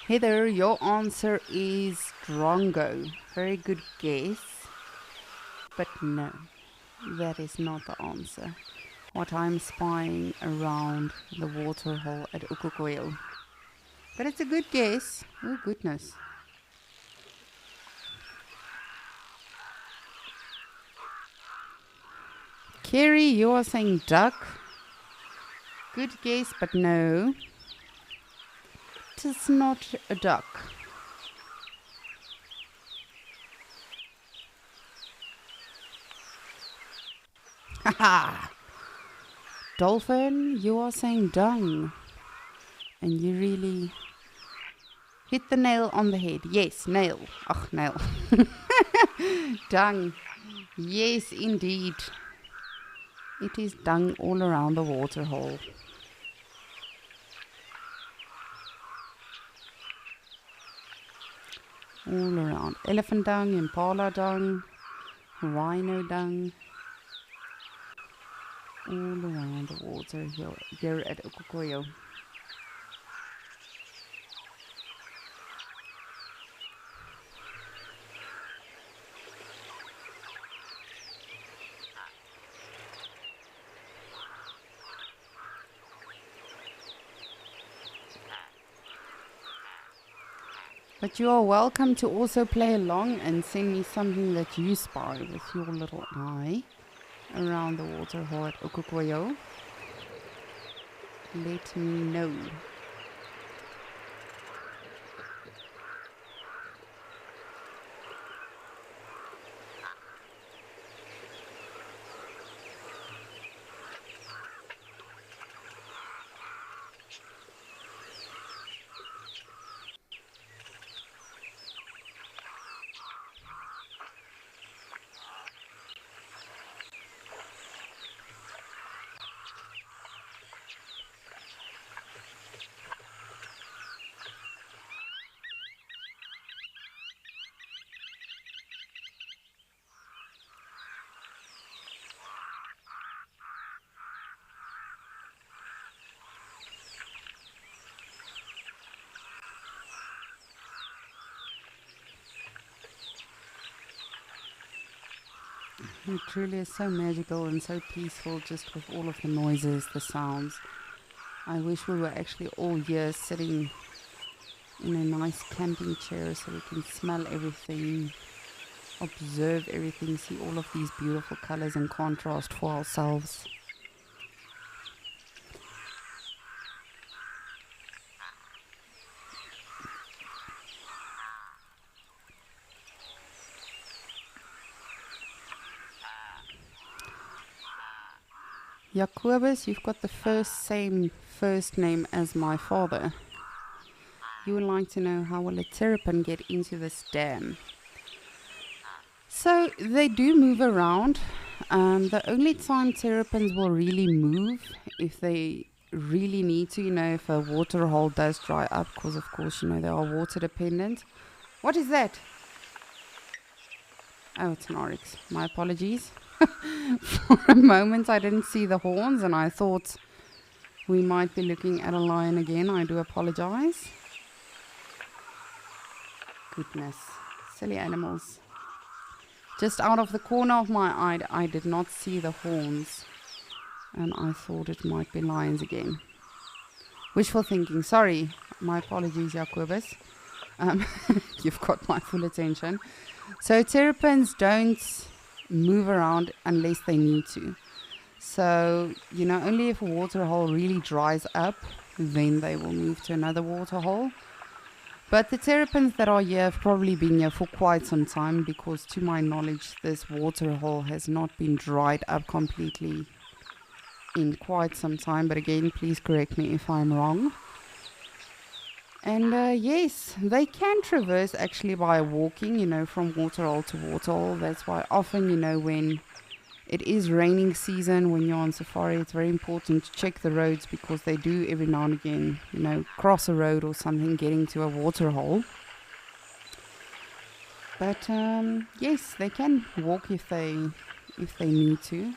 Heather, your answer is Drongo. Very good guess. But no, that is not the answer. What I'm spying around the waterhole at Okokoyo. But it's a good guess. Oh goodness. Kerry, you are saying duck. Good guess, but no. It is not a duck. Haha. Dolphin, you are saying dung. and you really hit the nail on the head. Yes, nail. Ach, nail. Dung. Yes, indeed. It is dung all around the waterhole. All around. Elephant dung, impala dung, rhino dung. All around the water here at Okokoyo. But you are welcome to also play along and send me something that you spy with your little eye around the waterhole at Okokoyo. Let me know. It truly is so magical and so peaceful, just with all of the noises, the sounds. I wish we were actually all here sitting in a nice camping chair so we can smell everything, observe everything, see all of these beautiful colors and contrast for ourselves. Jacobus, you've got the same first name as my father. You would like to know how will a terrapin get into this dam? So they do move around. The only time terrapins will really move if they really need to, if a water hole does dry up, because of course, they are water dependent. What is that? Oh, it's an oryx. My apologies. For a moment I didn't see the horns and I thought we might be looking at a lion again. I do apologize. Goodness. Silly animals. Just out of the corner of my eye, I did not see the horns. And I thought it might be lions again. Wishful thinking. Sorry. My apologies, Jacobus. You've got my full attention. So terrapins don't move around unless they need to. So, only if a water hole really dries up, then they will move to another water hole. But the terrapins that are here have probably been here for quite some time, because to my knowledge, this water hole has not been dried up completely in quite some time. But again, please correct me if I'm wrong. And yes, they can traverse actually by walking, from water hole to water hole. That's why often, when it is raining season, when you're on safari, it's very important to check the roads, because they do every now and again, cross a road or something getting to a water hole. But yes, they can walk if they need to.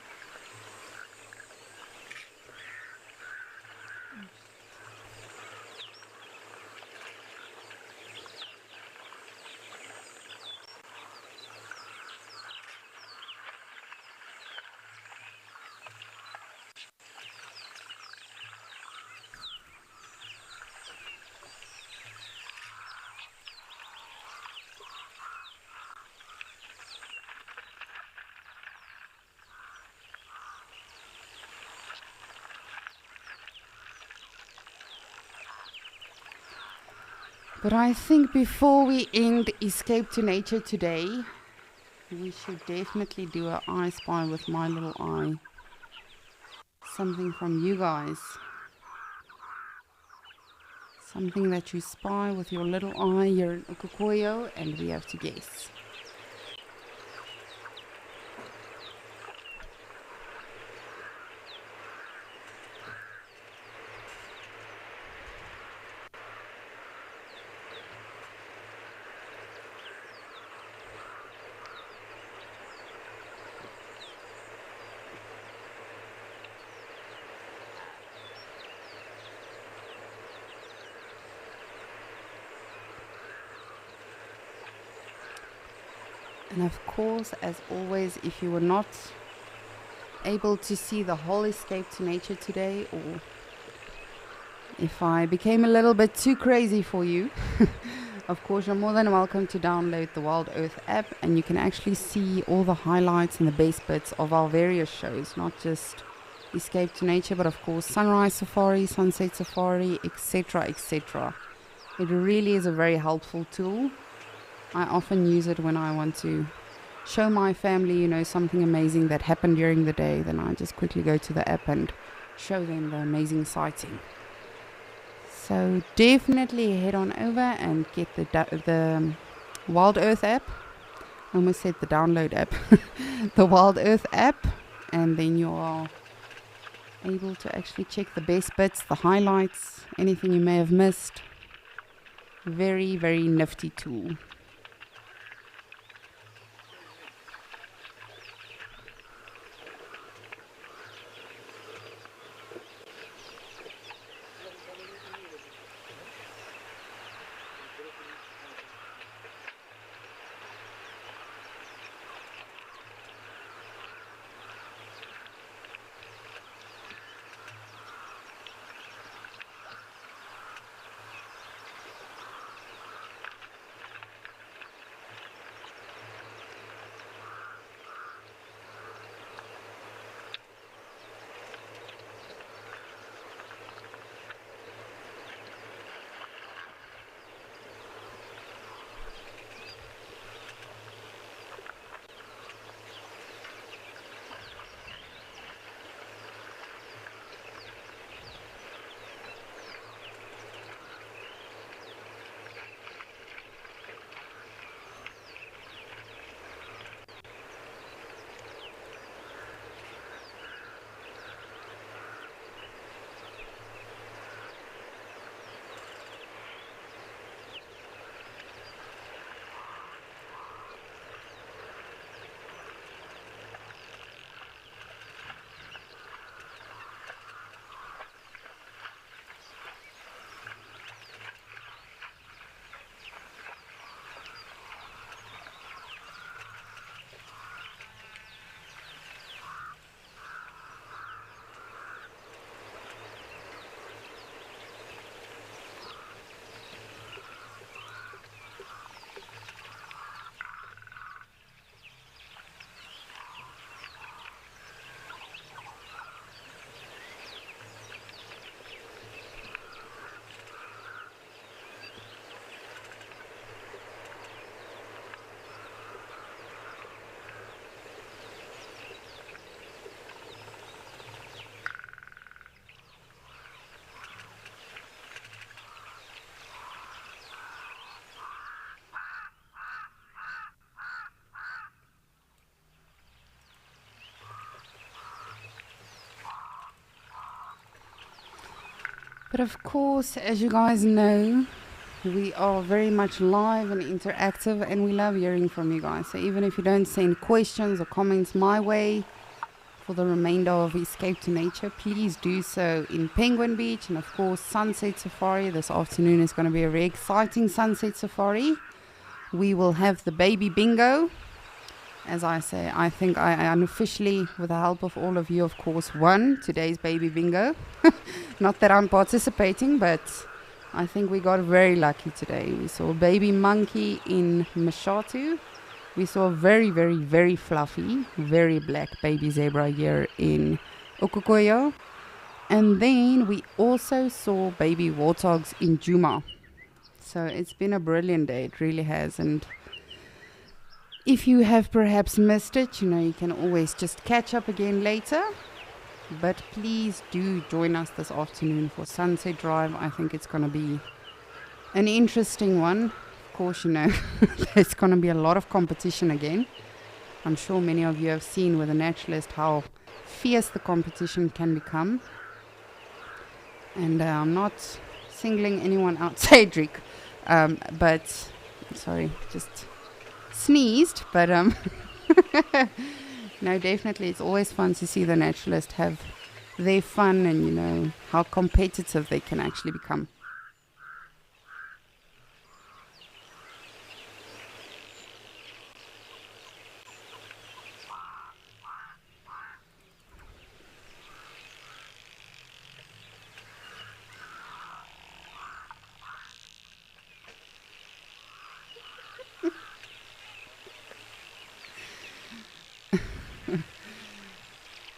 But I think before we end Escape to Nature today, we should definitely do an I Spy with my little eye. Something from you guys. Something that you spy with your little eye here in Ukokoyo, and we have to guess. And of course, as always, if you were not able to see the whole Escape to Nature today, or if I became a little bit too crazy for you, of course, you're more than welcome to download the Wild Earth app, and you can actually see all the highlights and the best bits of our various shows, not just Escape to Nature, but of course Sunrise Safari, Sunset Safari, etc., etc. It really is a very helpful tool. I often use it when I want to show my family, you know, something amazing that happened during the day. Then I just quickly go to the app and show them the amazing sighting. So definitely head on over and get the Wild Earth app. I almost said the download app. The Wild Earth app, and then you are able to actually check the best bits, the highlights, anything you may have missed. Very, very nifty tool. But of course, as you guys know, we are very much live and interactive, and we love hearing from you guys. So even if you don't send questions or comments my way for the remainder of Escape to Nature, please do so in Penguin Beach, and of course Sunset Safari. This afternoon is going to be a very exciting Sunset Safari. We will have the baby bingo. As I say, I think I unofficially, with the help of all of you, of course, won today's baby bingo. Not that I'm participating, but I think we got very lucky today. We saw a baby monkey in Mashatu. We saw a very, very, very fluffy, very black baby zebra here in Ukokoyo. And then we also saw baby warthogs in Djuma. So it's been a brilliant day, it really has. And if you have perhaps missed it, you know, you can always just catch up again later. But please do join us this afternoon for Sunset Drive. I think it's going to be an interesting one. Of course, there's going to be a lot of competition again. I'm sure many of you have seen with a naturalist how fierce the competition can become. And I'm not singling anyone out, Cedric, but sorry, just sneezed. But no, definitely, it's always fun to see the naturalist have their fun and how competitive they can actually become.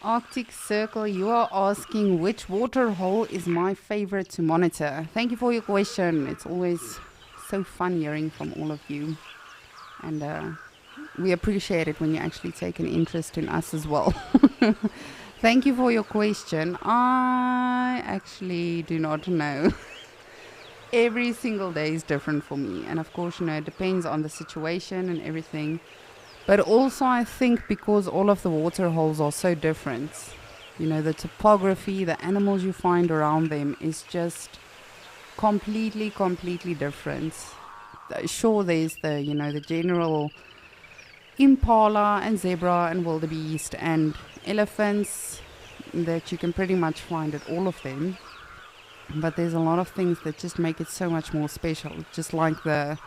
Arctic Circle, you are asking which water hole is my favorite to monitor. Thank you for your question. It's always so fun hearing from all of you. And we appreciate it when you actually take an interest in us as well. Thank you for your question. I actually do not know. Every single day is different for me. And of course, it depends on the situation and everything. But also I think because all of the water holes are so different, the topography, the animals you find around them is just completely different. Sure, there's the general impala and zebra and wildebeest and elephants that you can pretty much find at all of them. But there's a lot of things that just make it so much more special, just like the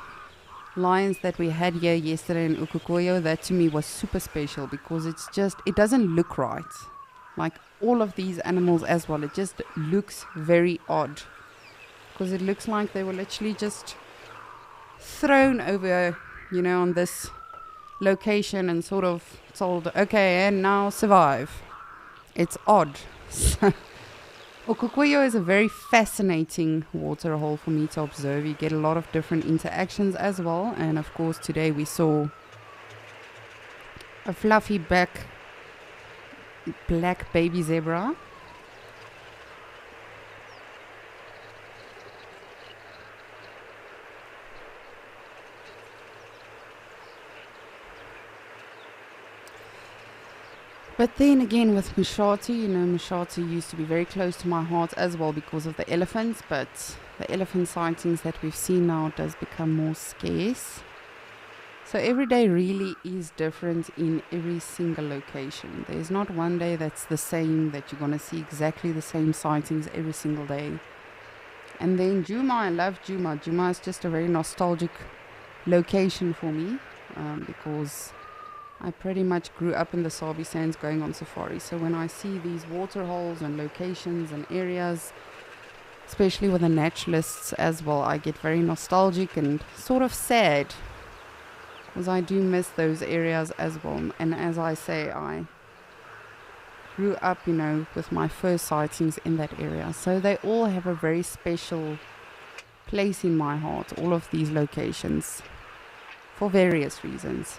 lions that we had here yesterday in Ukukoyo. That to me was super special because it doesn't look right. Like all of these animals as well, it just looks very odd because it looks like they were literally just thrown over, on this location and sort of told, okay, and now survive. It's odd. Ukukoyo is a very fascinating water hole for me to observe. You get a lot of different interactions as well. And of course, today we saw a fluffy black baby zebra. But then again with Mshati, Mshati used to be very close to my heart as well because of the elephants, but the elephant sightings that we've seen now does become more scarce. So every day really is different in every single location. There's not one day that's the same, that you're going to see exactly the same sightings every single day. And then Djuma, I love Djuma. Djuma is just a very nostalgic location for me because I pretty much grew up in the Sabi Sands going on safari. So when I see these water holes and locations and areas, especially with the naturalists as well, I get very nostalgic and sort of sad because I do miss those areas as well. And as I say, I grew up, with my first sightings in that area. So they all have a very special place in my heart, all of these locations, for various reasons.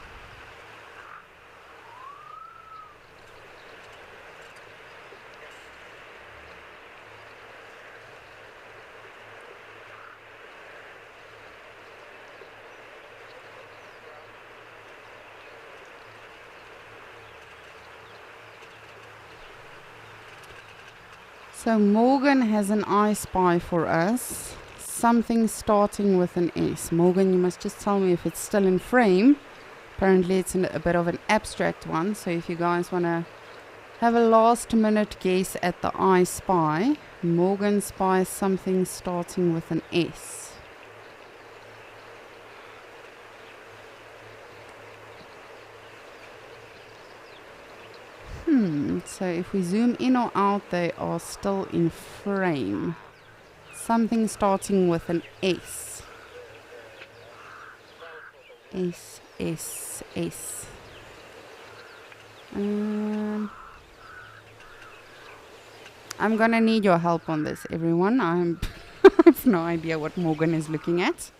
So Morgan has an I spy for us. Something starting with an S. Morgan, you must just tell me if it's still in frame. Apparently it's a bit of an abstract one. So if you guys want to have a last minute guess at the I spy, Morgan spies something starting with an S. So if we zoom in or out, they are still in frame. Something starting with an S. S, S, S. I'm gonna need your help on this, everyone. I have no idea what Morgan is looking at.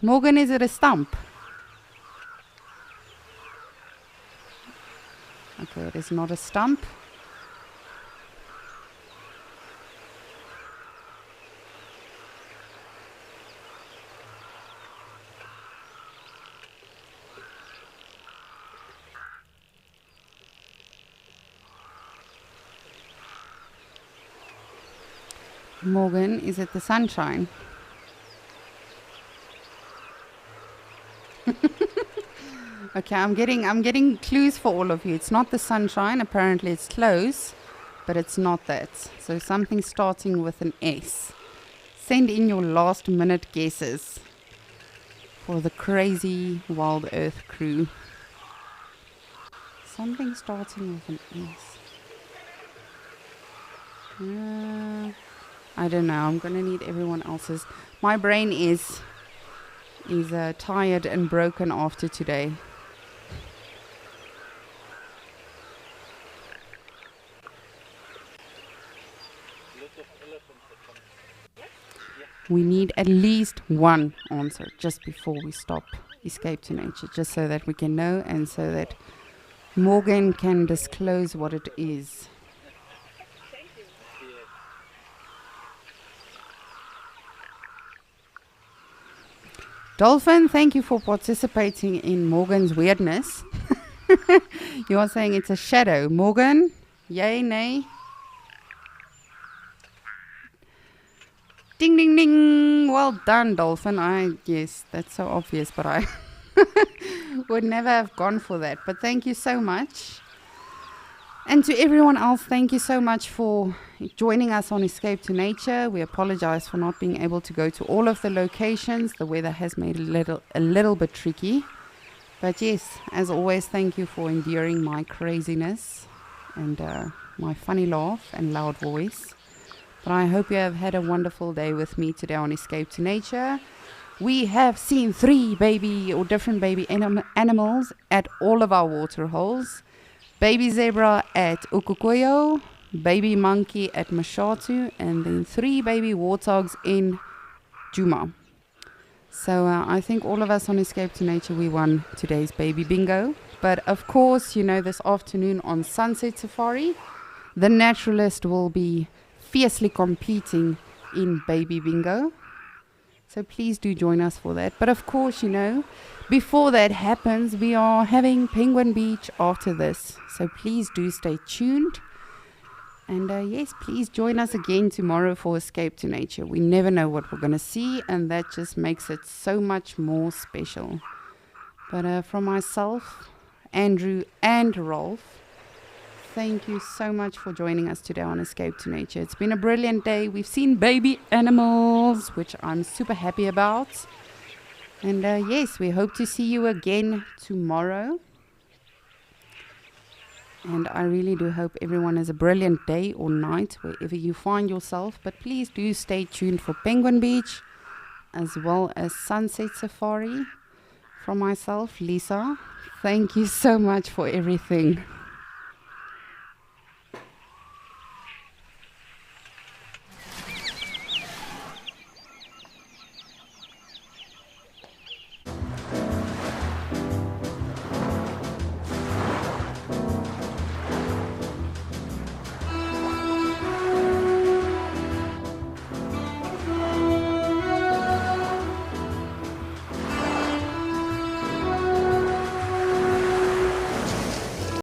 Morgan, is it a stump? Okay, it is not a stump. Morgan, is it the sunshine? Okay, I'm getting clues for all of you. It's not the sunshine. Apparently it's close, but it's not that. So something starting with an S. Send in your last minute guesses for the crazy Wild Earth crew. Something starting with an S. I don't know. I'm gonna need everyone else's. My brain is tired and broken after today. We need at least one answer just before we stop Escape to Nature, just so that we can know and so that Morgan can disclose what it is. Dolphin, thank you for participating in Morgan's weirdness. You are saying it's a shadow. Morgan, yay, nay? Ding, ding, ding. Well done, Dolphin. Yes, that's so obvious, but I would never have gone for that. But thank you so much. And to everyone else, thank you so much for joining us on Escape to Nature. We apologize for not being able to go to all of the locations. The weather has made it a little bit tricky. But yes, as always, thank you for enduring my craziness and my funny laugh and loud voice. But I hope you have had a wonderful day with me today on Escape to Nature. We have seen 3 different baby animals at all of our water holes. Baby zebra at Ukukuyo, baby monkey at Mashatu, and then 3 baby warthogs in Djuma. So I think all of us on Escape to Nature, we won today's baby bingo. But of course, this afternoon on Sunset Safari, the naturalist will be fiercely competing in baby bingo. So please do join us for that. But of course, before that happens, we are having Penguin Beach after this. So please do stay tuned. And yes, please join us again tomorrow for Escape to Nature. We never know what we're going to see, and that just makes it so much more special. But from myself, Andrew and Rolf, thank you so much for joining us today on Escape to Nature. It's been a brilliant day. We've seen baby animals, which I'm super happy about. And yes, we hope to see you again tomorrow. And I really do hope everyone has a brilliant day or night, wherever you find yourself. But please do stay tuned for Penguin Beach, as well as Sunset Safari. From myself, Lisa, thank you so much for everything.